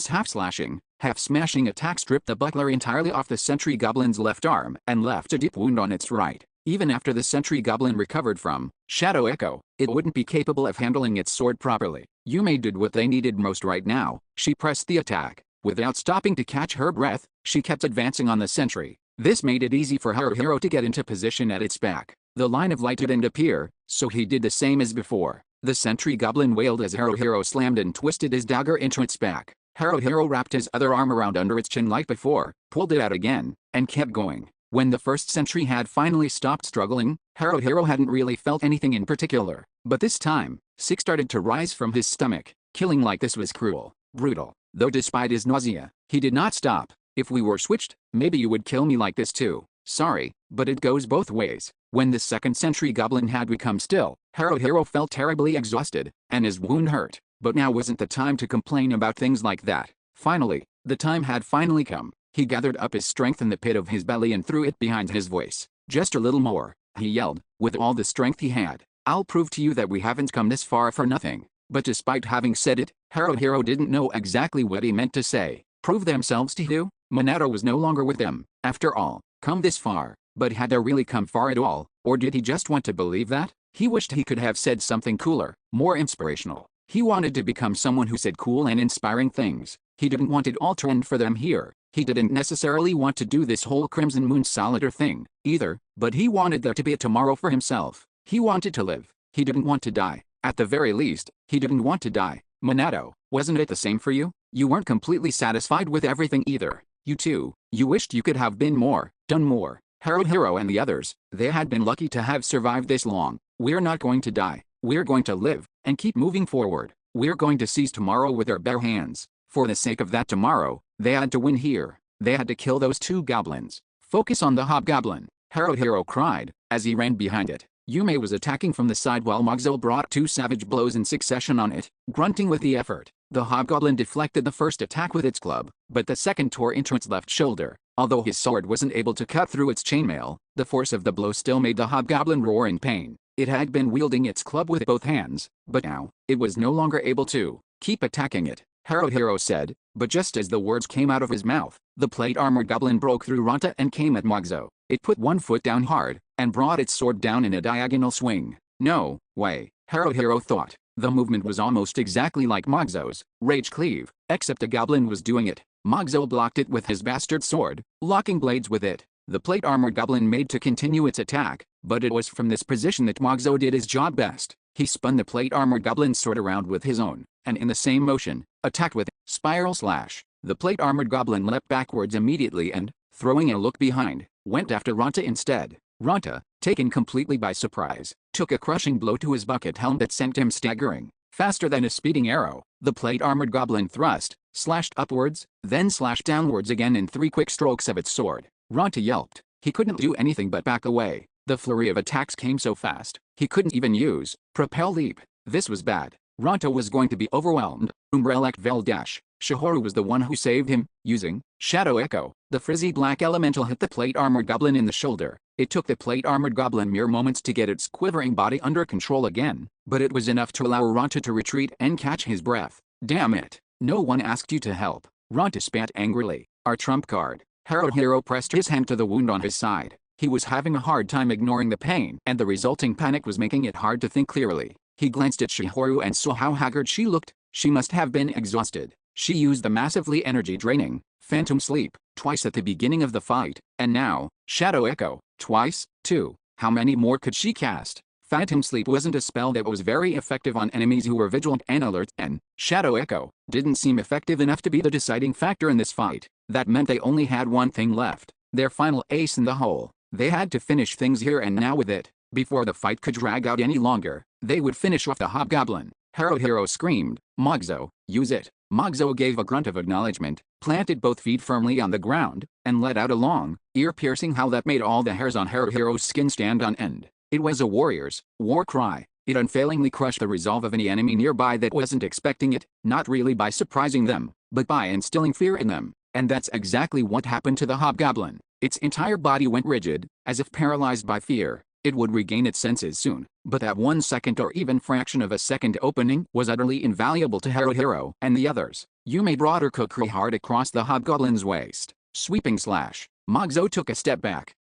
S1: half slashing, half smashing attack stripped the buckler entirely off the sentry goblin's left arm and left a deep wound on its right. Even after the sentry goblin recovered from Shadow Echo, it wouldn't be capable of handling its sword properly. Yume did what they needed most right now. She pressed the attack. Without stopping to catch her breath, she kept advancing on the sentry. This made it easy for Haruhiro to get into position at its back. The line of light didn't appear, so he did the same as before. The sentry goblin wailed as Haruhiro slammed and twisted his dagger into its back. Haruhiro wrapped his other arm around under its chin like before, pulled it out again, and kept going. When the first sentry had finally stopped struggling, Haruhiro hadn't really felt anything in particular. But this time, sick started to rise from his stomach. Killing like this was cruel, brutal. Though despite his nausea, he did not stop. If we were switched, maybe you would kill me like this too. Sorry, but it goes both ways. When the second sentry goblin had become still, Haruhiro felt terribly exhausted, and his wound hurt. But now wasn't the time to complain about things like that. Finally, the time had finally come. He gathered up his strength in the pit of his belly and threw it behind his voice. Just a little more, he yelled, with all the strength he had. I'll prove to you that we haven't come this far for nothing. But despite having said it, Haruhiro didn't know exactly what he meant to say. Prove themselves to you? Minato was no longer with them. After all, come this far. But had they really come far at all, or did he just want to believe that? He wished he could have said something cooler, more inspirational. He wanted to become someone who said cool and inspiring things. He didn't want it all to end for them here. He didn't necessarily want to do this whole Crimson Moon Solitaire thing, either, but he wanted there to be a tomorrow for himself. He wanted to live. He didn't want to die. At the very least, he didn't want to die. Minato, wasn't it the same for you? You weren't completely satisfied with everything either. You too. You wished you could have been more, done more. Haruhiro and the others, they had been lucky to have survived this long. We're not going to die. We're going to live, and keep moving forward. We're going to seize tomorrow with our bare hands. For the sake of that tomorrow, they had to win here. They had to kill those two goblins. Focus on the hobgoblin, Haruhiro cried, as he ran behind it. Yume was attacking from the side while Moxo brought two savage blows in succession on it, grunting with the effort. The hobgoblin deflected the first attack with its club, but the second tore into its left shoulder. Although his sword wasn't able to cut through its chainmail, the force of the blow still made the hobgoblin roar in pain. It had been wielding its club with both hands, but now, it was no longer able to. Keep attacking it, Haruhiro said, but just as the words came out of his mouth, the plate-armored goblin broke through Ronta and came at Moxo. It put one foot down hard, and brought its sword down in a diagonal swing. No way, Haruhiro thought. The movement was almost exactly like Moxo's Rage Cleave, except the goblin was doing it. Moxo blocked it with his bastard sword, locking blades with it. The plate-armored goblin made to continue its attack, but it was from this position that Moxo did his job best. He spun the plate-armored goblin's sword around with his own, and in the same motion, attacked with Spiral Slash. The plate-armored goblin leapt backwards immediately and, throwing a look behind, went after Ronta instead. Ronta, taken completely by surprise, took a crushing blow to his bucket helm that sent him staggering. Faster than a speeding arrow, the plate-armored goblin thrust, slashed upwards, then slashed downwards again in 3 quick strokes of its sword. Ronta yelped. He couldn't do anything but back away. The flurry of attacks came so fast, he couldn't even use Propel Leap. This was bad. Ronta was going to be overwhelmed. Umbrella Vel Dash. Shihoru was the one who saved him, using Shadow Echo. The frizzy black elemental hit the plate-armored goblin in the shoulder. It took the plate-armored goblin mere moments to get its quivering body under control again, but it was enough to allow Ronta to retreat and catch his breath. Damn it. No one asked you to help. Ronta spat angrily. Our trump card. Haruhiro pressed his hand to the wound on his side. He was having a hard time ignoring the pain, and the resulting panic was making it hard to think clearly. He glanced at Shihoru and saw how haggard she looked. She must have been exhausted. She used the massively energy-draining Phantom Sleep twice at the beginning of the fight, and now, Shadow Echo, twice, too. How many more could she cast? Phantom Sleep wasn't a spell that was very effective on enemies who were vigilant and alert, and Shadow Echo didn't seem effective enough to be the deciding factor in this fight. That meant they only had one thing left, their final ace in the hole. They had to finish things here and now with it. Before the fight could drag out any longer, they would finish off the hobgoblin. Haruhiro screamed, Moxo, use it. Moxo gave a grunt of acknowledgement, planted both feet firmly on the ground, and let out a long, ear-piercing howl that made all the hairs on Haruhiro's skin stand on end. It was a warrior's war cry. It unfailingly crushed the resolve of any enemy nearby that wasn't expecting it, not really by surprising them, but by instilling fear in them. And that's exactly what happened to the hobgoblin. Its entire body went rigid, as if paralyzed by fear. It would regain its senses soon, but that 1 second or even fraction of a second opening was utterly invaluable to Haruhiro and the others. Yume brought her kukri hard across the hobgoblin's waist. Sweeping slash. Moxo took a step back.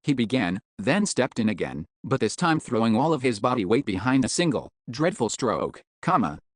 S1: He began, then stepped in again, but this time throwing all of his body weight behind a single, dreadful stroke,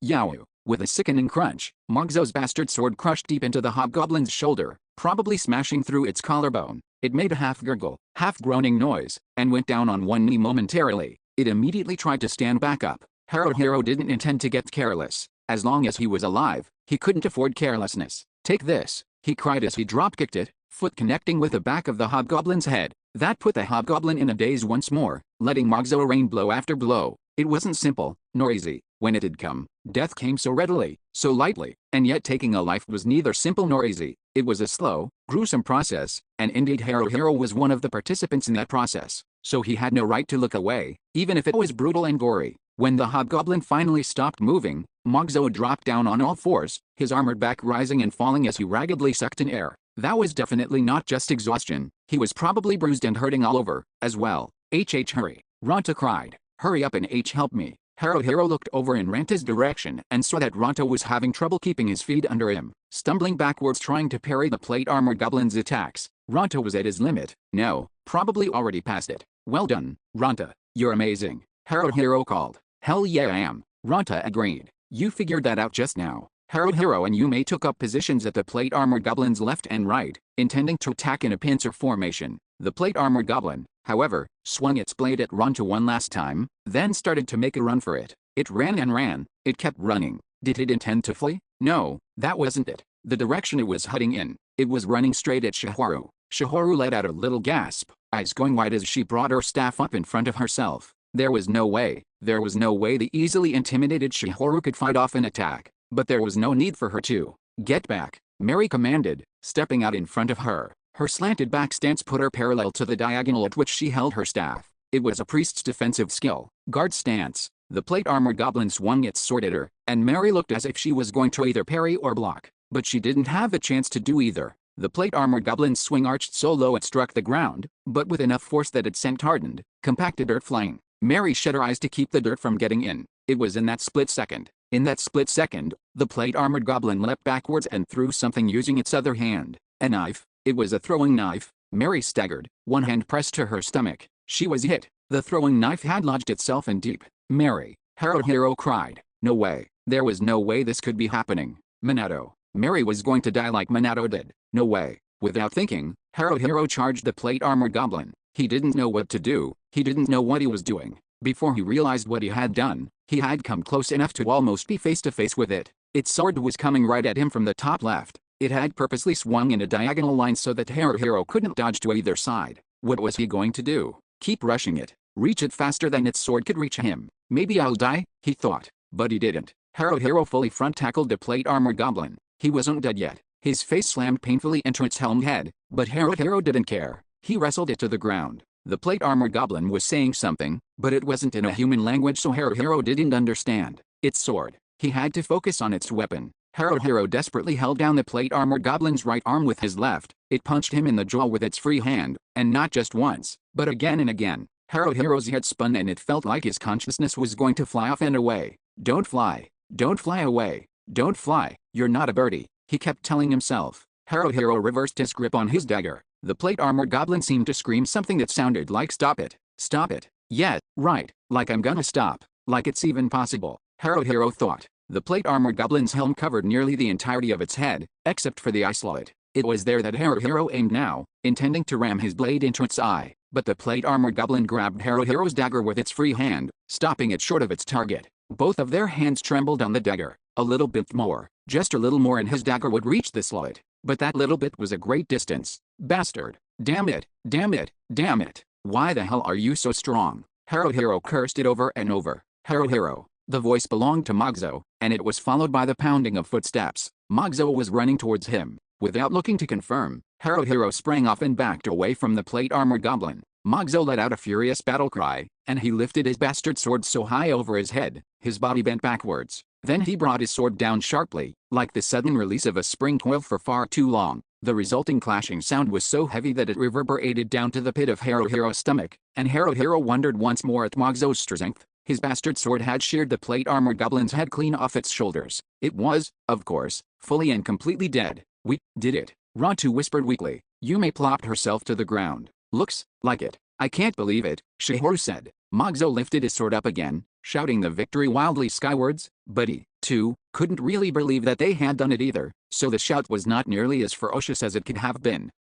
S1: Yao. With a sickening crunch, Moxo's bastard sword crushed deep into the hobgoblin's shoulder, probably smashing through its collarbone. It made a half-gurgle, half-groaning noise, and went down on one knee momentarily. It immediately tried to stand back up, Haruhiro didn't intend to get careless. As long as he was alive, he couldn't afford carelessness. "Take this," he cried as he drop-kicked it, foot connecting with the back of the hobgoblin's head. That put the hobgoblin in a daze once more, letting Mogzo rain blow after blow. It wasn't simple, nor easy. When it did come, death came so readily, so lightly, and yet taking a life was neither simple nor easy. It was a slow, gruesome process, and indeed Haruhiro was one of the participants in that process, so he had no right to look away, even if it was brutal and gory. When the hobgoblin finally stopped moving, Mogzo dropped down on all fours, his armored back rising and falling as he raggedly sucked in air. That was definitely not just exhaustion, he was probably bruised and hurting all over, as well. Hurry. Ronta cried. "Hurry up and help me." Haruhiro looked over in Ranta's direction and saw that Ronta was having trouble keeping his feet under him, stumbling backwards trying to parry the plate armor goblin's attacks. Ronta was at his limit. No, probably already past it. "Well done, Ronta. You're amazing," Haruhiro called. "Hell yeah I am," Ronta agreed. "You figured that out just now." Haruhiro and Yume took up positions at the plate armor goblin's left and right, intending to attack in a pincer formation. The plate armor goblin, however, swung its blade at Ronta one last time, then started to make a run for it. It ran and ran, it kept running. Did it intend to flee? No, that wasn't it. The direction it was heading in, it was running straight at Shihoru. Shihoru let out a little gasp, eyes going wide as she brought her staff up in front of herself. There was no way the easily intimidated Shihoru could fight off an attack. But there was no need for her to. "Get back," Mary commanded, stepping out in front of her. Her slanted back stance put her parallel to the diagonal at which she held her staff. It was a priest's defensive skill. Guard stance. The plate armor goblin swung its sword at her, and Mary looked as if she was going to either parry or block. But she didn't have a chance to do either. The plate armor goblin's swing arched so low it struck the ground, but with enough force that it sent hardened, compacted dirt flying. Mary shut her eyes to keep the dirt from getting in. It was in that split second. In that split second, the plate-armored goblin leapt backwards and threw something using its other hand. A knife. It was a throwing knife. Mary staggered, one hand pressed to her stomach. She was hit. The throwing knife had lodged itself in deep. "Mary!" Haruhiro cried. No way. There was no way this could be happening. Minato. Mary was going to die like Minato did. No way. Without thinking, Haruhiro charged the plate-armored goblin. He didn't know what to do. He didn't know what he was doing. Before he realized what he had done, he had come close enough to almost be face to face with it. Its sword was coming right at him from the top left. It had purposely swung in a diagonal line so that Haruhiro couldn't dodge to either side. What was he going to do? Keep rushing it? Reach it faster than its sword could reach him? "Maybe I'll die," he thought. But he didn't. Haruhiro fully front-tackled the plate armor goblin. He wasn't dead yet. His face slammed painfully into its helmed head, but Haruhiro didn't care. He wrestled it to the ground. The plate armor goblin was saying something, but it wasn't in a human language so Haruhiro didn't understand. Its sword. He had to focus on its weapon. Haruhiro desperately held down the plate armor goblin's right arm with his left. It punched him in the jaw with its free hand, and not just once, but again and again. Haruhiro's head spun and it felt like his consciousness was going to fly off and away. "Don't fly. Don't fly away. Don't fly. You're not a birdie," he kept telling himself. Haruhiro reversed his grip on his dagger. The plate armor goblin seemed to scream something that sounded like "Stop it. Stop it." "Yeah, right. Like I'm gonna stop. Like it's even possible," Haruhiro thought. The plate armor goblin's helm covered nearly the entirety of its head, except for the eye slot. It was there that Haruhiro aimed now, intending to ram his blade into its eye. But the plate armor goblin grabbed Haruhiro's dagger with its free hand, stopping it short of its target. Both of their hands trembled on the dagger. A little bit more, just a little more and his dagger would reach the slot. But that little bit was a great distance. "Bastard. Damn it, damn it, damn it. Why the hell are you so strong?" Haruhiro cursed it over and over. "Haruhiro." The voice belonged to Mogzo, and it was followed by the pounding of footsteps. Mogzo was running towards him. Without looking to confirm, Haruhiro sprang off and backed away from the plate armor goblin. Mogzo let out a furious battle cry, and he lifted his bastard sword so high over his head, his body bent backwards. Then he brought his sword down sharply, like the sudden release of a spring coil for far too long. The resulting clashing sound was so heavy that it reverberated down to the pit of Haruhiro's stomach, and Haruhiro wondered once more at Mogzo's strength. His bastard sword had sheared the plate armor goblin's head clean off its shoulders. It was, of course, fully and completely dead. "We did it," Rontu whispered weakly. Yume plopped herself to the ground. "Looks like it. I can't believe it," Shihoru said. Mogzo lifted his sword up again, shouting the victory wildly skywards, but he, too, couldn't really believe that they had done it either, so the shout was not nearly as ferocious as it could have been.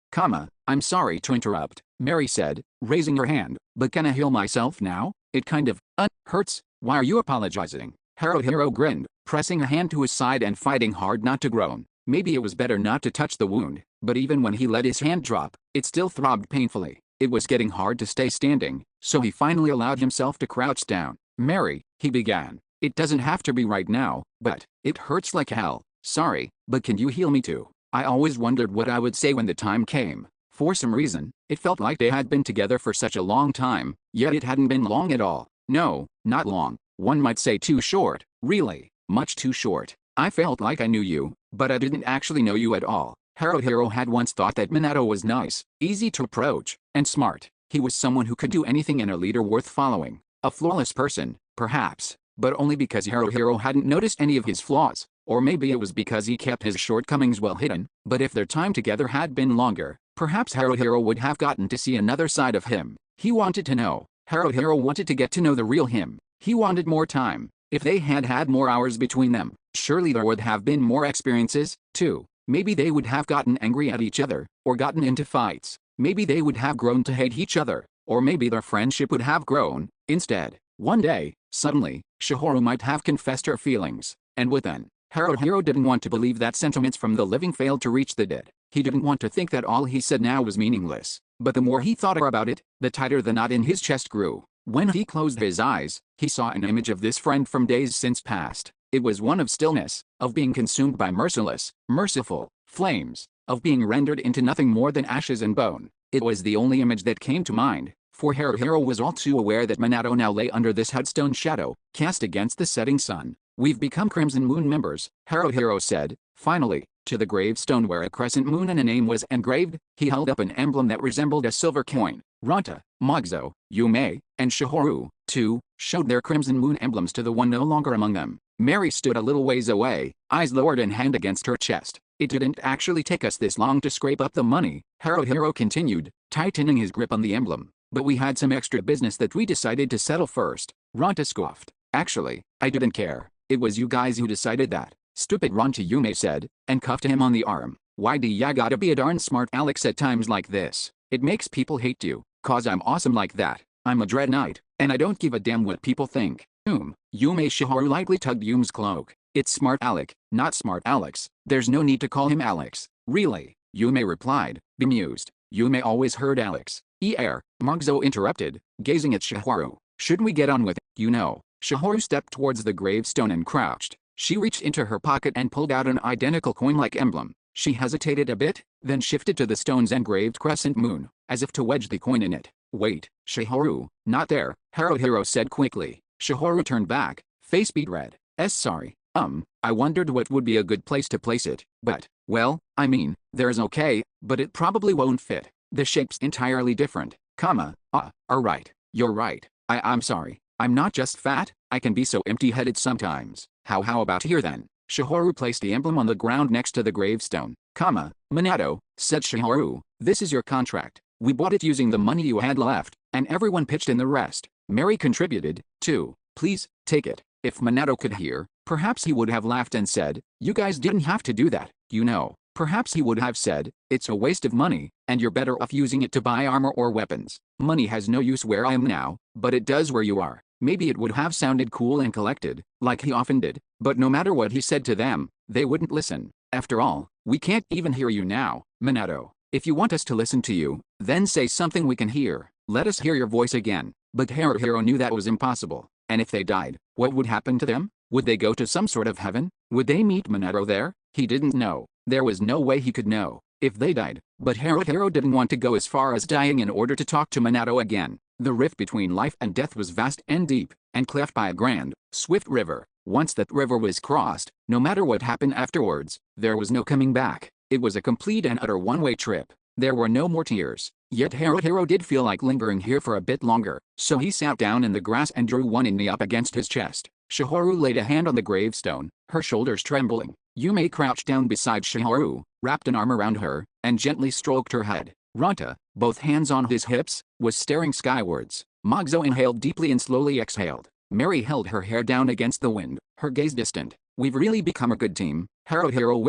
S1: "I'm sorry to interrupt," Mary said, raising her hand, "but can I heal myself now? It kind of hurts." Why are you apologizing? Haruhiro grinned, pressing a hand to his side and fighting hard not to groan. Maybe it was better not to touch the wound, but even when he let his hand drop, it still throbbed painfully. It was getting hard to stay standing, so he finally allowed himself to crouch down. Mary, he began. It doesn't have to be right now, but it hurts like hell. Sorry, but can you heal me too? I always wondered what I would say when the time came. For some reason, it felt like they had been together for such a long time, yet it hadn't been long at all. No, not long. One might say too short. Really, much too short. I felt like I knew you, but I didn't actually know you at all. Haruhiro had once thought that Minato was nice, easy to approach, and smart. He was someone who could do anything and a leader worth following. A flawless person, perhaps, but only because Haruhiro hadn't noticed any of his flaws. Or maybe it was because he kept his shortcomings well hidden. But if their time together had been longer, perhaps Haruhiro would have gotten to see another side of him. He wanted to know. Haruhiro wanted to get to know the real him. He wanted more time. If they had had more hours between them, surely there would have been more experiences, too. Maybe they would have gotten angry at each other, or gotten into fights. Maybe they would have grown to hate each other, or maybe their friendship would have grown. Instead, one day, suddenly, Chihiro might have confessed her feelings. And what then? Haruhiro didn't want to believe that sentiments from the living failed to reach the dead. He didn't want to think that all he said now was meaningless. But the more he thought about it, the tighter the knot in his chest grew. When he closed his eyes, he saw an image of this friend from days since past. It was one of stillness, of being consumed by merciful flames, of being rendered into nothing more than ashes and bone. It was the only image that came to mind, for Haruhiro was all too aware that Minato now lay under this headstone shadow, cast against the setting sun. We've become Crimson Moon members, Haruhiro said, finally, to the gravestone where a crescent moon and a name was engraved. He held up an emblem that resembled a silver coin. Ranta, Magzo, Yume, and Chihiro, too, showed their Crimson Moon emblems to the one no longer among them. Mary stood a little ways away, eyes lowered and hand against her chest. It didn't actually take us this long to scrape up the money, Haruhiro continued, tightening his grip on the emblem. But we had some extra business that we decided to settle first. Ranta scoffed. Actually, I didn't care. It was you guys who decided that. Stupid Ranta, Yume said, and cuffed him on the arm. Why do ya gotta be a darn smart Alex at times like this? It makes people hate you, cause I'm awesome like that. I'm a Dread Knight, and I don't give a damn what people think. Yume Chihiro lightly tugged Yume's cloak. It's Smart Alec, not Smart Alex. There's no need to call him Alex. Really? Yume replied, bemused. Yume always heard Alex. Magzo interrupted, gazing at Chihiro. Shouldn't we get on with it? You know. Chihiro stepped towards the gravestone and crouched. She reached into her pocket and pulled out an identical coin-like emblem. She hesitated a bit, then shifted to the stone's engraved crescent moon, as if to wedge the coin in it. Wait, Chihiro, not there, Haruhiro said quickly. Chihiro turned back, face beet red. Sorry, I wondered what would be a good place to place it, but, well, I mean, there's okay, but it probably won't fit. The shape's entirely different, right, you're right. I'm sorry. I'm not just fat, I can be so empty-headed sometimes. How about here then? Chihiro placed the emblem on the ground next to the gravestone. Minato, said Chihiro, this is your contract. We bought it using the money you had left, and everyone pitched in the rest. Mary contributed, too. Please, take it. If Minato could hear, perhaps he would have laughed and said, you guys didn't have to do that, you know. Perhaps he would have said, it's a waste of money, and you're better off using it to buy armor or weapons. Money has no use where I am now, but it does where you are. Maybe it would have sounded cool and collected, like he often did, but no matter what he said to them, they wouldn't listen. After all, we can't even hear you now, Minato. If you want us to listen to you, then say something we can hear. Let us hear your voice again. But Haruhiro knew that was impossible. And if they died, what would happen to them? Would they go to some sort of heaven? Would they meet Minato there? He didn't know. There was no way he could know if they died. But Haruhiro didn't want to go as far as dying in order to talk to Minato again. The rift between life and death was vast and deep, and cleft by a grand, swift river. Once that river was crossed, no matter what happened afterwards, there was no coming back. It was a complete and utter one-way trip. There were no more tears. Yet Haruhiro did feel like lingering here for a bit longer, so he sat down in the grass and drew one knee up against his chest. Chihiro laid a hand on the gravestone, her shoulders trembling. Yume crouched down beside Chihiro, wrapped an arm around her, and gently stroked her head. Ranta, both hands on his hips, was staring skywards. Magzo inhaled deeply and slowly exhaled. Mary held her hair down against the wind, her gaze distant. We've really become a good team, Haruhiro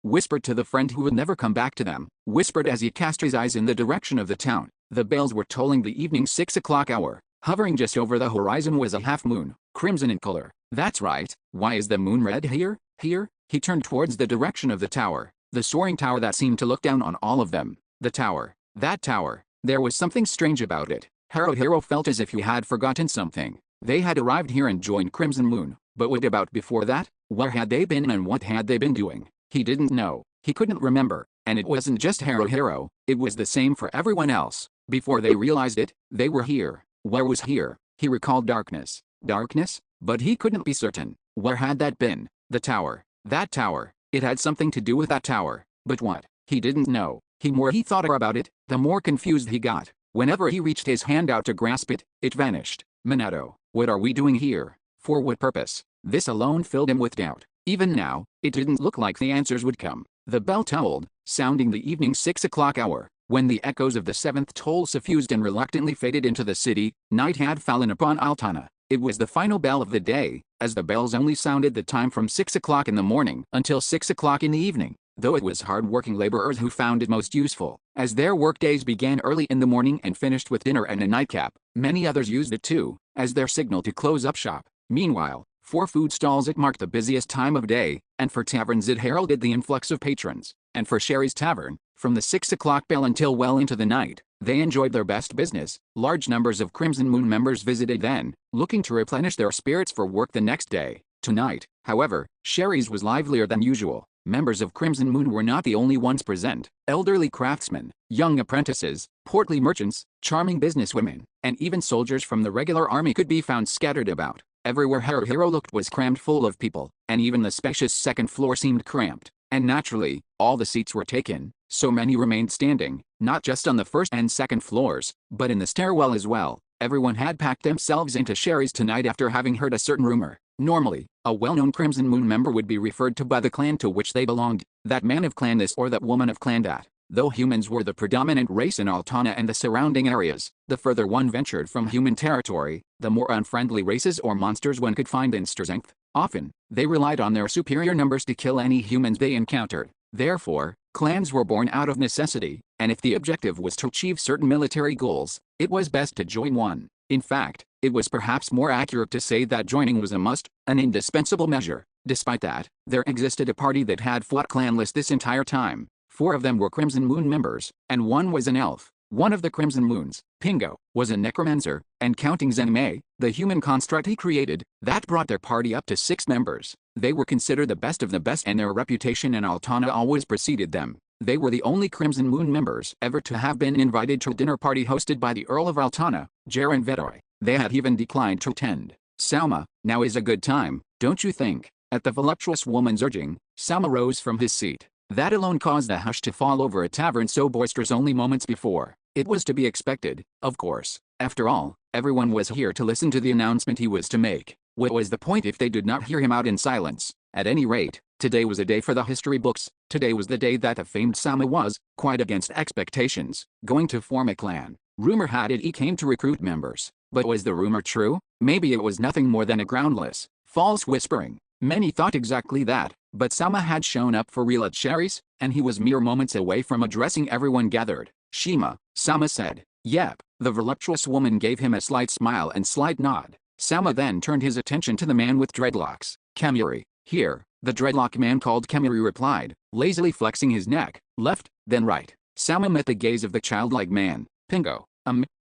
S1: whispered to the friend who would never come back to them, whispered as he cast his eyes in the direction of the town. The bells were tolling the evening 6 o'clock hour. Hovering just over the horizon was a half moon, crimson in color. That's right. Why is the moon red here? Here? He turned towards the direction of the tower. The soaring tower that seemed to look down on all of them. The tower. That tower. There was something strange about it. Haruhiro felt as if he had forgotten something. They had arrived here and joined Crimson Moon, but what about before that? Where had they been and what had they been doing? He didn't know. He couldn't remember. And it wasn't just Haruhiro, it was the same for everyone else. Before they realized it, they were here. Where was here? He recalled darkness. Darkness? But he couldn't be certain. Where had that been? The tower. That tower. It had something to do with that tower. But what? He didn't know. The more he thought about it, the more confused he got. Whenever he reached his hand out to grasp it, it vanished. Minato, what are we doing here? For what purpose? This alone filled him with doubt. Even now, it didn't look like the answers would come. The bell tolled, sounding the evening 6 o'clock hour. When the echoes of the seventh toll suffused and reluctantly faded into the city, night had fallen upon Altana. It was the final bell of the day, as the bells only sounded the time from 6 o'clock in the morning until 6 o'clock in the evening, though it was hard-working laborers who found it most useful, as their workdays began early in the morning and finished with dinner and a nightcap. Many others used it too, as their signal to close up shop. Meanwhile, for food stalls it marked the busiest time of day, and for taverns it heralded the influx of patrons, and for Sherry's Tavern, from the 6 o'clock bell until well into the night, they enjoyed their best business. Large numbers of Crimson Moon members visited then, looking to replenish their spirits for work the next day. Tonight, however, Sherry's was livelier than usual. Members of Crimson Moon were not the only ones present. Elderly craftsmen, young apprentices, portly merchants, charming businesswomen, and even soldiers from the regular army could be found scattered about. Everywhere Haruhiro looked was crammed full of people, and even the spacious second floor seemed cramped. And naturally, all the seats were taken, so many remained standing, not just on the first and second floors, but in the stairwell as well. Everyone had packed themselves into Sherry's tonight after having heard a certain rumor. Normally, a well-known Crimson Moon member would be referred to by the clan to which they belonged, that man of clan this or that woman of clan that. Though humans were the predominant race in Altana and the surrounding areas, the further one ventured from human territory, the more unfriendly races or monsters one could find in strength. Often, they relied on their superior numbers to kill any humans they encountered. Therefore, clans were born out of necessity, and if the objective was to achieve certain military goals, it was best to join one. In fact, it was perhaps more accurate to say that joining was a must, an indispensable measure. Despite that, there existed a party that had fought clanless this entire time. 4 of them were Crimson Moon members, and 1 was an elf. One of the Crimson Moons, Pingo, was a necromancer, and counting Zenmei, the human construct he created, that brought their party up to 6 members. They were considered the best of the best and their reputation in Altana always preceded them. They were the only Crimson Moon members ever to have been invited to a dinner party hosted by the Earl of Altana, Jaren Vedoy. They had even declined to attend. Salma, now is a good time, don't you think? At the voluptuous woman's urging, Salma rose from his seat. That alone caused a hush to fall over a tavern so boisterous only moments before. It was to be expected, of course. After all, everyone was here to listen to the announcement he was to make. What was the point if they did not hear him out in silence? At any rate, today was a day for the history books. Today was the day that the famed Salma was, quite against expectations, going to form a clan. Rumor had it he came to recruit members. But was the rumor true? Maybe it was nothing more than a groundless, false whispering. Many thought exactly that, but Salma had shown up for real at Sherry's, and he was mere moments away from addressing everyone gathered. Shima, Salma said. Yep. The voluptuous woman gave him a slight smile and slight nod. Salma then turned his attention to the man with dreadlocks. Kamuri. Here, the dreadlock man called Kamuri replied, lazily flexing his neck, left, then right. Salma met the gaze of the childlike man. Pingo.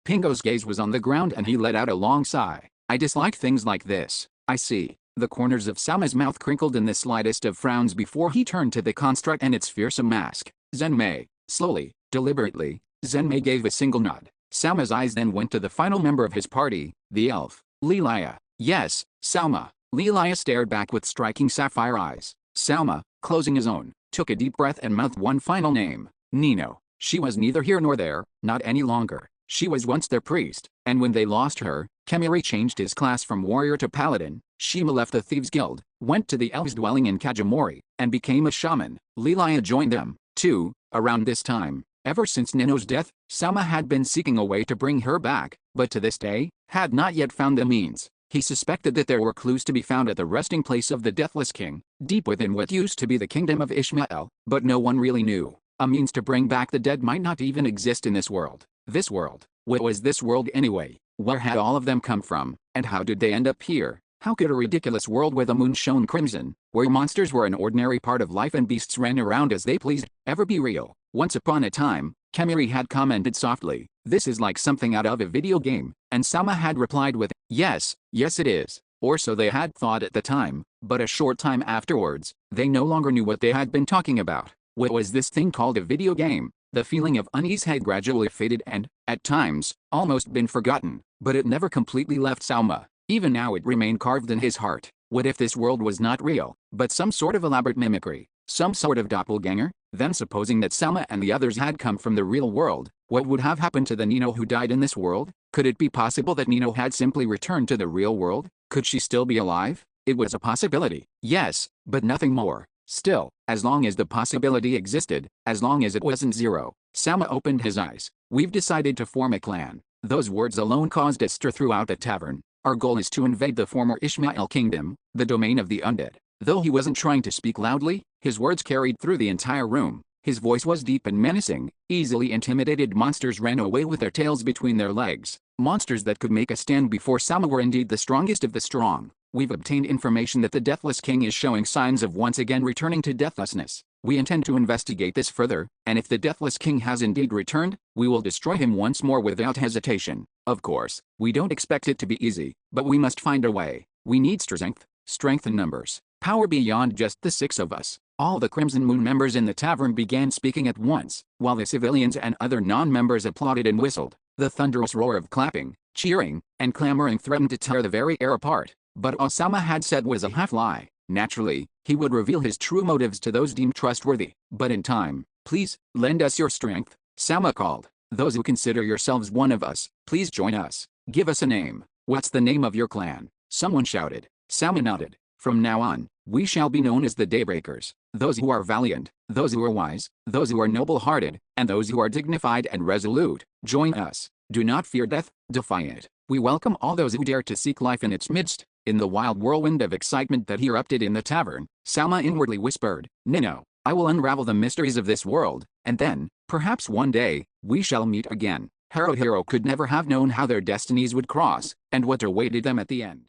S1: Pingo's gaze was on the ground and he let out a long sigh. I dislike things like this. I see. The corners of Salma's mouth crinkled in the slightest of frowns before he turned to the construct and its fearsome mask. Zenmei. Slowly, deliberately, Zenmei gave a single nod. Salma's eyes then went to the final member of his party, the elf, Lelia. Yes, Salma. Lelia stared back with striking sapphire eyes. Salma, closing his own, took a deep breath and mouthed one final name. Nino. She was neither here nor there, not any longer. She was once their priest, and when they lost her, Kamuri changed his class from warrior to paladin. Shima left the Thieves' Guild, went to the elves' dwelling in Kajimori, and became a shaman. Lelia joined them, too, around this time. Ever since Nino's death, Salma had been seeking a way to bring her back, but to this day, had not yet found the means. He suspected that there were clues to be found at the resting place of the Deathless King, deep within what used to be the kingdom of Ishmael, but no one really knew. A means to bring back the dead might not even exist in this world. This world. What was this world anyway? Where had all of them come from, and how did they end up here? How could a ridiculous world where the moon shone crimson, where monsters were an ordinary part of life and beasts ran around as they pleased, ever be real? Once upon a time, Kemiri had commented softly, "This is like something out of a video game," and Sama had replied with, "Yes, yes it is." Or so they had thought at the time, but a short time afterwards, they no longer knew what they had been talking about. What was this thing called a video game? The feeling of unease had gradually faded and, at times, almost been forgotten, but it never completely left Sama. Even now it remained carved in his heart. What if this world was not real, but some sort of elaborate mimicry? Some sort of doppelganger? Then supposing that Sama and the others had come from the real world, what would have happened to the Nino who died in this world? Could it be possible that Nino had simply returned to the real world? Could she still be alive? It was a possibility. Yes, but nothing more. Still, as long as the possibility existed, as long as it wasn't zero, Sama opened his eyes. "We've decided to form a clan." Those words alone caused a stir throughout the tavern. "Our goal is to invade the former Ishmael kingdom, the domain of the undead." Though he wasn't trying to speak loudly, his words carried through the entire room. His voice was deep and menacing. Easily intimidated monsters ran away with their tails between their legs. Monsters that could make a stand before Sama were indeed the strongest of the strong. "We've obtained information that the Deathless King is showing signs of once again returning to deathlessness. We intend to investigate this further, and if the Deathless King has indeed returned, we will destroy him once more without hesitation. Of course, we don't expect it to be easy, but we must find a way. We need strength in numbers, power beyond just the six of us." All the Crimson Moon members in the tavern began speaking at once, while the civilians and other non-members applauded and whistled. The thunderous roar of clapping, cheering, and clamoring threatened to tear the very air apart. But all Sama had said was a half-lie. Naturally, he would reveal his true motives to those deemed trustworthy. But in time, "Please, lend us your strength," Sama called. "Those who consider yourselves one of us, please join us. Give us a name." "What's the name of your clan?" someone shouted. Sama nodded. "From now on, we shall be known as the Daybreakers. Those who are valiant, those who are wise, those who are noble-hearted, and those who are dignified and resolute. Join us. Do not fear death, defy it. We welcome all those who dare to seek life in its midst." In the wild whirlwind of excitement that erupted in the tavern, Sama inwardly whispered, "Nino, I will unravel the mysteries of this world, and then, perhaps one day, we shall meet again." Haruhiro could never have known how their destinies would cross, and what awaited them at the end.